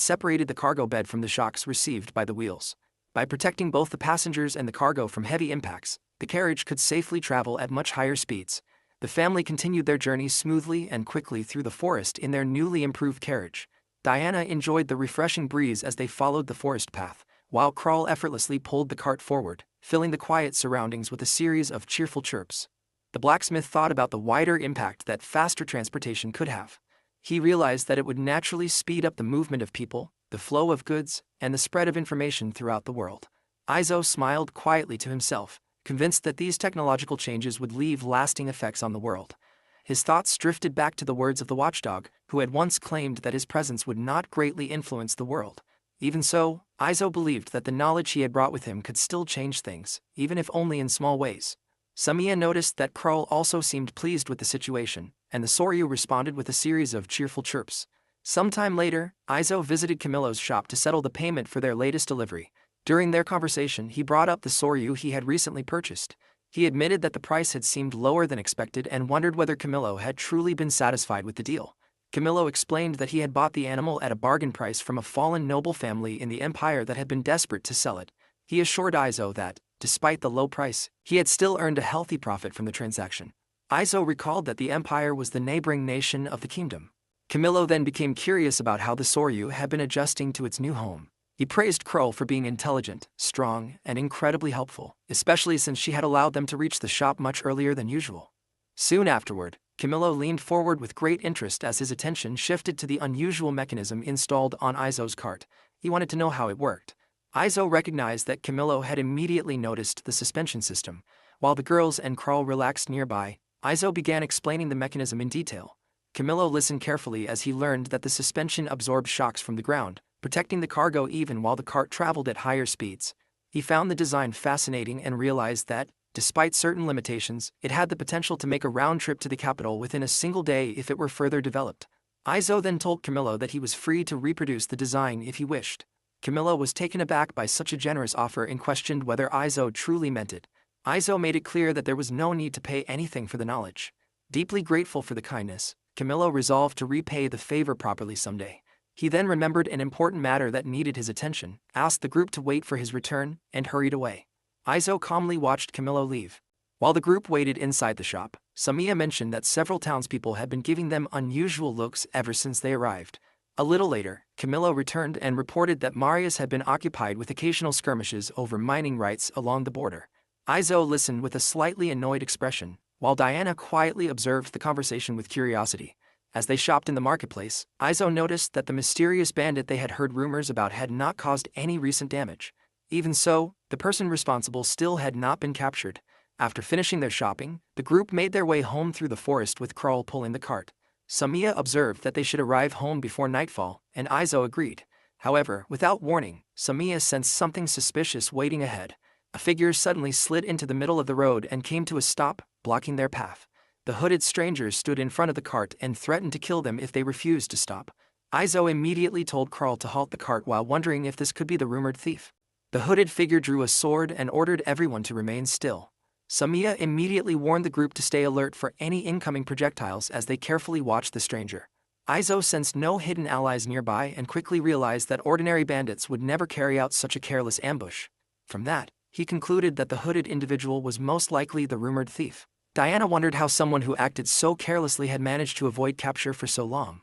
separated the cargo bed from the shocks received by the wheels. By protecting both the passengers and the cargo from heavy impacts, the carriage could safely travel at much higher speeds. The family continued their journey smoothly and quickly through the forest in their newly improved carriage. Diana enjoyed the refreshing breeze as they followed the forest path, while Krull effortlessly pulled the cart forward, filling the quiet surroundings with a series of cheerful chirps. The blacksmith thought about the wider impact that faster transportation could have. He realized that it would naturally speed up the movement of people, the flow of goods, and the spread of information throughout the world. Izo smiled quietly to himself, convinced that these technological changes would leave lasting effects on the world. His thoughts drifted back to the words of the watchdog, who had once claimed that his presence would not greatly influence the world. Even so, Izo believed that the knowledge he had brought with him could still change things, even if only in small ways. Samiya noticed that Krull also seemed pleased with the situation, and the Soryu responded with a series of cheerful chirps. Sometime later, Izo visited Camillo's shop to settle the payment for their latest delivery. During their conversation, he brought up the Soryu he had recently purchased. He admitted that the price had seemed lower than expected and wondered whether Camillo had truly been satisfied with the deal. Camillo explained that he had bought the animal at a bargain price from a fallen noble family in the empire that had been desperate to sell it. He assured Izo that, despite the low price, he had still earned a healthy profit from the transaction. Izo recalled that the empire was the neighboring nation of the kingdom. Camillo then became curious about how the Soryu had been adjusting to its new home. He praised Krull for being intelligent, strong, and incredibly helpful, especially since she had allowed them to reach the shop much earlier than usual. Soon afterward, Camillo leaned forward with great interest as his attention shifted to the unusual mechanism installed on Izo's cart. He wanted to know how it worked. Izo recognized that Camillo had immediately noticed the suspension system. While the girls and Krull relaxed nearby, Izo began explaining the mechanism in detail. Camillo listened carefully as he learned that the suspension absorbed shocks from the ground, protecting the cargo even while the cart traveled at higher speeds. He found the design fascinating and realized that, despite certain limitations, it had the potential to make a round trip to the capital within a single day if it were further developed. Izo then told Camillo that he was free to reproduce the design if he wished. Camillo was taken aback by such a generous offer and questioned whether Izo truly meant it. Izo made it clear that there was no need to pay anything for the knowledge. Deeply grateful for the kindness, Camillo resolved to repay the favor properly someday. He then remembered an important matter that needed his attention, asked the group to wait for his return, and hurried away. Izo calmly watched Camillo leave. While the group waited inside the shop, Samiya mentioned that several townspeople had been giving them unusual looks ever since they arrived. A little later, Camillo returned and reported that Marius had been occupied with occasional skirmishes over mining rights along the border. Izo listened with a slightly annoyed expression, while Diana quietly observed the conversation with curiosity. As they shopped in the marketplace, Izo noticed that the mysterious bandit they had heard rumors about had not caused any recent damage. Even so, the person responsible still had not been captured. After finishing their shopping, the group made their way home through the forest with Krull pulling the cart. Samiya observed that they should arrive home before nightfall, and Izo agreed. However, without warning, Samiya sensed something suspicious waiting ahead. A figure suddenly slid into the middle of the road and came to a stop, blocking their path. The hooded strangers stood in front of the cart and threatened to kill them if they refused to stop. Izo immediately told Krull to halt the cart while wondering if this could be the rumored thief. The hooded figure drew a sword and ordered everyone to remain still. Samiya immediately warned the group to stay alert for any incoming projectiles as they carefully watched the stranger. Izo sensed no hidden allies nearby and quickly realized that ordinary bandits would never carry out such a careless ambush. From that, he concluded that the hooded individual was most likely the rumored thief. Diana wondered how someone who acted so carelessly had managed to avoid capture for so long.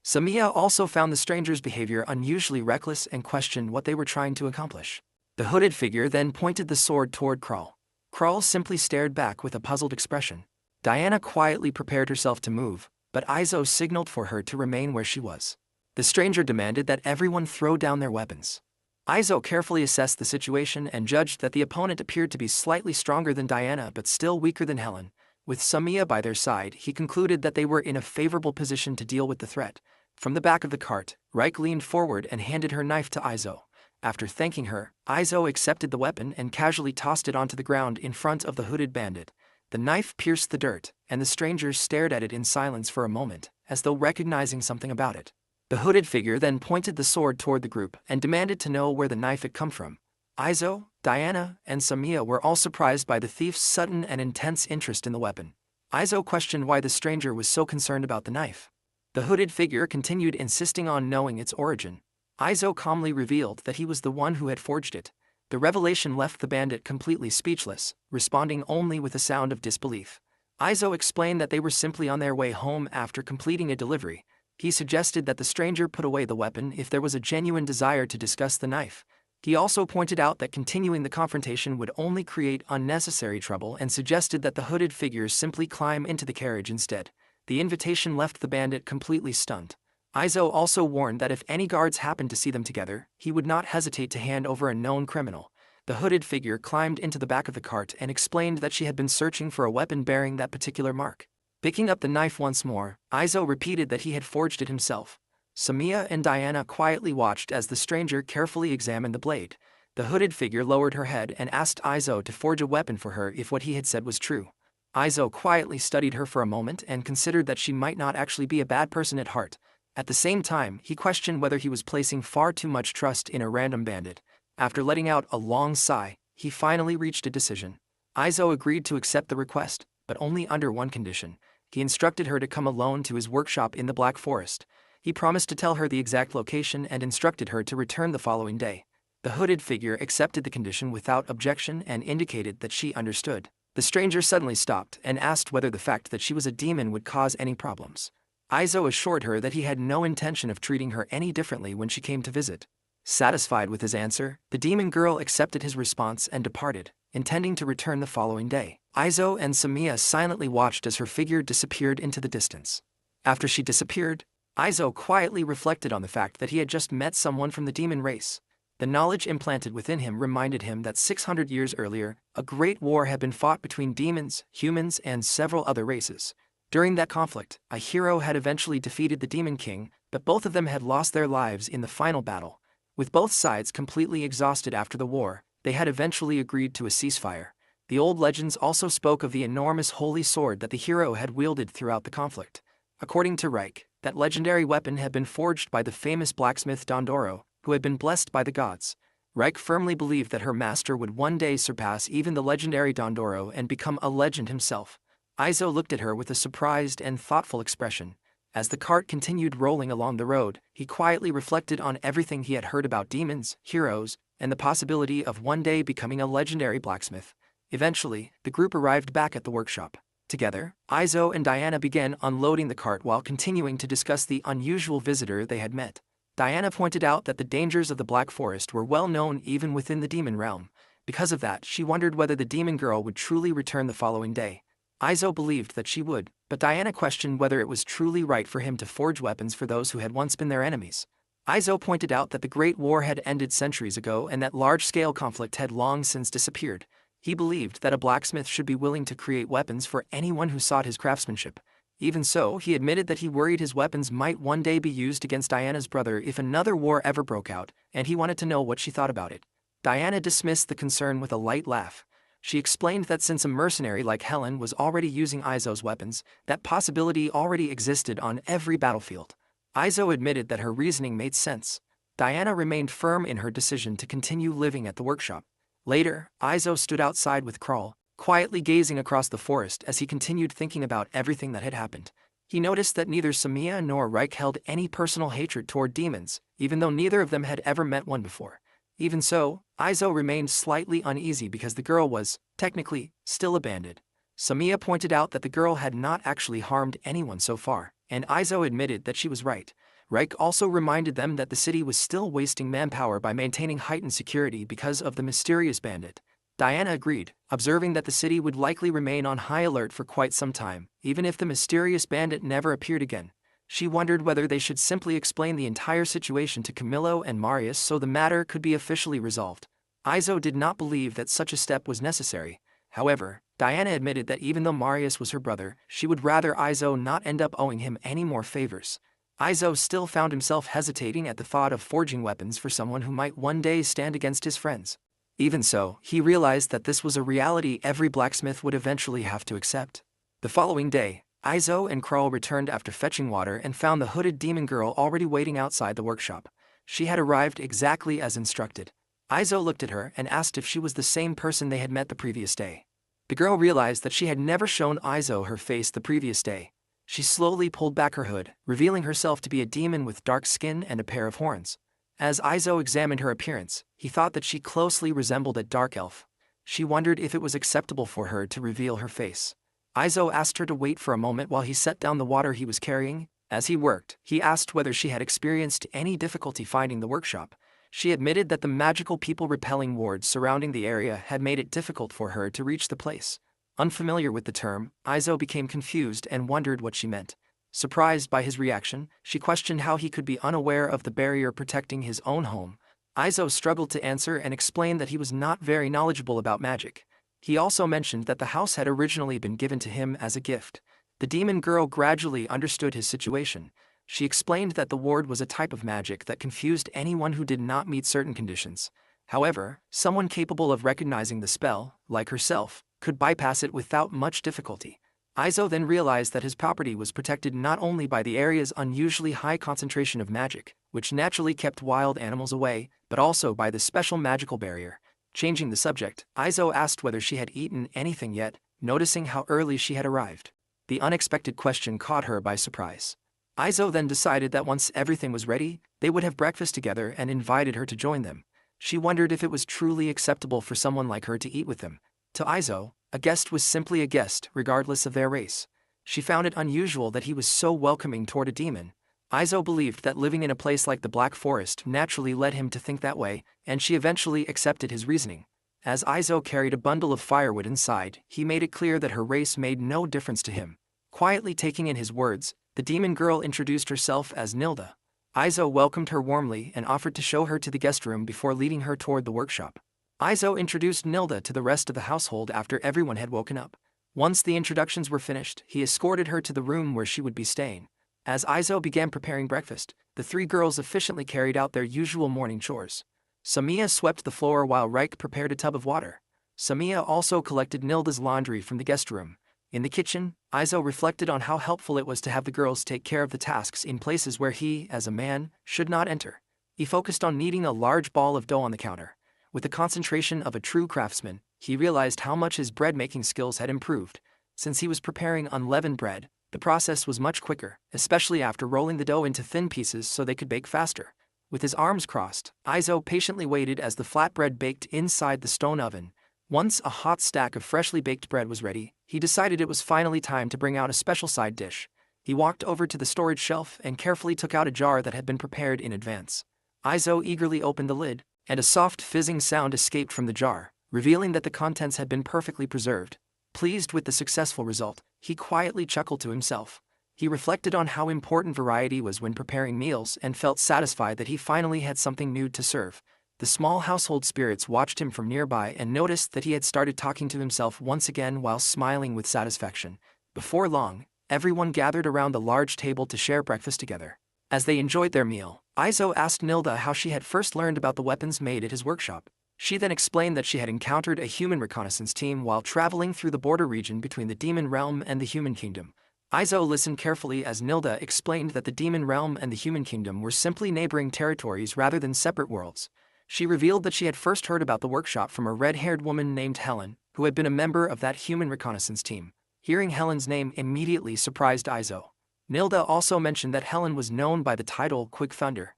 Samiya also found the stranger's behavior unusually reckless and questioned what they were trying to accomplish. The hooded figure then pointed the sword toward Kral. Kral simply stared back with a puzzled expression. Diana quietly prepared herself to move, but Aizo signaled for her to remain where she was. The stranger demanded that everyone throw down their weapons. Aizo carefully assessed the situation and judged that the opponent appeared to be slightly stronger than Diana but still weaker than Helen. With Samiya by their side, he concluded that they were in a favorable position to deal with the threat. From the back of the cart, Reich leaned forward and handed her knife to Aizo. After thanking her, Aizo accepted the weapon and casually tossed it onto the ground in front of the hooded bandit. The knife pierced the dirt, and the strangers stared at it in silence for a moment, as though recognizing something about it. The hooded figure then pointed the sword toward the group and demanded to know where the knife had come from. Aizo, Diana, and Samiya were all surprised by the thief's sudden and intense interest in the weapon. Aizo questioned why the stranger was so concerned about the knife. The hooded figure continued insisting on knowing its origin. Aizo calmly revealed that he was the one who had forged it. The revelation left the bandit completely speechless, responding only with a sound of disbelief. Aizo explained that they were simply on their way home after completing a delivery. He suggested that the stranger put away the weapon if there was a genuine desire to discuss the knife. He also pointed out that continuing the confrontation would only create unnecessary trouble and suggested that the hooded figures simply climb into the carriage instead. The invitation left the bandit completely stunned. Aizo also warned that if any guards happened to see them together, he would not hesitate to hand over a known criminal. The hooded figure climbed into the back of the cart and explained that she had been searching for a weapon bearing that particular mark. Picking up the knife once more, Aizo repeated that he had forged it himself. Samiya and Diana quietly watched as the stranger carefully examined the blade. The hooded figure lowered her head and asked Aizo to forge a weapon for her if what he had said was true. Aizo quietly studied her for a moment and considered that she might not actually be a bad person at heart. At the same time, he questioned whether he was placing far too much trust in a random bandit. After letting out a long sigh, he finally reached a decision. Aizo agreed to accept the request, but only under one condition. He instructed her to come alone to his workshop in the Black Forest. He promised to tell her the exact location and instructed her to return the following day. The hooded figure accepted the condition without objection and indicated that she understood. The stranger suddenly stopped and asked whether the fact that she was a demon would cause any problems. Aizo assured her that he had no intention of treating her any differently when she came to visit. Satisfied with his answer, the demon girl accepted his response and departed, intending to return the following day. Aizo and Samiya silently watched as her figure disappeared into the distance. After she disappeared, Aizo quietly reflected on the fact that he had just met someone from the demon race. The knowledge implanted within him reminded him that 600 years earlier, a great war had been fought between demons, humans, and several other races. During that conflict, a hero had eventually defeated the Demon King, but both of them had lost their lives in the final battle. With both sides completely exhausted after the war, they had eventually agreed to a ceasefire. The old legends also spoke of the enormous holy sword that the hero had wielded throughout the conflict. According to Reich, that legendary weapon had been forged by the famous blacksmith Dondoro, who had been blessed by the gods. Reich firmly believed that her master would one day surpass even the legendary Dondoro and become a legend himself. Aizo looked at her with a surprised and thoughtful expression. As the cart continued rolling along the road, he quietly reflected on everything he had heard about demons, heroes, and the possibility of one day becoming a legendary blacksmith. Eventually, the group arrived back at the workshop. Together, Aizo and Diana began unloading the cart while continuing to discuss the unusual visitor they had met. Diana pointed out that the dangers of the Black Forest were well known even within the demon realm. Because of that, she wondered whether the demon girl would truly return the following day. Aizo believed that she would, but Diana questioned whether it was truly right for him to forge weapons for those who had once been their enemies. Aizo pointed out that the Great War had ended centuries ago and that large-scale conflict had long since disappeared. He believed that a blacksmith should be willing to create weapons for anyone who sought his craftsmanship. Even so, he admitted that he worried his weapons might one day be used against Diana's brother if another war ever broke out, and he wanted to know what she thought about it. Diana dismissed the concern with a light laugh. She explained that since a mercenary like Helen was already using Aizo's weapons, that possibility already existed on every battlefield. Aizo admitted that her reasoning made sense. Diana remained firm in her decision to continue living at the workshop. Later, Aizo stood outside with Kral, quietly gazing across the forest as he continued thinking about everything that had happened. He noticed that neither Samiya nor Reich held any personal hatred toward demons, even though neither of them had ever met one before. Even so, Aizo remained slightly uneasy because the girl was, technically, still abandoned. Samiya pointed out that the girl had not actually harmed anyone so far, and Aizo admitted that she was right. Reich also reminded them that the city was still wasting manpower by maintaining heightened security because of the mysterious bandit. Diana agreed, observing that the city would likely remain on high alert for quite some time, even if the mysterious bandit never appeared again. She wondered whether they should simply explain the entire situation to Camillo and Marius so the matter could be officially resolved. Aizo did not believe that such a step was necessary. However, Diana admitted that even though Marius was her brother, she would rather Aizo not end up owing him any more favors. Aizo still found himself hesitating at the thought of forging weapons for someone who might one day stand against his friends. Even so, he realized that this was a reality every blacksmith would eventually have to accept. The following day, Aizo and Krull returned after fetching water and found the hooded demon girl already waiting outside the workshop. She had arrived exactly as instructed. Aizo looked at her and asked if she was the same person they had met the previous day. The girl realized that she had never shown Aizo her face the previous day. She slowly pulled back her hood, revealing herself to be a demon with dark skin and a pair of horns. As Aizo examined her appearance, he thought that she closely resembled a dark elf. She wondered if it was acceptable for her to reveal her face. Aizo asked her to wait for a moment while he set down the water he was carrying. As he worked, he asked whether she had experienced any difficulty finding the workshop. She admitted that the magical people-repelling wards surrounding the area had made it difficult for her to reach the place. Unfamiliar with the term, Aizo became confused and wondered what she meant. Surprised by his reaction, she questioned how he could be unaware of the barrier protecting his own home. Aizo struggled to answer and explained that he was not very knowledgeable about magic. He also mentioned that the house had originally been given to him as a gift. The demon girl gradually understood his situation. She explained that the ward was a type of magic that confused anyone who did not meet certain conditions. However, someone capable of recognizing the spell, like herself, could bypass it without much difficulty. Aizo then realized that his property was protected not only by the area's unusually high concentration of magic, which naturally kept wild animals away, but also by the special magical barrier. Changing the subject, Aizo asked whether she had eaten anything yet, noticing how early she had arrived. The unexpected question caught her by surprise. Aizo then decided that once everything was ready, they would have breakfast together and invited her to join them. She wondered if it was truly acceptable for someone like her to eat with them. To Aizo, a guest was simply a guest, regardless of their race. She found it unusual that he was so welcoming toward a demon. Aizo believed that living in a place like the Black Forest naturally led him to think that way, and she eventually accepted his reasoning. As Aizo carried a bundle of firewood inside, he made it clear that her race made no difference to him. Quietly taking in his words, the demon girl introduced herself as Nilda. Aizo welcomed her warmly and offered to show her to the guest room before leading her toward the workshop. Aizo introduced Nilda to the rest of the household after everyone had woken up. Once the introductions were finished, he escorted her to the room where she would be staying. As Aizo began preparing breakfast, the three girls efficiently carried out their usual morning chores. Samiya swept the floor while Reich prepared a tub of water. Samiya also collected Nilda's laundry from the guest room. In the kitchen, Aizo reflected on how helpful it was to have the girls take care of the tasks in places where he, as a man, should not enter. He focused on kneading a large ball of dough on the counter. With the concentration of a true craftsman, he realized how much his bread-making skills had improved. Since he was preparing unleavened bread, the process was much quicker, especially after rolling the dough into thin pieces so they could bake faster. With his arms crossed, Aizo patiently waited as the flatbread baked inside the stone oven. Once a hot stack of freshly baked bread was ready, he decided it was finally time to bring out a special side dish. He walked over to the storage shelf and carefully took out a jar that had been prepared in advance. Aizo eagerly opened the lid, and a soft fizzing sound escaped from the jar, revealing that the contents had been perfectly preserved. Pleased with the successful result, he quietly chuckled to himself. He reflected on how important variety was when preparing meals and felt satisfied that he finally had something new to serve. The small household spirits watched him from nearby and noticed that he had started talking to himself once again while smiling with satisfaction. Before long, everyone gathered around the large table to share breakfast together. As they enjoyed their meal, Aizo asked Nilda how she had first learned about the weapons made at his workshop. She then explained that she had encountered a human reconnaissance team while traveling through the border region between the demon realm and the human kingdom. Aizo listened carefully as Nilda explained that the demon realm and the human kingdom were simply neighboring territories rather than separate worlds. She revealed that she had first heard about the workshop from a red-haired woman named Helen, who had been a member of that human reconnaissance team. Hearing Helen's name immediately surprised Aizo. Nilda also mentioned that Helen was known by the title Quick Thunder.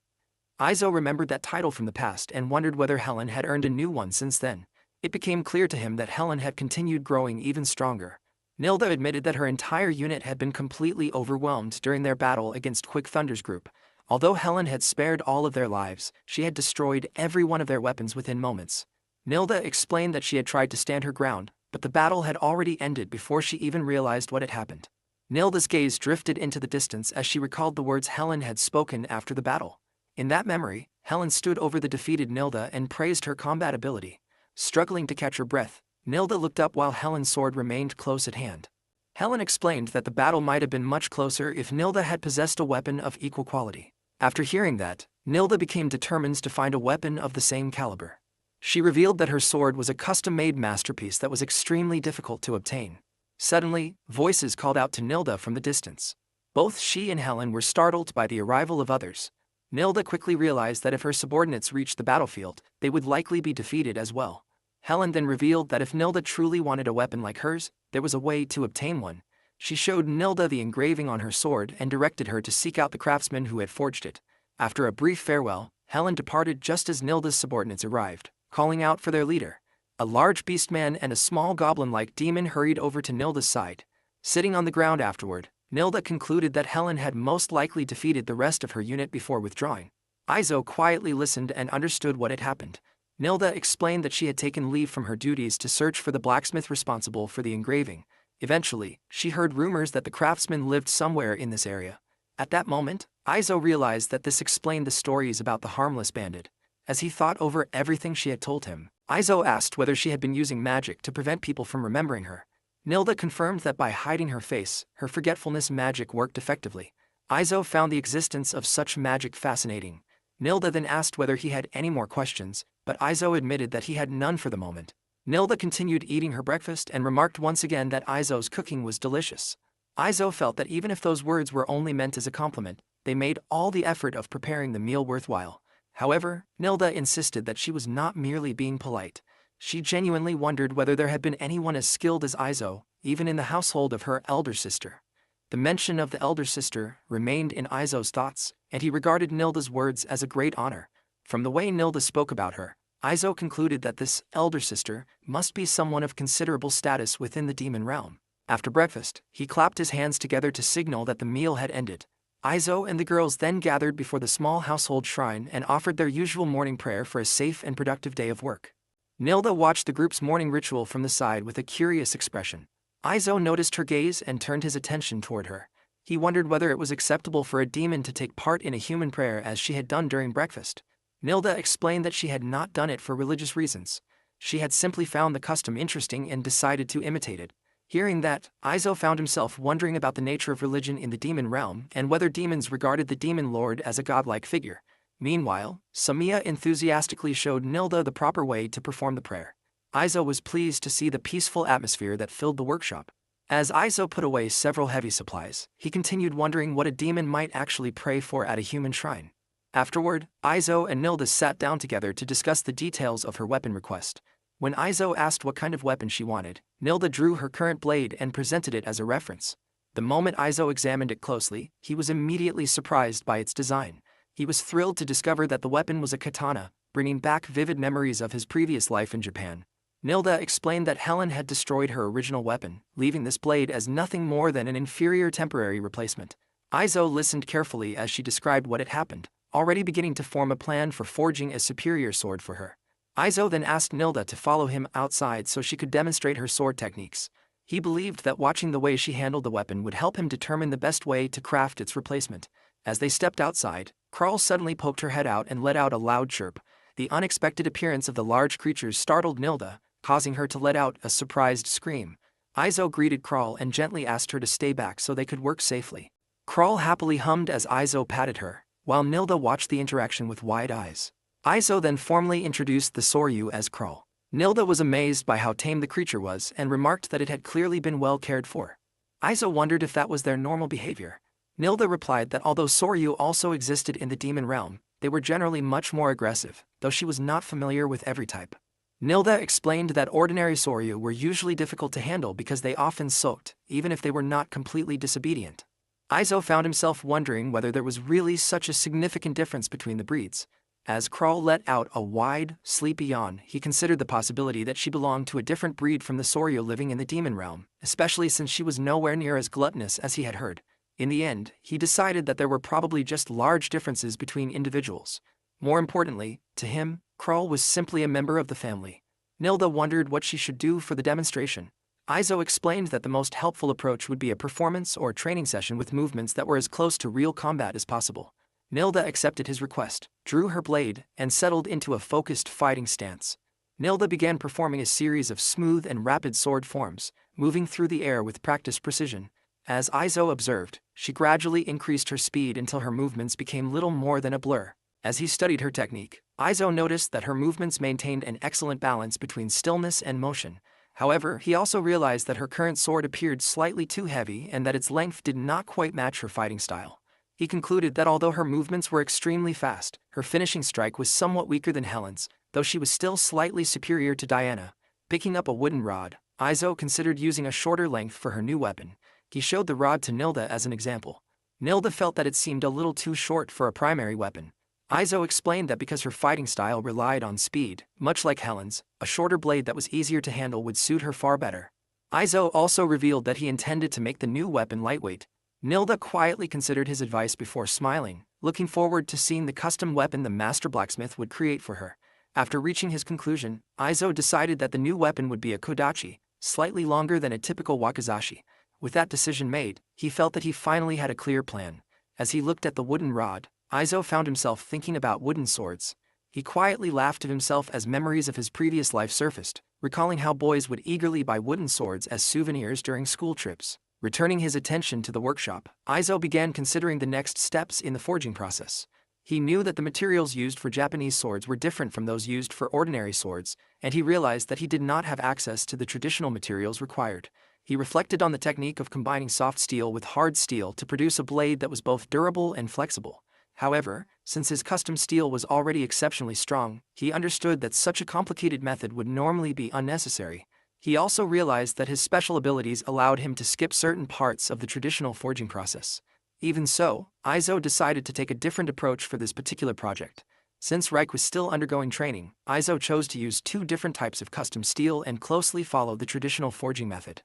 Izo remembered that title from the past and wondered whether Helen had earned a new one since then. It became clear to him that Helen had continued growing even stronger. Nilda admitted that her entire unit had been completely overwhelmed during their battle against Quick Thunder's group. Although Helen had spared all of their lives, she had destroyed every one of their weapons within moments. Nilda explained that she had tried to stand her ground, but the battle had already ended before she even realized what had happened. Nilda's gaze drifted into the distance as she recalled the words Helen had spoken after the battle. In that memory, Helen stood over the defeated Nilda and praised her combat ability. Struggling to catch her breath, Nilda looked up while Helen's sword remained close at hand. Helen explained that the battle might have been much closer if Nilda had possessed a weapon of equal quality. After hearing that, Nilda became determined to find a weapon of the same caliber. She revealed that her sword was a custom-made masterpiece that was extremely difficult to obtain. Suddenly, voices called out to Nilda from the distance. Both she and Helen were startled by the arrival of others. Nilda quickly realized that if her subordinates reached the battlefield, they would likely be defeated as well. Helen then revealed that if Nilda truly wanted a weapon like hers, there was a way to obtain one. She showed Nilda the engraving on her sword and directed her to seek out the craftsman who had forged it. After a brief farewell, Helen departed just as Nilda's subordinates arrived, calling out for their leader. A large beastman and a small goblin-like demon hurried over to Nilda's side. Sitting on the ground afterward, Nilda concluded that Helen had most likely defeated the rest of her unit before withdrawing. Izo quietly listened and understood what had happened. Nilda explained that she had taken leave from her duties to search for the blacksmith responsible for the engraving. Eventually, she heard rumors that the craftsman lived somewhere in this area. At that moment, Izo realized that this explained the stories about the harmless bandit. As he thought over everything she had told him, Izo asked whether she had been using magic to prevent people from remembering her. Nilda confirmed that by hiding her face, her forgetfulness magic worked effectively. Izo found the existence of such magic fascinating. Nilda then asked whether he had any more questions, but Izo admitted that he had none for the moment. Nilda continued eating her breakfast and remarked once again that Izo's cooking was delicious. Izo felt that even if those words were only meant as a compliment, they made all the effort of preparing the meal worthwhile. However, Nilda insisted that she was not merely being polite. She genuinely wondered whether there had been anyone as skilled as Izo, even in the household of her elder sister. The mention of the elder sister remained in Izo's thoughts, and he regarded Nilda's words as a great honor. From the way Nilda spoke about her, Izo concluded that this elder sister must be someone of considerable status within the demon realm. After breakfast, he clapped his hands together to signal that the meal had ended. Izo and the girls then gathered before the small household shrine and offered their usual morning prayer for a safe and productive day of work. Nilda watched the group's morning ritual from the side with a curious expression. Izo noticed her gaze and turned his attention toward her. He wondered whether it was acceptable for a demon to take part in a human prayer as she had done during breakfast. Nilda explained that she had not done it for religious reasons. She had simply found the custom interesting and decided to imitate it. Hearing that, Izo found himself wondering about the nature of religion in the demon realm and whether demons regarded the demon lord as a godlike figure. Meanwhile, Samia enthusiastically showed Nilda the proper way to perform the prayer. Izo was pleased to see the peaceful atmosphere that filled the workshop. As Izo put away several heavy supplies, he continued wondering what a demon might actually pray for at a human shrine. Afterward, Izo and Nilda sat down together to discuss the details of her weapon request. When Izo asked what kind of weapon she wanted, Nilda drew her current blade and presented it as a reference. The moment Izo examined it closely, he was immediately surprised by its design. He was thrilled to discover that the weapon was a katana, bringing back vivid memories of his previous life in Japan. Nilda explained that Helen had destroyed her original weapon, leaving this blade as nothing more than an inferior temporary replacement. Izo listened carefully as she described what had happened, already beginning to form a plan for forging a superior sword for her. Izo then asked Nilda to follow him outside so she could demonstrate her sword techniques. He believed that watching the way she handled the weapon would help him determine the best way to craft its replacement. As they stepped outside, Carl suddenly poked her head out and let out a loud chirp. The unexpected appearance of the large creatures startled Nilda, causing her to let out a surprised scream. Izo greeted Carl and gently asked her to stay back so they could work safely. Carl happily hummed as Izo patted her, while Nilda watched the interaction with wide eyes. Izo then formally introduced the Soryu as Carl. Nilda was amazed by how tame the creature was and remarked that it had clearly been well cared for. Izo wondered if that was their normal behavior. Nilda replied that although Soryu also existed in the demon realm, they were generally much more aggressive, though she was not familiar with every type. Nilda explained that ordinary Soryu were usually difficult to handle because they often sulked, even if they were not completely disobedient. Aizo found himself wondering whether there was really such a significant difference between the breeds. As Kral let out a wide, sleepy yawn, he considered the possibility that she belonged to a different breed from the Soryu living in the demon realm, especially since she was nowhere near as gluttonous as he had heard. In the end, he decided that there were probably just large differences between individuals. More importantly, to him, Kral was simply a member of the family. Nilda wondered what she should do for the demonstration. Aizo explained that the most helpful approach would be a performance or training session with movements that were as close to real combat as possible. Nilda accepted his request, drew her blade, and settled into a focused fighting stance. Nilda began performing a series of smooth and rapid sword forms, moving through the air with practiced precision. As Aizo observed, she gradually increased her speed until her movements became little more than a blur. As he studied her technique, Aizo noticed that her movements maintained an excellent balance between stillness and motion. However, he also realized that her current sword appeared slightly too heavy and that its length did not quite match her fighting style. He concluded that although her movements were extremely fast, her finishing strike was somewhat weaker than Helen's, though she was still slightly superior to Diana. Picking up a wooden rod, Aizo considered using a shorter length for her new weapon. He showed the rod to Nilda as an example. Nilda felt that it seemed a little too short for a primary weapon. Aizo explained that because her fighting style relied on speed, much like Helen's, a shorter blade that was easier to handle would suit her far better. Aizo also revealed that he intended to make the new weapon lightweight. Nilda quietly considered his advice before smiling, looking forward to seeing the custom weapon the master blacksmith would create for her. After reaching his conclusion, Aizo decided that the new weapon would be a kodachi, slightly longer than a typical wakizashi. With that decision made, he felt that he finally had a clear plan. As he looked at the wooden rod, Aizo found himself thinking about wooden swords. He quietly laughed to himself as memories of his previous life surfaced, recalling how boys would eagerly buy wooden swords as souvenirs during school trips. Returning his attention to the workshop, Aizo began considering the next steps in the forging process. He knew that the materials used for Japanese swords were different from those used for ordinary swords, and he realized that he did not have access to the traditional materials required. He reflected on the technique of combining soft steel with hard steel to produce a blade that was both durable and flexible. However, since his custom steel was already exceptionally strong, he understood that such a complicated method would normally be unnecessary. He also realized that his special abilities allowed him to skip certain parts of the traditional forging process. Even so, Aizo decided to take a different approach for this particular project. Since Reich was still undergoing training, Aizo chose to use two different types of custom steel and closely follow the traditional forging method.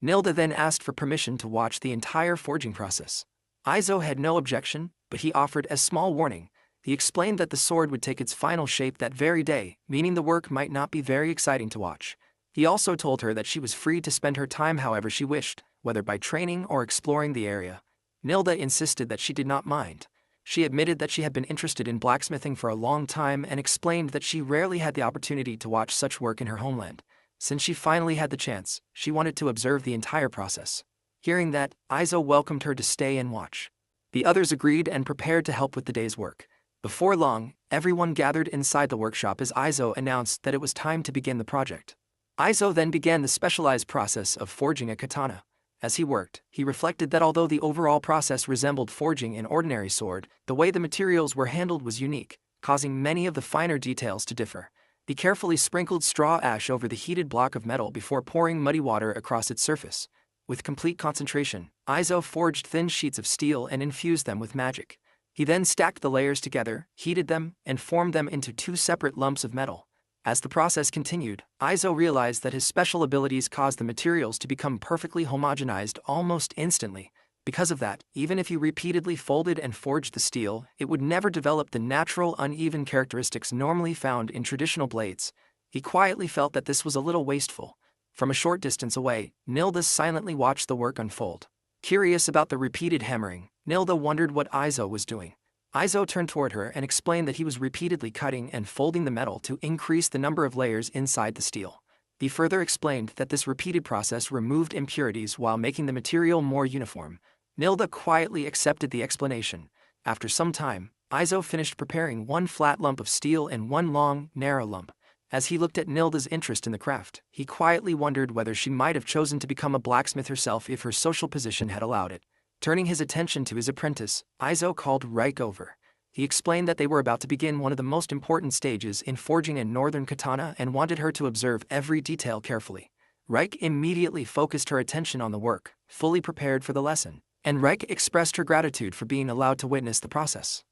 Nilda then asked for permission to watch the entire forging process. Aizo had no objection, but he offered a small warning. He explained that the sword would take its final shape that very day, meaning the work might not be very exciting to watch. He also told her that she was free to spend her time however she wished, whether by training or exploring the area. Nilda insisted that she did not mind. She admitted that she had been interested in blacksmithing for a long time and explained that she rarely had the opportunity to watch such work in her homeland. Since she finally had the chance, she wanted to observe the entire process. Hearing that, Aizo welcomed her to stay and watch. The others agreed and prepared to help with the day's work. Before long, everyone gathered inside the workshop as Aizo announced that it was time to begin the project. Aizo then began the specialized process of forging a katana. As he worked, he reflected that although the overall process resembled forging an ordinary sword, the way the materials were handled was unique, causing many of the finer details to differ. He carefully sprinkled straw ash over the heated block of metal before pouring muddy water across its surface. With complete concentration, Aizo forged thin sheets of steel and infused them with magic. He then stacked the layers together, heated them, and formed them into two separate lumps of metal. As the process continued, Aizo realized that his special abilities caused the materials to become perfectly homogenized almost instantly. Because of that, even if he repeatedly folded and forged the steel, it would never develop the natural uneven characteristics normally found in traditional blades. He quietly felt that this was a little wasteful. From a short distance away, Nilda silently watched the work unfold. Curious about the repeated hammering, Nilda wondered what Aizo was doing. Aizo turned toward her and explained that he was repeatedly cutting and folding the metal to increase the number of layers inside the steel. He further explained that this repeated process removed impurities while making the material more uniform. Nilda quietly accepted the explanation. After some time, Aizo finished preparing one flat lump of steel and one long, narrow lump. As he looked at Nilda's interest in the craft, he quietly wondered whether she might have chosen to become a blacksmith herself if her social position had allowed it. Turning his attention to his apprentice, Aizo called Reich over. He explained that they were about to begin one of the most important stages in forging a northern katana and wanted her to observe every detail carefully. Reich immediately focused her attention on the work, fully prepared for the lesson. and Reich expressed her gratitude for being allowed to witness the process.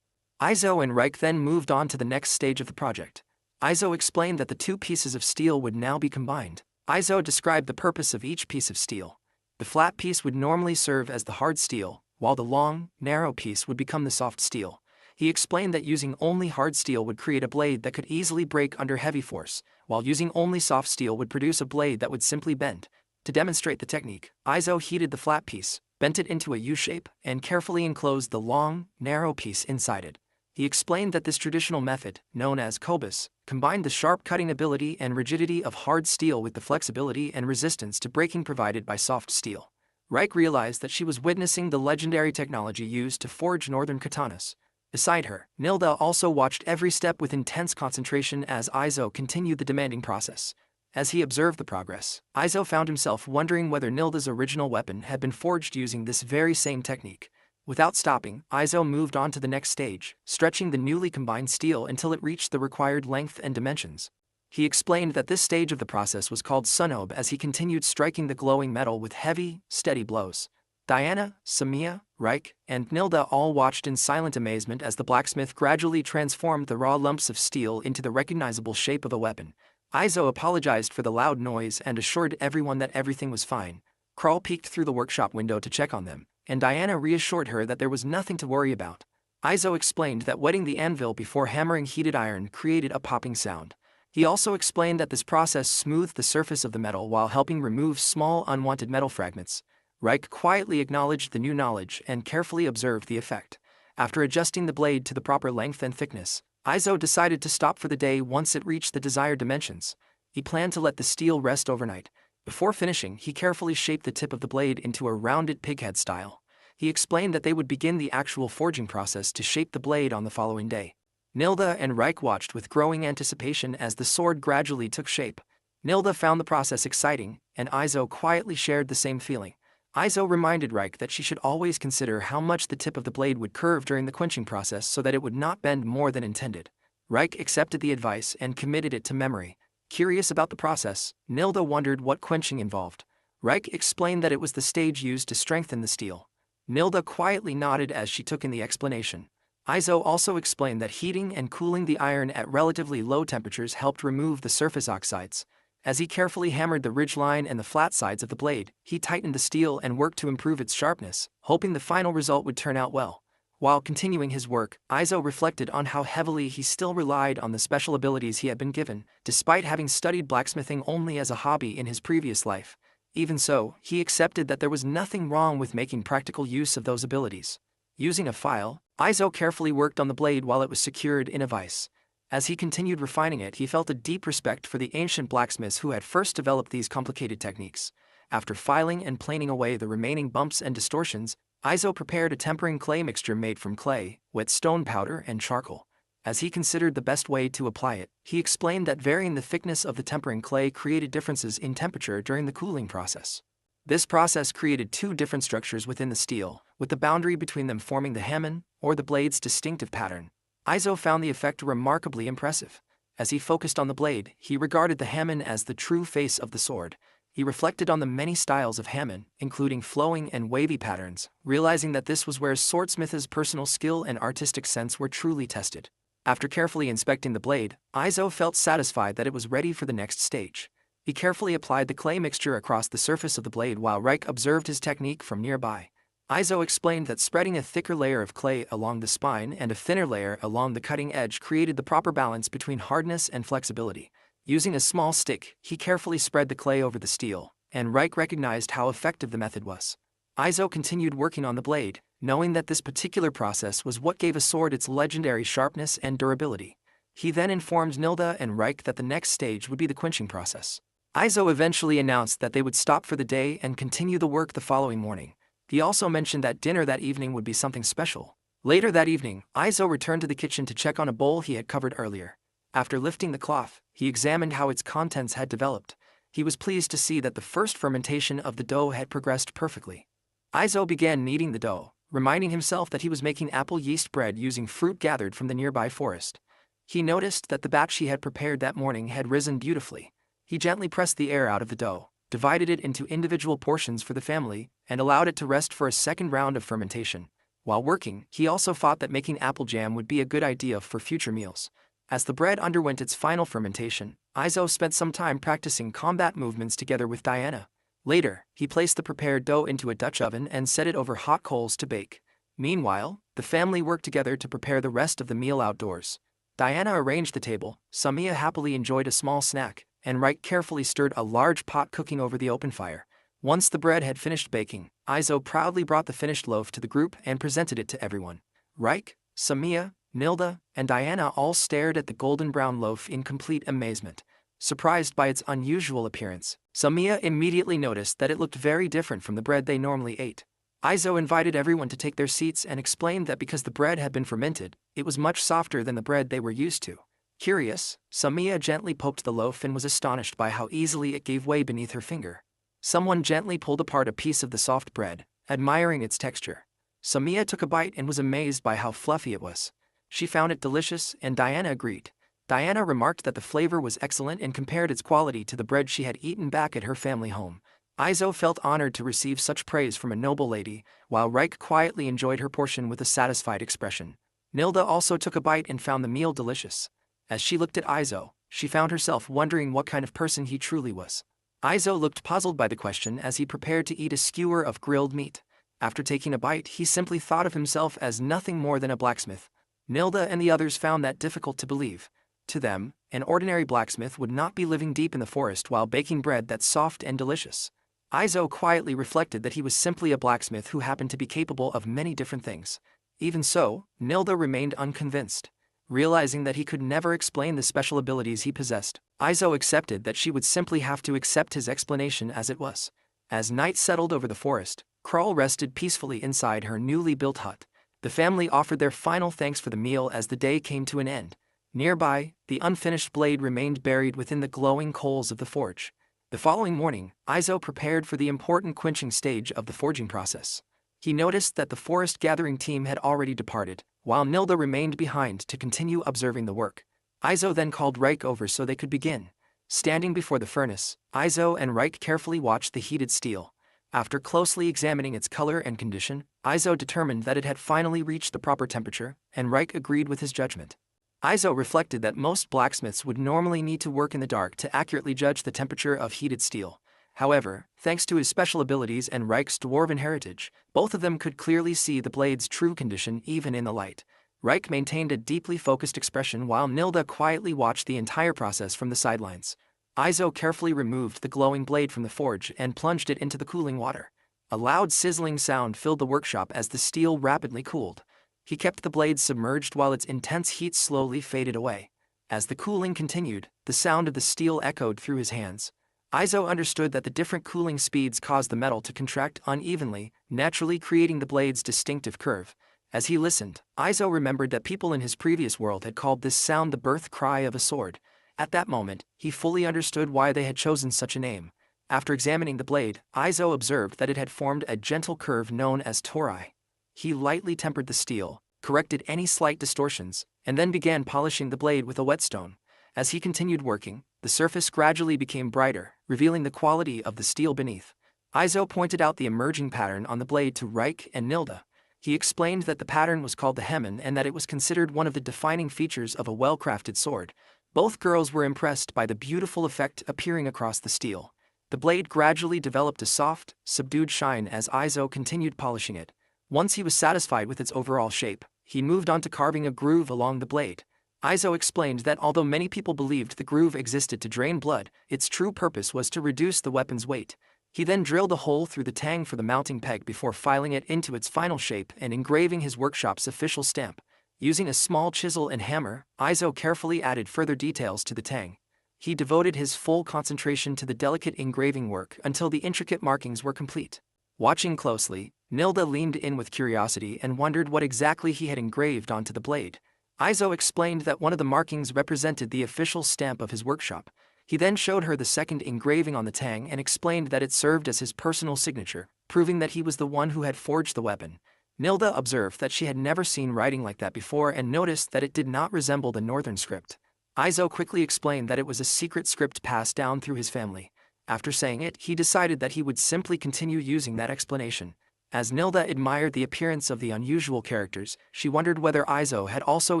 Izo and Reich then moved on to the next stage of the project. Izo explained that the two pieces of steel would now be combined. Izo described the purpose of each piece of steel. The flat piece would normally serve as the hard steel, while the long, narrow piece would become the soft steel. He explained that using only hard steel would create a blade that could easily break under heavy force, while using only soft steel would produce a blade that would simply bend. To demonstrate the technique, Izo heated the flat piece, bent it into a U-shape, and carefully enclosed the long, narrow piece inside it. He explained that this traditional method, known as kobus, combined the sharp cutting ability and rigidity of hard steel with the flexibility and resistance to breaking provided by soft steel. Reich realized that she was witnessing the legendary technology used to forge northern katanas. Beside her, Nilda also watched every step with intense concentration as Izo continued the demanding process. As he observed the progress, Izo found himself wondering whether Nilda's original weapon had been forged using this very same technique. Without stopping, Izo moved on to the next stage, stretching the newly combined steel until it reached the required length and dimensions. He explained that this stage of the process was called sunob as he continued striking the glowing metal with heavy, steady blows. Diana, Samia, Reich, and Nilda all watched in silent amazement as the blacksmith gradually transformed the raw lumps of steel into the recognizable shape of a weapon. Izo apologized for the loud noise and assured everyone that everything was fine. Carl peeked through the workshop window to check on them, and Diana reassured her that there was nothing to worry about. Izo explained that wetting the anvil before hammering heated iron created a popping sound. He also explained that this process smoothed the surface of the metal while helping remove small unwanted metal fragments. Reich quietly acknowledged the new knowledge and carefully observed the effect. After adjusting the blade to the proper length and thickness, Izo decided to stop for the day once it reached the desired dimensions. He planned to let the steel rest overnight. Before finishing, he carefully shaped the tip of the blade into a rounded pighead style. He explained that they would begin the actual forging process to shape the blade on the following day. Nilda and Reich watched with growing anticipation as the sword gradually took shape. Nilda found the process exciting, and Izo quietly shared the same feeling. Izo reminded Reich that she should always consider how much the tip of the blade would curve during the quenching process so that it would not bend more than intended. Reich accepted the advice and committed it to memory. Curious about the process, Nilda wondered what quenching involved. Reich explained that it was the stage used to strengthen the steel. Nilda quietly nodded as she took in the explanation. Izo also explained that heating and cooling the iron at relatively low temperatures helped remove the surface oxides. As he carefully hammered the ridgeline and the flat sides of the blade, he tightened the steel and worked to improve its sharpness, hoping the final result would turn out well. While continuing his work, Izo reflected on how heavily he still relied on the special abilities he had been given, despite having studied blacksmithing only as a hobby in his previous life. Even so, he accepted that there was nothing wrong with making practical use of those abilities. Using a file, Izo carefully worked on the blade while it was secured in a vise. As he continued refining it, he felt a deep respect for the ancient blacksmiths who had first developed these complicated techniques. After filing and planing away the remaining bumps and distortions, Izo prepared a tempering clay mixture made from clay, wet stone powder, and charcoal. As he considered the best way to apply it, he explained that varying the thickness of the tempering clay created differences in temperature during the cooling process. This process created two different structures within the steel, with the boundary between them forming the hamon, or the blade's distinctive pattern. Izo found the effect remarkably impressive. As he focused on the blade, he regarded the hamon as the true face of the sword. He reflected on the many styles of hamon, including flowing and wavy patterns, realizing that this was where swordsmith's personal skill and artistic sense were truly tested. After carefully inspecting the blade, Izo felt satisfied that it was ready for the next stage. He carefully applied the clay mixture across the surface of the blade while Reich observed his technique from nearby. Izo explained that spreading a thicker layer of clay along the spine and a thinner layer along the cutting edge created the proper balance between hardness and flexibility. Using a small stick, he carefully spread the clay over the steel, and Reich recognized how effective the method was. Izo continued working on the blade, knowing that this particular process was what gave a sword its legendary sharpness and durability. He then informed Nilda and Reich that the next stage would be the quenching process. Izo eventually announced that they would stop for the day and continue the work the following morning. He also mentioned that dinner that evening would be something special. Later that evening, Izo returned to the kitchen to check on a bowl he had covered earlier. After lifting the cloth, he examined how its contents had developed. He was pleased to see that the first fermentation of the dough had progressed perfectly. Izo began kneading the dough, reminding himself that he was making apple yeast bread using fruit gathered from the nearby forest. He noticed that the batch he had prepared that morning had risen beautifully. He gently pressed the air out of the dough, divided it into individual portions for the family, and allowed it to rest for a second round of fermentation. While working, he also thought that making apple jam would be a good idea for future meals. As the bread underwent its final fermentation, Izo spent some time practicing combat movements together with Diana. Later, he placed the prepared dough into a Dutch oven and set it over hot coals to bake. Meanwhile, the family worked together to prepare the rest of the meal outdoors. Diana arranged the table, Samiya happily enjoyed a small snack, and Reich carefully stirred a large pot cooking over the open fire. Once the bread had finished baking, Izo proudly brought the finished loaf to the group and presented it to everyone. Reich, Samiya, Nilda, and Diana all stared at the golden brown loaf in complete amazement. Surprised by its unusual appearance, Samiya immediately noticed that it looked very different from the bread they normally ate. Izo invited everyone to take their seats and explained that because the bread had been fermented, it was much softer than the bread they were used to. Curious, Samiya gently poked the loaf and was astonished by how easily it gave way beneath her finger. Someone gently pulled apart a piece of the soft bread, admiring its texture. Samiya took a bite and was amazed by how fluffy it was. She found it delicious, and Diana agreed. Diana remarked that the flavor was excellent and compared its quality to the bread she had eaten back at her family home. Izo felt honored to receive such praise from a noble lady, while Reich quietly enjoyed her portion with a satisfied expression. Nilda also took a bite and found the meal delicious. As she looked at Izo, she found herself wondering what kind of person he truly was. Izo looked puzzled by the question as he prepared to eat a skewer of grilled meat. After taking a bite, he simply thought of himself as nothing more than a blacksmith. Nilda and the others found that difficult to believe. To them, an ordinary blacksmith would not be living deep in the forest while baking bread that's soft and delicious. Izo quietly reflected that he was simply a blacksmith who happened to be capable of many different things. Even so, Nilda remained unconvinced. Realizing that he could never explain the special abilities he possessed, Izo accepted that she would simply have to accept his explanation as it was. As night settled over the forest, Krull rested peacefully inside her newly built hut. The family offered their final thanks for the meal as the day came to an end. Nearby, the unfinished blade remained buried within the glowing coals of the forge. The following morning, Izo prepared for the important quenching stage of the forging process. He noticed that the forest gathering team had already departed, while Nilda remained behind to continue observing the work. Izo then called Reich over so they could begin. Standing before the furnace, Izo and Reich carefully watched the heated steel. After closely examining its color and condition, Izo determined that it had finally reached the proper temperature, and Reich agreed with his judgment. Izo reflected that most blacksmiths would normally need to work in the dark to accurately judge the temperature of heated steel. However, thanks to his special abilities and Reich's dwarven heritage, both of them could clearly see the blade's true condition even in the light. Reich maintained a deeply focused expression while Nilda quietly watched the entire process from the sidelines. Izo carefully removed the glowing blade from the forge and plunged it into the cooling water. A loud sizzling sound filled the workshop as the steel rapidly cooled. He kept the blade submerged while its intense heat slowly faded away. As the cooling continued, the sound of the steel echoed through his hands. Izo understood that the different cooling speeds caused the metal to contract unevenly, naturally creating the blade's distinctive curve. As he listened, Izo remembered that people in his previous world had called this sound the birth cry of a sword. At that moment, he fully understood why they had chosen such a name. After examining the blade, Izo observed that it had formed a gentle curve known as tori. He lightly tempered the steel, corrected any slight distortions, and then began polishing the blade with a whetstone. As he continued working, the surface gradually became brighter, revealing the quality of the steel beneath. Izo pointed out the emerging pattern on the blade to Reich and Nilda. He explained that the pattern was called the Hemen and that it was considered one of the defining features of a well-crafted sword. Both girls were impressed by the beautiful effect appearing across the steel. The blade gradually developed a soft, subdued shine as Izo continued polishing it. Once he was satisfied with its overall shape, he moved on to carving a groove along the blade. Izo explained that although many people believed the groove existed to drain blood, its true purpose was to reduce the weapon's weight. He then drilled a hole through the tang for the mounting peg before filing it into its final shape and engraving his workshop's official stamp. Using a small chisel and hammer, Izo carefully added further details to the tang. He devoted his full concentration to the delicate engraving work until the intricate markings were complete. Watching closely, Nilda leaned in with curiosity and wondered what exactly he had engraved onto the blade. Izo explained that one of the markings represented the official stamp of his workshop. He then showed her the second engraving on the tang and explained that it served as his personal signature, proving that he was the one who had forged the weapon. Nilda observed that she had never seen writing like that before and noticed that it did not resemble the northern script. Izo quickly explained that it was a secret script passed down through his family. After saying it, he decided that he would simply continue using that explanation. As Nilda admired the appearance of the unusual characters, she wondered whether Izo had also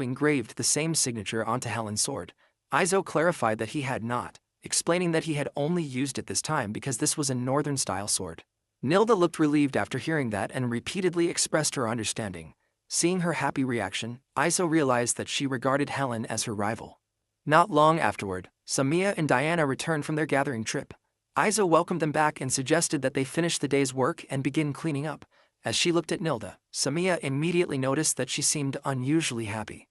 engraved the same signature onto Helen's sword. Izo clarified that he had not, explaining that he had only used it this time because this was a northern-style sword. Nilda looked relieved after hearing that and repeatedly expressed her understanding. Seeing her happy reaction, Izo realized that she regarded Helen as her rival. Not long afterward, Samia and Diana returned from their gathering trip. Izo welcomed them back and suggested that they finish the day's work and begin cleaning up. As she looked at Nilda, Samia immediately noticed that she seemed unusually happy.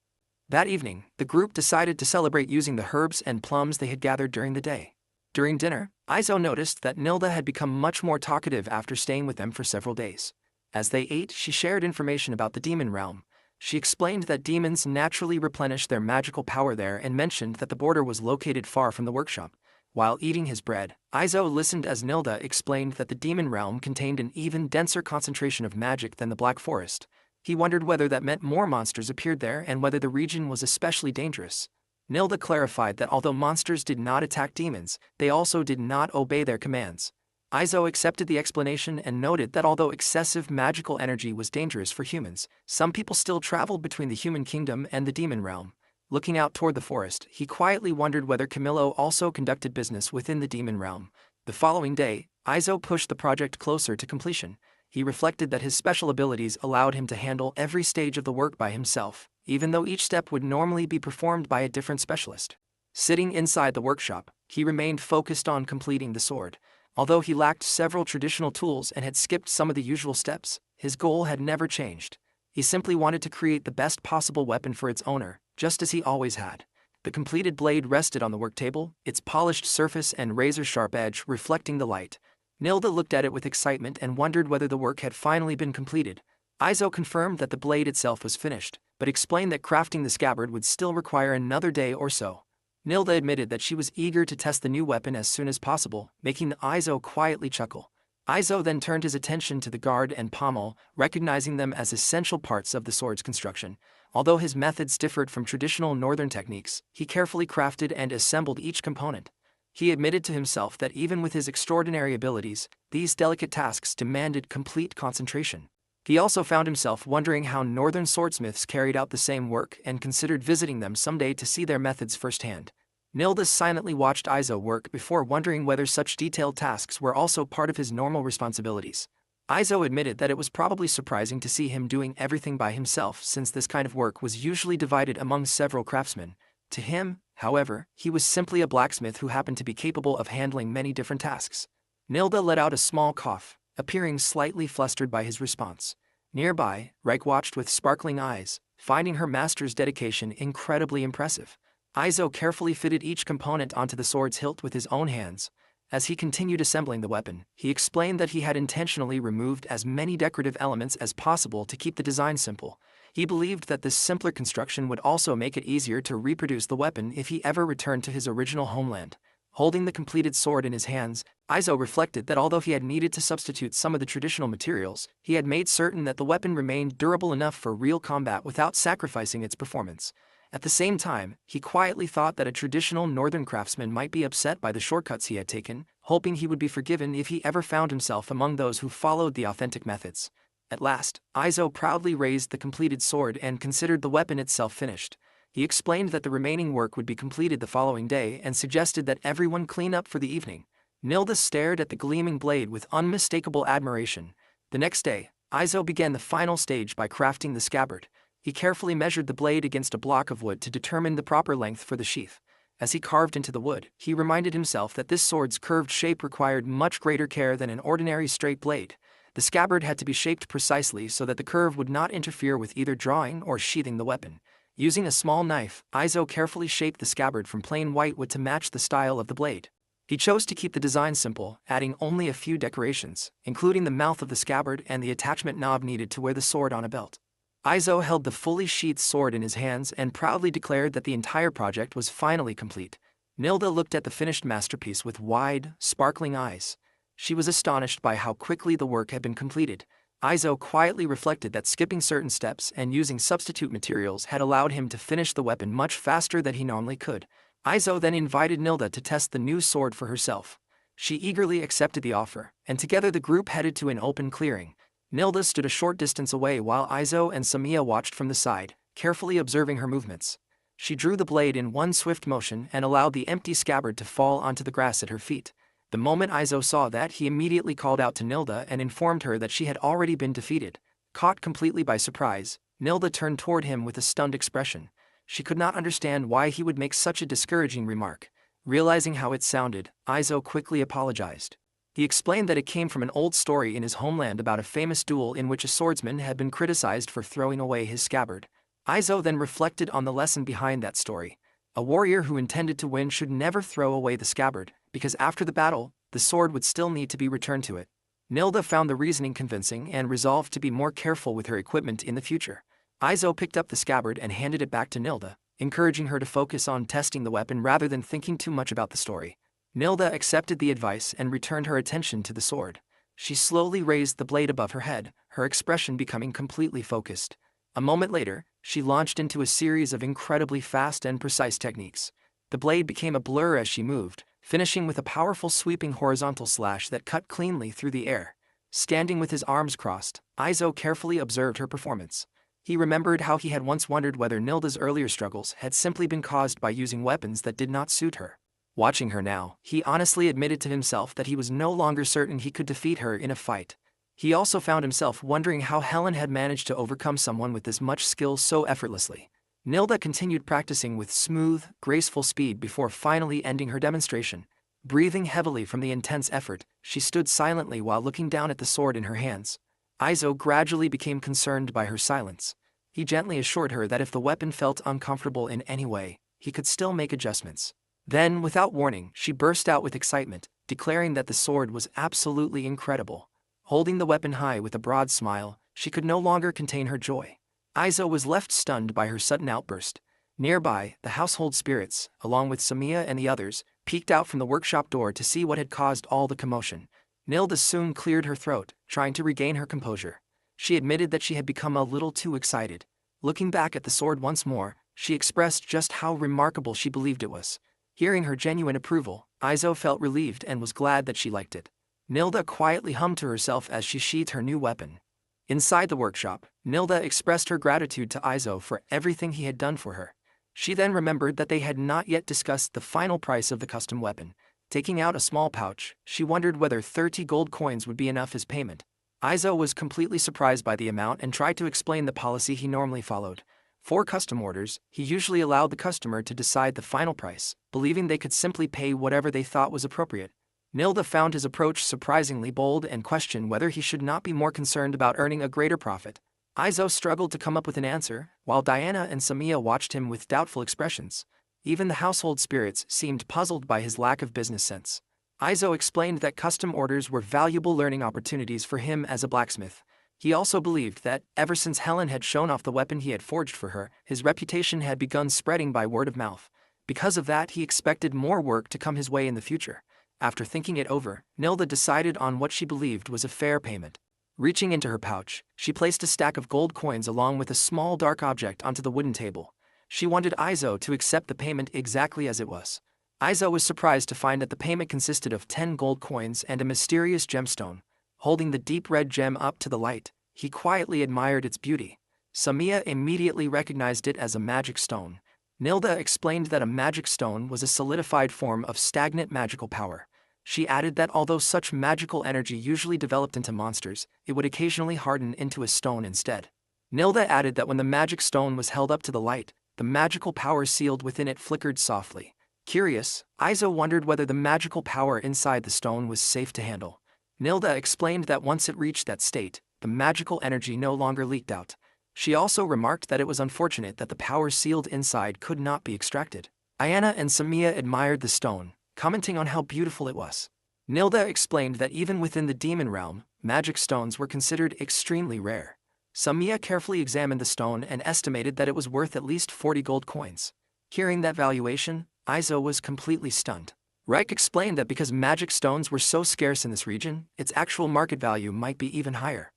That evening, the group decided to celebrate using the herbs and plums they had gathered during the day. During dinner, Izo noticed that Nilda had become much more talkative after staying with them for several days. As they ate, she shared information about the demon realm. She explained that demons naturally replenish their magical power there and mentioned that the border was located far from the workshop. While eating his bread, Izo listened as Nilda explained that the demon realm contained an even denser concentration of magic than the Black Forest. He wondered whether that meant more monsters appeared there and whether the region was especially dangerous. Nilda clarified that although monsters did not attack demons, they also did not obey their commands. Izo accepted the explanation and noted that although excessive magical energy was dangerous for humans, some people still traveled between the human kingdom and the demon realm. Looking out toward the forest, he quietly wondered whether Camillo also conducted business within the demon realm. The following day, Izo pushed the project closer to completion. He reflected that his special abilities allowed him to handle every stage of the work by himself, even though each step would normally be performed by a different specialist. Sitting inside the workshop, he remained focused on completing the sword. Although he lacked several traditional tools and had skipped some of the usual steps, his goal had never changed. He simply wanted to create the best possible weapon for its owner, just as he always had. The completed blade rested on the work table, its polished surface and razor-sharp edge reflecting the light. Nilda looked at it with excitement and wondered whether the work had finally been completed. Izo confirmed that the blade itself was finished, but explained that crafting the scabbard would still require another day or so. Nilda admitted that she was eager to test the new weapon as soon as possible, making Izo quietly chuckle. Izo then turned his attention to the guard and pommel, recognizing them as essential parts of the sword's construction. Although his methods differed from traditional northern techniques, he carefully crafted and assembled each component. He admitted to himself that even with his extraordinary abilities, these delicate tasks demanded complete concentration. He also found himself wondering how northern swordsmiths carried out the same work and considered visiting them someday to see their methods firsthand. Nilda silently watched Izo work before wondering whether such detailed tasks were also part of his normal responsibilities. Izo admitted that it was probably surprising to see him doing everything by himself since this kind of work was usually divided among several craftsmen. To him, however, he was simply a blacksmith who happened to be capable of handling many different tasks. Nilda let out a small cough, appearing slightly flustered by his response. Nearby, Reik watched with sparkling eyes, finding her master's dedication incredibly impressive. Izo carefully fitted each component onto the sword's hilt with his own hands. As he continued assembling the weapon, he explained that he had intentionally removed as many decorative elements as possible to keep the design simple. He believed that this simpler construction would also make it easier to reproduce the weapon if he ever returned to his original homeland. Holding the completed sword in his hands, Izo reflected that although he had needed to substitute some of the traditional materials, he had made certain that the weapon remained durable enough for real combat without sacrificing its performance. At the same time, he quietly thought that a traditional northern craftsman might be upset by the shortcuts he had taken, hoping he would be forgiven if he ever found himself among those who followed the authentic methods. At last, Izo proudly raised the completed sword and considered the weapon itself finished. He explained that the remaining work would be completed the following day and suggested that everyone clean up for the evening. Nilda stared at the gleaming blade with unmistakable admiration. The next day, Izo began the final stage by crafting the scabbard. He carefully measured the blade against a block of wood to determine the proper length for the sheath. As he carved into the wood, he reminded himself that this sword's curved shape required much greater care than an ordinary straight blade. The scabbard had to be shaped precisely so that the curve would not interfere with either drawing or sheathing the weapon. Using a small knife, Izo carefully shaped the scabbard from plain white wood to match the style of the blade. He chose to keep the design simple, adding only a few decorations, including the mouth of the scabbard and the attachment knob needed to wear the sword on a belt. Izo held the fully sheathed sword in his hands and proudly declared that the entire project was finally complete. Nilda looked at the finished masterpiece with wide, sparkling eyes. She was astonished by how quickly the work had been completed. Izo quietly reflected that skipping certain steps and using substitute materials had allowed him to finish the weapon much faster than he normally could. Izo then invited Nilda to test the new sword for herself. She eagerly accepted the offer, and together the group headed to an open clearing. Nilda stood a short distance away while Aizo and Samiya watched from the side, carefully observing her movements. She drew the blade in one swift motion and allowed the empty scabbard to fall onto the grass at her feet. The moment Aizo saw that, he immediately called out to Nilda and informed her that she had already been defeated. Caught completely by surprise, Nilda turned toward him with a stunned expression. She could not understand why he would make such a discouraging remark. Realizing how it sounded, Aizo quickly apologized. He explained that it came from an old story in his homeland about a famous duel in which a swordsman had been criticized for throwing away his scabbard. Aizo then reflected on the lesson behind that story. A warrior who intended to win should never throw away the scabbard, because after the battle, the sword would still need to be returned to it. Nilda found the reasoning convincing and resolved to be more careful with her equipment in the future. Aizo picked up the scabbard and handed it back to Nilda, encouraging her to focus on testing the weapon rather than thinking too much about the story. Nilda accepted the advice and returned her attention to the sword. She slowly raised the blade above her head, her expression becoming completely focused. A moment later, she launched into a series of incredibly fast and precise techniques. The blade became a blur as she moved, finishing with a powerful sweeping horizontal slash that cut cleanly through the air. Standing with his arms crossed, Aizo carefully observed her performance. He remembered how he had once wondered whether Nilda's earlier struggles had simply been caused by using weapons that did not suit her. Watching her now, he honestly admitted to himself that he was no longer certain he could defeat her in a fight. He also found himself wondering how Helen had managed to overcome someone with this much skill so effortlessly. Nilda continued practicing with smooth, graceful speed before finally ending her demonstration. Breathing heavily from the intense effort, she stood silently while looking down at the sword in her hands. Aizo gradually became concerned by her silence. He gently assured her that if the weapon felt uncomfortable in any way, he could still make adjustments. Then, without warning, she burst out with excitement, declaring that the sword was absolutely incredible. Holding the weapon high with a broad smile, she could no longer contain her joy. Aizo was left stunned by her sudden outburst. Nearby, the household spirits, along with Samiya and the others, peeked out from the workshop door to see what had caused all the commotion. Nilda soon cleared her throat, trying to regain her composure. She admitted that she had become a little too excited. Looking back at the sword once more, she expressed just how remarkable she believed it was. Hearing her genuine approval, Aizo felt relieved and was glad that she liked it. Nilda quietly hummed to herself as she sheathed her new weapon. Inside the workshop, Nilda expressed her gratitude to Aizo for everything he had done for her. She then remembered that they had not yet discussed the final price of the custom weapon. Taking out a small pouch, she wondered whether 30 gold coins would be enough as payment. Aizo was completely surprised by the amount and tried to explain the policy he normally followed. For custom orders, he usually allowed the customer to decide the final price, believing they could simply pay whatever they thought was appropriate. Nilda found his approach surprisingly bold and questioned whether he should not be more concerned about earning a greater profit. Aizo struggled to come up with an answer, while Diana and Samiya watched him with doubtful expressions. Even the household spirits seemed puzzled by his lack of business sense. Aizo explained that custom orders were valuable learning opportunities for him as a blacksmith. He also believed that, ever since Helen had shown off the weapon he had forged for her, his reputation had begun spreading by word of mouth. Because of that, he expected more work to come his way in the future. After thinking it over, Nilda decided on what she believed was a fair payment. Reaching into her pouch, she placed a stack of gold coins along with a small dark object onto the wooden table. She wanted Aizo to accept the payment exactly as it was. Aizo was surprised to find that the payment consisted of 10 gold coins and a mysterious gemstone. Holding the deep red gem up to the light, he quietly admired its beauty. Samiya immediately recognized it as a magic stone. Nilda explained that a magic stone was a solidified form of stagnant magical power. She added that although such magical energy usually developed into monsters, it would occasionally harden into a stone instead. Nilda added that when the magic stone was held up to the light, the magical power sealed within it flickered softly. Curious, Aizo wondered whether the magical power inside the stone was safe to handle. Nilda explained that once it reached that state, the magical energy no longer leaked out. She also remarked that it was unfortunate that the power sealed inside could not be extracted. Diana and Samiya admired the stone, commenting on how beautiful it was. Nilda explained that even within the demon realm, magic stones were considered extremely rare. Samiya carefully examined the stone and estimated that it was worth at least 40 gold coins. Hearing that valuation, Aizo was completely stunned. Reich explained that because magic stones were so scarce in this region, its actual market value might be even higher.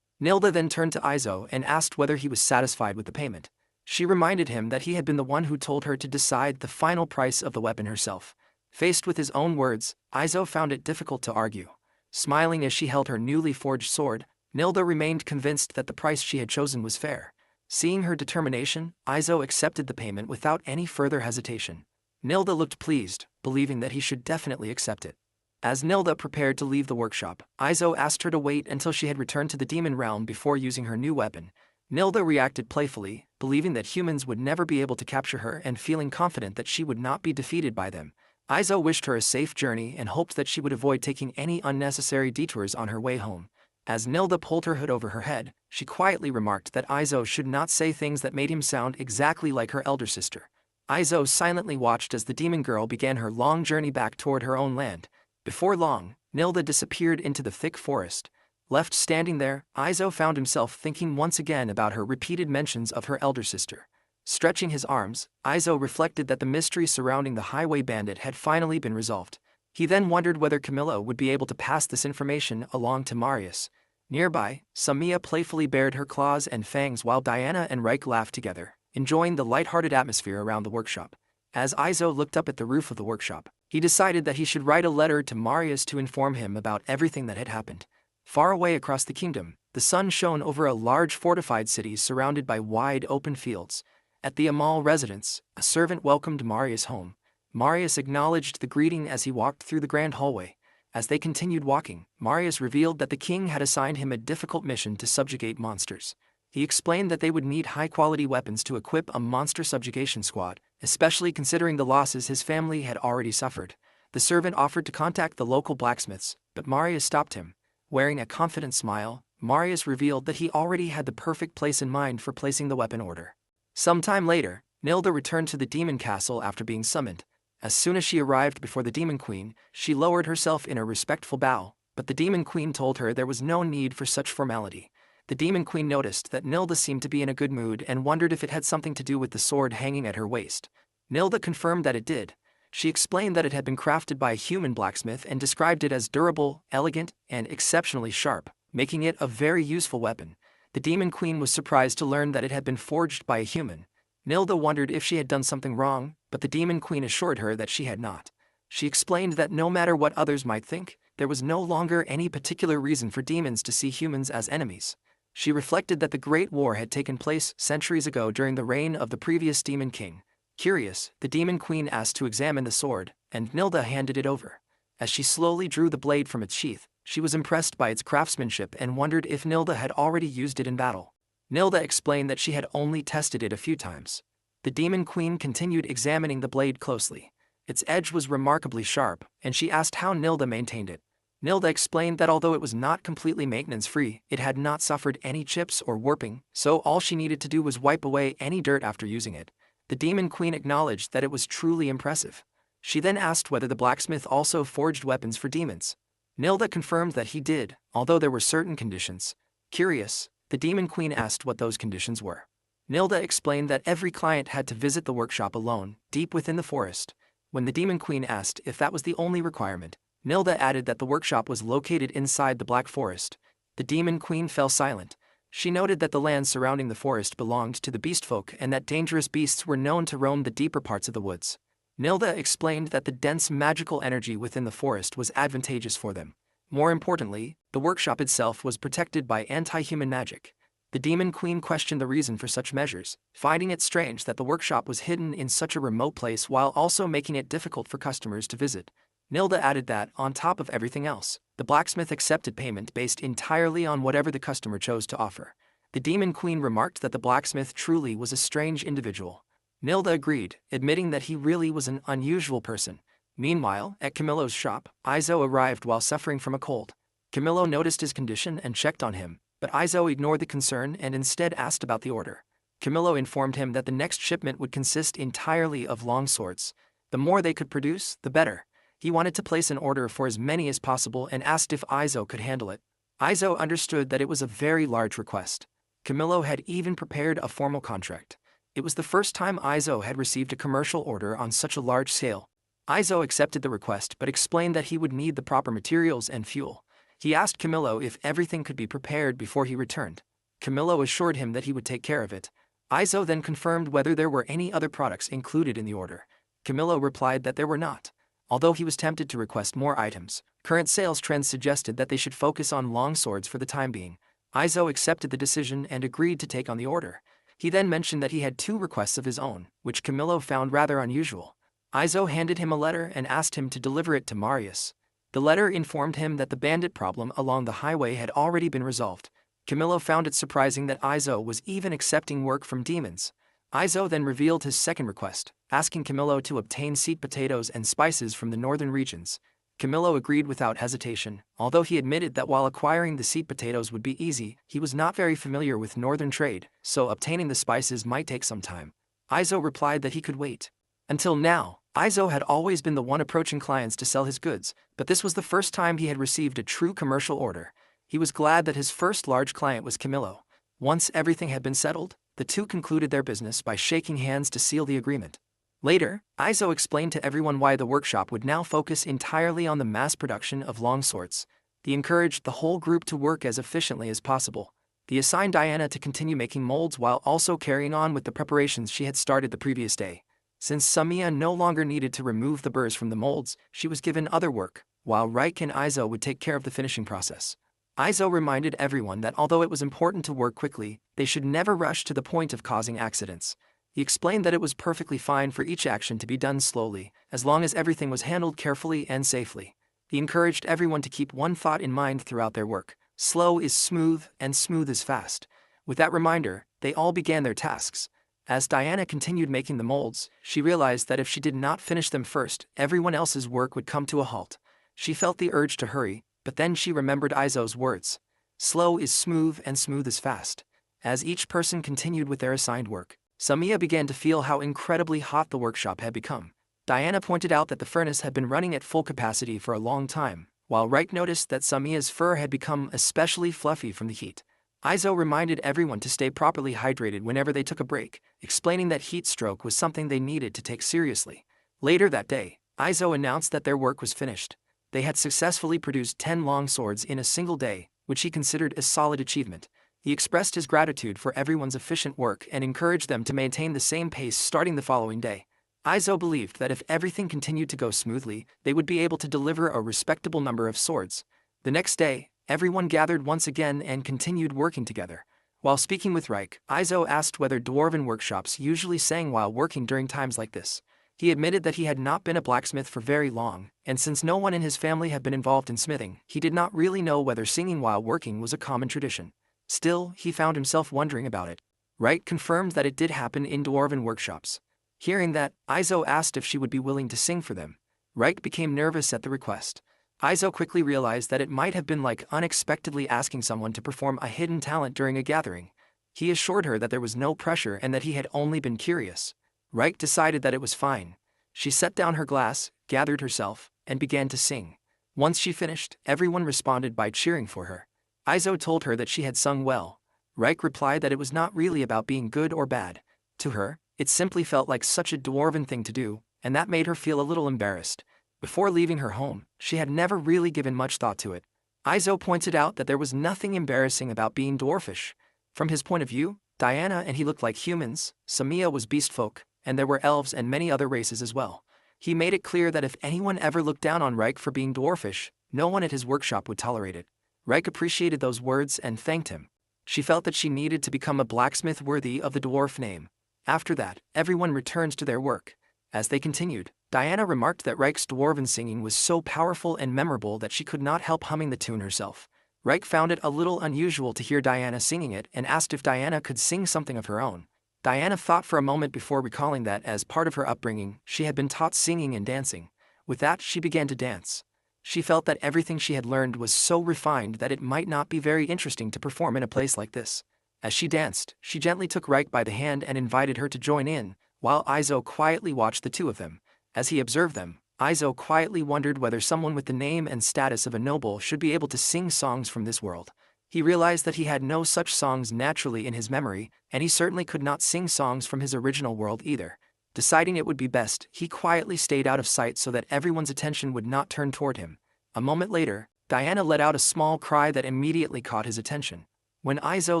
Nilda then turned to Aizo and asked whether he was satisfied with the payment. She reminded him that he had been the one who told her to decide the final price of the weapon herself. Faced with his own words, Izo found it difficult to argue. Smiling as she held her newly forged sword, Nilda remained convinced that the price she had chosen was fair. Seeing her determination, Izo accepted the payment without any further hesitation. Nilda looked pleased, believing that he should definitely accept it. As Nilda prepared to leave the workshop, Izo asked her to wait until she had returned to the demon realm before using her new weapon. Nilda reacted playfully, believing that humans would never be able to capture her and feeling confident that she would not be defeated by them. Izo wished her a safe journey and hoped that she would avoid taking any unnecessary detours on her way home. As Nilda pulled her hood over her head, she quietly remarked that Izo should not say things that made him sound exactly like her elder sister. Izo silently watched as the demon girl began her long journey back toward her own land. Before long, Nilda disappeared into the thick forest. Left standing there, Izo found himself thinking once again about her repeated mentions of her elder sister. Stretching his arms, Izo reflected that the mystery surrounding the highway bandit had finally been resolved. He then wondered whether Camillo would be able to pass this information along to Marius. Nearby, Samia playfully bared her claws and fangs while Diana and Reich laughed together, enjoying the lighthearted atmosphere around the workshop. As Izo looked up at the roof of the workshop, he decided that he should write a letter to Marius to inform him about everything that had happened. Far away across the kingdom, the sun shone over a large fortified city surrounded by wide open fields. At the Amal residence, a servant welcomed Marius home. Marius acknowledged the greeting as he walked through the grand hallway. As they continued walking, Marius revealed that the king had assigned him a difficult mission to subjugate monsters. He explained that they would need high-quality weapons to equip a monster subjugation squad, especially considering the losses his family had already suffered. The servant offered to contact the local blacksmiths, but Marius stopped him. Wearing a confident smile, Marius revealed that he already had the perfect place in mind for placing the weapon order. Sometime later, Nilda returned to the demon castle after being summoned. As soon as she arrived before the demon queen, she lowered herself in a respectful bow, but the demon queen told her there was no need for such formality. The demon queen noticed that Nilda seemed to be in a good mood and wondered if it had something to do with the sword hanging at her waist. Nilda confirmed that it did. She explained that it had been crafted by a human blacksmith and described it as durable, elegant, and exceptionally sharp, making it a very useful weapon. The demon queen was surprised to learn that it had been forged by a human. Nilda wondered if she had done something wrong, but the demon queen assured her that she had not. She explained that no matter what others might think, there was no longer any particular reason for demons to see humans as enemies. She reflected that the Great War had taken place centuries ago during the reign of the previous demon king. Curious, the demon queen asked to examine the sword, and Nilda handed it over. As she slowly drew the blade from its sheath, she was impressed by its craftsmanship and wondered if Nilda had already used it in battle. Nilda explained that she had only tested it a few times. The demon queen continued examining the blade closely. Its edge was remarkably sharp, and she asked how Nilda maintained it. Nilda explained that although it was not completely maintenance-free, it had not suffered any chips or warping, so all she needed to do was wipe away any dirt after using it. The demon queen acknowledged that it was truly impressive. She then asked whether the blacksmith also forged weapons for demons. Nilda confirmed that he did, although there were certain conditions. Curious, the demon queen asked what those conditions were. Nilda explained that every client had to visit the workshop alone, deep within the forest. When the demon queen asked if that was the only requirement, Nilda added that the workshop was located inside the Black Forest. The demon queen fell silent. She noted that the land surrounding the forest belonged to the beastfolk and that dangerous beasts were known to roam the deeper parts of the woods. Nilda explained that the dense magical energy within the forest was advantageous for them. More importantly, the workshop itself was protected by anti-human magic. The demon queen questioned the reason for such measures, finding it strange that the workshop was hidden in such a remote place while also making it difficult for customers to visit. Nilda added that, on top of everything else, the blacksmith accepted payment based entirely on whatever the customer chose to offer. The demon queen remarked that the blacksmith truly was a strange individual. Nilda agreed, admitting that he really was an unusual person. Meanwhile, at Camillo's shop, Izo arrived while suffering from a cold. Camillo noticed his condition and checked on him, but Izo ignored the concern and instead asked about the order. Camillo informed him that the next shipment would consist entirely of long swords. The more they could produce, the better. He wanted to place an order for as many as possible and asked if Izo could handle it. Izo understood that it was a very large request. Camillo had even prepared a formal contract. It was the first time Izo had received a commercial order on such a large scale. Izo accepted the request but explained that he would need the proper materials and fuel. He asked Camillo if everything could be prepared before he returned. Camillo assured him that he would take care of it. Izo then confirmed whether there were any other products included in the order. Camillo replied that there were not. Although he was tempted to request more items, current sales trends suggested that they should focus on long swords for the time being. Aizo accepted the decision and agreed to take on the order. He then mentioned that he had 2 requests of his own, which Camillo found rather unusual. Aizo handed him a letter and asked him to deliver it to Marius. The letter informed him that the bandit problem along the highway had already been resolved. Camillo found it surprising that Aizo was even accepting work from demons. Aizo then revealed his second request, asking Camillo to obtain seed potatoes and spices from the northern regions. Camillo agreed without hesitation, although he admitted that while acquiring the seed potatoes would be easy, he was not very familiar with northern trade, so obtaining the spices might take some time. Aizo replied that he could wait. Until now, Aizo had always been the one approaching clients to sell his goods, but this was the first time he had received a true commercial order. He was glad that his first large client was Camillo. Once everything had been settled, the two concluded their business by shaking hands to seal the agreement. Later, Aizo explained to everyone why the workshop would now focus entirely on the mass production of long swords. He encouraged the whole group to work as efficiently as possible. He assigned Diana to continue making molds while also carrying on with the preparations she had started the previous day. Since Samiya no longer needed to remove the burrs from the molds, she was given other work, while Reik and Aizo would take care of the finishing process. Aizo reminded everyone that although it was important to work quickly, they should never rush to the point of causing accidents. He explained that it was perfectly fine for each action to be done slowly, as long as everything was handled carefully and safely. He encouraged everyone to keep one thought in mind throughout their work: slow is smooth and smooth is fast. With that reminder, they all began their tasks. As Diana continued making the molds, she realized that if she did not finish them first, everyone else's work would come to a halt. She felt the urge to hurry, but then she remembered Aizo's words: slow is smooth and smooth is fast. As each person continued with their assigned work, Samiya began to feel how incredibly hot the workshop had become. Diana pointed out that the furnace had been running at full capacity for a long time, while Reik noticed that Samiya's fur had become especially fluffy from the heat. Aizo reminded everyone to stay properly hydrated whenever they took a break, explaining that heat stroke was something they needed to take seriously. Later that day, Aizo announced that their work was finished. They had successfully produced 10 long swords in a single day, which he considered a solid achievement. He expressed his gratitude for everyone's efficient work and encouraged them to maintain the same pace starting the following day. Aizo believed that if everything continued to go smoothly, they would be able to deliver a respectable number of swords. The next day, everyone gathered once again and continued working together. While speaking with Reik, Aizo asked whether dwarven workshops usually sang while working during times like this. He admitted that he had not been a blacksmith for very long, and since no one in his family had been involved in smithing, he did not really know whether singing while working was a common tradition. Still, he found himself wondering about it. Reik confirmed that it did happen in dwarven workshops. Hearing that, Aizo asked if she would be willing to sing for them. Reik became nervous at the request. Aizo quickly realized that it might have been like unexpectedly asking someone to perform a hidden talent during a gathering. He assured her that there was no pressure and that he had only been curious. Reik decided that it was fine. She set down her glass, gathered herself, and began to sing. Once she finished, everyone responded by cheering for her. Aizo told her that she had sung well. Reik replied that it was not really about being good or bad. To her, it simply felt like such a dwarven thing to do, and that made her feel a little embarrassed. Before leaving her home, she had never really given much thought to it. Aizo pointed out that there was nothing embarrassing about being dwarfish. From his point of view, Diana and he looked like humans, Samiya was beast folk, and there were elves and many other races as well. He made it clear that if anyone ever looked down on Reik for being dwarfish, no one at his workshop would tolerate it. Reik appreciated those words and thanked him. She felt that she needed to become a blacksmith worthy of the dwarf name. After that, everyone returned to their work. As they continued, Diana remarked that Reik's dwarven singing was so powerful and memorable that she could not help humming the tune herself. Reik found it a little unusual to hear Diana singing it and asked if Diana could sing something of her own. Diana thought for a moment before recalling that, as part of her upbringing, she had been taught singing and dancing. With that, she began to dance. She felt that everything she had learned was so refined that it might not be very interesting to perform in a place like this. As she danced, she gently took Reik by the hand and invited her to join in, while Aizo quietly watched the two of them. As he observed them, Aizo quietly wondered whether someone with the name and status of a noble should be able to sing songs from this world. He realized that he had no such songs naturally in his memory, and he certainly could not sing songs from his original world either. Deciding it would be best, he quietly stayed out of sight so that everyone's attention would not turn toward him. A moment later, Diana let out a small cry that immediately caught his attention. When Aizo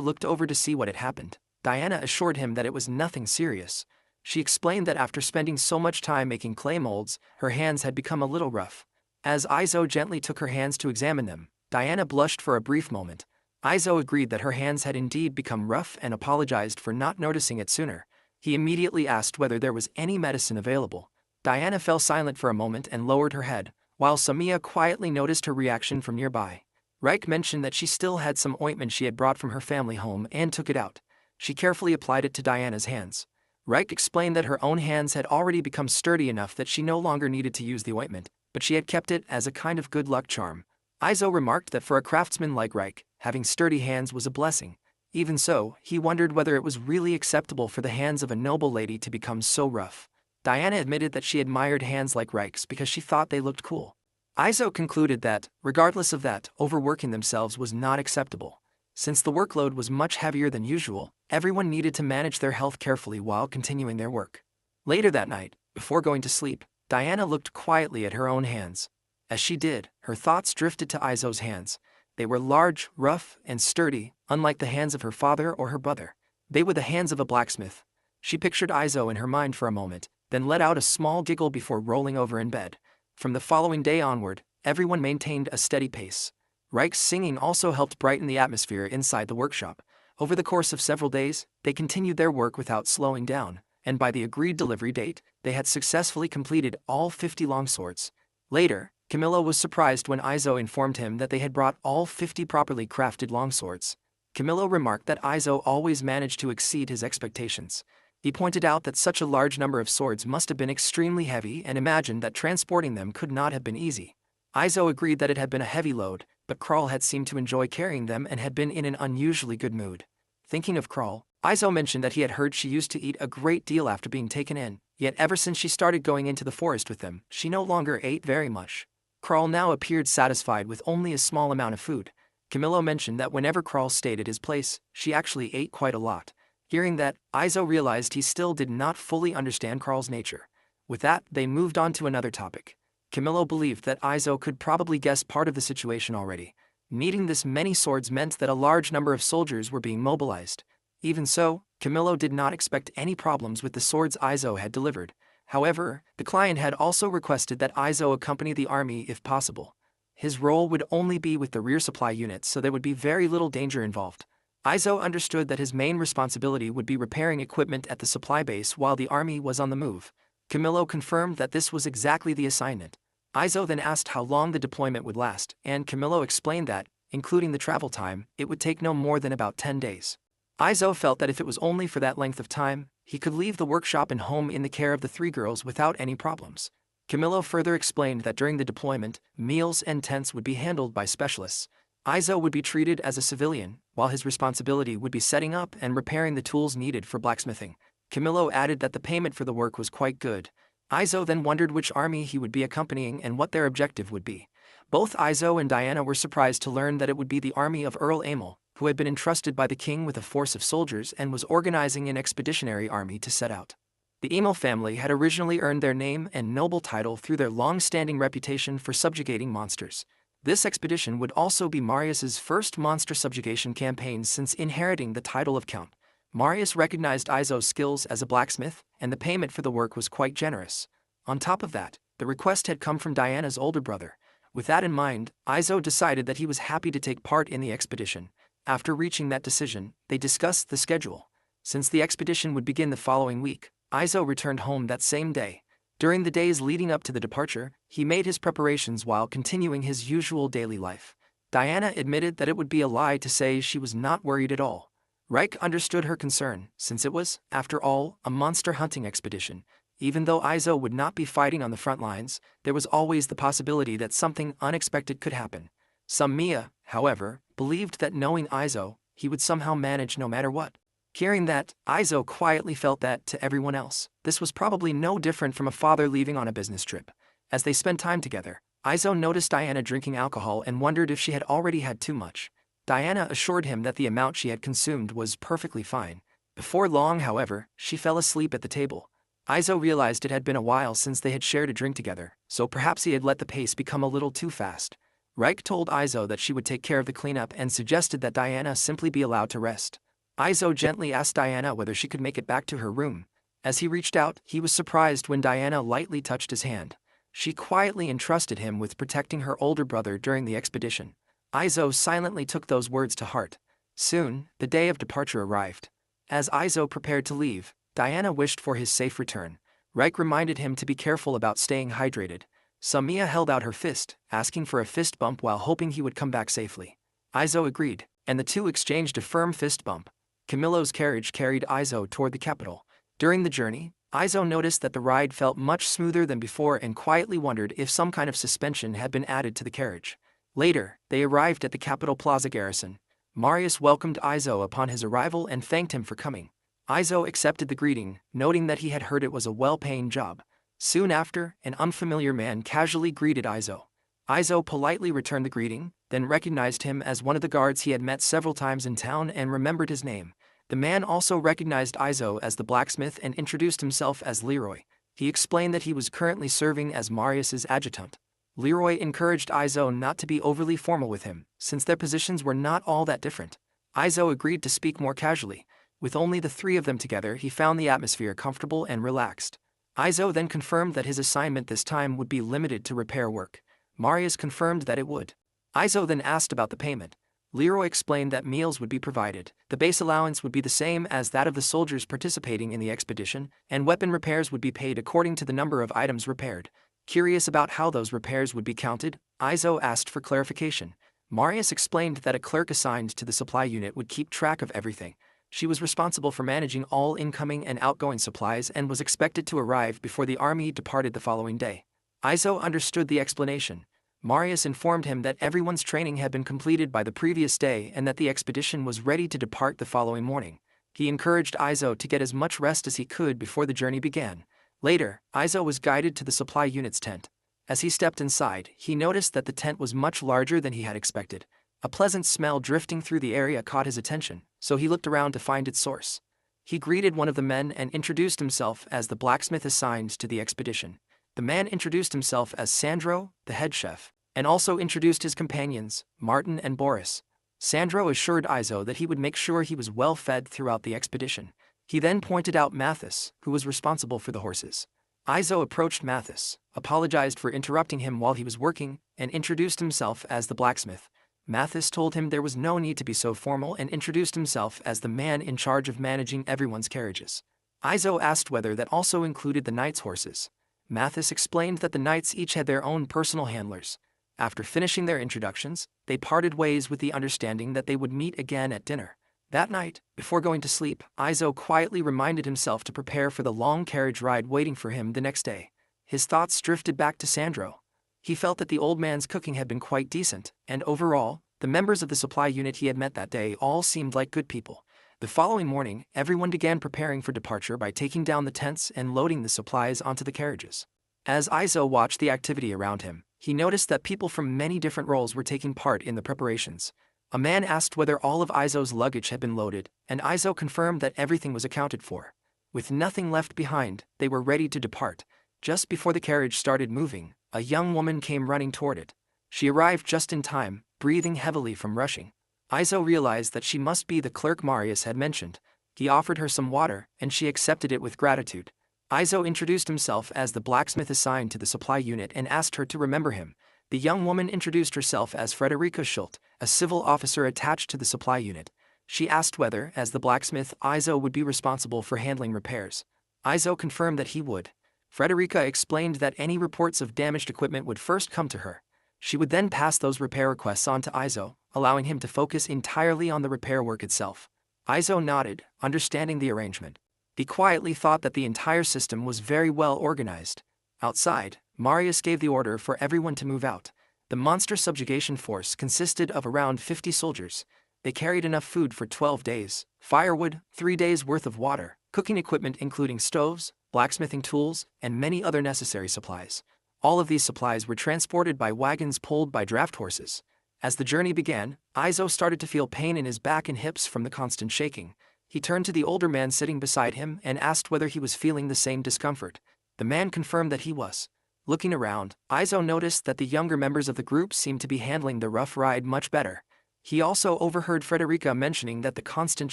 looked over to see what had happened, Diana assured him that it was nothing serious. She explained that after spending so much time making clay molds, her hands had become a little rough. As Izo gently took her hands to examine them, Diana blushed for a brief moment. Izo agreed that her hands had indeed become rough and apologized for not noticing it sooner. He immediately asked whether there was any medicine available. Diana fell silent for a moment and lowered her head, while Samiya quietly noticed her reaction from nearby. Reich mentioned that she still had some ointment she had brought from her family home and took it out. She carefully applied it to Diana's hands. Reich explained that her own hands had already become sturdy enough that she no longer needed to use the ointment, but she had kept it as a kind of good luck charm. Izo remarked that for a craftsman like Reich, having sturdy hands was a blessing. Even so, he wondered whether it was really acceptable for the hands of a noble lady to become so rough. Diana admitted that she admired hands like Reich's because she thought they looked cool. Izo concluded that, regardless of that, overworking themselves was not acceptable. Since the workload was much heavier than usual, everyone needed to manage their health carefully while continuing their work. Later that night, before going to sleep, Diana looked quietly at her own hands. As she did, her thoughts drifted to Izo's hands. They were large, rough, and sturdy, unlike the hands of her father or her brother. They were the hands of a blacksmith. She pictured Izo in her mind for a moment, then let out a small giggle before rolling over in bed. From the following day onward, everyone maintained a steady pace. Reich's singing also helped brighten the atmosphere inside the workshop. Over the course of several days, they continued their work without slowing down, and by the agreed delivery date, they had successfully completed all 50 longswords. Later, Camillo was surprised when Izo informed him that they had brought all 50 properly crafted longswords. Camillo remarked that Izo always managed to exceed his expectations. He pointed out that such a large number of swords must have been extremely heavy and imagined that transporting them could not have been easy. Izo agreed that it had been a heavy load, but Kral had seemed to enjoy carrying them and had been in an unusually good mood. Thinking of Kral, Izo mentioned that he had heard she used to eat a great deal after being taken in, yet ever since she started going into the forest with them, she no longer ate very much. Kral now appeared satisfied with only a small amount of food. Camillo mentioned that whenever Kral stayed at his place, she actually ate quite a lot. Hearing that, Izo realized he still did not fully understand Kral's nature. With that, they moved on to another topic. Camillo believed that Izo could probably guess part of the situation already. Needing this many swords meant that a large number of soldiers were being mobilized. Even so, Camillo did not expect any problems with the swords Izo had delivered. However, the client had also requested that Izo accompany the army if possible. His role would only be with the rear supply units, so there would be very little danger involved. Izo understood that his main responsibility would be repairing equipment at the supply base while the army was on the move. Camillo confirmed that this was exactly the assignment. Izo then asked how long the deployment would last, and Camillo explained that, including the travel time, it would take no more than about 10 days. Izo felt that if it was only for that length of time, he could leave the workshop and home in the care of the 3 girls without any problems. Camillo further explained that during the deployment, meals and tents would be handled by specialists. Izo would be treated as a civilian, while his responsibility would be setting up and repairing the tools needed for blacksmithing. Camillo added that the payment for the work was quite good. Izo then wondered which army he would be accompanying and what their objective would be. Both Izo and Diana were surprised to learn that it would be the army of Earl Amel, who had been entrusted by the king with a force of soldiers and was organizing an expeditionary army to set out. The Amel family had originally earned their name and noble title through their long-standing reputation for subjugating monsters. This expedition would also be Marius's first monster subjugation campaign since inheriting the title of Count. Marius recognized Izo's skills as a blacksmith, and the payment for the work was quite generous. On top of that, the request had come from Diana's older brother. With that in mind, Izo decided that he was happy to take part in the expedition. After reaching that decision, they discussed the schedule. Since the expedition would begin the following week, Izo returned home that same day. During the days leading up to the departure, he made his preparations while continuing his usual daily life. Diana admitted that it would be a lie to say she was not worried at all. Reich understood her concern, since it was, after all, a monster hunting expedition. Even though Izo would not be fighting on the front lines, there was always the possibility that something unexpected could happen. Samiya, however, believed that knowing Izo, he would somehow manage no matter what. Hearing that, Izo quietly felt that, to everyone else, this was probably no different from a father leaving on a business trip. As they spent time together, Izo noticed Diana drinking alcohol and wondered if she had already had too much. Diana assured him that the amount she had consumed was perfectly fine. Before long, however, she fell asleep at the table. Izo realized it had been a while since they had shared a drink together, so perhaps he had let the pace become a little too fast. Reich told Izo that she would take care of the cleanup and suggested that Diana simply be allowed to rest. Izo gently asked Diana whether she could make it back to her room. As he reached out, he was surprised when Diana lightly touched his hand. She quietly entrusted him with protecting her older brother during the expedition. Aizo silently took those words to heart. Soon, the day of departure arrived. As Aizo prepared to leave, Diana wished for his safe return. Reich reminded him to be careful about staying hydrated. Samiya held out her fist, asking for a fist bump while hoping he would come back safely. Aizo agreed, and the two exchanged a firm fist bump. Camillo's carriage carried Aizo toward the capital. During the journey, Aizo noticed that the ride felt much smoother than before and quietly wondered if some kind of suspension had been added to the carriage. Later, they arrived at the capital plaza garrison. Marius welcomed Aizo upon his arrival and thanked him for coming. Aizo accepted the greeting, noting that he had heard it was a well-paying job. Soon after, an unfamiliar man casually greeted Aizo. Aizo politely returned the greeting, then recognized him as one of the guards he had met several times in town and remembered his name. The man also recognized Aizo as the blacksmith and introduced himself as Leroy. He explained that he was currently serving as Marius's adjutant. Leroy encouraged Aizo not to be overly formal with him, since their positions were not all that different. Aizo agreed to speak more casually. With only the three of them together, he found the atmosphere comfortable and relaxed. Aizo then confirmed that his assignment this time would be limited to repair work. Marius confirmed that it would. Aizo then asked about the payment. Leroy explained that meals would be provided, the base allowance would be the same as that of the soldiers participating in the expedition, and weapon repairs would be paid according to the number of items repaired. Curious about how those repairs would be counted, Aizo asked for clarification. Marius explained that a clerk assigned to the supply unit would keep track of everything. She was responsible for managing all incoming and outgoing supplies and was expected to arrive before the army departed the following day. Aizo understood the explanation. Marius informed him that everyone's training had been completed by the previous day and that the expedition was ready to depart the following morning. He encouraged Aizo to get as much rest as he could before the journey began. Later, Aizo was guided to the supply unit's tent. As he stepped inside, he noticed that the tent was much larger than he had expected. A pleasant smell drifting through the area caught his attention, so he looked around to find its source. He greeted one of the men and introduced himself as the blacksmith assigned to the expedition. The man introduced himself as Sandro, the head chef, and also introduced his companions, Martin and Boris. Sandro assured Aizo that he would make sure he was well fed throughout the expedition. He then pointed out Mathis, who was responsible for the horses. Aizo approached Mathis, apologized for interrupting him while he was working, and introduced himself as the blacksmith. Mathis told him there was no need to be so formal and introduced himself as the man in charge of managing everyone's carriages. Aizo asked whether that also included the knights' horses. Mathis explained that the knights each had their own personal handlers. After finishing their introductions, they parted ways with the understanding that they would meet again at dinner. That night, before going to sleep, Aizo quietly reminded himself to prepare for the long carriage ride waiting for him the next day. His thoughts drifted back to Sandro. He felt that the old man's cooking had been quite decent, and overall, the members of the supply unit he had met that day all seemed like good people. The following morning, everyone began preparing for departure by taking down the tents and loading the supplies onto the carriages. As Aizo watched the activity around him, he noticed that people from many different roles were taking part in the preparations. A man asked whether all of Aizo's luggage had been loaded, and Aizo confirmed that everything was accounted for. With nothing left behind, they were ready to depart. Just before the carriage started moving, a young woman came running toward it. She arrived just in time, breathing heavily from rushing. Aizo realized that she must be the clerk Marius had mentioned. He offered her some water, and she accepted it with gratitude. Aizo introduced himself as the blacksmith assigned to the supply unit and asked her to remember him. The young woman introduced herself as Frederica Schult, a civil officer attached to the supply unit. She asked whether, as the blacksmith, Aizo would be responsible for handling repairs. Aizo confirmed that he would. Frederica explained that any reports of damaged equipment would first come to her. She would then pass those repair requests on to Aizo, allowing him to focus entirely on the repair work itself. Aizo nodded, understanding the arrangement. He quietly thought that the entire system was very well organized. Outside, Marius gave the order for everyone to move out. The monster subjugation force consisted of around 50 soldiers. They carried enough food for 12 days, firewood, 3 days' worth of water, cooking equipment including stoves, blacksmithing tools, and many other necessary supplies. All of these supplies were transported by wagons pulled by draft horses. As the journey began, Aizo started to feel pain in his back and hips from the constant shaking. He turned to the older man sitting beside him and asked whether he was feeling the same discomfort. The man confirmed that he was. Looking around, Aizo noticed that the younger members of the group seemed to be handling the rough ride much better. He also overheard Frederica mentioning that the constant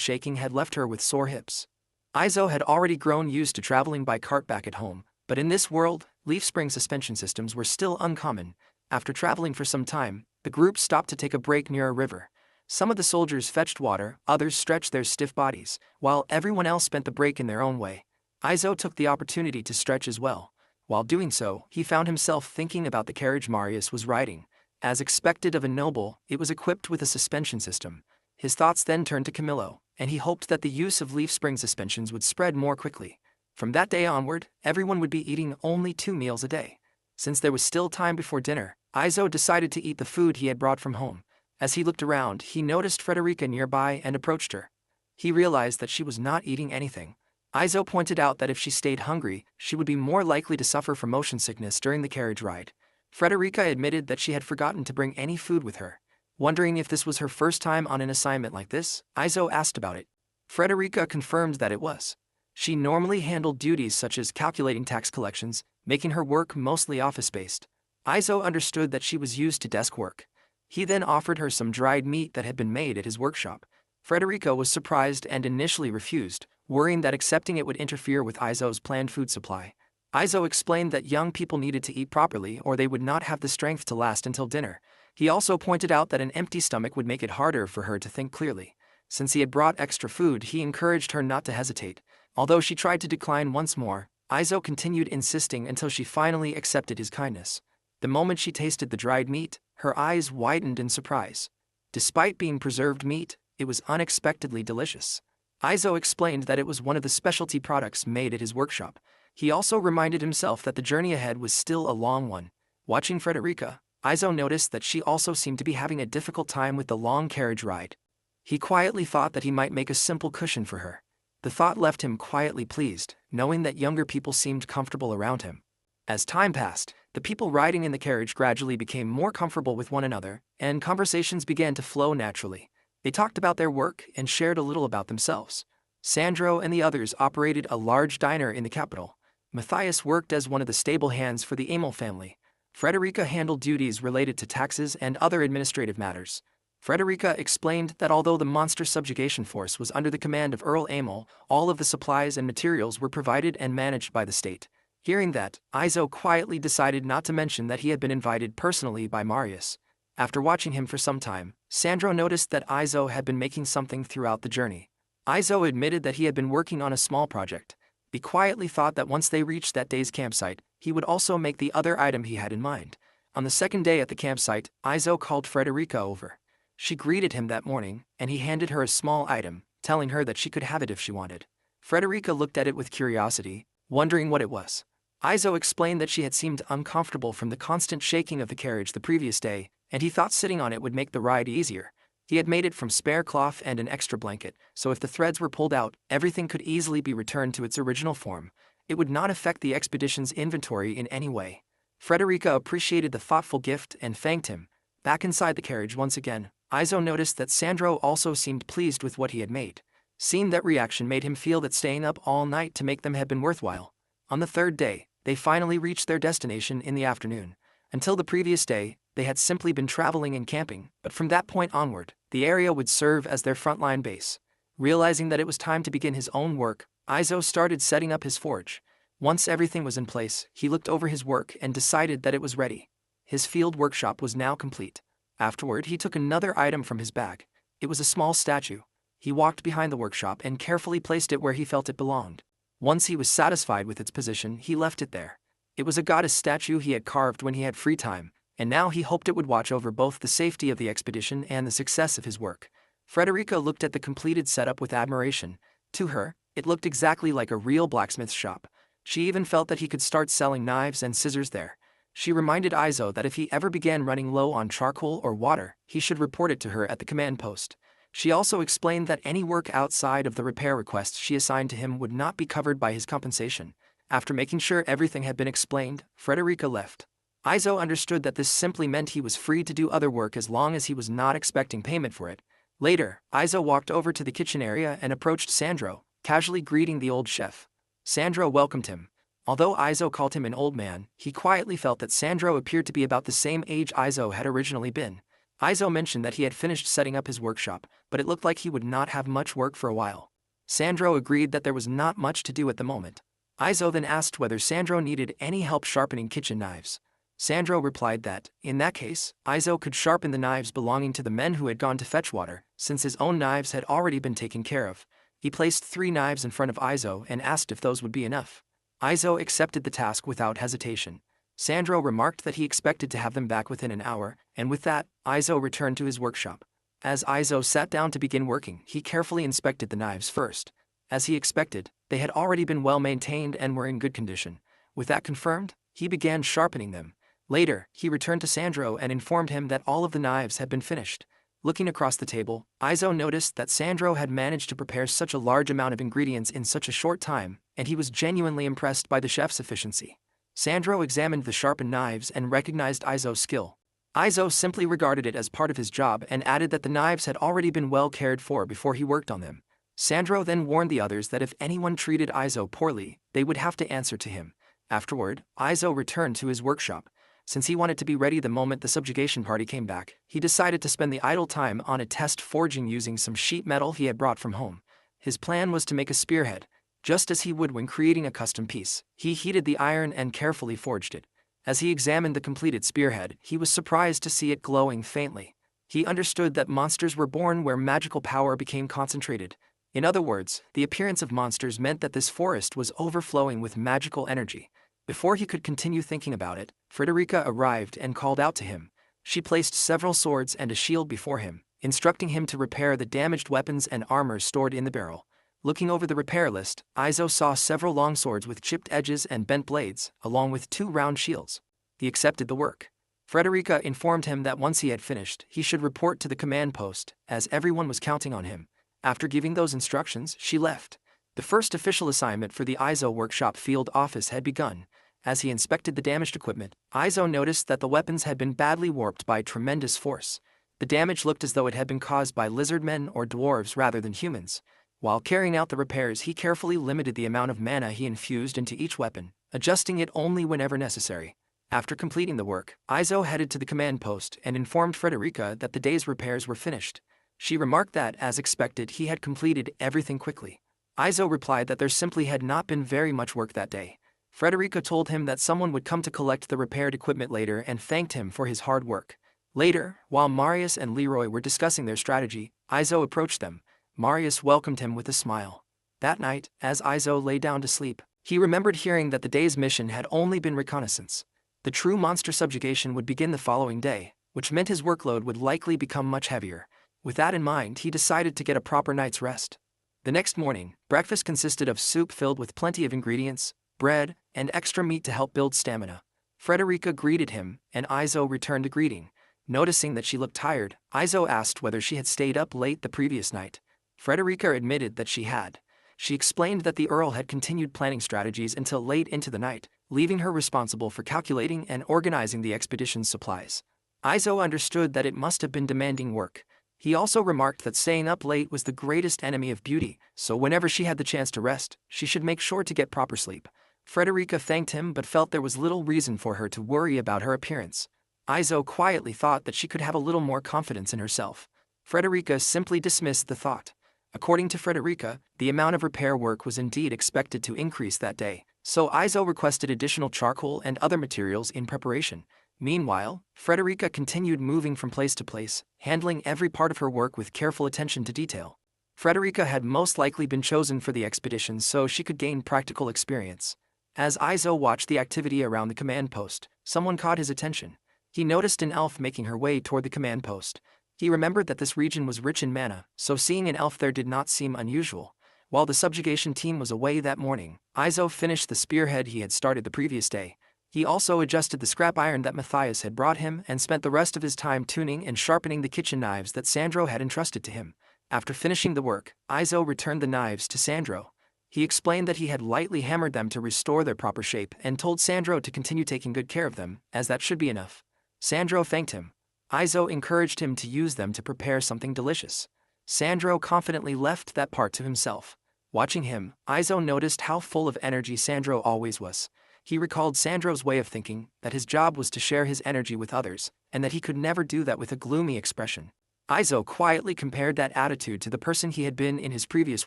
shaking had left her with sore hips. Izo had already grown used to traveling by cart back at home, but in this world, leaf spring suspension systems were still uncommon. After traveling for some time, the group stopped to take a break near a river. Some of the soldiers fetched water, others stretched their stiff bodies, while everyone else spent the break in their own way. Izo took the opportunity to stretch as well. While doing so, he found himself thinking about the carriage Marius was riding. As expected of a noble, it was equipped with a suspension system. His thoughts then turned to Camillo, and he hoped that the use of leaf spring suspensions would spread more quickly. From that day onward, everyone would be eating only 2 meals a day. Since there was still time before dinner, Izo decided to eat the food he had brought from home. As he looked around, he noticed Frederica nearby and approached her. He realized that she was not eating anything. Izo pointed out that if she stayed hungry, she would be more likely to suffer from motion sickness during the carriage ride. Frederica admitted that she had forgotten to bring any food with her. Wondering if this was her first time on an assignment like this, Izo asked about it. Frederica confirmed that it was. She normally handled duties such as calculating tax collections, making her work mostly office-based. Izo understood that she was used to desk work. He then offered her some dried meat that had been made at his workshop. Frederica was surprised and initially refused, worrying that accepting it would interfere with Izo's planned food supply. Izo explained that young people needed to eat properly or they would not have the strength to last until dinner. He also pointed out that an empty stomach would make it harder for her to think clearly. Since he had brought extra food, he encouraged her not to hesitate. Although she tried to decline once more, Izo continued insisting until she finally accepted his kindness. The moment she tasted the dried meat, her eyes widened in surprise. Despite being preserved meat, it was unexpectedly delicious. Izo explained that it was one of the specialty products made at his workshop. He also reminded himself that the journey ahead was still a long one. Watching Frederica, Izo noticed that she also seemed to be having a difficult time with the long carriage ride. He quietly thought that he might make a simple cushion for her. The thought left him quietly pleased, knowing that younger people seemed comfortable around him. As time passed, the people riding in the carriage gradually became more comfortable with one another, and conversations began to flow naturally. They talked about their work and shared a little about themselves. Sandro and the others operated a large diner in the capital. Matthias worked as one of the stable hands for the Amel family. Frederica handled duties related to taxes and other administrative matters. Frederica explained that although the monster subjugation force was under the command of Earl Amel, all of the supplies and materials were provided and managed by the state. Hearing that, Izo quietly decided not to mention that he had been invited personally by Marius. After watching him for some time, Sandro noticed that Izo had been making something throughout the journey. Izo admitted that he had been working on a small project. He quietly thought that once they reached that day's campsite, he would also make the other item he had in mind. On the second day at the campsite, Izo called Frederica over. She greeted him that morning, and he handed her a small item, telling her that she could have it if she wanted. Frederica looked at it with curiosity, wondering what it was. Izo explained that she had seemed uncomfortable from the constant shaking of the carriage the previous day, and he thought sitting on it would make the ride easier. He had made it from spare cloth and an extra blanket, so if the threads were pulled out, everything could easily be returned to its original form. It would not affect the expedition's inventory in any way. Frederica appreciated the thoughtful gift and thanked him. Back inside the carriage once again, Izo noticed that Sandro also seemed pleased with what he had made. Seeing that reaction made him feel that staying up all night to make them had been worthwhile. On the third day, they finally reached their destination in the afternoon. Until the previous day, they had simply been traveling and camping, but from that point onward, the area would serve as their frontline base. Realizing that it was time to begin his own work, Izo started setting up his forge. Once everything was in place, he looked over his work and decided that it was ready. His field workshop was now complete. Afterward, he took another item from his bag. It was a small statue. He walked behind the workshop and carefully placed it where he felt it belonged. Once he was satisfied with its position, he left it there. It was a goddess statue he had carved when he had free time, and now he hoped it would watch over both the safety of the expedition and the success of his work. Frederica looked at the completed setup with admiration. To her, it looked exactly like a real blacksmith's shop. She even felt that he could start selling knives and scissors there. She reminded Izo that if he ever began running low on charcoal or water, he should report it to her at the command post. She also explained that any work outside of the repair requests she assigned to him would not be covered by his compensation. After making sure everything had been explained, Frederica left. Izo understood that this simply meant he was free to do other work as long as he was not expecting payment for it. Later, Izo walked over to the kitchen area and approached Sandro, casually greeting the old chef. Sandro welcomed him. Although Izo called him an old man, he quietly felt that Sandro appeared to be about the same age Izo had originally been. Izo mentioned that he had finished setting up his workshop, but it looked like he would not have much work for a while. Sandro agreed that there was not much to do at the moment. Izo then asked whether Sandro needed any help sharpening kitchen knives. Sandro replied that, in that case, Izo could sharpen the knives belonging to the men who had gone to fetch water, since his own knives had already been taken care of. He placed 3 knives in front of Izo and asked if those would be enough. Izo accepted the task without hesitation. Sandro remarked that he expected to have them back within an hour, and with that, Izo returned to his workshop. As Izo sat down to begin working, he carefully inspected the knives first. As he expected, they had already been well maintained and were in good condition. With that confirmed, he began sharpening them. Later, he returned to Sandro and informed him that all of the knives had been finished. Looking across the table, Izo noticed that Sandro had managed to prepare such a large amount of ingredients in such a short time, and he was genuinely impressed by the chef's efficiency. Sandro examined the sharpened knives and recognized Izo's skill. Izo simply regarded it as part of his job and added that the knives had already been well cared for before he worked on them. Sandro then warned the others that if anyone treated Izo poorly, they would have to answer to him. Afterward, Izo returned to his workshop. Since he wanted to be ready the moment the subjugation party came back, he decided to spend the idle time on a test forging using some sheet metal he had brought from home. His plan was to make a spearhead. Just as he would when creating a custom piece, he heated the iron and carefully forged it. As he examined the completed spearhead, he was surprised to see it glowing faintly. He understood that monsters were born where magical power became concentrated. In other words, the appearance of monsters meant that this forest was overflowing with magical energy. Before he could continue thinking about it, Frederica arrived and called out to him. She placed several swords and a shield before him, instructing him to repair the damaged weapons and armor stored in the barrel. Looking over the repair list, Izo saw several long swords with chipped edges and bent blades, along with 2 round shields. He accepted the work. Frederica informed him that once he had finished, he should report to the command post, as everyone was counting on him. After giving those instructions, she left. The first official assignment for the Izo workshop field office had begun. As he inspected the damaged equipment, Izo noticed that the weapons had been badly warped by tremendous force. The damage looked as though it had been caused by lizardmen or dwarves rather than humans. While carrying out the repairs, he carefully limited the amount of mana he infused into each weapon, adjusting it only whenever necessary. After completing the work, Izo headed to the command post and informed Frederica that the day's repairs were finished. She remarked that, as expected, he had completed everything quickly. Izo replied that there simply had not been very much work that day. Frederica told him that someone would come to collect the repaired equipment later and thanked him for his hard work. Later, while Marius and Leroy were discussing their strategy, Izo approached them. Marius welcomed him with a smile. That night, as Izo lay down to sleep, he remembered hearing that the day's mission had only been reconnaissance. The true monster subjugation would begin the following day, which meant his workload would likely become much heavier. With that in mind, he decided to get a proper night's rest. The next morning, breakfast consisted of soup filled with plenty of ingredients, bread, and extra meat to help build stamina. Frederica greeted him, and Izo returned a greeting. Noticing that she looked tired, Izo asked whether she had stayed up late the previous night. Frederica admitted that she had. She explained that the Earl had continued planning strategies until late into the night, leaving her responsible for calculating and organizing the expedition's supplies. Izo understood that it must have been demanding work. He also remarked that staying up late was the greatest enemy of beauty, so whenever she had the chance to rest, she should make sure to get proper sleep. Frederica thanked him but felt there was little reason for her to worry about her appearance. Izo quietly thought that she could have a little more confidence in herself. Frederica simply dismissed the thought. According to Frederica, the amount of repair work was indeed expected to increase that day, so Izo requested additional charcoal and other materials in preparation. Meanwhile, Frederica continued moving from place to place, handling every part of her work with careful attention to detail. Frederica had most likely been chosen for the expedition so she could gain practical experience. As Izo watched the activity around the command post, someone caught his attention. He noticed an elf making her way toward the command post. He remembered that this region was rich in mana, so seeing an elf there did not seem unusual. While the subjugation team was away that morning, Izo finished the spearhead he had started the previous day. He also adjusted the scrap iron that Matthias had brought him and spent the rest of his time tuning and sharpening the kitchen knives that Sandro had entrusted to him. After finishing the work, Izo returned the knives to Sandro. He explained that he had lightly hammered them to restore their proper shape and told Sandro to continue taking good care of them, as that should be enough. Sandro thanked him. Izo encouraged him to use them to prepare something delicious. Sandro confidently left that part to himself. Watching him, Izo noticed how full of energy Sandro always was. He recalled Sandro's way of thinking, that his job was to share his energy with others, and that he could never do that with a gloomy expression. Izo quietly compared that attitude to the person he had been in his previous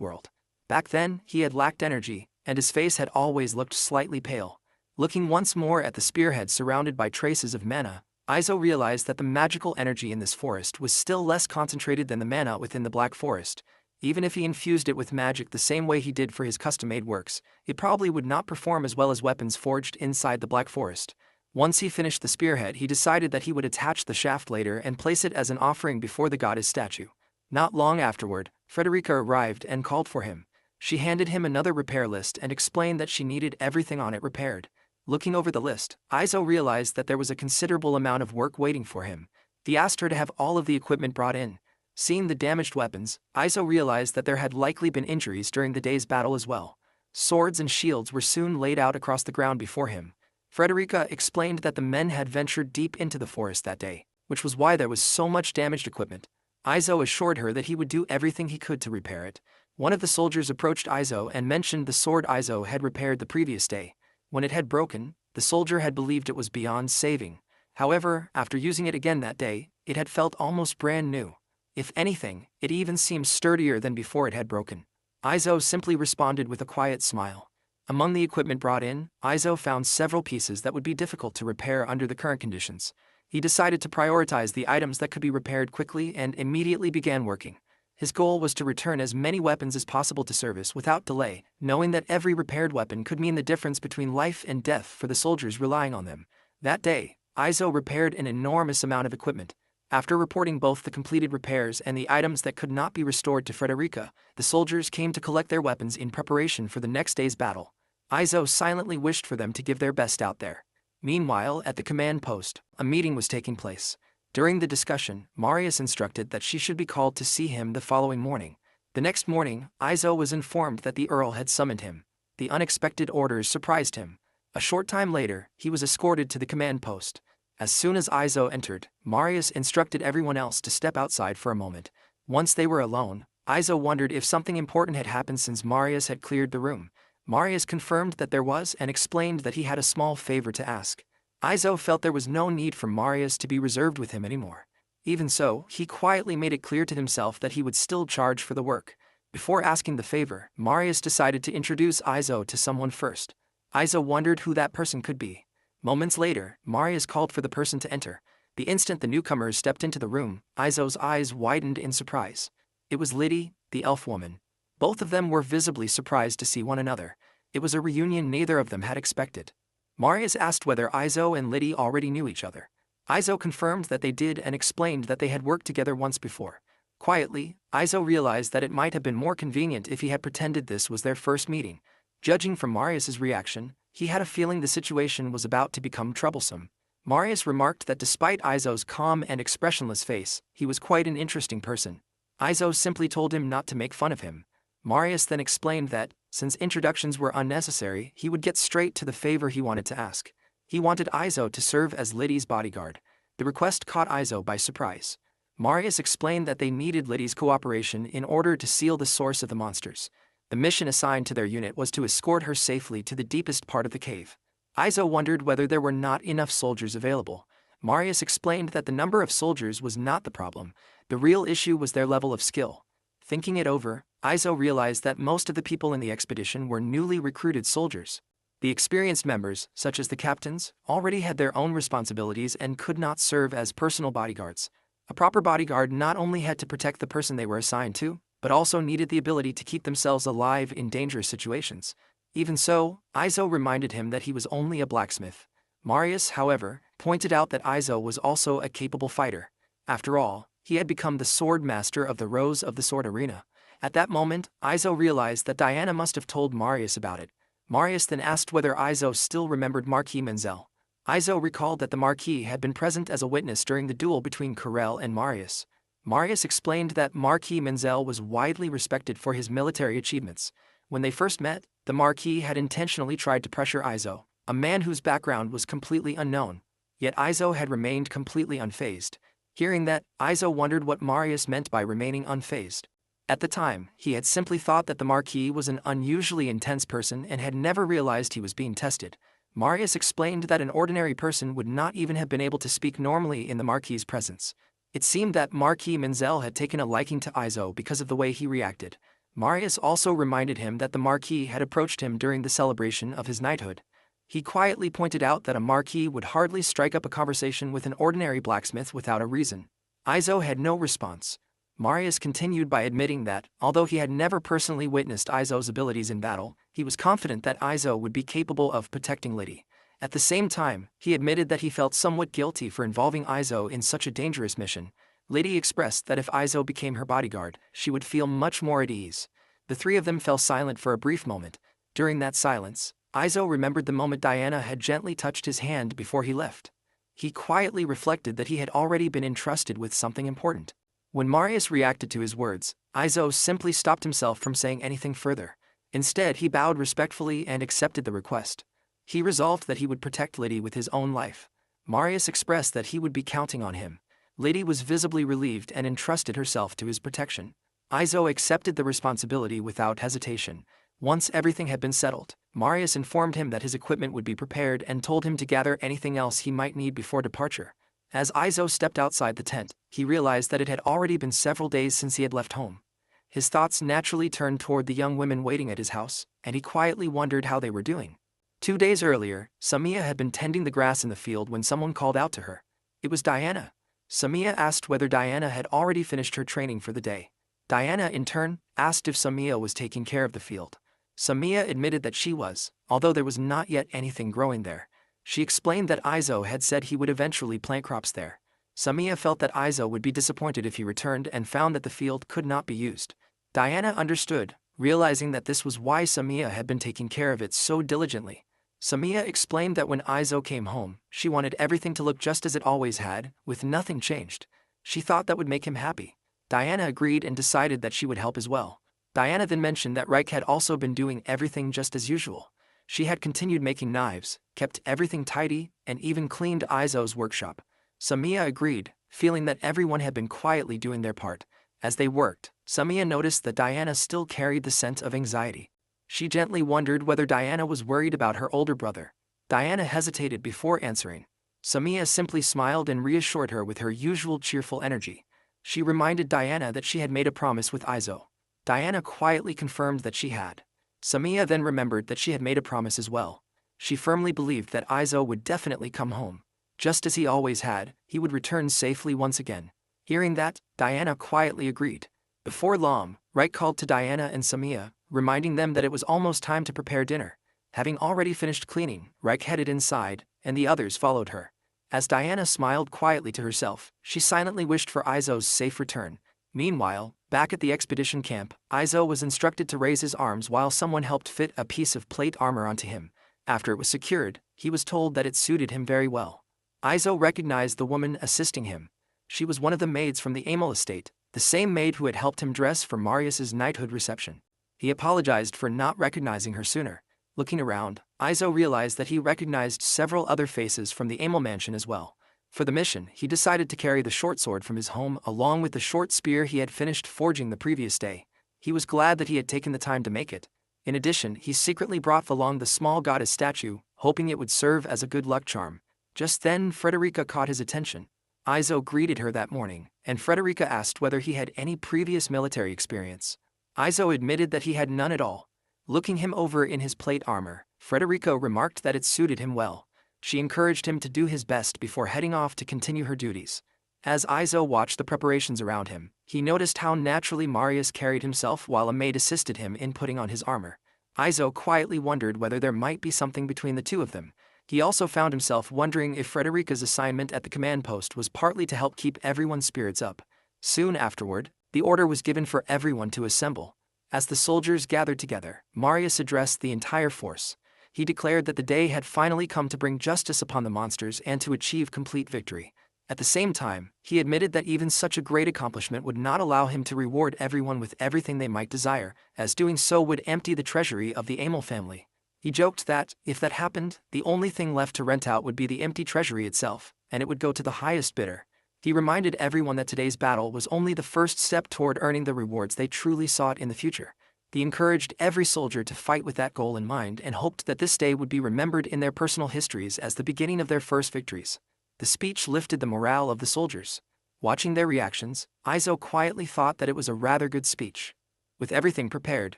world. Back then, he had lacked energy, and his face had always looked slightly pale. Looking once more at the spearhead surrounded by traces of mana, Aizo realized that the magical energy in this forest was still less concentrated than the mana within the Black Forest. Even if he infused it with magic the same way he did for his custom-made works, it probably would not perform as well as weapons forged inside the Black Forest. Once he finished the spearhead, he decided that he would attach the shaft later and place it as an offering before the goddess statue. Not long afterward, Frederica arrived and called for him. She handed him another repair list and explained that she needed everything on it repaired. Looking over the list, Aizo realized that there was a considerable amount of work waiting for him. He asked her to have all of the equipment brought in. Seeing the damaged weapons, Aizo realized that there had likely been injuries during the day's battle as well. Swords and shields were soon laid out across the ground before him. Frederica explained that the men had ventured deep into the forest that day, which was why there was so much damaged equipment. Aizo assured her that he would do everything he could to repair it. One of the soldiers approached Aizo and mentioned the sword Aizo had repaired the previous day. When it had broken, the soldier had believed it was beyond saving. However, after using it again that day, it had felt almost brand new. If anything, it even seemed sturdier than before it had broken. Aizo simply responded with a quiet smile. Among the equipment brought in, Aizo found several pieces that would be difficult to repair under the current conditions. He decided to prioritize the items that could be repaired quickly and immediately began working. His goal was to return as many weapons as possible to service without delay, knowing that every repaired weapon could mean the difference between life and death for the soldiers relying on them. That day, Aizo repaired an enormous amount of equipment. After reporting both the completed repairs and the items that could not be restored to Frederica, the soldiers came to collect their weapons in preparation for the next day's battle. Aizo silently wished for them to give their best out there. Meanwhile, at the command post, a meeting was taking place. During the discussion, Marius instructed that she should be called to see him the following morning. The next morning, Aizo was informed that the Earl had summoned him. The unexpected orders surprised him. A short time later, he was escorted to the command post. As soon as Aizo entered, Marius instructed everyone else to step outside for a moment. Once they were alone, Aizo wondered if something important had happened since Marius had cleared the room. Marius confirmed that there was and explained that he had a small favor to ask. Aizo felt there was no need for Marius to be reserved with him anymore. Even so, he quietly made it clear to himself that he would still charge for the work. Before asking the favor, Marius decided to introduce Aizo to someone first. Aizo wondered who that person could be. Moments later, Marius called for the person to enter. The instant the newcomers stepped into the room, Aizo's eyes widened in surprise. It was Liddy, the elf woman. Both of them were visibly surprised to see one another. It was a reunion neither of them had expected. Marius asked whether Aizo and Liddy already knew each other. Aizo confirmed that they did and explained that they had worked together once before. Quietly, Aizo realized that it might have been more convenient if he had pretended this was their first meeting. Judging from Marius's reaction, he had a feeling the situation was about to become troublesome. Marius remarked that despite Aizo's calm and expressionless face, he was quite an interesting person. Aizo simply told him not to make fun of him. Marius then explained that, since introductions were unnecessary, he would get straight to the favor he wanted to ask. He wanted Aizo to serve as Liddy's bodyguard. The request caught Aizo by surprise. Marius explained that they needed Liddy's cooperation in order to seal the source of the monsters. The mission assigned to their unit was to escort her safely to the deepest part of the cave. Aizo wondered whether there were not enough soldiers available. Marius explained that the number of soldiers was not the problem. The real issue was their level of skill. Thinking it over, Aizo realized that most of the people in the expedition were newly recruited soldiers. The experienced members, such as the captains, already had their own responsibilities and could not serve as personal bodyguards. A proper bodyguard not only had to protect the person they were assigned to, but also needed the ability to keep themselves alive in dangerous situations. Even so, Aizo reminded him that he was only a blacksmith. Marius, however, pointed out that Aizo was also a capable fighter. After all, he had become the sword master of the Rose of the Sword Arena. At that moment, Aizo realized that Diana must have told Marius about it. Marius then asked whether Aizo still remembered Marquis Menzel. Aizo recalled that the Marquis had been present as a witness during the duel between Corel and Marius. Marius explained that Marquis Menzel was widely respected for his military achievements. When they first met, the Marquis had intentionally tried to pressure Aizo, a man whose background was completely unknown. Yet Aizo had remained completely unfazed. Hearing that, Aizo wondered what Marius meant by remaining unfazed. At the time, he had simply thought that the Marquis was an unusually intense person and had never realized he was being tested. Marius explained that an ordinary person would not even have been able to speak normally in the Marquis's presence. It seemed that Marquis Menzel had taken a liking to Aizo because of the way he reacted. Marius also reminded him that the Marquis had approached him during the celebration of his knighthood. He quietly pointed out that a Marquis would hardly strike up a conversation with an ordinary blacksmith without a reason. Aizo had no response. Marius continued by admitting that, although he had never personally witnessed Aizo's abilities in battle, he was confident that Aizo would be capable of protecting Lydie. At the same time, he admitted that he felt somewhat guilty for involving Aizo in such a dangerous mission. Lydie expressed that if Aizo became her bodyguard, she would feel much more at ease. The three of them fell silent for a brief moment. During that silence, Aizo remembered the moment Diana had gently touched his hand before he left. He quietly reflected that he had already been entrusted with something important. When Marius reacted to his words, Aizo simply stopped himself from saying anything further. Instead, he bowed respectfully and accepted the request. He resolved that he would protect Lydie with his own life. Marius expressed that he would be counting on him. Lydie was visibly relieved and entrusted herself to his protection. Aizo accepted the responsibility without hesitation. Once everything had been settled, Marius informed him that his equipment would be prepared and told him to gather anything else he might need before departure. As Aizo stepped outside the tent, he realized that it had already been several days since he had left home. His thoughts naturally turned toward the young women waiting at his house, and he quietly wondered how they were doing. 2 days earlier, Samiya had been tending the grass in the field when someone called out to her. It was Diana. Samiya asked whether Diana had already finished her training for the day. Diana, in turn, asked if Samiya was taking care of the field. Samiya admitted that she was, although there was not yet anything growing there. She explained that Aizo had said he would eventually plant crops there. Samiya felt that Aizo would be disappointed if he returned and found that the field could not be used. Diana understood, realizing that this was why Samiya had been taking care of it so diligently. Samiya explained that when Aizo came home, she wanted everything to look just as it always had, with nothing changed. She thought that would make him happy. Diana agreed and decided that she would help as well. Diana then mentioned that Reich had also been doing everything just as usual. She had continued making knives, kept everything tidy, and even cleaned Aizo's workshop. Samiya agreed, feeling that everyone had been quietly doing their part. As they worked, Samiya noticed that Diana still carried the scent of anxiety. She gently wondered whether Diana was worried about her older brother. Diana hesitated before answering. Samiya simply smiled and reassured her with her usual cheerful energy. She reminded Diana that she had made a promise with Aizo. Diana quietly confirmed that she had. Samiya then remembered that she had made a promise as well. She firmly believed that Aizo would definitely come home. Just as he always had, he would return safely once again. Hearing that, Diana quietly agreed. Before long, Reich called to Diana and Samiya, reminding them that it was almost time to prepare dinner. Having already finished cleaning, Reich headed inside, and the others followed her. As Diana smiled quietly to herself, she silently wished for Aizo's safe return. Meanwhile, back at the expedition camp, Aizo was instructed to raise his arms while someone helped fit a piece of plate armor onto him. After it was secured, he was told that it suited him very well. Aizo recognized the woman assisting him. She was one of the maids from the Amel estate, the same maid who had helped him dress for Marius's knighthood reception. He apologized for not recognizing her sooner. Looking around, Aizo realized that he recognized several other faces from the Amel mansion as well. For the mission, he decided to carry the short sword from his home along with the short spear he had finished forging the previous day. He was glad that he had taken the time to make it. In addition, he secretly brought along the small goddess statue, hoping it would serve as a good luck charm. Just then, Frederica caught his attention. Aizo greeted her that morning, and Frederica asked whether he had any previous military experience. Aizo admitted that he had none at all. Looking him over in his plate armor, Frederica remarked that it suited him well. She encouraged him to do his best before heading off to continue her duties. As Aizo watched the preparations around him, he noticed how naturally Marius carried himself while a maid assisted him in putting on his armor. Aizo quietly wondered whether there might be something between the two of them. He also found himself wondering if Frederica's assignment at the command post was partly to help keep everyone's spirits up. Soon afterward, the order was given for everyone to assemble. As the soldiers gathered together, Marius addressed the entire force. He declared that the day had finally come to bring justice upon the monsters and to achieve complete victory. At the same time, he admitted that even such a great accomplishment would not allow him to reward everyone with everything they might desire, as doing so would empty the treasury of the Amel family. He joked that, if that happened, the only thing left to rent out would be the empty treasury itself, and it would go to the highest bidder. He reminded everyone that today's battle was only the first step toward earning the rewards they truly sought in the future. He encouraged every soldier to fight with that goal in mind and hoped that this day would be remembered in their personal histories as the beginning of their first victories. The speech lifted the morale of the soldiers. Watching their reactions, Aizo quietly thought that it was a rather good speech. With everything prepared,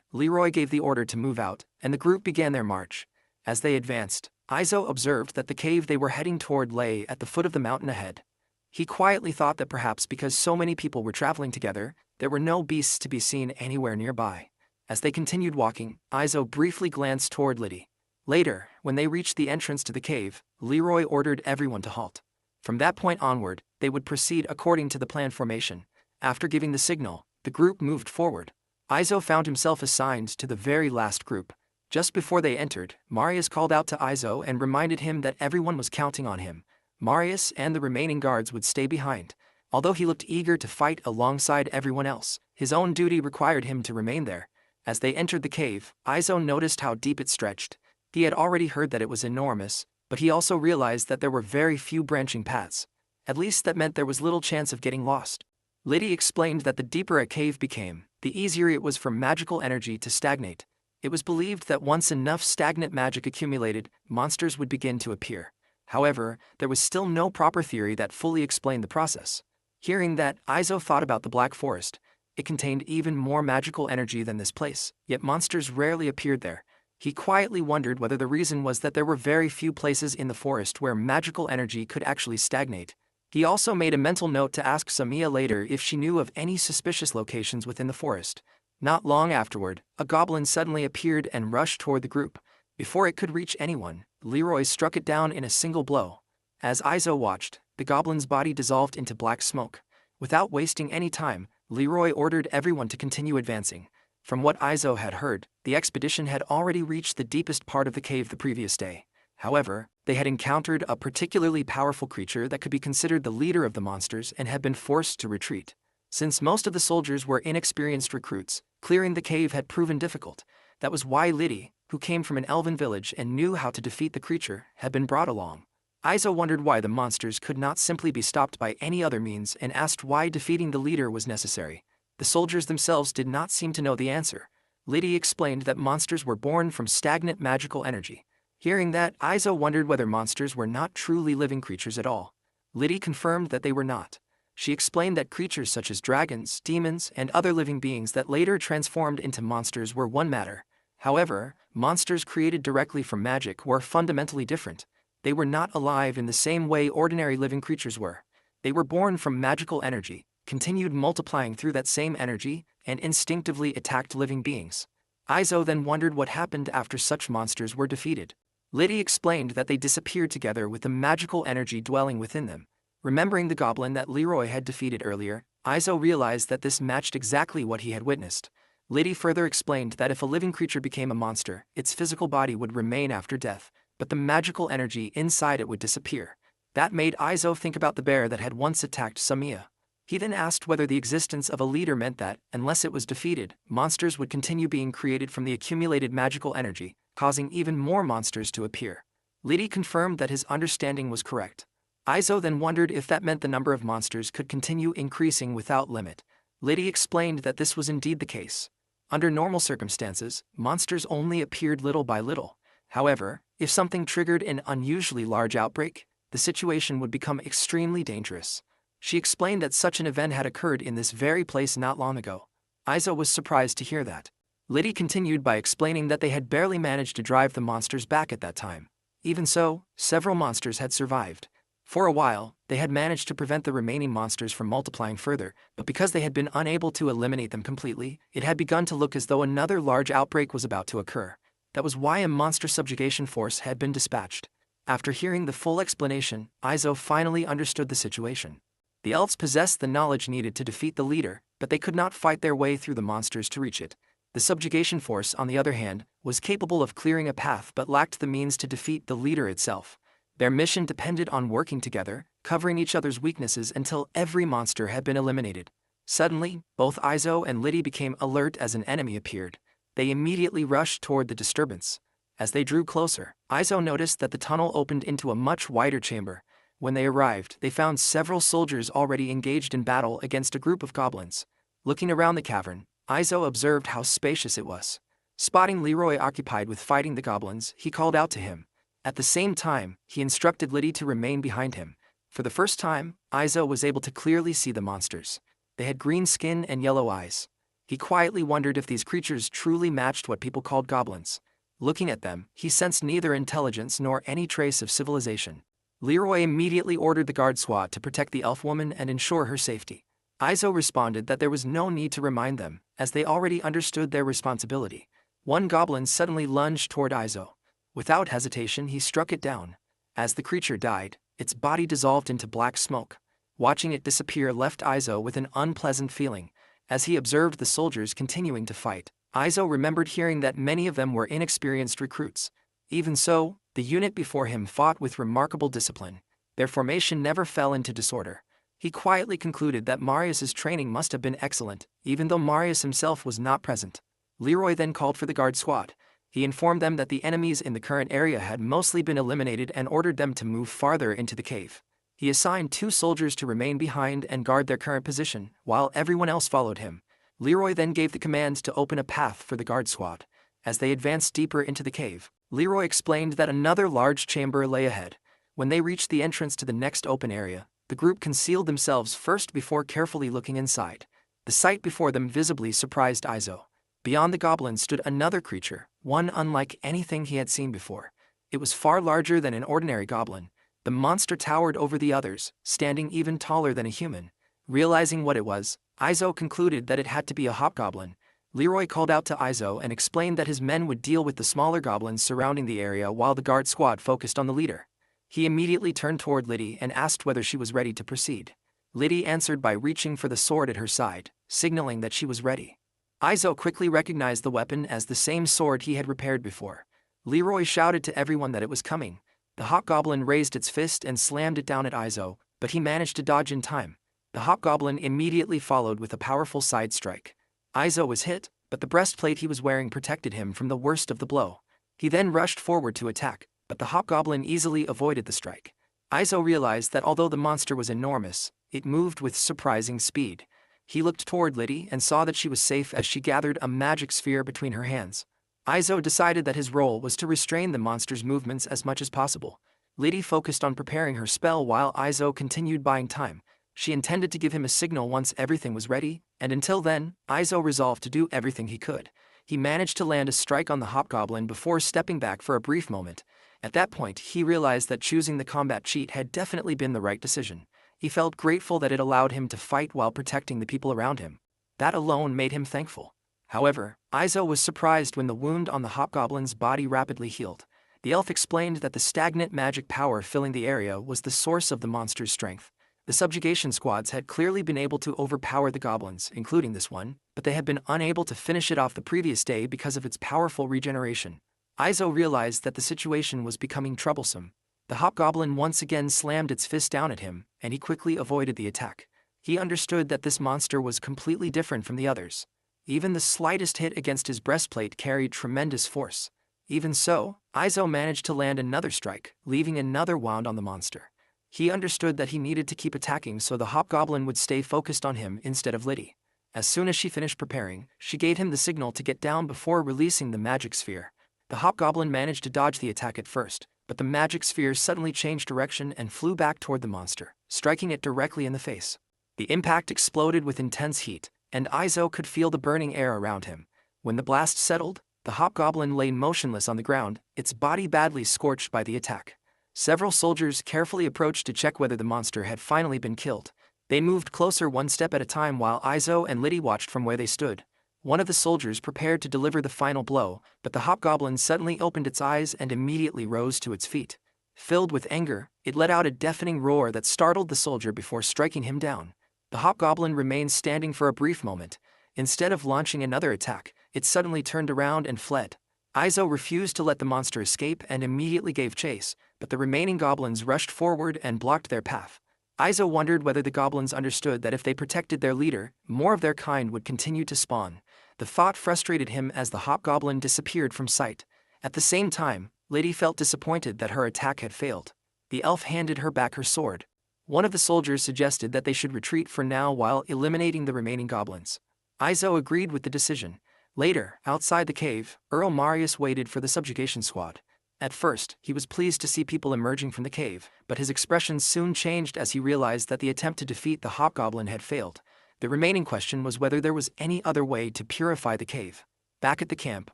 Leroy gave the order to move out, and the group began their march. As they advanced, Izo observed that the cave they were heading toward lay at the foot of the mountain ahead. He quietly thought that perhaps because so many people were traveling together, there were no beasts to be seen anywhere nearby. As they continued walking, Izo briefly glanced toward Liddy. Later, when they reached the entrance to the cave, Leroy ordered everyone to halt. From that point onward, they would proceed according to the planned formation. After giving the signal, the group moved forward. Izo found himself assigned to the very last group. Just before they entered, Marius called out to Izo and reminded him that everyone was counting on him. Marius and the remaining guards would stay behind. Although he looked eager to fight alongside everyone else, his own duty required him to remain there. As they entered the cave, Izo noticed how deep it stretched. He had already heard that it was enormous, but he also realized that there were very few branching paths. At least that meant there was little chance of getting lost. Liddy explained that the deeper a cave became, the easier it was for magical energy to stagnate. It was believed that once enough stagnant magic accumulated, monsters would begin to appear. However, there was still no proper theory that fully explained the process. Hearing that, Izo thought about the Black Forest. It contained even more magical energy than this place, yet monsters rarely appeared there. He quietly wondered whether the reason was that there were very few places in the forest where magical energy could actually stagnate. He also made a mental note to ask Samia later if she knew of any suspicious locations within the forest. Not long afterward, a goblin suddenly appeared and rushed toward the group. Before it could reach anyone, Leroy struck it down in a single blow. As Izo watched, the goblin's body dissolved into black smoke. Without wasting any time, Leroy ordered everyone to continue advancing. From what Izo had heard, the expedition had already reached the deepest part of the cave the previous day. However, they had encountered a particularly powerful creature that could be considered the leader of the monsters and had been forced to retreat. Since most of the soldiers were inexperienced recruits, clearing the cave had proven difficult. That was why Liddy, who came from an elven village and knew how to defeat the creature, had been brought along. Izo wondered why the monsters could not simply be stopped by any other means and asked why defeating the leader was necessary. The soldiers themselves did not seem to know the answer. Liddy explained that monsters were born from stagnant magical energy. Hearing that, Izo wondered whether monsters were not truly living creatures at all. Liddy confirmed that they were not. She explained that creatures such as dragons, demons, and other living beings that later transformed into monsters were one matter. However, monsters created directly from magic were fundamentally different. They were not alive in the same way ordinary living creatures were. They were born from magical energy, continued multiplying through that same energy, and instinctively attacked living beings. Izo then wondered what happened after such monsters were defeated. Liddy explained that they disappeared together with the magical energy dwelling within them. Remembering the goblin that Leroy had defeated earlier, Izo realized that this matched exactly what he had witnessed. Liddy further explained that if a living creature became a monster, its physical body would remain after death, but the magical energy inside it would disappear. That made Izo think about the bear that had once attacked Samia. He then asked whether the existence of a leader meant that, unless it was defeated, monsters would continue being created from the accumulated magical energy, causing even more monsters to appear. Liddy confirmed that his understanding was correct. Izo then wondered if that meant the number of monsters could continue increasing without limit. Liddy explained that this was indeed the case. Under normal circumstances, monsters only appeared little by little. However, if something triggered an unusually large outbreak, the situation would become extremely dangerous. She explained that such an event had occurred in this very place not long ago. Izo was surprised to hear that. Liddy continued by explaining that they had barely managed to drive the monsters back at that time. Even so, several monsters had survived. For a while, they had managed to prevent the remaining monsters from multiplying further, but because they had been unable to eliminate them completely, it had begun to look as though another large outbreak was about to occur. That was why a monster subjugation force had been dispatched. After hearing the full explanation, Izo finally understood the situation. The elves possessed the knowledge needed to defeat the leader, but they could not fight their way through the monsters to reach it. The subjugation force, on the other hand, was capable of clearing a path but lacked the means to defeat the leader itself. Their mission depended on working together, covering each other's weaknesses until every monster had been eliminated. Suddenly, both Izo and Liddy became alert as an enemy appeared. They immediately rushed toward the disturbance. As they drew closer, Izo noticed that the tunnel opened into a much wider chamber. When they arrived, they found several soldiers already engaged in battle against a group of goblins. Looking around the cavern, Izo observed how spacious it was. Spotting Leroy occupied with fighting the goblins, he called out to him. At the same time, he instructed Liddy to remain behind him. For the first time, Izo was able to clearly see the monsters. They had green skin and yellow eyes. He quietly wondered if these creatures truly matched what people called goblins. Looking at them, he sensed neither intelligence nor any trace of civilization. Leroy immediately ordered the guard squad to protect the elf woman and ensure her safety. Izo responded that there was no need to remind them, as they already understood their responsibility. One goblin suddenly lunged toward Izo. Without hesitation, he struck it down. As the creature died, its body dissolved into black smoke. Watching it disappear left Izo with an unpleasant feeling. As he observed the soldiers continuing to fight, Izo remembered hearing that many of them were inexperienced recruits. Even so, the unit before him fought with remarkable discipline. Their formation never fell into disorder. He quietly concluded that Marius's training must have been excellent, even though Marius himself was not present. Leroy then called for the guard squad. He informed them that the enemies in the current area had mostly been eliminated and ordered them to move farther into the cave. He assigned 2 soldiers to remain behind and guard their current position, while everyone else followed him. Leroy then gave the commands to open a path for the guard squad. As they advanced deeper into the cave, Leroy explained that another large chamber lay ahead. When they reached the entrance to the next open area, the group concealed themselves first before carefully looking inside. The sight before them visibly surprised Izo. Beyond the goblins stood another creature, one unlike anything he had seen before. It was far larger than an ordinary goblin. The monster towered over the others, standing even taller than a human. Realizing what it was, Izo concluded that it had to be a hobgoblin. Leroy called out to Izo and explained that his men would deal with the smaller goblins surrounding the area while the guard squad focused on the leader. He immediately turned toward Liddy and asked whether she was ready to proceed. Liddy answered by reaching for the sword at her side, signaling that she was ready. Izo quickly recognized the weapon as the same sword he had repaired before. Leroy shouted to everyone that it was coming. The hobgoblin raised its fist and slammed it down at Izo, but he managed to dodge in time. The hobgoblin immediately followed with a powerful side strike. Izo was hit, but the breastplate he was wearing protected him from the worst of the blow. He then rushed forward to attack, but the hobgoblin easily avoided the strike. Izo realized that although the monster was enormous, it moved with surprising speed. He looked toward Liddy and saw that she was safe as she gathered a magic sphere between her hands. Izo decided that his role was to restrain the monster's movements as much as possible. Liddy focused on preparing her spell while Izo continued buying time. She intended to give him a signal once everything was ready, and until then, Izo resolved to do everything he could. He managed to land a strike on the hobgoblin before stepping back for a brief moment. At that point, he realized that choosing the combat cheat had definitely been the right decision. He felt grateful that it allowed him to fight while protecting the people around him. That alone made him thankful. However, Izo was surprised when the wound on the hobgoblin's body rapidly healed. The elf explained that the stagnant magic power filling the area was the source of the monster's strength. The subjugation squads had clearly been able to overpower the goblins, including this one, but they had been unable to finish it off the previous day because of its powerful regeneration. Izo realized that the situation was becoming troublesome. The hobgoblin once again slammed its fist down at him, and he quickly avoided the attack. He understood that this monster was completely different from the others. Even the slightest hit against his breastplate carried tremendous force. Even so, Izo managed to land another strike, leaving another wound on the monster. He understood that he needed to keep attacking so the hobgoblin would stay focused on him instead of Liddy. As soon as she finished preparing, she gave him the signal to get down before releasing the magic sphere. The hobgoblin managed to dodge the attack at first, but the magic sphere suddenly changed direction and flew back toward the monster, striking it directly in the face. The impact exploded with intense heat, and Izo could feel the burning air around him. When the blast settled, the hobgoblin lay motionless on the ground, its body badly scorched by the attack. Several soldiers carefully approached to check whether the monster had finally been killed. They moved closer one step at a time while Izo and Liddy watched from where they stood. One of the soldiers prepared to deliver the final blow, but the hobgoblin suddenly opened its eyes and immediately rose to its feet. Filled with anger, it let out a deafening roar that startled the soldier before striking him down. The hobgoblin remained standing for a brief moment. Instead of launching another attack, it suddenly turned around and fled. Izo refused to let the monster escape and immediately gave chase, but the remaining goblins rushed forward and blocked their path. Izo wondered whether the goblins understood that if they protected their leader, more of their kind would continue to spawn. The thought frustrated him as the hobgoblin disappeared from sight. At the same time, Liddy felt disappointed that her attack had failed. The elf handed her back her sword. One of the soldiers suggested that they should retreat for now while eliminating the remaining goblins. Izo agreed with the decision. Later, outside the cave, Earl Marius waited for the subjugation squad. At first, he was pleased to see people emerging from the cave, but his expression soon changed as he realized that the attempt to defeat the hobgoblin had failed. The remaining question was whether there was any other way to purify the cave. Back at the camp,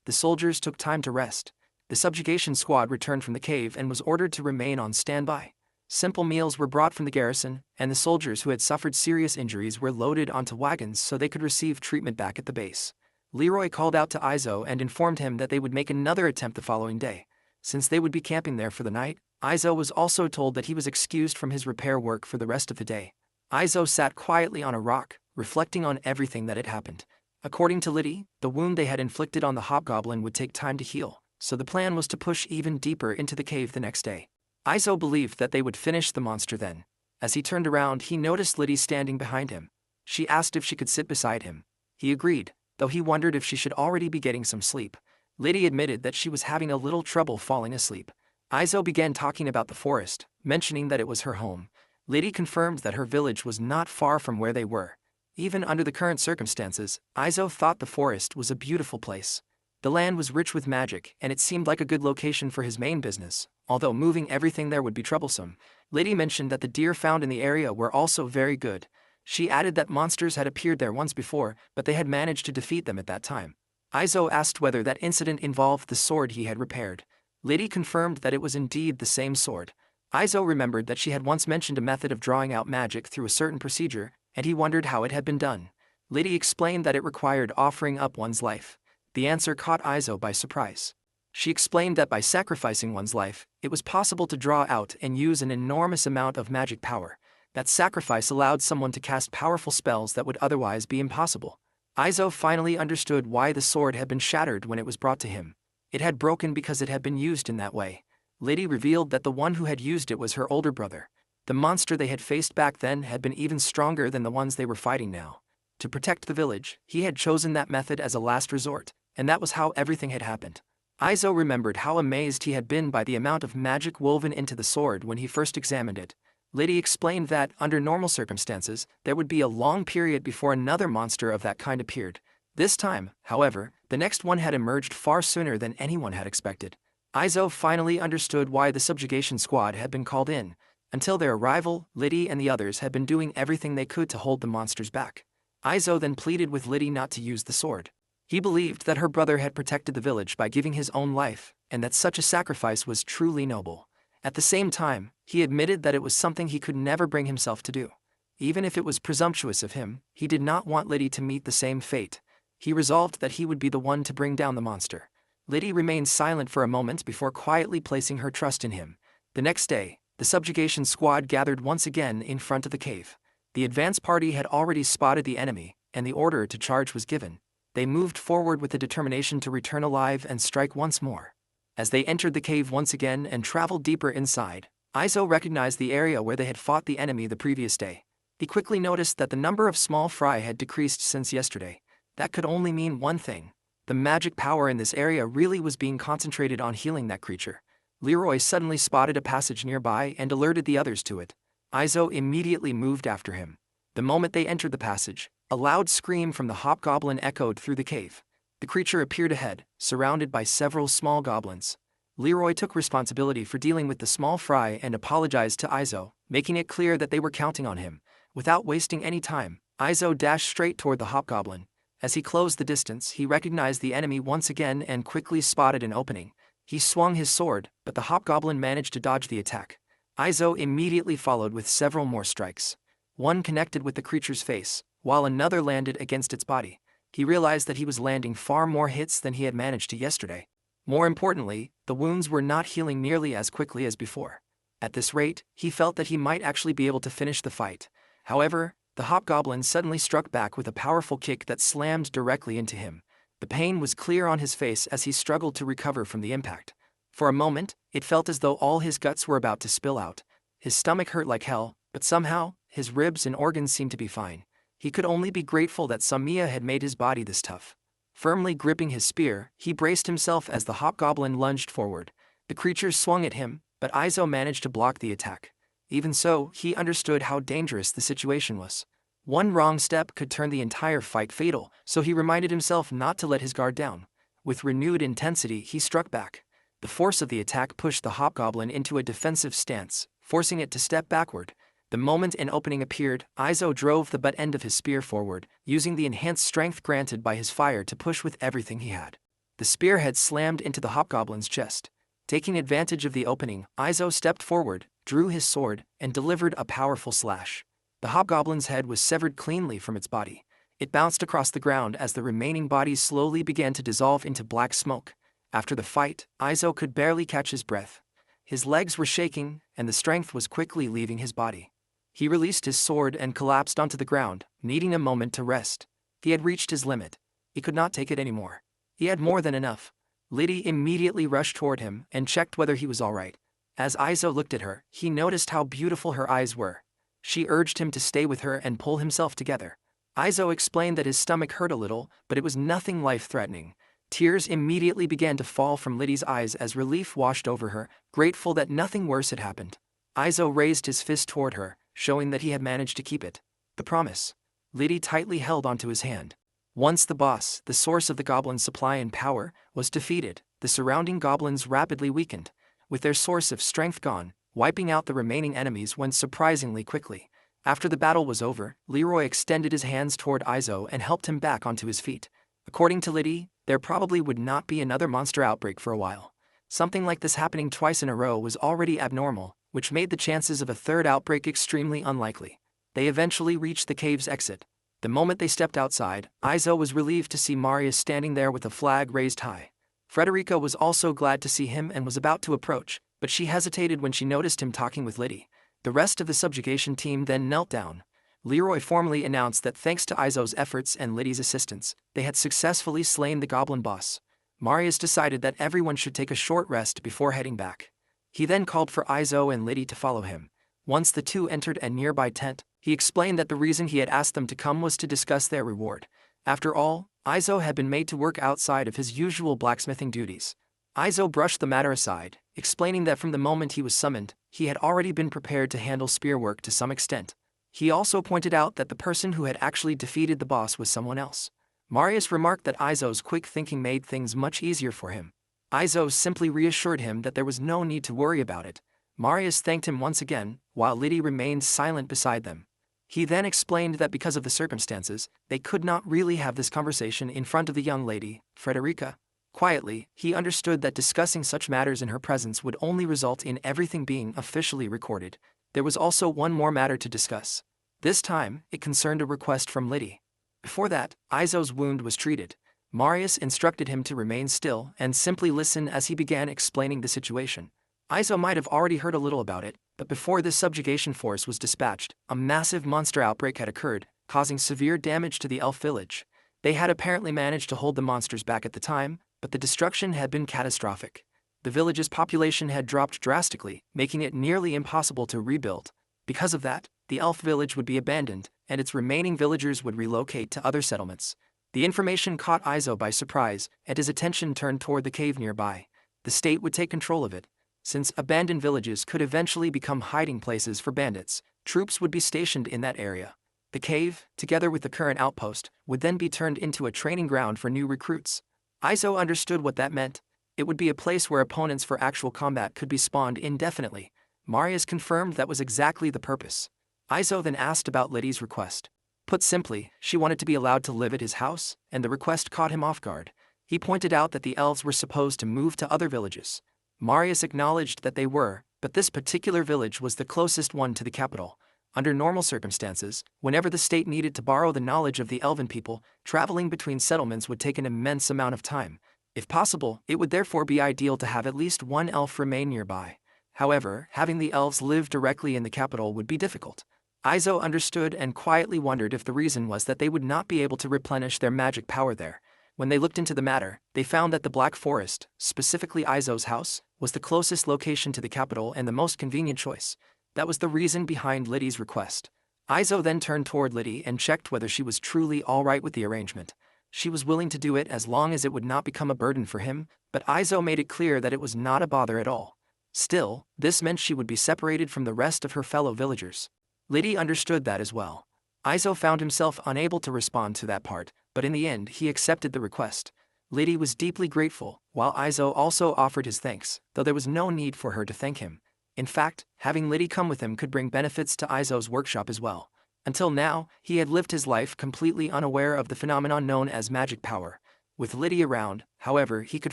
the soldiers took time to rest. The subjugation squad returned from the cave and was ordered to remain on standby. Simple meals were brought from the garrison, and the soldiers who had suffered serious injuries were loaded onto wagons so they could receive treatment back at the base. Leroy called out to Izo and informed him that they would make another attempt the following day. Since they would be camping there for the night, Izo was also told that he was excused from his repair work for the rest of the day. Izo sat quietly on a rock, reflecting on everything that had happened. According to Liddy, the wound they had inflicted on the hobgoblin would take time to heal, so the plan was to push even deeper into the cave the next day. Izo believed that they would finish the monster then. As he turned around, he noticed Liddy standing behind him. She asked if she could sit beside him. He agreed, though he wondered if she should already be getting some sleep. Liddy admitted that she was having a little trouble falling asleep. Izo began talking about the forest, mentioning that it was her home. Liddy confirmed that her village was not far from where they were. Even under the current circumstances, Izo thought the forest was a beautiful place. The land was rich with magic, and it seemed like a good location for his main business, although moving everything there would be troublesome. Liddy mentioned that the deer found in the area were also very good. She added that monsters had appeared there once before, but they had managed to defeat them at that time. Izo asked whether that incident involved the sword he had repaired. Liddy confirmed that it was indeed the same sword. Izo remembered that she had once mentioned a method of drawing out magic through a certain procedure, and he wondered how it had been done. Liddy explained that it required offering up one's life. The answer caught Izo by surprise. She explained that by sacrificing one's life, it was possible to draw out and use an enormous amount of magic power. That sacrifice allowed someone to cast powerful spells that would otherwise be impossible. Izo finally understood why the sword had been shattered when it was brought to him. It had broken because it had been used in that way. Liddy revealed that the one who had used it was her older brother. The monster they had faced back then had been even stronger than the ones they were fighting now. To protect the village, he had chosen that method as a last resort, and that was how everything had happened. Izo remembered how amazed he had been by the amount of magic woven into the sword when he first examined it. Liddy explained that, under normal circumstances, there would be a long period before another monster of that kind appeared. This time, however, the next one had emerged far sooner than anyone had expected. Izo finally understood why the subjugation squad had been called in. Until their arrival, Liddy and the others had been doing everything they could to hold the monsters back. Izo then pleaded with Liddy not to use the sword. He believed that her brother had protected the village by giving his own life, and that such a sacrifice was truly noble. At the same time, he admitted that it was something he could never bring himself to do. Even if it was presumptuous of him, he did not want Liddy to meet the same fate. He resolved that he would be the one to bring down the monster. Liddy remained silent for a moment before quietly placing her trust in him. The next day, the subjugation squad gathered once again in front of the cave. The advance party had already spotted the enemy, and the order to charge was given. They moved forward with the determination to return alive and strike once more. As they entered the cave once again and traveled deeper inside, Izo recognized the area where they had fought the enemy the previous day. He quickly noticed that the number of small fry had decreased since yesterday. That could only mean one thing. The magic power in this area really was being concentrated on healing that creature. Leroy suddenly spotted a passage nearby and alerted the others to it. Izo immediately moved after him. The moment they entered the passage, a loud scream from the hobgoblin echoed through the cave. The creature appeared ahead, surrounded by several small goblins. Leroy took responsibility for dealing with the small fry and apologized to Izo, making it clear that they were counting on him. Without wasting any time, Izo dashed straight toward the hobgoblin. As he closed the distance, he recognized the enemy once again and quickly spotted an opening. He swung his sword, but the hobgoblin managed to dodge the attack. Izo immediately followed with several more strikes. One connected with the creature's face, while another landed against its body. He realized that he was landing far more hits than he had managed to yesterday. More importantly, the wounds were not healing nearly as quickly as before. At this rate, he felt that he might actually be able to finish the fight. However, the hobgoblin suddenly struck back with a powerful kick that slammed directly into him. The pain was clear on his face as he struggled to recover from the impact. For a moment, it felt as though all his guts were about to spill out. His stomach hurt like hell, but somehow, his ribs and organs seemed to be fine. He could only be grateful that Samiya had made his body this tough. Firmly gripping his spear, he braced himself as the hobgoblin lunged forward. The creature swung at him, but Izo managed to block the attack. Even so, he understood how dangerous the situation was. One wrong step could turn the entire fight fatal, so he reminded himself not to let his guard down. With renewed intensity, he struck back. The force of the attack pushed the hobgoblin into a defensive stance, forcing it to step backward. The moment an opening appeared, Izo drove the butt end of his spear forward, using the enhanced strength granted by his fire to push with everything he had. The spearhead slammed into the hobgoblin's chest. Taking advantage of the opening, Izo stepped forward, drew his sword, and delivered a powerful slash. The hobgoblin's head was severed cleanly from its body. It bounced across the ground as the remaining bodies slowly began to dissolve into black smoke. After the fight, Izo could barely catch his breath. His legs were shaking, and the strength was quickly leaving his body. He released his sword and collapsed onto the ground, needing a moment to rest. He had reached his limit. He could not take it anymore. He had more than enough. Liddy immediately rushed toward him and checked whether he was all right. As Izo looked at her, he noticed how beautiful her eyes were. She urged him to stay with her and pull himself together. Izo explained that his stomach hurt a little, but it was nothing life-threatening. Tears immediately began to fall from Liddy's eyes as relief washed over her, grateful that nothing worse had happened. Izo raised his fist toward her, showing that he had managed to keep it. The promise. Liddy tightly held onto his hand. Once the boss, the source of the goblin's supply and power, was defeated, the surrounding goblins rapidly weakened. With their source of strength gone, wiping out the remaining enemies went surprisingly quickly. After the battle was over, Leroy extended his hands toward Izo and helped him back onto his feet. According to Liddy, there probably would not be another monster outbreak for a while. Something like this happening twice in a row was already abnormal, which made the chances of a third outbreak extremely unlikely. They eventually reached the cave's exit. The moment they stepped outside, Izo was relieved to see Marius standing there with a flag raised high. Frederica was also glad to see him and was about to approach, but she hesitated when she noticed him talking with Liddy. The rest of the subjugation team then knelt down. Leroy formally announced that thanks to Izo's efforts and Liddy's assistance, they had successfully slain the goblin boss. Marius decided that everyone should take a short rest before heading back. He then called for Izo and Liddy to follow him. Once the two entered a nearby tent, he explained that the reason he had asked them to come was to discuss their reward. After all, Izo had been made to work outside of his usual blacksmithing duties. Izo brushed the matter aside, explaining that from the moment he was summoned, he had already been prepared to handle spear work to some extent. He also pointed out that the person who had actually defeated the boss was someone else. Marius remarked that Izo's quick thinking made things much easier for him. Izo simply reassured him that there was no need to worry about it. Marius thanked him once again, while Liddy remained silent beside them. He then explained that because of the circumstances, they could not really have this conversation in front of the young lady, Frederica. Quietly, he understood that discussing such matters in her presence would only result in everything being officially recorded. There was also one more matter to discuss. This time, it concerned a request from Liddy. Before that, Izo's wound was treated. Marius instructed him to remain still and simply listen as he began explaining the situation. Izo might have already heard a little about it, but before this subjugation force was dispatched, a massive monster outbreak had occurred, causing severe damage to the elf village. They had apparently managed to hold the monsters back at the time, but the destruction had been catastrophic. The village's population had dropped drastically, making it nearly impossible to rebuild. Because of that, the elf village would be abandoned, and its remaining villagers would relocate to other settlements. The information caught Izo by surprise, and his attention turned toward the cave nearby. The state would take control of it. Since abandoned villages could eventually become hiding places for bandits, troops would be stationed in that area. The cave, together with the current outpost, would then be turned into a training ground for new recruits. Izo understood what that meant. It would be a place where opponents for actual combat could be spawned indefinitely. Marius confirmed that was exactly the purpose. Izo then asked about Liddy's request. Put simply, she wanted to be allowed to live at his house, and the request caught him off guard. He pointed out that the elves were supposed to move to other villages. Marius acknowledged that they were, but this particular village was the closest one to the capital. Under normal circumstances, whenever the state needed to borrow the knowledge of the elven people, traveling between settlements would take an immense amount of time. If possible, it would therefore be ideal to have at least one elf remain nearby. However, having the elves live directly in the capital would be difficult. Izo understood and quietly wondered if the reason was that they would not be able to replenish their magic power there. When they looked into the matter, they found that the Black Forest, specifically Izo's house, was the closest location to the capital and the most convenient choice. That was the reason behind Liddy's request. Izo then turned toward Liddy and checked whether she was truly all right with the arrangement. She was willing to do it as long as it would not become a burden for him, but Izo made it clear that it was not a bother at all. Still, this meant she would be separated from the rest of her fellow villagers. Liddy understood that as well. Izo found himself unable to respond to that part, but in the end he accepted the request. Liddy was deeply grateful, while Izo also offered his thanks, though there was no need for her to thank him. In fact, having Liddy come with him could bring benefits to Izo's workshop as well. Until now, he had lived his life completely unaware of the phenomenon known as magic power. With Liddy around, however, he could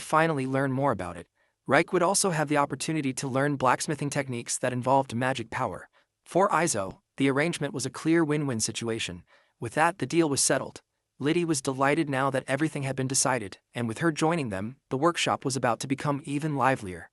finally learn more about it. Reich would also have the opportunity to learn blacksmithing techniques that involved magic power. For Izo, the arrangement was a clear win-win situation. With that, the deal was settled. Liddy was delighted now that everything had been decided, and with her joining them, the workshop was about to become even livelier.